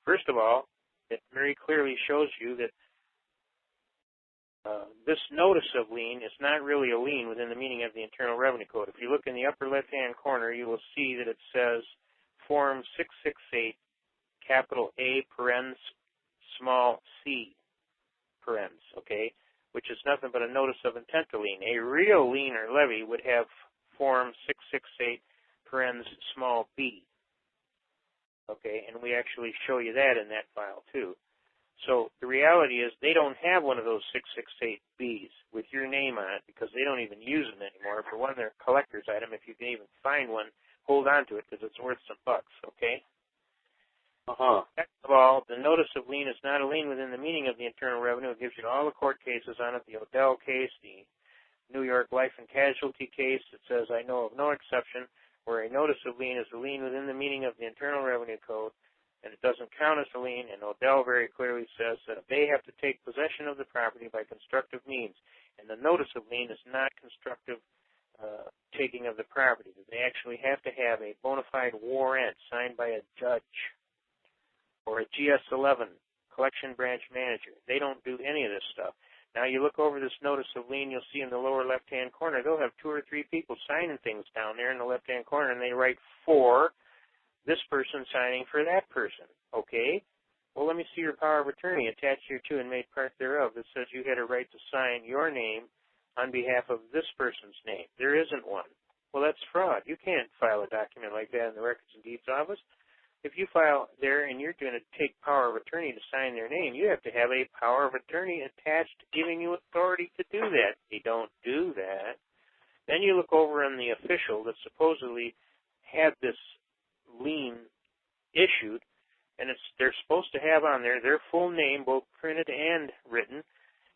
First of all, it very clearly shows you that this notice of lien is not really a lien within the meaning of the Internal Revenue Code. If you look in the upper left-hand corner, you will see that it says Form 668, capital A, parens, small c, parens, okay, which is nothing but a notice of intent to lien. A real lien or levy would have Form 668, parens, small b, okay, and we actually show you that in that file too. So the reality is they don't have one of those 668Bs with your name on it because they don't even use them anymore. For one, they're a collector's item. If you can even find one, hold on to it because it's worth some bucks, okay? Second of all, the notice of lien is not a lien within the meaning of the Internal Revenue. It gives you all the court cases on it, the Odell case, the New York Life and Casualty case. It says, I know of no exception where a notice of lien is a lien within the meaning of the Internal Revenue Code, and it doesn't count as a lien, and Odell very clearly says that they have to take possession of the property by constructive means, and the notice of lien is not constructive taking of the property. They actually have to have a bona fide warrant signed by a judge or a GS-11, collection branch manager. They don't do any of this stuff. Now you look over this notice of lien, you'll see in the lower left-hand corner, they'll have 2 or 3 people signing things down there in the left-hand corner, and they write for this person signing for that person. Okay? Well, let me see your power of attorney attached here to and made part thereof that says you had a right to sign your name on behalf of this person's name. There isn't one. Well, that's fraud. You can't file a document like that in the Records and Deeds Office. If you file there and you're going to take power of attorney to sign their name, you have to have a power of attorney attached giving you authority to do that. They don't do that. Then you look over on the official that supposedly had this lien issued, and they're supposed to have on there their full name, both printed and written,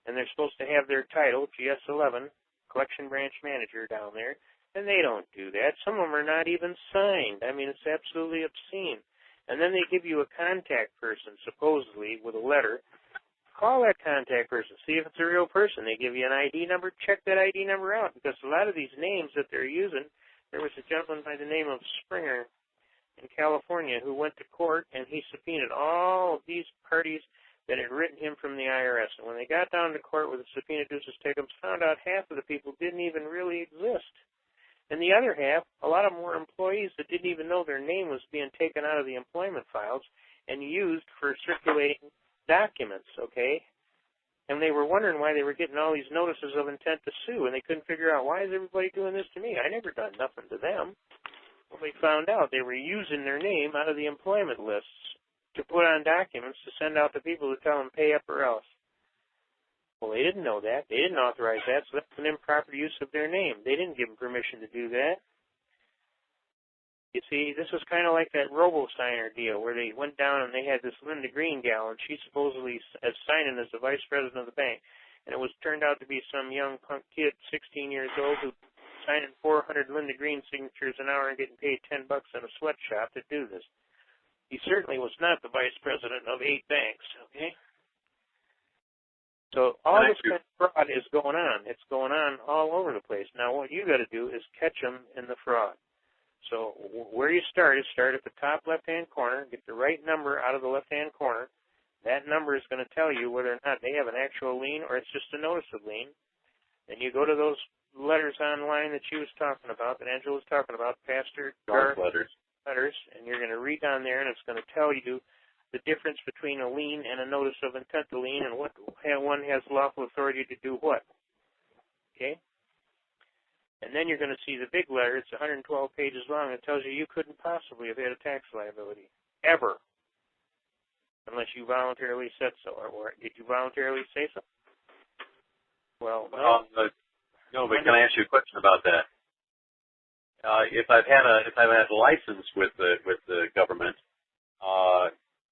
and they're supposed to have their title, GS-11, Collection Branch Manager, down there, and they don't do that. Some of them are not even signed. I mean, it's absolutely obscene. And then they give you a contact person, supposedly, with a letter. Call that contact person. See if it's a real person. They give you an ID number. Check that ID number out, because a lot of these names that they're using, there was a gentleman by the name of Springer in California who went to court, and he subpoenaed all of these parties that had written him from the IRS. And when they got down to court with the subpoena duces takums, found out half of the people didn't even really exist. And the other half, a lot of them were employees that didn't even know their name was being taken out of the employment files and used for circulating documents, okay? And they were wondering why they were getting all these notices of intent to sue, and they couldn't figure out, why is everybody doing this to me? I never done nothing to them. Well, they found out they were using their name out of the employment lists to put on documents to send out to people to tell them pay up or else. Well, they didn't know that. They didn't authorize that, so that's an improper use of their name. They didn't give them permission to do that. You see, this was kind of like that RoboSigner deal where they went down and they had this Linda Green gal, and she supposedly is signing as the vice president of the bank. And it was turned out to be some young punk kid, 16 years old, who signing 400 Linda Green signatures an hour and getting paid $10 in a sweatshop to do this. He certainly was not the vice president of 8 banks, okay? So all this kind of fraud is going on. It's going on all over the place. Now what you got to do is catch them in the fraud. So where you start is start at the top left-hand corner, get the right number out of the left-hand corner. That number is going to tell you whether or not they have an actual lien or it's just a notice of lien. Then you go to those letters online that she was talking about, that Angela was talking about, Pastor Garth letters, and you're going to read down there, and it's going to tell you the difference between a lien and a notice of intent to lien, and what one has lawful authority to do what. Okay? And then you're going to see the big letter. It's 112 pages long. It tells you couldn't possibly have had a tax liability, ever, unless you voluntarily said so. Or did you voluntarily say so? Well, no, but can I ask you a question about that? If I've had a license with the government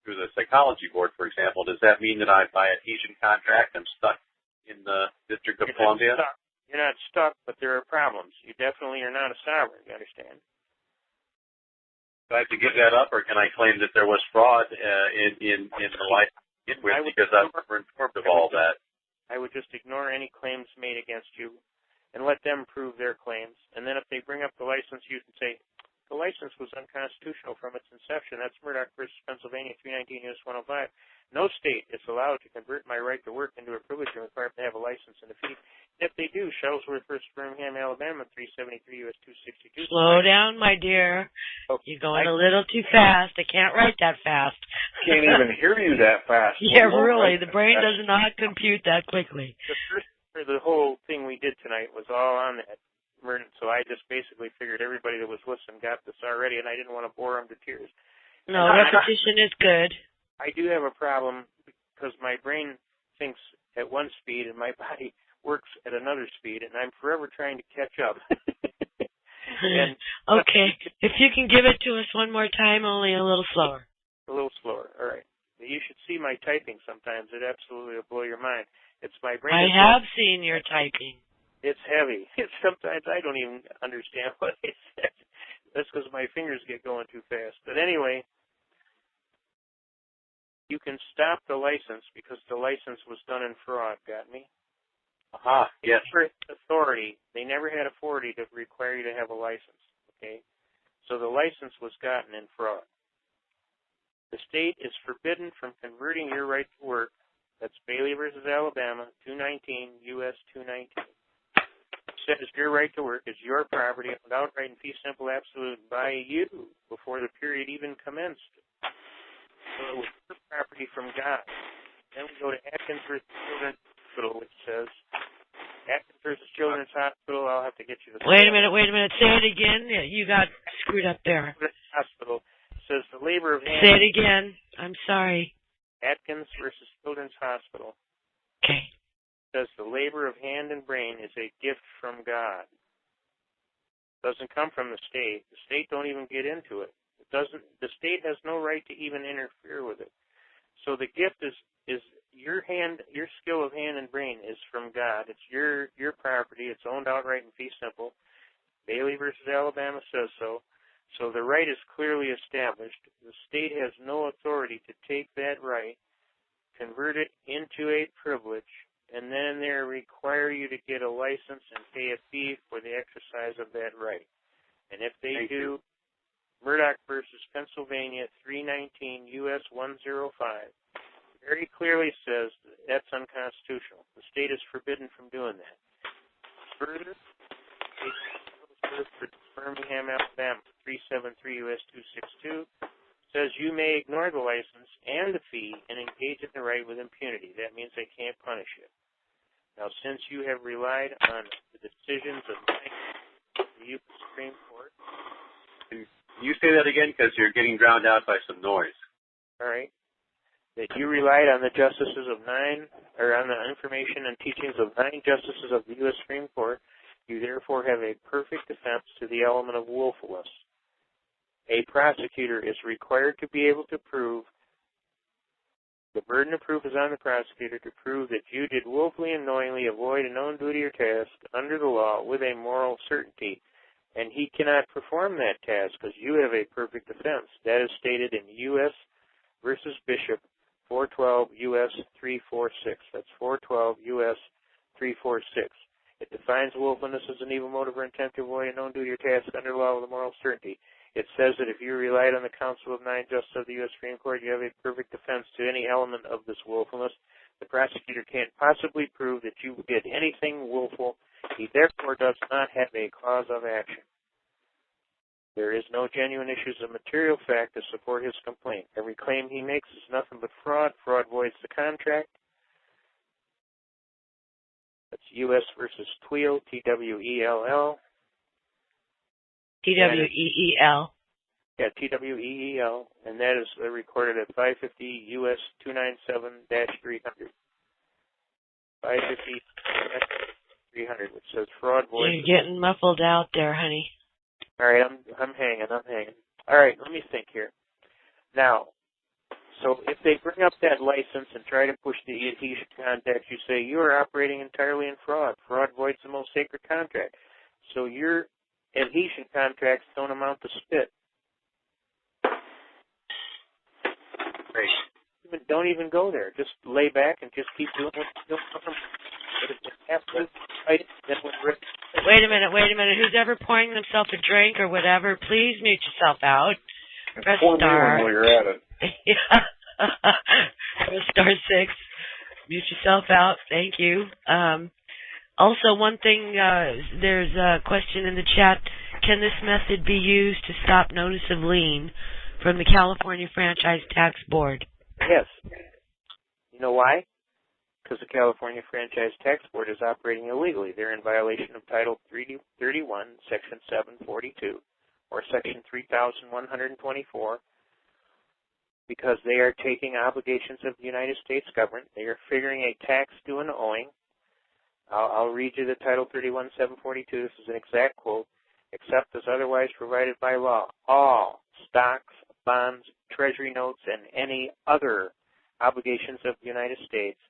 through the psychology board, for example, does that mean that by adhesion contract I'm stuck in the District of Columbia? You're not stuck, but there are problems. You definitely are not a sovereign, you understand? Do I have to give that up, or can I claim that there was fraud in the license because I'm never informed of all that? I would just ignore any claims made against you and let them prove their claims. And then if they bring up the license, you can say, the license was unconstitutional from its inception. That's Murdoch versus Pennsylvania, 319 U.S. 105. No state is allowed to convert my right to work into a privilege and require to have a license and a fee. If they do, Shuttlesworth versus Birmingham, Alabama, 373 U.S. 262. Slow down, my dear. You're going a little too fast. I can't write that fast. Can't even hear you that fast. Yeah, really. The brain does not compute that quickly. The whole thing we did tonight was all on that. So I just basically figured everybody that was listening got this already, and I didn't want to bore them to tears. No, repetition is good. I do have a problem because my brain thinks at one speed and my body works at another speed, and I'm forever trying to catch up. Okay. If you can give it to us one more time, only a little slower. A little slower. All right. You should see my typing sometimes. It absolutely will blow your mind. It's my brain. I have seen your typing. It's heavy. Sometimes I don't even understand what it says. That's because my fingers get going too fast. But anyway, you can stop the license because the license was done in fraud. Got me? Aha, yes. Authority. They never had authority to require you to have a license. Okay? So the license was gotten in fraud. The state is forbidden from converting your right to work. That's Bailey versus Alabama, 219 U.S. 219. Says your right to work is your property owned outright and fee simple absolute by you before the period even commenced. So it was your property from God. Then we go to Atkins versus Children's Hospital, which says Atkins versus Children's Hospital. I'll have to get you the. Wait a minute. Say it again. You got screwed up there. Hospital says the labor of hand. Say it again. I'm sorry. Atkins versus Children's Hospital. Okay. Says the labor of hand and brain is a gift from God. Doesn't come from the state. The state don't even get into it. The state has no right to even interfere with it. So the gift is your skill of hand and brain is from God. It's your property. It's owned outright and fee simple. Bailey versus Alabama says so. So the right is clearly established. The state has no authority to take that right, convert it into a privilege, and then they require you to get a license and pay a fee for the exercise of that right. And if they do, Murdoch versus Pennsylvania, 319 U.S. 105, very clearly says that's unconstitutional. The state is forbidden from doing that. Further, Birmingham, Alabama, 373 U.S. 262, says you may ignore the license and the fee and engage in the right with impunity. That means they can't punish you. Now, since you have relied on the decisions of the U.S. Supreme Court. Can you say that again? Because you're getting drowned out by some noise. All right. That you relied on the justices of on the information and teachings of 9 justices of the U.S. Supreme Court, you therefore have a perfect defense to the element of willfulness. A prosecutor is required to be able to prove, the burden of proof is on the prosecutor to prove that you did willfully and knowingly avoid a known duty or task under the law with a moral certainty. And he cannot perform that task because you have a perfect defense. That is stated in U.S. versus Bishop, 412 U.S. 346. That's 412 U.S. 346. It defines willfulness as an evil motive or intent to avoid a known duty or task under law with a moral certainty. It says that if you relied on the counsel of 9 justices of the U.S. Supreme Court, you have a perfect defense to any element of this willfulness. The prosecutor can't possibly prove that you did anything willful. He therefore does not have a cause of action. There is no genuine issues of material fact to support his complaint. Every claim he makes is nothing but fraud. Fraud voids the contract. That's U.S. versus Tweel, T-W-E-L-L. T-W-E-E-L. Yeah, T-W-E-E-L. And that is recorded at 550 U.S. 297-300. 550-300, which says fraud voids. You're getting muffled out there, honey. All right, I'm hanging. All right, let me think here. Now, so if they bring up that license and try to push the adhesion contract, you say you are operating entirely in fraud. Fraud voids the most sacred contract. So your adhesion contracts don't amount to spit. Great. Don't even go there. Just lay back and just keep doing what you're doing. Wait a minute. Who's ever pouring themselves a drink or whatever, please mute yourself out. Press star. While you're at it. Press star 6. Mute yourself out. Thank you. Also, one thing, there's a question in the chat. Can this method be used to stop notice of lien from the California Franchise Tax Board? Yes. You know why? Because the California Franchise Tax Board is operating illegally. They're in violation of Title 31, Section 742, or Section 3124, because they are taking obligations of the United States government. They are figuring a tax due and owing. I'll read you the Title 31, 742. This is an exact quote. Except as otherwise provided by law, all stocks, bonds, treasury notes, and any other obligations of the United States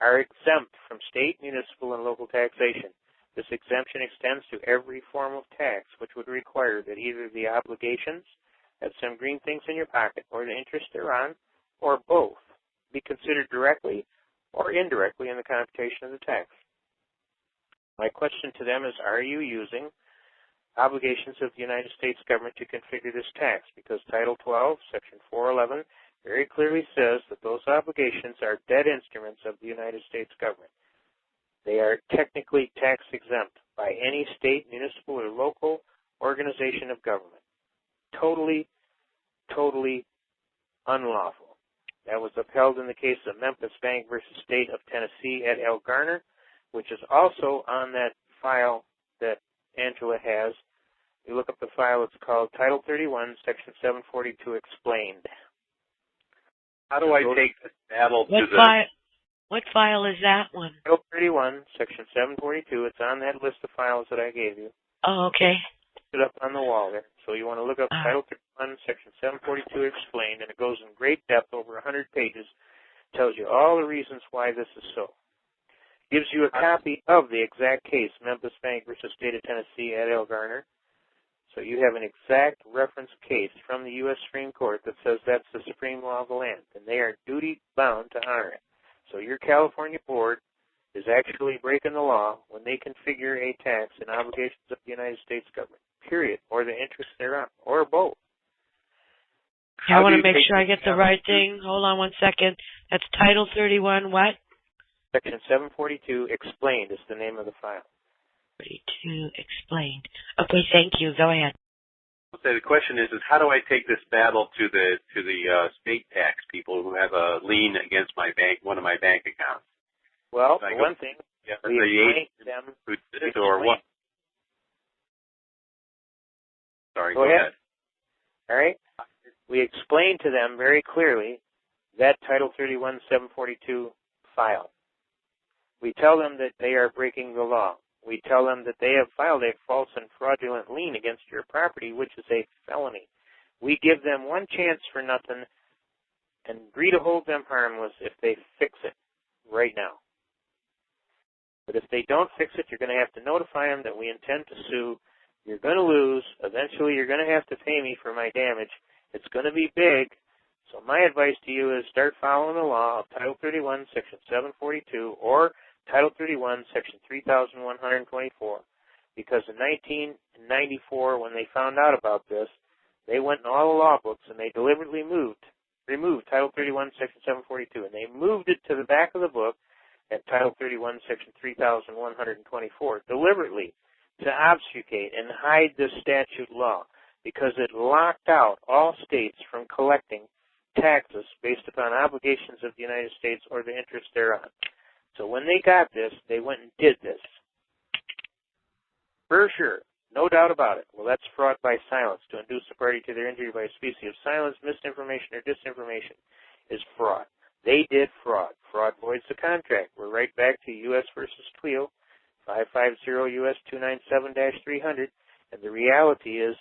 are exempt from state, municipal, and local taxation. This exemption extends to every form of tax, which would require that either the obligations have some green things in your pocket or the interest thereon, or both, be considered directly or indirectly in the computation of the tax. My question to them is, are you using obligations of the United States government to configure this tax? Because Title 12, Section 411, very clearly says that those obligations are dead instruments of the United States government. They are technically tax exempt by any state, municipal, or local organization of government. Totally unlawful. That was upheld in the case of Memphis Bank versus State of Tennessee et al. Garner, which is also on that file that Angela has. You look up the file, it's called Title 31, Section 742 Explained. How do I take this battle to the... What file is that one? Title 31, Section 742. It's on that list of files that I gave you. Oh, okay. It's up on the wall there. So you want to look up Title 31, Section 742 Explained, and it goes in great depth, over 100 pages, tells you all the reasons why this is so. Gives you a copy of the exact case, Memphis Bank versus State of Tennessee et al. Garner. So you have an exact reference case from the U.S. Supreme Court that says that's the supreme law of the land, and they are duty-bound to honor it. So your California board is actually breaking the law when they configure a tax and obligations of the United States government, period, or the interest thereon, or both. I want to make sure I get the right thing. Hold on one second. That's Title 31 what? Section 742 Explained is the name of the file. 42 Explained. Okay, thank you. Go ahead. So the question is how do I take this battle to the state tax people who have a lien against my bank, one of my bank accounts? Well, for one thing, we explain to them who did it or what? Sorry, go ahead. All right. We explain to them very clearly that Title 31 742 file. We tell them that they are breaking the law. We tell them that they have filed a false and fraudulent lien against your property, which is a felony. We give them one chance for nothing and agree to hold them harmless if they fix it right now. But if they don't fix it, you're going to have to notify them that we intend to sue. You're going to lose. Eventually, you're going to have to pay me for my damage. It's going to be big. So my advice to you is start following the law of Title 31, Section 742, or Title 31, Section 3124, because in 1994, when they found out about this, they went in all the law books and they deliberately removed Title 31, Section 742, and they moved it to the back of the book at Title 31, Section 3124, deliberately to obfuscate and hide this statute law, because it locked out all states from collecting taxes based upon obligations of the United States or the interest thereon. So when they got this, they went and did this. For sure. No doubt about it. Well, that's fraud by silence. To induce a party to their injury by a species of silence, misinformation, or disinformation is fraud. They did fraud. Fraud voids the contract. We're right back to U.S. versus Tweel, 550 U.S. 297-300. And the reality is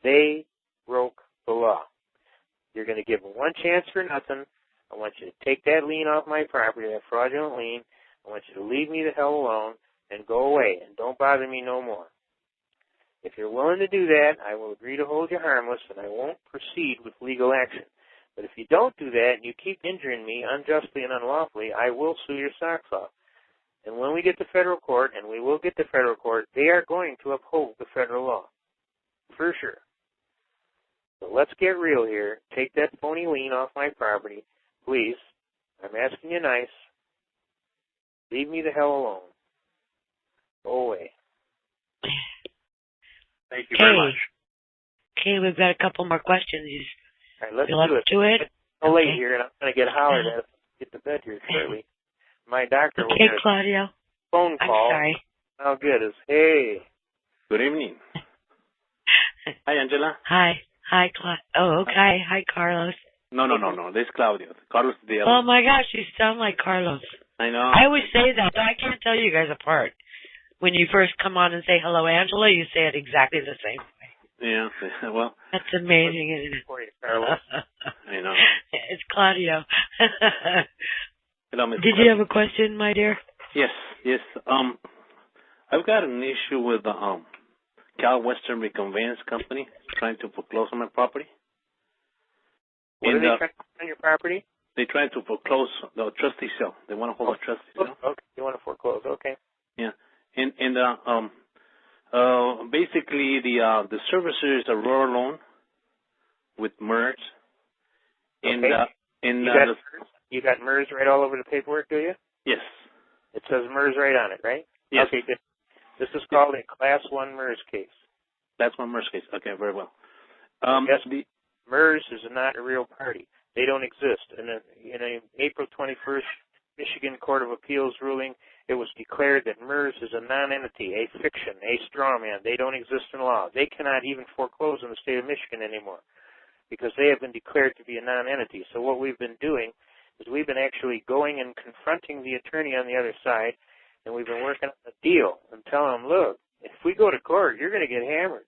they broke the law. You're going to give them one chance for nothing. I want you to take that lien off my property, that fraudulent lien. I want you to leave me the hell alone and go away and don't bother me no more. If you're willing to do that, I will agree to hold you harmless and I won't proceed with legal action. But if you don't do that and you keep injuring me unjustly and unlawfully, I will sue your socks off. And when we get to federal court, and we will get to federal court, they are going to uphold the federal law. For sure. So let's get real here. Take that phony lien off my property. Please. I'm asking you nice. Leave me the hell alone. Go away. Thank you very much. Okay, we've got a couple more questions. All right, let's do it. Do it. It's so late here, and I'm going to get hollered at if I get to bed here shortly. My doctor will get a Claudio. phone call. I'm sorry. How good is, hey. Good evening. Hi, Angela. Hi, Claudio. Oh, okay. Hi, Carlos. No. This is Claudio. Carlos the other. Oh, my gosh, you sound like Carlos. I know. I always say that, but I can't tell you guys apart. When you first come on and say, hello, Angela, you say it exactly the same way. Yeah, well. That's amazing, isn't it? For you, Carlos. I know. It's Claudio. Hello, Mr. Did you have a question, my dear? Yes. I've got an issue with Cal Western Reconveyance Company trying to foreclose on my property. What are they trying to do on your property? They're trying to foreclose the trustee sale. They want to hold a trustee sale. Okay, you want to foreclose, okay. Yeah. And basically the servicer is a rural loan with MERS. And okay. You got MERS right all over the paperwork, do you? Yes. It says MERS right on it, right? Yes. Okay, good. This is called a Class 1 MERS case. Class 1 MERS case. Okay, very well. Yes, MERS is not a real party. They don't exist. In a April 21st Michigan Court of Appeals ruling, it was declared that MERS is a non-entity, a fiction, a straw man. They don't exist in law. They cannot even foreclose in the state of Michigan anymore because they have been declared to be a non-entity. So what we've been doing is we've been actually going and confronting the attorney on the other side, and we've been working on a deal and telling them, look, if we go to court, you're going to get hammered.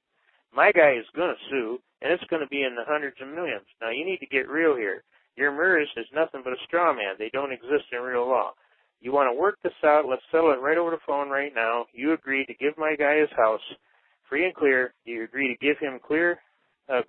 My guy is going to sue, and it's going to be in the hundreds of millions. Now, you need to get real here. Your MERS is nothing but a straw man. They don't exist in real law. You want to work this out, let's settle it right over the phone right now. You agree to give my guy his house free and clear. You agree to give him clear,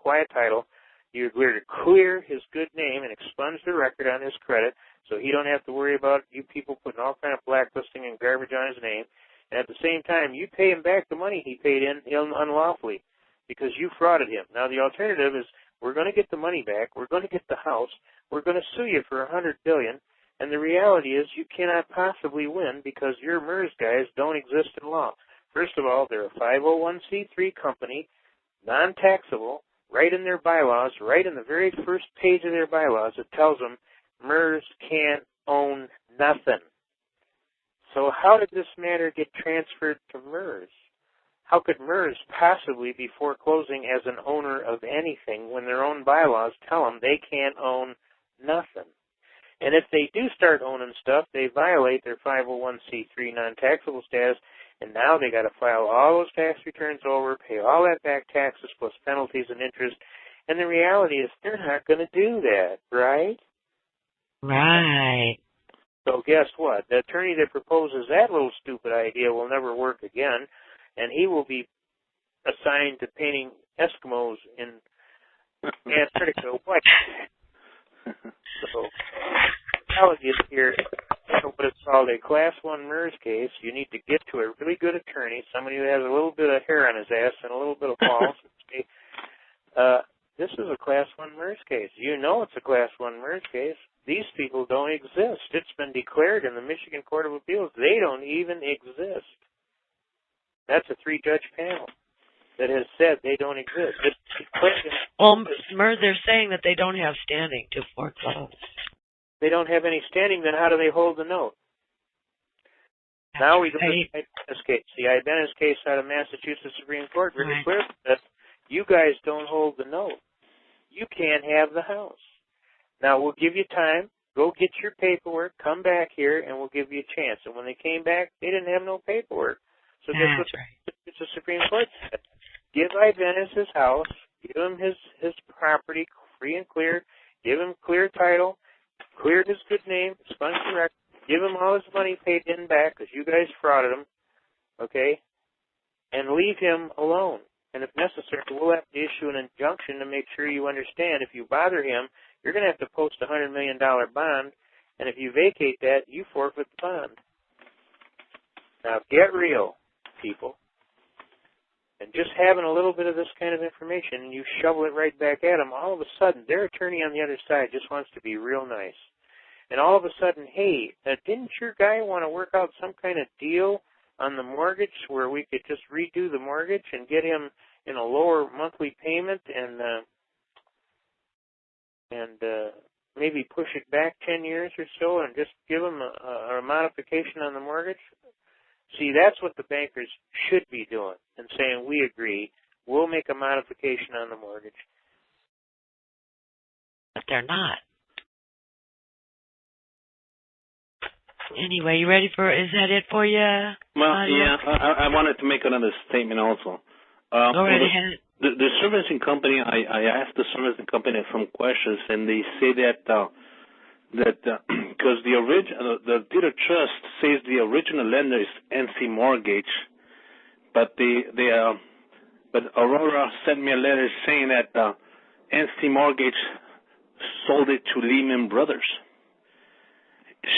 quiet title. You agree to clear his good name and expunge the record on his credit so he don't have to worry about you people putting all kind of blacklisting and garbage on his name. And at the same time, you pay him back the money he paid in unlawfully because you frauded him. Now, the alternative is we're going to get the money back. We're going to get the house. We're going to sue you for $100 billion. And the reality is you cannot possibly win because your MERS guys don't exist in law. First of all, they're a 501c3 company, non-taxable, right in their bylaws, right in the very first page of their bylaws, it tells them MERS can't own nothing. So how did this matter get transferred to MERS? How could MERS possibly be foreclosing as an owner of anything when their own bylaws tell them they can't own nothing? And if they do start owning stuff, they violate their 501c3 non-taxable status, and now they got to file all those tax returns over, pay all that back taxes plus penalties and interest. And the reality is they're not going to do that, right? Right. So guess what? The attorney that proposes that little stupid idea will never work again, and he will be assigned to painting Eskimos in Antarctica white. So, the reality is here, what is called a Class 1 MERS case, you need to get to a really good attorney, somebody who has a little bit of hair on his ass and a little bit of balls, and say, this is a Class 1 MERS case. You know it's a Class 1 MERS case. These people don't exist. It's been declared in the Michigan Court of Appeals. They don't even exist. That's a 3-judge panel. that has said they don't exist. Well, they're saying that they don't have standing to foreclose. They don't have any standing, then how do they hold the note? Now we go to the Ibanez case. The Ibanez case out of Massachusetts Supreme Court very clearly says you guys don't hold the note. You can't have the house. Now we'll give you time. Go get your paperwork. Come back here, and we'll give you a chance. And when they came back, they didn't have no paperwork. So guess what the Supreme Court said? Give Ibanez his house. Give him his property free and clear. Give him clear title. Clear his good name. Expunge the record. Give him all his money paid in back because you guys frauded him. Okay? And leave him alone. And if necessary, we'll have to issue an injunction to make sure you understand if you bother him, you're going to have to post a $100 million bond, and if you vacate that, you forfeit the bond. Now, get real, people. And just having a little bit of this kind of information, and you shovel it right back at them, all of a sudden, their attorney on the other side just wants to be real nice. And all of a sudden, hey, didn't your guy want to work out some kind of deal on the mortgage where we could just redo the mortgage and get him in a lower monthly payment and maybe push it back 10 years or so and just give him a modification on the mortgage? See, that's what the bankers should be doing and saying, we agree, we'll make a modification on the mortgage. But they're not. Anyway, you ready for, is that it for you? Well, yeah, I wanted to make another statement also. Go right ahead. The servicing company, I asked the servicing company some questions, and they say that because the deed of trust says the original lender is NC Mortgage, but but Aurora sent me a letter saying that NC Mortgage sold it to Lehman Brothers.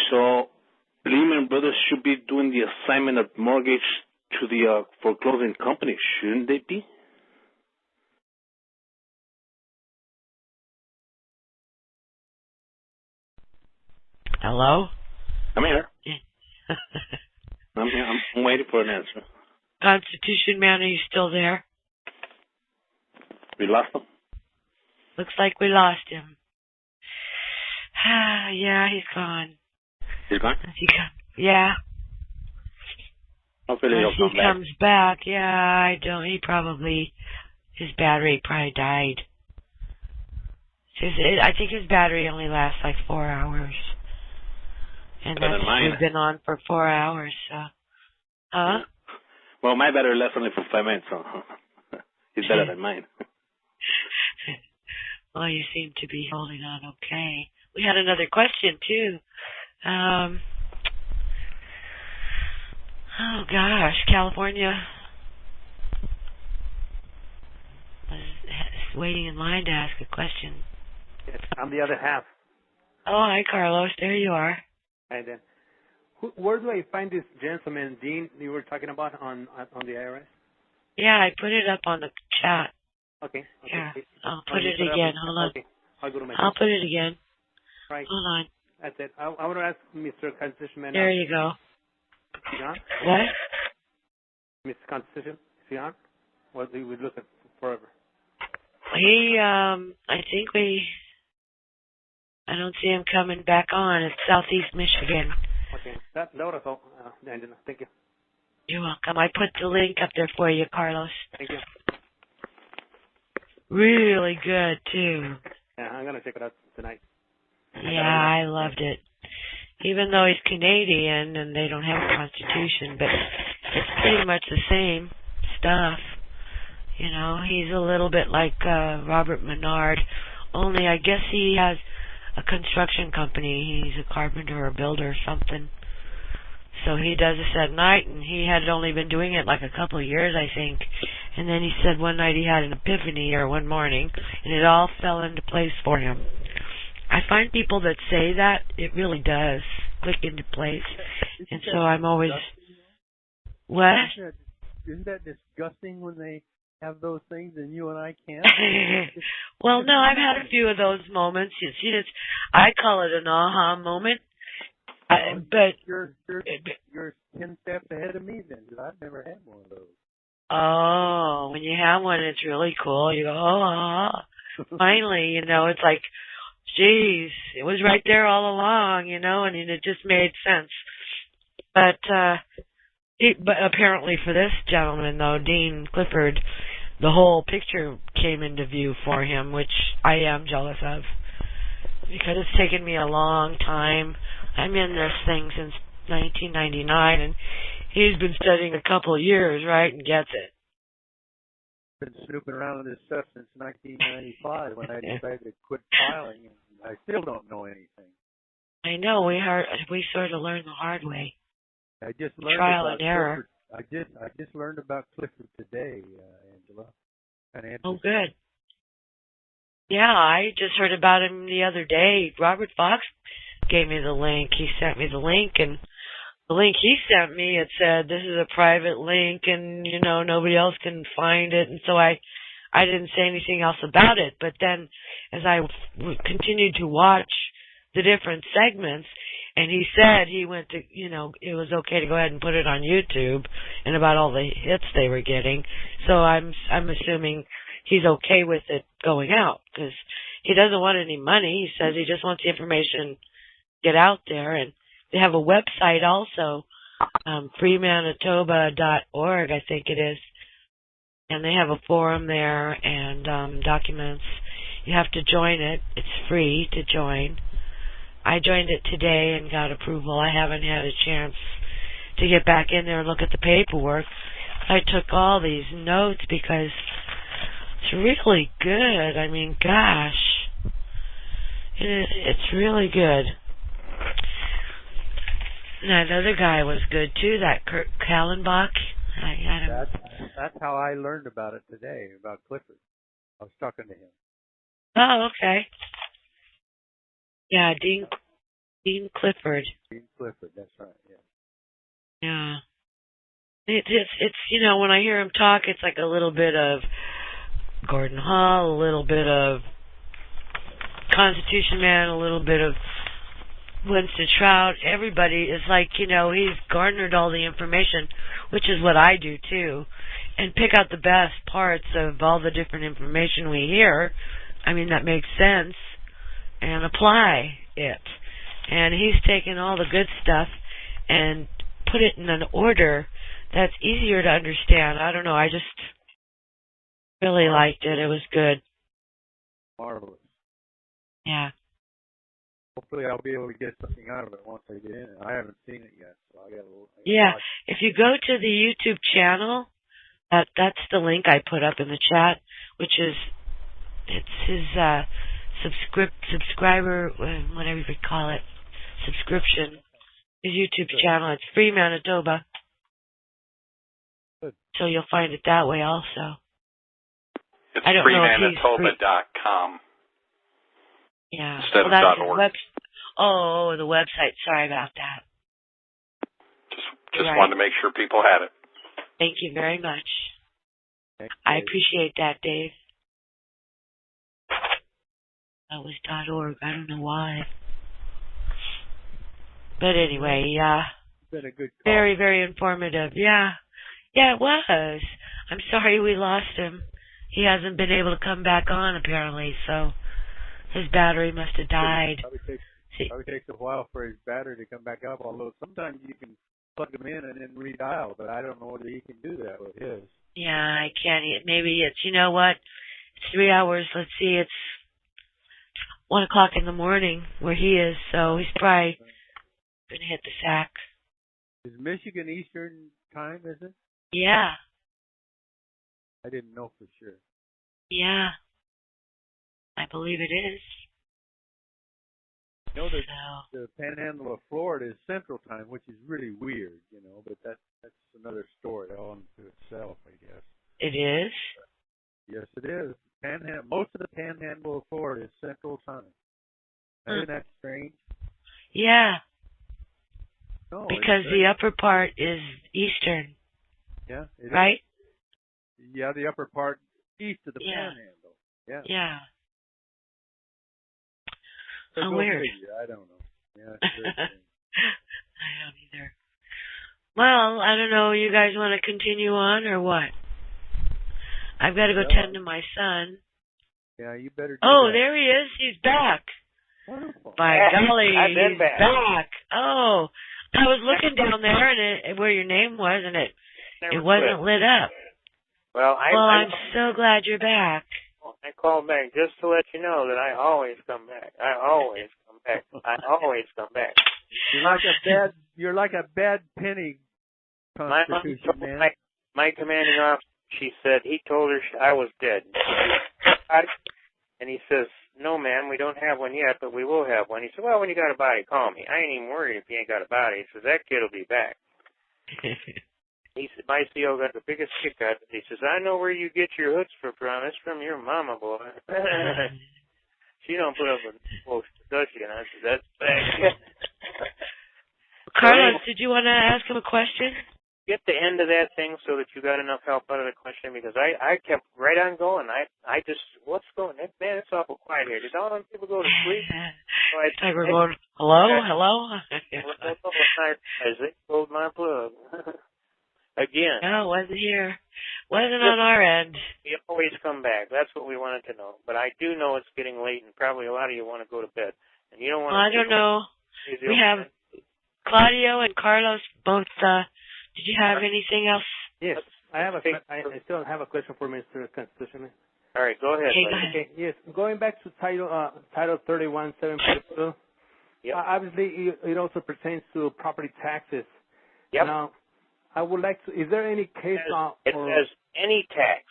So Lehman Brothers should be doing the assignment of mortgage to the foreclosing company, shouldn't they be? Hello? I'm here. I'm here. I'm waiting for an answer. Constitution man, are you still there? We lost him? Looks like we lost him. Yeah, he's gone. He's gone? Yeah. Hopefully he'll come back. Comes back, yeah, he probably, his battery probably died. I think his battery only lasts like 4 hours. And we've been on for 4 hours, so. Huh? Well, my battery lasts only for 5 minutes, so he's better than mine. Well, you seem to be holding on okay. We had another question, too. Oh, gosh, California was waiting in line to ask a question. Yes, I'm the other half. Oh, hi, Carlos. There you are. Hi, Dan. Where do I find this gentleman, Dean, you were talking about on the IRS? Yeah, I put it up on the chat. Okay. Yeah, I'll put it again. Hold on. Okay. I'll put it again. Right. Hold on. That's it. I want to ask Mr. Constitution Man. There you go. Is he on? What? Mr. Constitution, is he on? Or do we look at forever? I don't see him coming back on. It's Southeast Michigan. Okay. That was all, Angela. Thank you. You're welcome. I put the link up there for you, Carlos. Thank you. Really good, too. Yeah, I'm going to check it out tonight. Yeah, I loved it. Even though he's Canadian and they don't have a constitution, but it's pretty much the same stuff. You know, he's a little bit like Robert Menard, only I guess he has a construction company. He's a carpenter or builder or something. So he does this at night, and he had only been doing it like a couple of years, I think. And then he said one night he had an epiphany, or one morning, and it all fell into place for him. I find people that say that, it really does click into place. And so I'm always... What? Isn't that disgusting when they have those things and you and I can't? Well, no, I've had a few of those moments. You see, I call it an aha moment. But you're 10 steps ahead of me then, because I've never had one of those. Oh, when you have one, it's really cool. You go, oh, finally, you know, it's like, geez, it was right there all along, you know, and it just made sense. But apparently for this gentleman, though, Dean Clifford, the whole picture came into view for him, which I am jealous of, because it's taken me a long time. I'm in this thing since 1999, and he's been studying a couple of years, right, and gets it. Been snooping around in this stuff since 1995 when I decided to quit filing, and I still don't know anything. I know, we sort of learned the hard way. I just learned trial about and error. Clifford. I just learned about Clifford today, Angela. Oh, good. Yeah, I just heard about him the other day. Robert Fox gave me the link. He sent me the link, and the link he sent me, it said, this is a private link, and, you know, nobody else can find it. And so I didn't say anything else about it. But then as I continued to watch the different segments, and he said he went to, you know, it was okay to go ahead and put it on YouTube, and about all the hits they were getting. So I'm assuming he's okay with it going out, because he doesn't want any money. He says he just wants the information get out there. And they have a website also, freemanitoba.org, I think it is. And they have a forum there and documents. You have to join it. It's free to join. I joined it today and got approval. I haven't had a chance to get back in there and look at the paperwork. I took all these notes because it's really good. I mean, gosh. It's really good. And that other guy was good too, that Kurt Kallenbach. That's how I learned about it today, about Clifford. I was talking to him. Oh, okay. Yeah, Dean Clifford. Dean Clifford, that's right, yeah. Yeah. It's you know, when I hear him talk, it's like a little bit of Gordon Hall, a little bit of Constitution Man, a little bit of Winston Trout. Everybody is like, you know, he's garnered all the information, which is what I do too, and pick out the best parts of all the different information we hear. I mean, that makes sense, and apply it. And he's taken all the good stuff and put it in an order that's easier to understand. I don't know, I just really liked it. It was good. Marvelous. Yeah. Hopefully I'll be able to get something out of it once I get in it. I haven't seen it yet, so I got to. Yeah, if you go to the YouTube channel, that's the link I put up in the chat, which is it's his subscriber, whatever you could call it, subscription. His YouTube channel. It's Free Manitoba. Good. So you'll find it that way also. It's I don't know if he's freemanitoba.com. Yeah. Instead of that's .org. The website. Sorry about that. Just wanted to make sure people had it. Thank you very much. I appreciate that, Dave. That was .org. I don't know why. But anyway, yeah. It's been a good call. Very, very informative. Yeah. Yeah, it was. I'm sorry we lost him. He hasn't been able to come back on, apparently, so his battery must have died. Probably takes a while for his battery to come back up, although sometimes you can plug them in and then redial, but I don't know whether he can do that with his. Yeah, I can't. Maybe it's, you know what? It's 3 hours. Let's see, it's 1 o'clock in the morning where he is, so he's probably going to hit the sack. Is Michigan Eastern time, is it? Yeah. I didn't know for sure. Yeah. I believe it is. You know that the Panhandle of Florida is Central Time, which is really weird, you know, but that's another story all unto itself, I guess. It is? Yes, it is. Most of the Panhandle of Florida is Central Time. Isn't that strange? Yeah. No, because the upper part is Eastern. Yeah. Right? Yeah, the upper part east of the Panhandle. Yeah. Yeah. So how weird. Figure. I don't know. Yeah, it's very strange. I don't either. Well, I don't know. You guys want to continue on or what? I've got to go tend to my son. Yeah, you better do Oh, that. there he is. He's back. Wonderful. By golly, I've been he's back. Oh, I was looking down there and where your name was, and it wasn't lit up. Well, I'm so glad you're back. I called back just to let you know that I always come back. I always come back. I always come back. You're like a bad penny, Constitution man. My commanding officer, she said he told her I was dead. And he says, "No, ma'am, we don't have one yet, but we will have one." He said, "Well, when you got a body, call me. I ain't even worried if you ain't got a body." He says, "That kid will be back." He said, my CO got the biggest kick out of it. He says, "I know where you get your chutzpah from. It's from your mama, boy." She don't put up with folks, does she? And I said, "That's fact." Carlos, did you want to ask him a question? Get the end of that thing so that you got enough help out of the question, because I kept right on going. I just, what's going on? Man, it's awful quiet here. Did all them people go to sleep? So we're going, hello? As they pulled my plug. Again. No, wasn't here. Wasn't on our end. You always come back. That's what we wanted to know. But I do know it's getting late, and probably a lot of you want to go to bed. And you don't want to. I don't know. We have Claudio and Carlos both. Did you have anything else? Yes, I still have a question for Mr. Constitution. All right, go ahead. Okay, yes, going back to Title 31, 742. Yep. Obviously, it also pertains to property taxes. Yep. Now, I would like to. Is there any case law? It says any tax.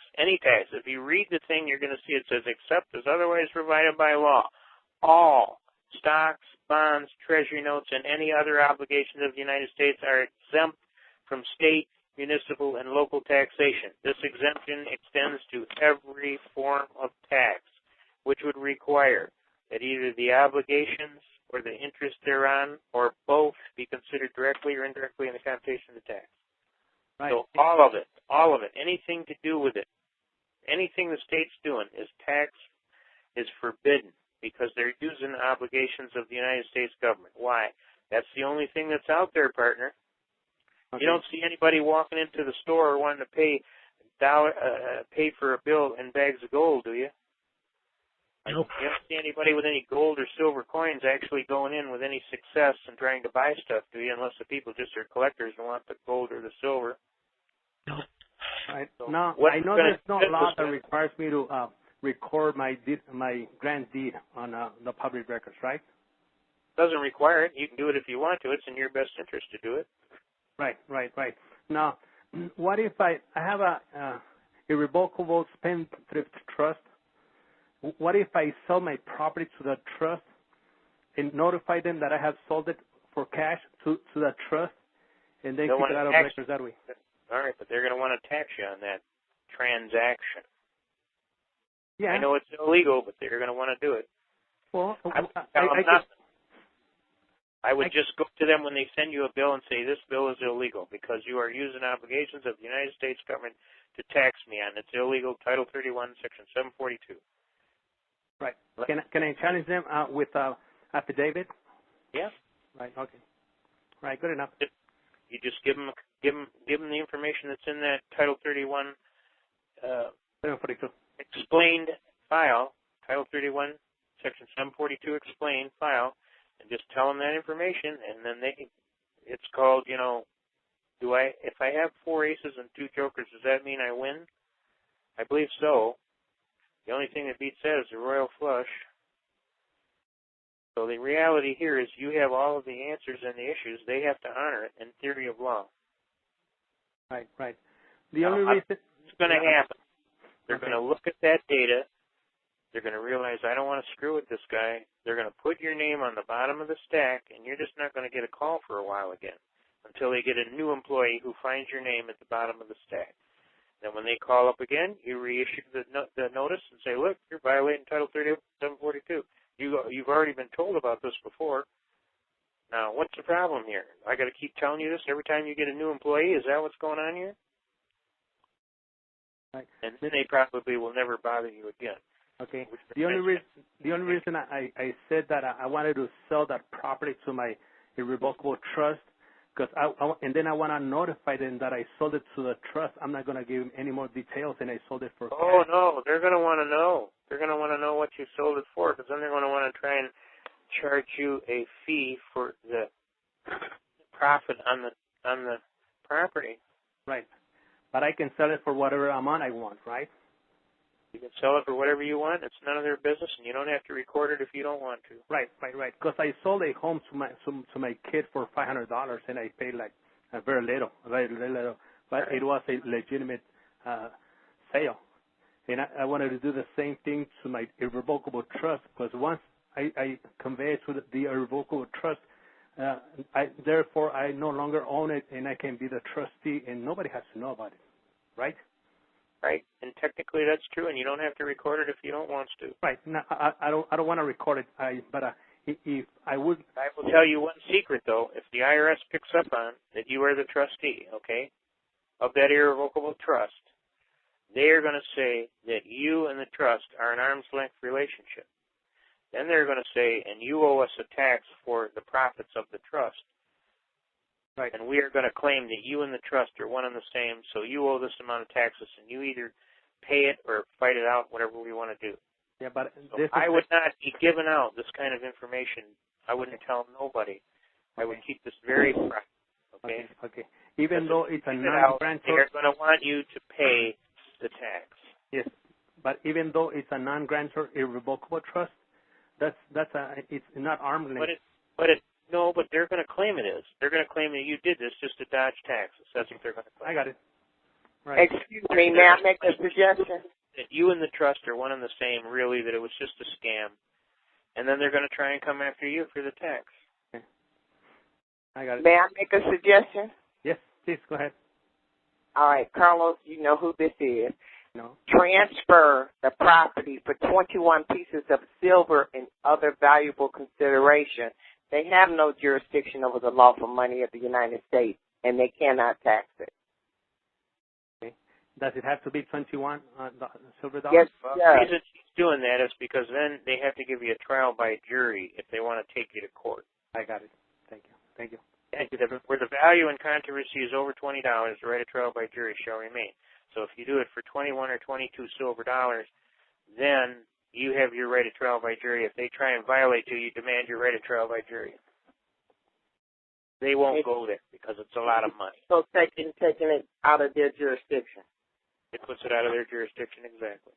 If you read the thing, you're going to see it says, "Except as otherwise provided by law, all stocks, bonds, treasury notes, and any other obligations of the United States are exempt from state, municipal, and local taxation. This exemption extends to every form of tax, which would require that either the obligations or the interest thereon, or both, be considered directly or indirectly in the computation of the tax." Right. So all of it, anything to do with it, anything the state's doing is forbidden, because they're using obligations of the United States government. Why? That's the only thing that's out there, partner. Okay. You don't see anybody walking into the store wanting to pay for a bill in bags of gold, do you? Nope. You don't see anybody with any gold or silver coins actually going in with any success and trying to buy stuff, do you? Unless the people just are collectors and want the gold or the silver. Nope. Right. So no, I know there's no law that requires me to record my grant deed on the public records, right? Doesn't require it. You can do it if you want to. It's in your best interest to do it. Right. Now, what if I have a irrevocable spendthrift trust? What if I sell my property to the trust and notify them that I have sold it for cash to the trust, and then keep it out of records that way? All right, but they're going to want to tax you on that transaction. Yeah. I know it's illegal, but they're going to want to do it. Well, I would just go to them when they send you a bill and say, "This bill is illegal because you are using obligations of the United States government to tax me on. It's illegal, Title 31, Section 742. Right. Can I challenge them with affidavit? Yeah. Right. Okay. Right. Good enough. You just give them the information that's in that Title 31 742 explained file, Title 31, Section 742 explained file, and just tell them that information, and then it's called, if I have 4 aces and 2 jokers, does that mean I win? I believe so. The only thing that beats that is the royal flush. So the reality here is you have all of the answers and the issues. They have to honor it in theory of law. Right. The only reason it's going to happen, they're going to look at that data. They're going to realize, I don't want to screw with this guy. They're going to put your name on the bottom of the stack, and you're just not going to get a call for a while again until they get a new employee who finds your name at the bottom of the stack. Then when they call up again, you reissue the notice and say, "Look, you're violating Title 3742. You've already been told about this before. Now, what's the problem here? I got to keep telling you this every time you get a new employee? Is that what's going on here?" Right. And then they probably will never bother you again. Okay. The only reason I said that I wanted to sell that property to my irrevocable trust, Because and then I want to notify them that I sold it to the trust. I'm not going to give them any more details, and I sold it for. Oh no, they're going to want to know. They're going to want to know what you sold it for, because then they're going to want to try and charge you a fee for the profit on the property. Right, but I can sell it for whatever amount I want, right? You can sell it for whatever you want. It's none of their business, and you don't have to record it if you don't want to. Right. Because I sold a home to my kid for $500, and I paid like very little. But it was a legitimate sale, and I wanted to do the same thing to my irrevocable trust. Because once I convey it to the irrevocable trust, therefore I no longer own it, and I can be the trustee, and nobody has to know about it. Right. Right, and technically that's true, and you don't have to record it if you don't want to. Right. No, I don't want to record it. If I would, I will tell you one secret though. If the IRS picks up on that you are the trustee, okay, of that irrevocable trust, they are going to say that you and the trust are an arm's length relationship. Then they're going to say, and you owe us a tax for the profits of the trust. Right. And we are going to claim that you and the trust are one and the same, so you owe this amount of taxes, and you either pay it or fight it out, whatever we want to do. Yeah, but so I would not be giving out this kind of information. I wouldn't tell nobody. I would keep this very private. Okay. Okay. Even though it's a non-grantor, they're going to want you to pay the tax. Yes, but even though it's a non-grantor irrevocable trust, it's not arm's length. No, but they're going to claim it is. They're going to claim that you did this just to dodge taxes. That's what they're going to claim. I got it. Right. Excuse me, may I make a suggestion? That you and the trust are one and the same, really, that it was just a scam. And then they're going to try and come after you for the tax. Okay. I got it. May I make a suggestion? Yes, please, go ahead. All right, Carlos, you know who this is. No. Transfer the property for 21 pieces of silver and other valuable consideration. They have no jurisdiction over the lawful money of the United States, and they cannot tax it. Okay. Does it have to be 21 silver dollars? Yes, the reason he's doing that is because then they have to give you a trial by jury if they want to take you to court. I got it. Thank you. Where the value in controversy is over $20, the right of trial by jury shall remain. So if you do it for 21 or 22 silver dollars, then you have your right of trial by jury. If they try and violate you demand your right of trial by jury. They won't go there because it's a lot of money. So taking it out of their jurisdiction. It puts it out of their jurisdiction, exactly.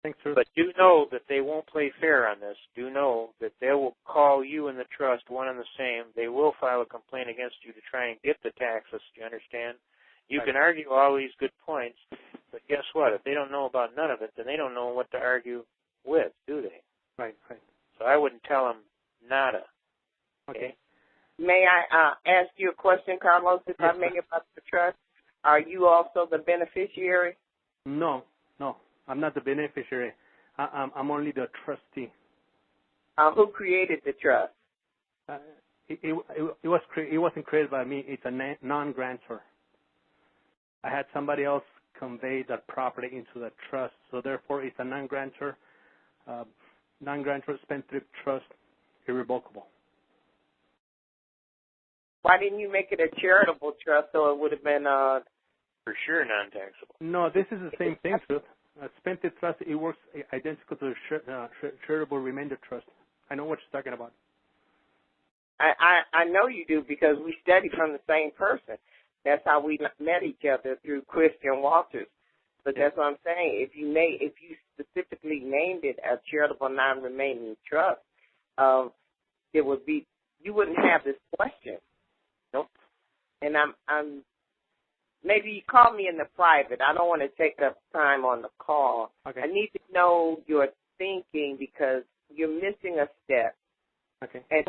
Thanks, sir. But do know that they won't play fair on this. Do know that they will call you and the trust one and the same. They will file a complaint against you to try and get the taxes. Do you understand? You can argue all these good points, but guess what? If they don't know about none of it, then they don't know what to argue with, do they? Right. So I wouldn't tell them nada. Okay. May I ask you a question, Carlos, if I may, about the trust? Are you also the beneficiary? No, I'm not the beneficiary. I'm only the trustee. Who created the trust? It wasn't created by me. It's a non-grantor. I had somebody else convey that property into the trust, so therefore it's a non-grantor spendthrift trust, irrevocable. Why didn't you make it a charitable trust so it would have been for sure non-taxable? No, this is the same thing, sir. Spendthrift trust, it works identical to charitable remainder trust. I know what you're talking about. I know you do because we studied from the same person. That's how we met each other, through Christian Walters. But that's what I'm saying. If you specifically named it a charitable non-remaining trust, it would be, you wouldn't have this question. Nope. And I'm maybe you call me in the private. I don't want to take up time on the call. Okay. I need to know your thinking because you're missing a step. Okay. And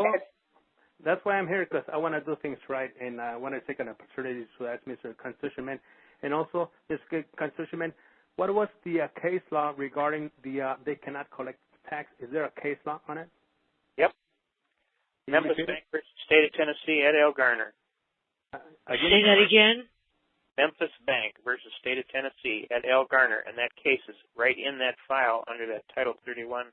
that's why I'm here, because I want to do things right, and I want to take an opportunity to ask Mr. Constitution Man. And also, Mr. Constitution Man, what was the case law regarding they cannot collect tax? Is there a case law on it? Yep. Memphis Bank versus State of Tennessee, Ed L. Garner. Say that again? Memphis Bank versus State of Tennessee, Ed L. Garner, and that case is right in that file under that Title 31,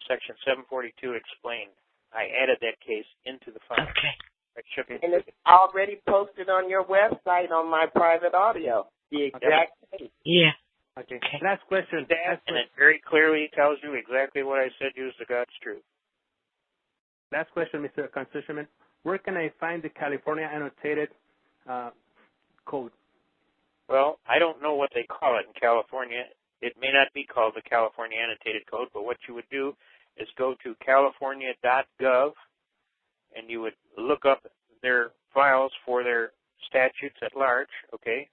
Section 742 explained. I added that case into the file. Okay. Right And it's already posted on your website on my private audio. The exact date. Yeah. Okay. Last question. And it very clearly tells you exactly what I said you is the God's truth. Last question, Mr. Constitutionman. Where can I find the California annotated code? Well, I don't know what they call it in California. It may not be called the California Annotated Code, but what you would do is go to california.gov, and you would look up their files for their statutes at large, okay,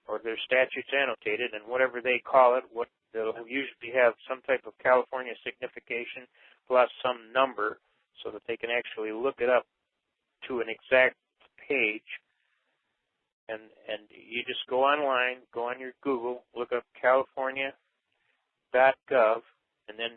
or their statutes annotated, and whatever they call it, they'll usually have some type of California signification plus some number so that they can actually look it up to an exact page. And you just go online, go on your Google, look up california.gov, and then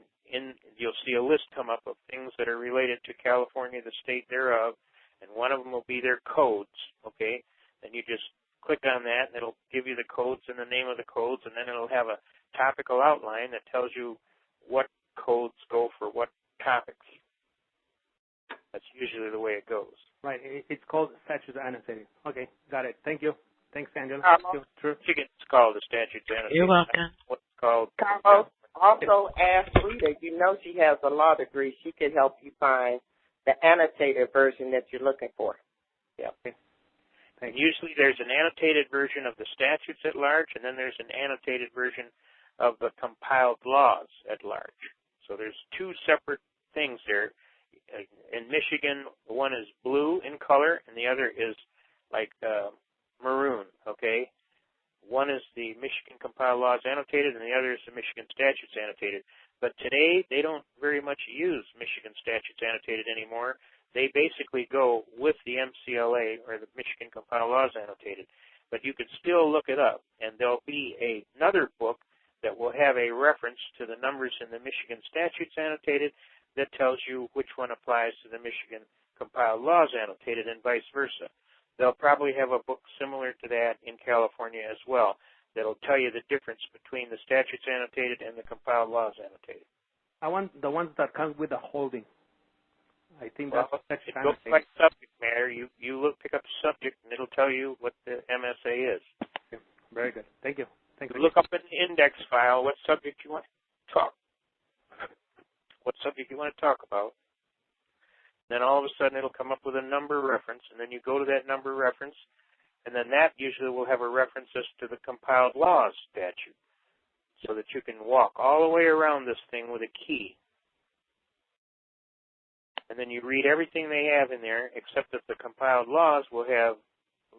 you'll see a list come up of things that are related to California, the state thereof, and one of them will be their codes, okay? Then you just click on that, and it'll give you the codes and the name of the codes, and then it'll have a topical outline that tells you what codes go for what topics. That's usually the way it goes. Right. It's called statutes annotated. Okay. Got it. Thank you. Thanks, Angela. True. It's called the statutes annotated. You're welcome. What's called? Carlos, also ask Rita. You know she has a law degree. She could help you find the annotated version that you're looking for. Yeah. Okay. And usually there's an annotated version of the statutes at large, and then there's an annotated version of the compiled laws at large. So there's two separate things there. In Michigan, one is blue in color, and the other is like maroon, okay? One is the Michigan Compiled Laws Annotated, and the other is the Michigan Statutes Annotated. But today, they don't very much use Michigan Statutes Annotated anymore. They basically go with the MCLA, or the Michigan Compiled Laws Annotated. But you could still look it up, and there'll be another book that will have a reference to the numbers in the Michigan Statutes Annotated that tells you which one applies to the Michigan Compiled Laws Annotated and vice versa. They'll probably have a book similar to that in California as well that'll tell you the difference between the Statutes Annotated and the Compiled Laws Annotated. I want the ones that come with the holding. I think that's it goes like subject matter. You pick up a subject and it'll tell you what the MSA is. Okay. Very good. Thank you. You look up in the index file what subject you want to talk about. Then all of a sudden it'll come up with a number reference, and then you go to that number reference, and then that usually will have a reference as to the compiled laws statute, so that you can walk all the way around this thing with a key. And then you read everything they have in there, except that the compiled laws will have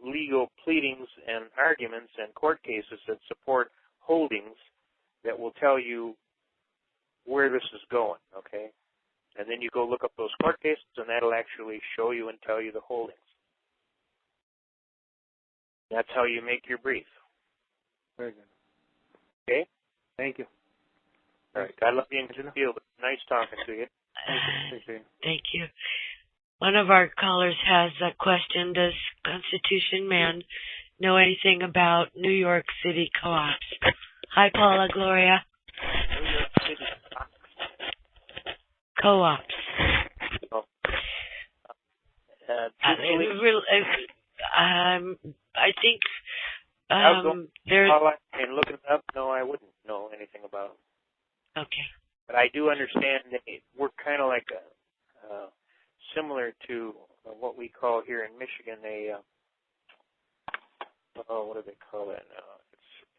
legal pleadings and arguments and court cases that support holdings that will tell you where this is going, okay? And then you go look up those court cases, and that'll actually show you and tell you the holdings. That's how you make your brief. Very good. Okay? Thank you. All right. God love you in the field. Nice talking to you. Thank you. One of our callers has a question. Does Constitution Man know anything about New York City co-ops? Hi, Paula Gloria. New York City co-ops. I think there's... And looking it up, no, I wouldn't know anything about them. Okay. But I do understand they work kind of like similar to what we call here in Michigan what do they call that now?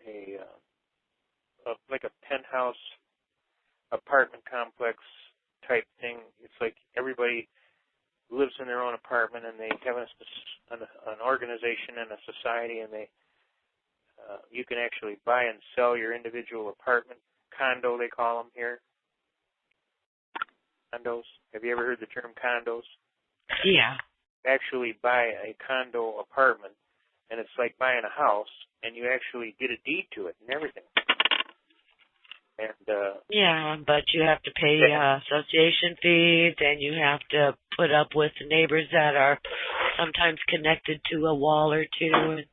It's like a penthouse apartment complex type thing. It's like everybody lives in their own apartment, and they have an organization and a society, and you can actually buy and sell your individual apartment, condo they call them here. Condos. Have you ever heard the term condos? Yeah. Actually buy a condo apartment, and it's like buying a house, and you actually get a deed to it and everything. And yeah, but you have to pay association fees, and you have to put up with the neighbors that are sometimes connected to a wall or two, and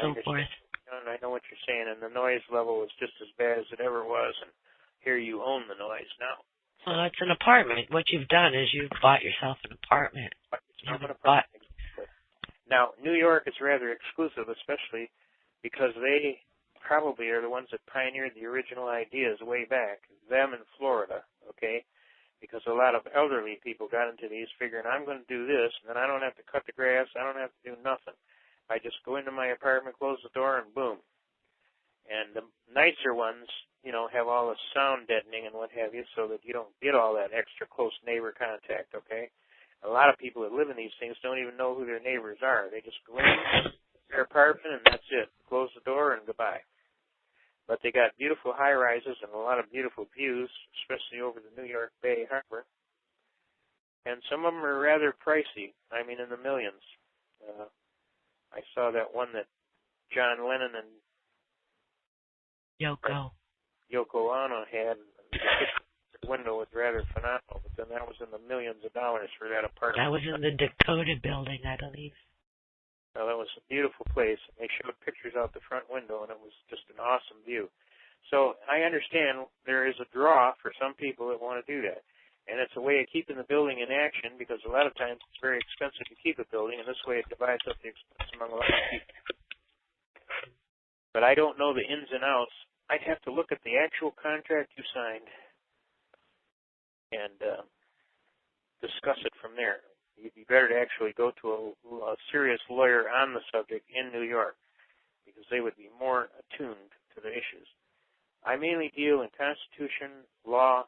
so forth. I know what you're saying, and the noise level is just as bad as it ever was, and here you own the noise now. Well, it's an apartment. What you've done is you've bought yourself an apartment. I'm going to buy. Now, New York is rather exclusive, especially because they probably are the ones that pioneered the original ideas way back. Them in Florida, okay? Because a lot of elderly people got into these figuring, I'm going to do this, and then I don't have to cut the grass, I don't have to do nothing. I just go into my apartment, close the door, and boom. And the nicer ones, have all the sound deadening and what have you, so that you don't get all that extra close neighbor contact, okay? A lot of people that live in these things don't even know who their neighbors are. They just go in their apartment, and that's it. Close the door, and goodbye. But they got beautiful high-rises and a lot of beautiful views, especially over the New York Bay Harbor. And some of them are rather pricey. I mean, in the millions. I saw that one that John Lennon and Yoko Ono had. The window was rather phenomenal, but then that was in the millions of dollars for that apartment. That was in the Dakota building, I believe. Well, that was a beautiful place. They showed pictures out the front window, and it was just an awesome view. So I understand there is a draw for some people that want to do that. And it's a way of keeping the building in action, because a lot of times it's very expensive to keep a building, and this way it divides up the expense among a lot of people. But I don't know the ins and outs. I'd have to look at the actual contract you signed and discuss it from there. You'd be better to actually go to a serious lawyer on the subject in New York, because they would be more attuned to the issues. I mainly deal in Constitution, law,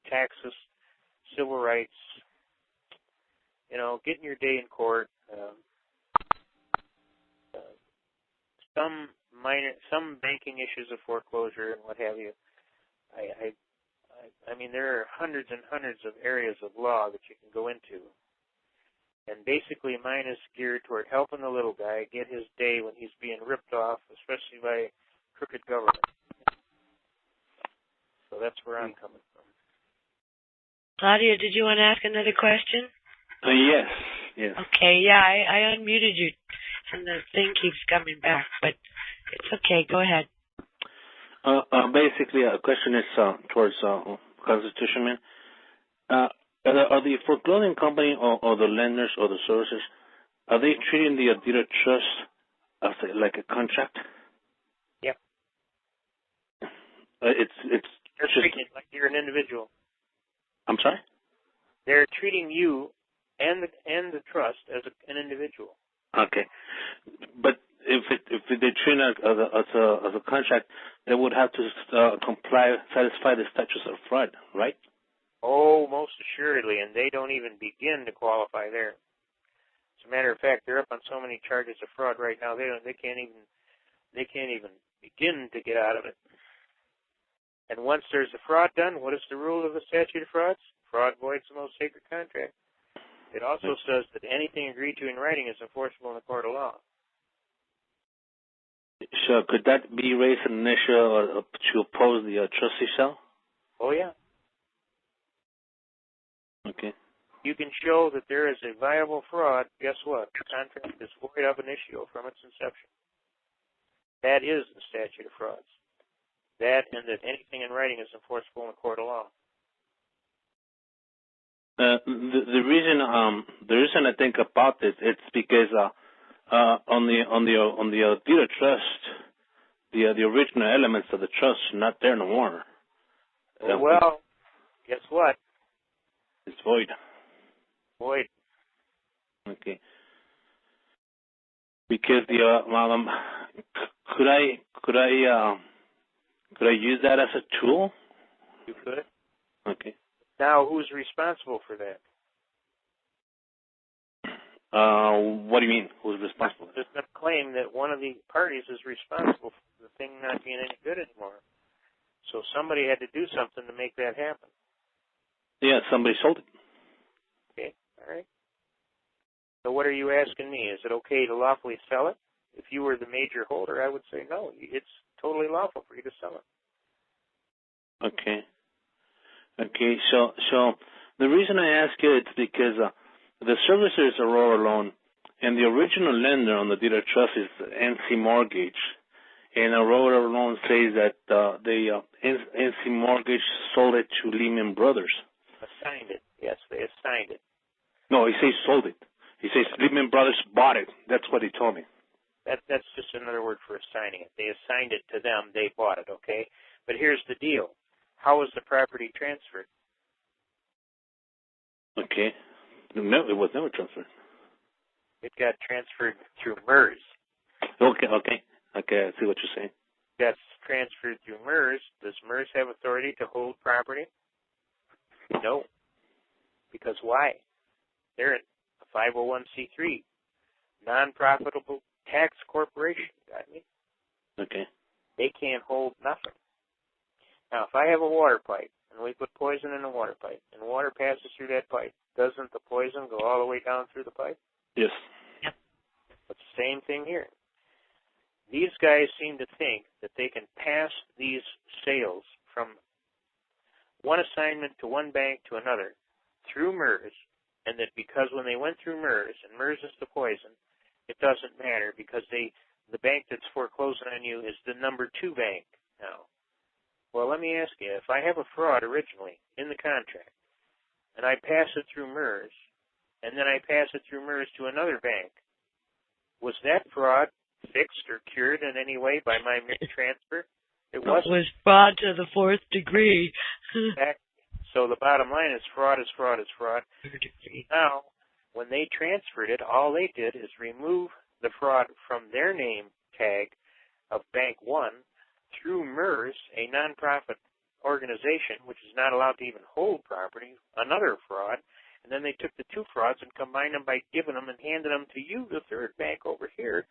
taxes, civil rights, getting your day in court, some banking issues of foreclosure and what have you. I mean, there are hundreds and hundreds of areas of law that you can go into. And basically mine is geared toward helping the little guy get his day when he's being ripped off, especially by crooked government. So that's where I'm coming from. Claudia, did you want to ask another question? Yes. Okay, yeah, I unmuted you, and the thing keeps coming back, but it's okay. Go ahead. Basically, a question is towards Constitution Man. Are the foreclosing company or the lenders or the servicers, are they treating the deed of trust as like a contract? Yep. They're treating it like you're an individual. I'm sorry? They're treating you and the trust as an individual. Okay, but if they treat it as a contract, they would have to satisfy the statutes of fraud, right? Oh, most assuredly, and they don't even begin to qualify there. As a matter of fact, they're up on so many charges of fraud right now. They can't even begin to get out of it. And once there's a fraud done, what is the rule of the statute of frauds? Fraud voids the most sacred contract. It also says that anything agreed to in writing is enforceable in the court of law. So could that be raised an issue to oppose the trustee sale? Oh, yeah. Okay. You can show that there is a viable fraud. Guess what? The contract is void ab initio from its inception. That is the statute of frauds. That and that anything in writing is enforceable in the court of law. The reason I think about this, it's because on the deed of trust, the original elements of the trust are not there no more. Well, guess what? It's void. Void. Okay. Because could I use that as a tool? You could. Okay. Now, who's responsible for that? What do you mean? Who's responsible? There's been a claim that one of the parties is responsible for the thing not being any good anymore. So somebody had to do something to make that happen. Yeah, somebody sold it. Okay, all right. So what are you asking me? Is it okay to lawfully sell it? If you were the major holder, I would say no. It's totally lawful for you to sell it. Okay. Okay, so the reason I ask you it's because the servicer is Aurora Loan, and the original lender on the deed of trust is NC Mortgage, and Aurora Loan says that the NC Mortgage sold it to Lehman Brothers. Assigned it. Yes, they assigned it. No, he says sold it. He says Lehman Brothers bought it. That's what he told me. That's just another word for assigning it. They assigned it to them. They bought it, okay? But here's the deal. How was the property transferred? Okay. No, it was never transferred. It got transferred through MERS. Okay, I see what you're saying. That's transferred through MERS. Does MERS have authority to hold property? No. Because why? They're a 501c3, non-profitable tax corporation. Got me? Okay. They can't hold nothing. Now, if I have a water pipe and we put poison in the water pipe and water passes through that pipe, doesn't the poison go all the way down through the pipe? Yes. Yep. It's the same thing here. These guys seem to think that they can pass these sales from one assignment to one bank to another through MERS, and that because when they went through MERS, and MERS is the poison, it doesn't matter because the bank that's foreclosing on you is the number 2 bank now. Well, let me ask you, if I have a fraud originally in the contract, and I pass it through MERS, and then I pass it through MERS to another bank, was that fraud fixed or cured in any way by my transfer? It wasn't. It was fraud to the 4th degree. So the bottom line is fraud is fraud is fraud. Now, when they transferred it, all they did is remove the fraud from their name tag of Bank 1 through MERS, a nonprofit organization which is not allowed to even hold property, another fraud, and then they took the 2 frauds and combined them by giving them and handing them to you, the 3rd bank over here,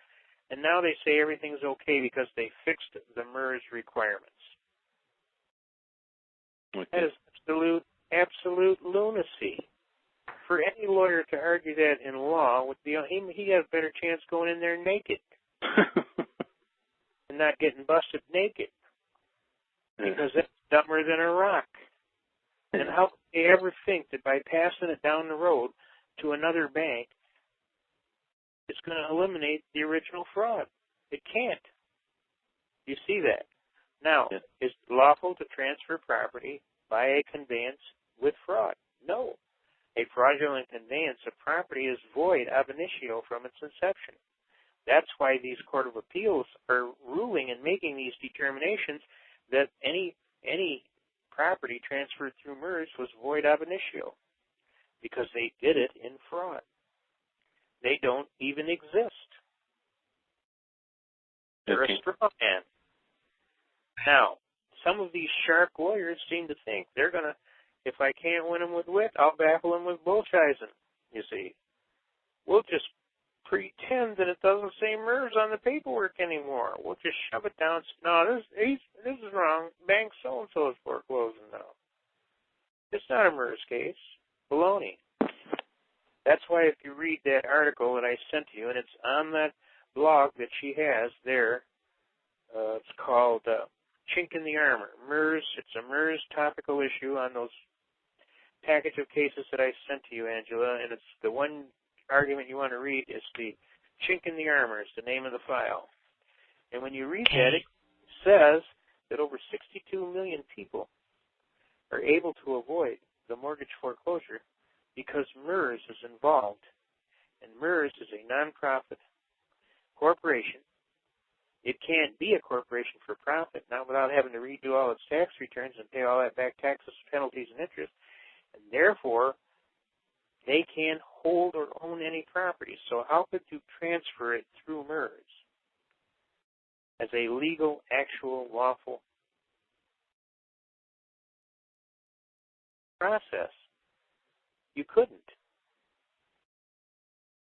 and now they say everything's okay because they fixed the MERS requirements. Okay. That is absolute lunacy. For any lawyer to argue that in law, he has a better chance going in there naked and not getting busted naked, because that's dumber than a rock. And how could they ever think that by passing it down the road to another bank, it's going to eliminate the original fraud? It can't. You see that? Now, is it lawful to transfer property by a conveyance with fraud? No. A fraudulent conveyance of property is void ab initio from its inception. That's why these Court of Appeals are ruling and making these determinations that any property transferred through MERS was void ab initio, because they did it in fraud. They don't even exist. They're a straw man. Now, some of these sharp lawyers seem to think they're going to, if I can't win them with wit, I'll baffle them with bullshizing, you see. We'll just pretend that it doesn't say MERS on the paperwork anymore. We'll just shove it down. No, this is wrong. Bank so-and-so is foreclosing now. It's not a MERS case. Baloney. That's why if you read that article that I sent to you, and it's on that blog that she has there, it's called Chink in the Armor. MERS, it's a MERS topical issue on those package of cases that I sent to you, Angela, and it's the one argument you want to read is the Chink in the Armor is the name of the file. And when you read that, it says that over 62 million people are able to avoid the mortgage foreclosure because MERS is involved. And MERS is a nonprofit corporation. It can't be a corporation for profit, not without having to redo all its tax returns and pay all that back taxes, penalties, and interest. And therefore, they can't hold or own any property. So how could you transfer it through MERS as a legal, actual, lawful process? You couldn't.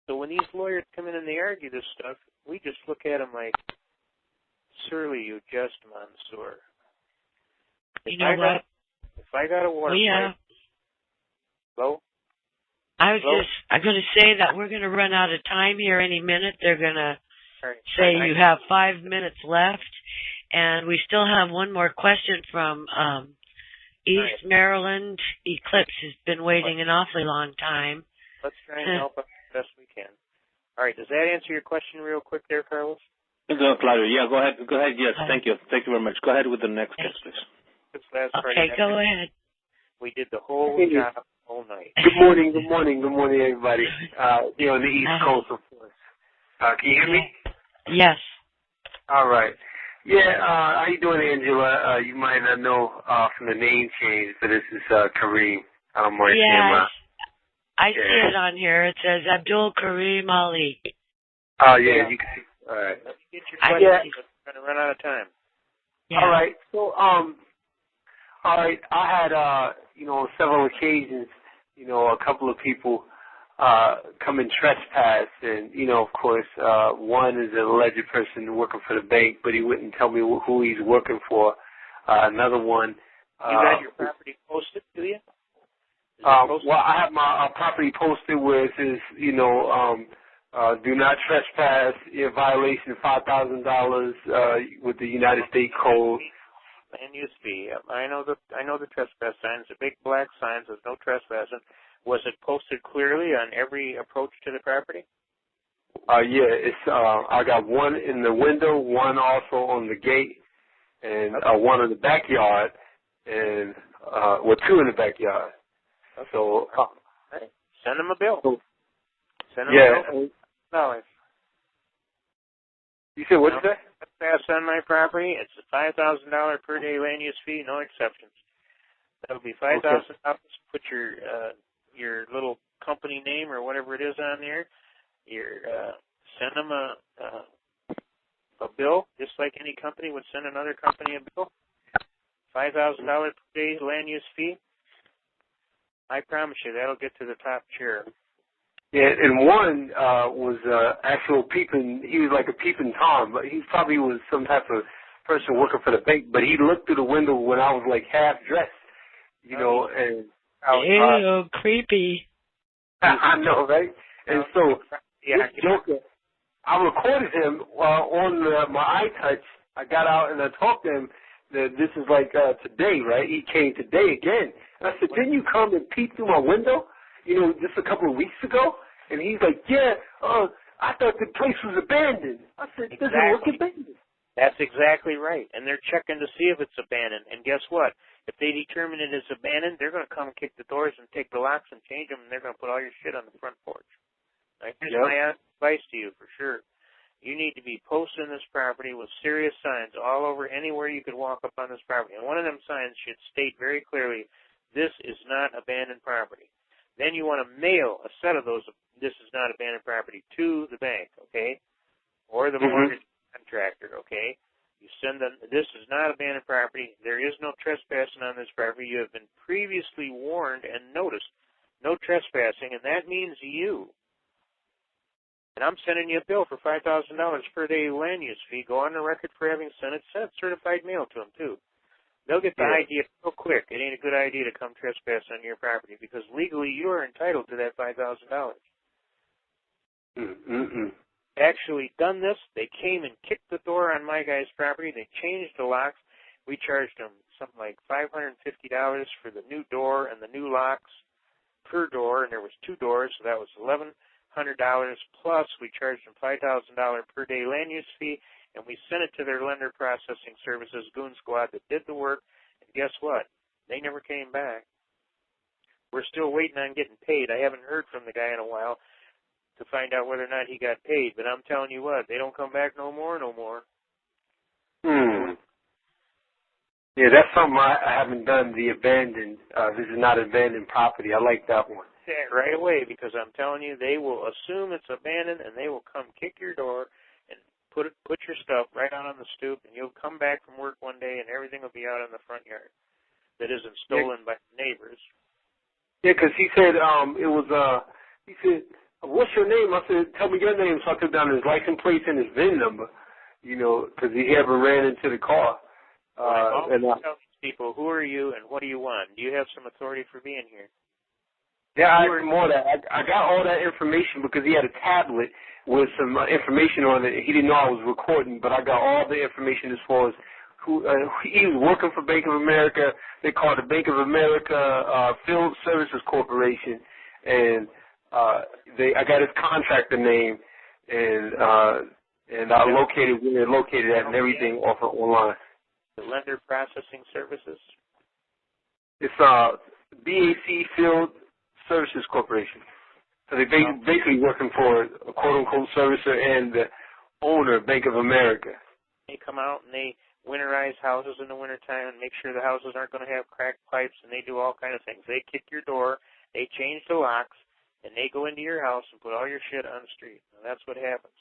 So when these lawyers come in and they argue this stuff, we just look at them like, surely you just, Mansour. If I got a water pipe. Hello? I'm going to say that we're going to run out of time here any minute. They're going to say you have 5 minutes left. And we still have one more question from East Maryland. Eclipse has been waiting an awfully long time. Let's try and help as best we can. All right, does that answer your question real quick there, Carlos? Claudio, yeah, go ahead. Go ahead, yes, thank you. Thank you very much. Go ahead with the next case, please. This last Friday night, go ahead. We did the whole job all night. Good morning, everybody. Here on the East Coast, of course. Can you hear me? Yes. All right. Yeah, how you doing, Angela? You might not know from the name change, but this is Kareem. I don't mind saying I see it on here. It says Abdul Kareem Ali. Oh, yeah, you can see. All right. Let me get your question. We're going to run out of time. Yeah. All right. So, all right, I had, on several occasions, a couple of people come and trespass, and, of course, one is an alleged person working for the bank, but he wouldn't tell me who he's working for. Another one. You got your property posted, do you? Well, I have my property posted where it says, do not trespass in violation of $5,000 with the United States Code. Land use fee. I know the trespass signs, the big black signs with no trespassing. Was it posted clearly on every approach to the property? Yeah, it's I got one in the window, one also on the gate, and one in the backyard, and two in the backyard. Okay. So send them a bill. Send them a bill. No. You said what you say? Trespass on my property. It's a $5,000 per day land use fee, no exceptions. That would be $5,000. Put your little company name or whatever it is on there. Send them a bill, just like any company would send another company a bill. $5,000 per day land use fee. I promise you that'll get to the top chair. Yeah, and one was actual peeping. He was like a peeping Tom, but he probably was some type of person working for the bank. But he looked through the window when I was like half dressed, and I was, ew, creepy. I know, right? And so this joker, I recorded him on my iTouch. I got out and I talked to him. That this is like today, right? He came today again. And I said, didn't you come and peep through my window, just a couple of weeks ago? And he's like, yeah, I thought the place was abandoned. I said, it doesn't look abandoned. That's exactly right. And they're checking to see if it's abandoned. And guess what? If they determine it is abandoned, they're going to come and kick the doors and take the locks and change them, and they're going to put all your shit on the front porch. Right? Here's my advice to you for sure. You need to be posting this property with serious signs all over anywhere you could walk up on this property. And one of them signs should state very clearly, this is not abandoned property. Then you want to mail a set of those, this is not abandoned property, to the bank, okay? Or the mortgage contractor, okay? You send them, this is not abandoned property. There is no trespassing on this property. You have been previously warned and noticed. No trespassing, and that means you. And I'm sending you a bill for $5,000 per day land use fee. Go on the record for having sent it certified mail to them, too. They'll get the idea real quick. It ain't a good idea to come trespass on your property because legally you are entitled to that $5,000. Actually done this. They came and kicked the door on my guy's property. They changed the locks. We charged them something like $550 for the new door and the new locks per door, and there was 2 doors, so that was $1,100 plus. We charged them $5,000 per day land use fee, and we sent it to their lender processing services goon squad that did the work. And guess what? They never came back. We're still waiting on getting paid. I haven't heard from the guy in a while to find out whether or not he got paid. But I'm telling you what, they don't come back no more. Yeah, that's something I haven't done, the abandoned. This is not abandoned property. I like that one. That right away, because I'm telling you, they will assume it's abandoned, and they will come kick your door and put your stuff right out on the stoop, and you'll come back from work one day, and everything will be out in the front yard that isn't stolen by neighbors. Yeah, because he said it was. He said, "What's your name?" I said, "Tell me your name." So I took down his license plate and his VIN number, because he haven't ran into the car. And I tell these people, who are you and what do you want? Do you have some authority for being here? Yeah, I asked him all that. I got all that information because he had a tablet with some information on it. He didn't know I was recording, but I got all the information as far as who he was working for Bank of America. They called it Bank of America Field Services Corporation, and I got his contractor name, and I located where they're located at and everything off of online. The lender processing services. It's BAC Field Services Corporation. So they're basically working for a quote-unquote servicer and the owner, Bank of America. They come out and they winterize houses in the wintertime and make sure the houses aren't going to have cracked pipes, and they do all kind of things. They kick your door, they change the locks, and they go into your house and put all your shit on the street. Now, that's what happens.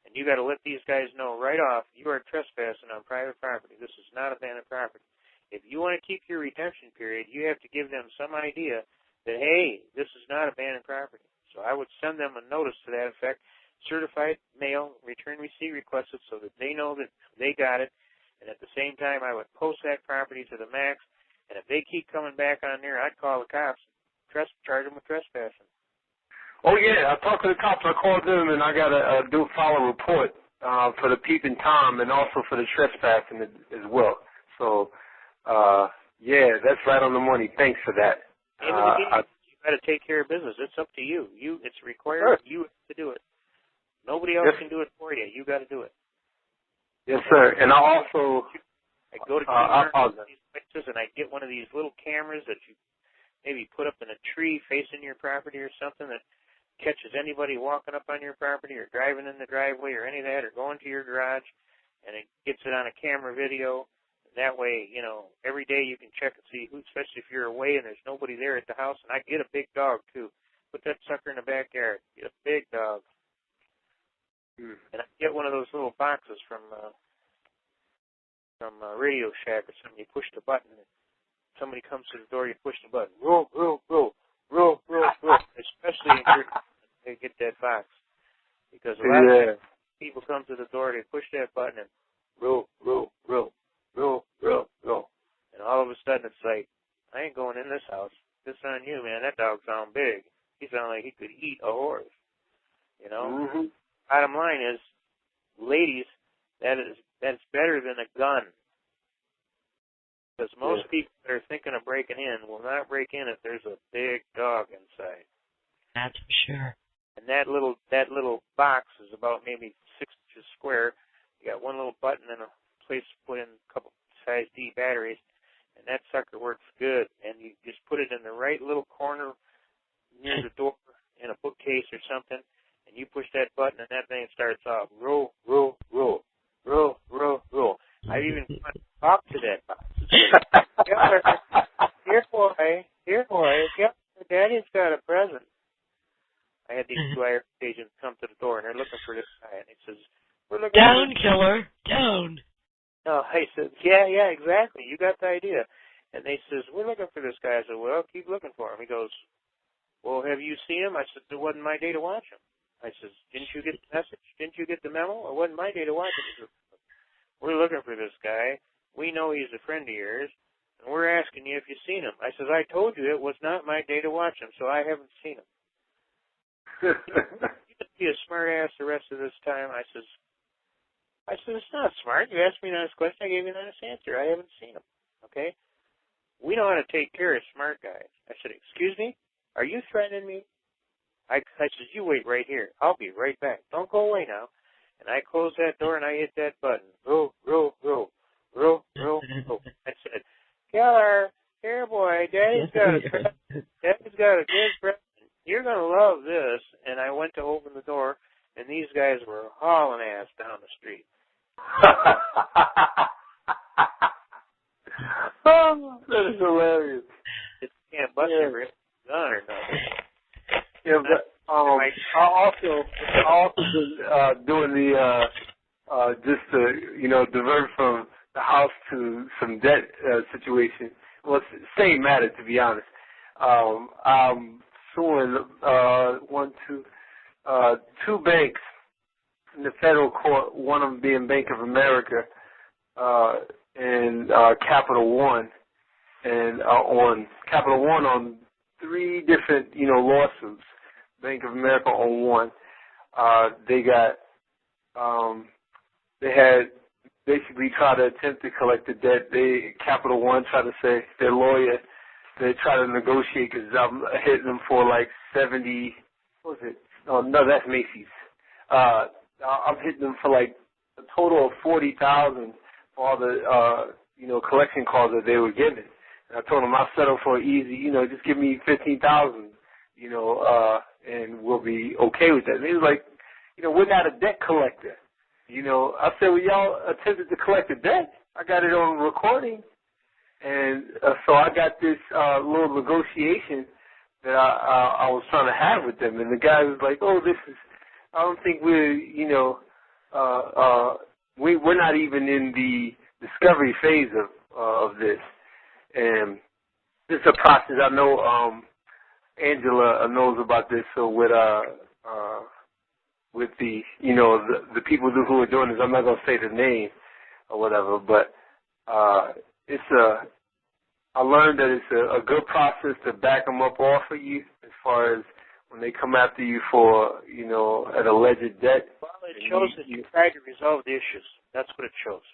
And you got to let these guys know right off, you are trespassing on private property. This is not abandoned property. If you want to keep your retention period, you have to give them some idea that, hey, this is not abandoned property. So I would send them a notice to that effect, certified mail, return receipt requested, so that they know that they got it. And at the same time, I would post that property to the max. And if they keep coming back on there, I'd call the cops, charge them with trespassing. Oh, yeah, I talked to the cops. I called them, and I got to file a report for the peeping Tom and also for the trespassing as well. So, yeah, that's right on the money. Thanks for that. You got to take care of business. It's up to you. It's required. Sure. You have to do it. Nobody else can do it for you. You got to do it. Yes, sir. And I also go to these places and I get one of these little cameras that you maybe put up in a tree facing your property or something that catches anybody walking up on your property or driving in the driveway or any of that or going to your garage, and it gets it on a camera video. That way, you know, every day you can check and see who, especially if you're away and there's nobody there at the house. And I get a big dog, too. Put that sucker in the backyard. Get a big dog. And I get one of those little boxes from Radio Shack or something. You push the button, and somebody comes to the door, you push the button. Roll, roll, roll, roll, roll, roll. Especially if they get that box. Because a lot of people come to the door, they push that button, and roll, roll, roll. Roll, roll, roll. And all of a sudden it's like, I ain't going in this house. This on you, man. That dog sound big. He sound like he could eat a horse. You know? Mm-hmm. Bottom line is, ladies, that's better than a gun. Because most people that are thinking of breaking in will not break in if there's a big dog inside. That's for sure. And that little box is about maybe 6 inches square. You got one little button and a place to put in a couple size D batteries, and that sucker works good. And you just put it in the right little corner near the door in a bookcase or something, and you push that button, and that thing starts off. Roll, roll, roll, roll, roll, roll. I've even talked to that box. Here, boy, Daddy's got a present. I had these two Irish agents come to the door, and they're looking for this guy, and he says, "We're looking down, killer, down." No, I said, yeah, exactly. You got the idea. And they says, we're looking for this guy. I said, well, keep looking for him. He goes, well, have you seen him? I said, it wasn't my day to watch him. I says, didn't you get the message? Didn't you get the memo? It wasn't my day to watch him. He said, we're looking for this guy. We know he's a friend of yours, and we're asking you if you've seen him. I says, I told you it was not my day to watch him, so I haven't seen him. You just be a smart ass the rest of this time. I said, it's not smart. You asked me an honest question. I gave you an honest answer. I haven't seen him. Okay? We know how to take care of smart guys. I said, excuse me? Are you threatening me? I said, you wait right here. I'll be right back. Don't go away now. And I closed that door and I hit that button. Roll, roll, roll, roll, roll, roll. I said, Keller, here, boy, Daddy's got a good present. You're going to love this. And I went to open the door, and these guys were hauling ass down the street. Oh, that is hilarious. You can't bust your gun or nothing. Yeah, but I also been doing the just to divert from the house to some debt situation. Well, it's the same matter, to be honest. I'm suing two banks in the federal court. One of them being Bank of America and Capital One, and on Capital One on 3 different lawsuits. Bank of America on one. They had basically tried to attempt to collect the debt. Capital One tried to say, their lawyer, they tried to negotiate because I'm hitting them for like 70, what was it? Oh, no, that's Macy's. I'm hitting them for like a total of $40,000 for all the, collection calls that they were given. And I told them I'll settle for easy, just give me $15,000, and we'll be okay with that. And he was like, we're not a debt collector. I said, well, y'all attempted to collect a debt. I got it on recording. And so I got this little negotiation that I was trying to have with them. And the guy was like, I don't think we're not even in the discovery phase of this. And this is a process. I know Angela knows about this. So with the the people who are doing this, I'm not gonna say the name or whatever, but I learned that it's a good process to back them up off of you as far as when they come after you for an alleged debt. Well, it shows that you tried to resolve the issues. That's what it shows.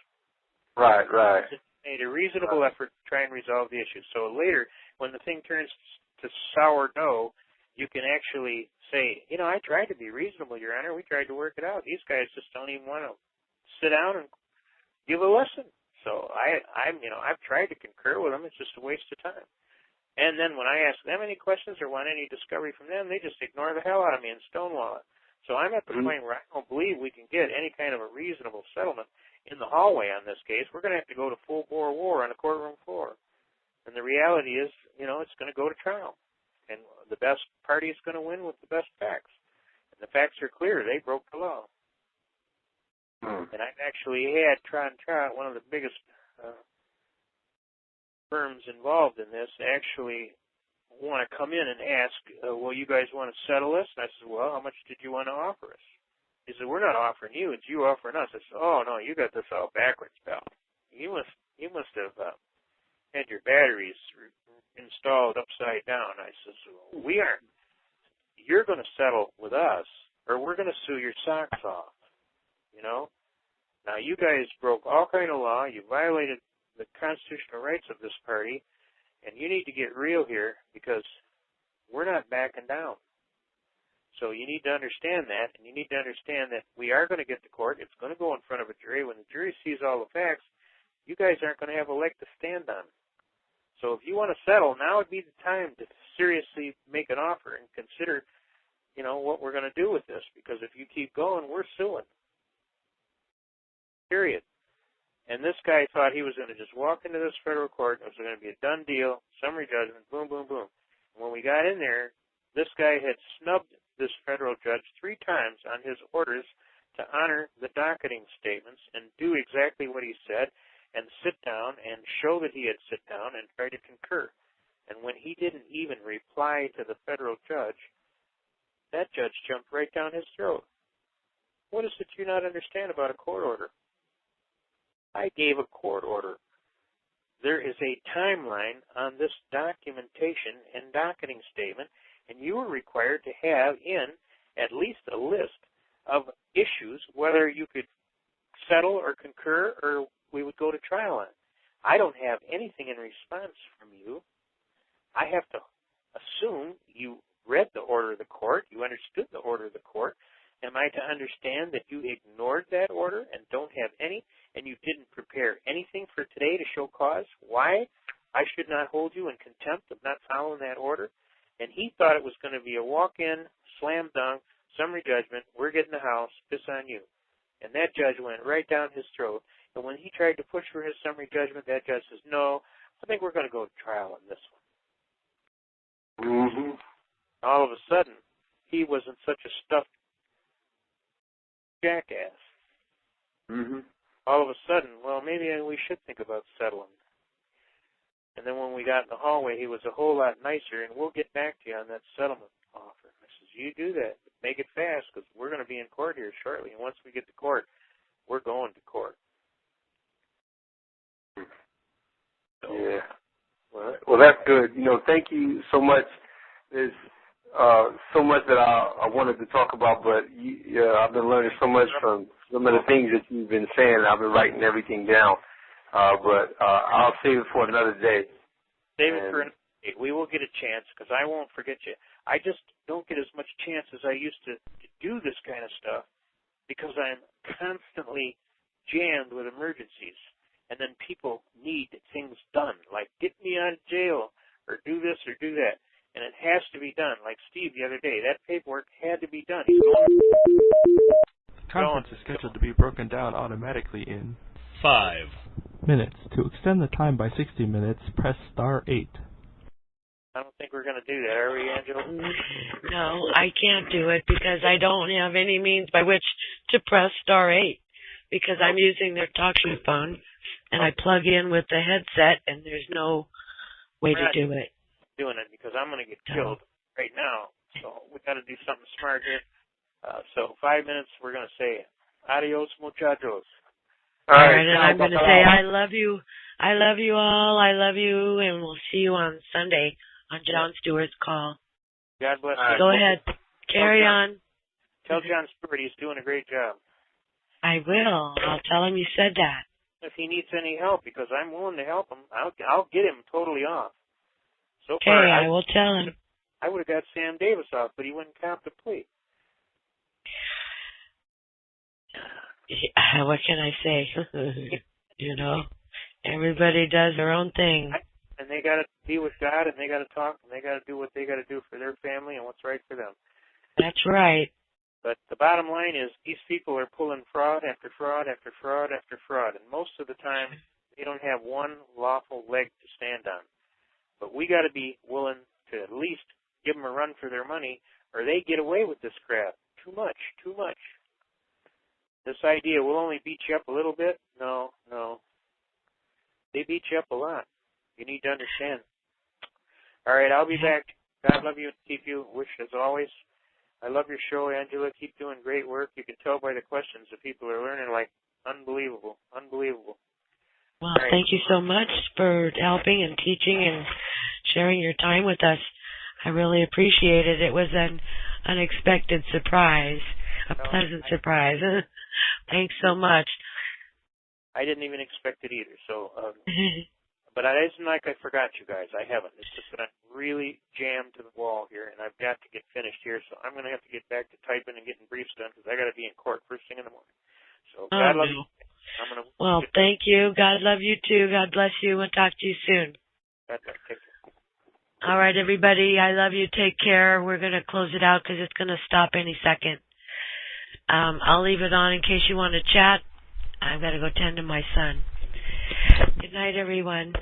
Right. It made a reasonable effort to try and resolve the issues. So later, when the thing turns to sourdough, you can actually say, I tried to be reasonable, Your Honor. We tried to work it out. These guys just don't even want to sit down and give a lesson. So I've tried to concur with them. It's just a waste of time. And then when I ask them any questions or want any discovery from them, they just ignore the hell out of me and stonewall it. So I'm at the point where I don't believe we can get any kind of a reasonable settlement in the hallway on this case. We're going to have to go to full-bore war on the courtroom floor. And the reality is, it's going to go to trial. And the best party is going to win with the best facts. And the facts are clear. They broke the law. And I've actually had one of the biggest firms involved in this, actually want to come in and ask, well, you guys want to settle this? And I said, well, how much did you want to offer us? He said, we're not offering you, it's you offering us. I said, oh, no, you got this all backwards, pal. You must have had your batteries installed upside down. I said, we aren't. You're going to settle with us, or we're going to sue your socks off. Now you guys broke all kind of law. You violated the constitutional rights of this party, and you need to get real here because we're not backing down. So you need to understand that, and you need to understand that we are going to get to court. It's going to go in front of a jury. When the jury sees all the facts, you guys aren't going to have a leg to stand on. So if you want to settle, now would be the time to seriously make an offer and consider, what we're going to do with this. Because if you keep going, we're suing. Period. And this guy thought he was going to just walk into this federal court. It was going to be a done deal, summary judgment, boom, boom, boom. And when we got in there, this guy had snubbed this federal judge 3 times on his orders to honor the docketing statements and do exactly what he said and sit down and show that he had sit down and try to concur. And when he didn't even reply to the federal judge, that judge jumped right down his throat. What is it you not understand about a court order? I gave a court order. There is a timeline on this documentation and docketing statement, and you were required to have in at least a list of issues, whether you could settle or concur or we would go to trial on. I don't have anything in response from you. I have to assume you read the order of the court, you understood the order of the court. Am I to understand that you ignored that order and don't have any, and you didn't prepare anything for today to show cause? Why I should not hold you in contempt of not following that order? And he thought it was going to be a walk-in, slam dunk, summary judgment, we're getting the house, piss on you. And that judge went right down his throat. And when he tried to push for his summary judgment, that judge says, no, I think we're going to go to trial on this one. Mm-hmm. All of a sudden, he wasn't such a stuffed jackass. Mm-hmm. All of a sudden, well, maybe we should think about settling. And then when we got in the hallway, he was a whole lot nicer, and we'll get back to you on that settlement offer. I says, you do that. Make it fast, because we're going to be in court here shortly. And once we get to court, we're going to court. So, yeah. Well, that's good. Thank you so much. There's so much that I wanted to talk about, but I've been learning so much from some of the things that you've been saying. I've been writing everything down, but I'll save it for another day. Save it for another day. We will get a chance, because I won't forget you. I just don't get as much chance as I used to do this kind of stuff, because I'm constantly jammed with emergencies. And then people need things done, like get me out of jail or do this or do that. and it has to be done. Like Steve the other day, that paperwork had to be done. The conference is scheduled to be broken down automatically in 5 minutes. To extend the time by 60 minutes, press star 8. I don't think we're going to do that, are we, Angela? No, I can't do it because I don't have any means by which to press star 8 because I'm using their TalkShoe phone and I plug in with the headset and there's no way to do it. Doing it because I'm going to get killed right now. So we got to do something smart here. So 5 minutes, we're going to say adios, muchachos. All right, and I'm going to say I love you. I love you all. I love you, and we'll see you on Sunday on Jon Stewart's call. God bless you. Go ahead. Carry on. Tell Jon Stewart he's doing a great job. I will. I'll tell him you said that. If he needs any help, because I'm willing to help him, I'll get him totally off. So okay, far, I will tell him. I would have got Sam Davis off, but he wouldn't cop the plea. What can I say? You know, everybody does their own thing. And they got to be with God, and they got to talk, and they got to do what they got to do for their family and what's right for them. That's right. But the bottom line is these people are pulling fraud after fraud after fraud after fraud, and most of the time they don't have one lawful leg to stand on. But we got to be willing to at least give them a run for their money, or they get away with this crap. Too much, too much. This idea will only beat you up a little bit? No. They beat you up a lot. You need to understand. All right, I'll be back. God love you and keep you. Wish, as always, I love your show, Angela. Keep doing great work. You can tell by the questions that people are learning, like, unbelievable. Well, thank you so much for helping and teaching and sharing your time with us. I really appreciate it. It was an unexpected surprise, a pleasant surprise. Thanks so much. I didn't even expect it either. So, but it isn't like I forgot you guys. I haven't. It's just that I'm really jammed to the wall here, and I've got to get finished here. So I'm going to have to get back to typing and getting briefs done because I got to be in court first thing in the morning. So God love you. Well, thank you. God love you too. God bless you. We'll talk to you soon. God bless. Take care. All right, everybody. I love you. Take care. We're going to close it out because it's going to stop any second. I'll leave it on in case you want to chat. I've got to go tend to my son. Good night, everyone.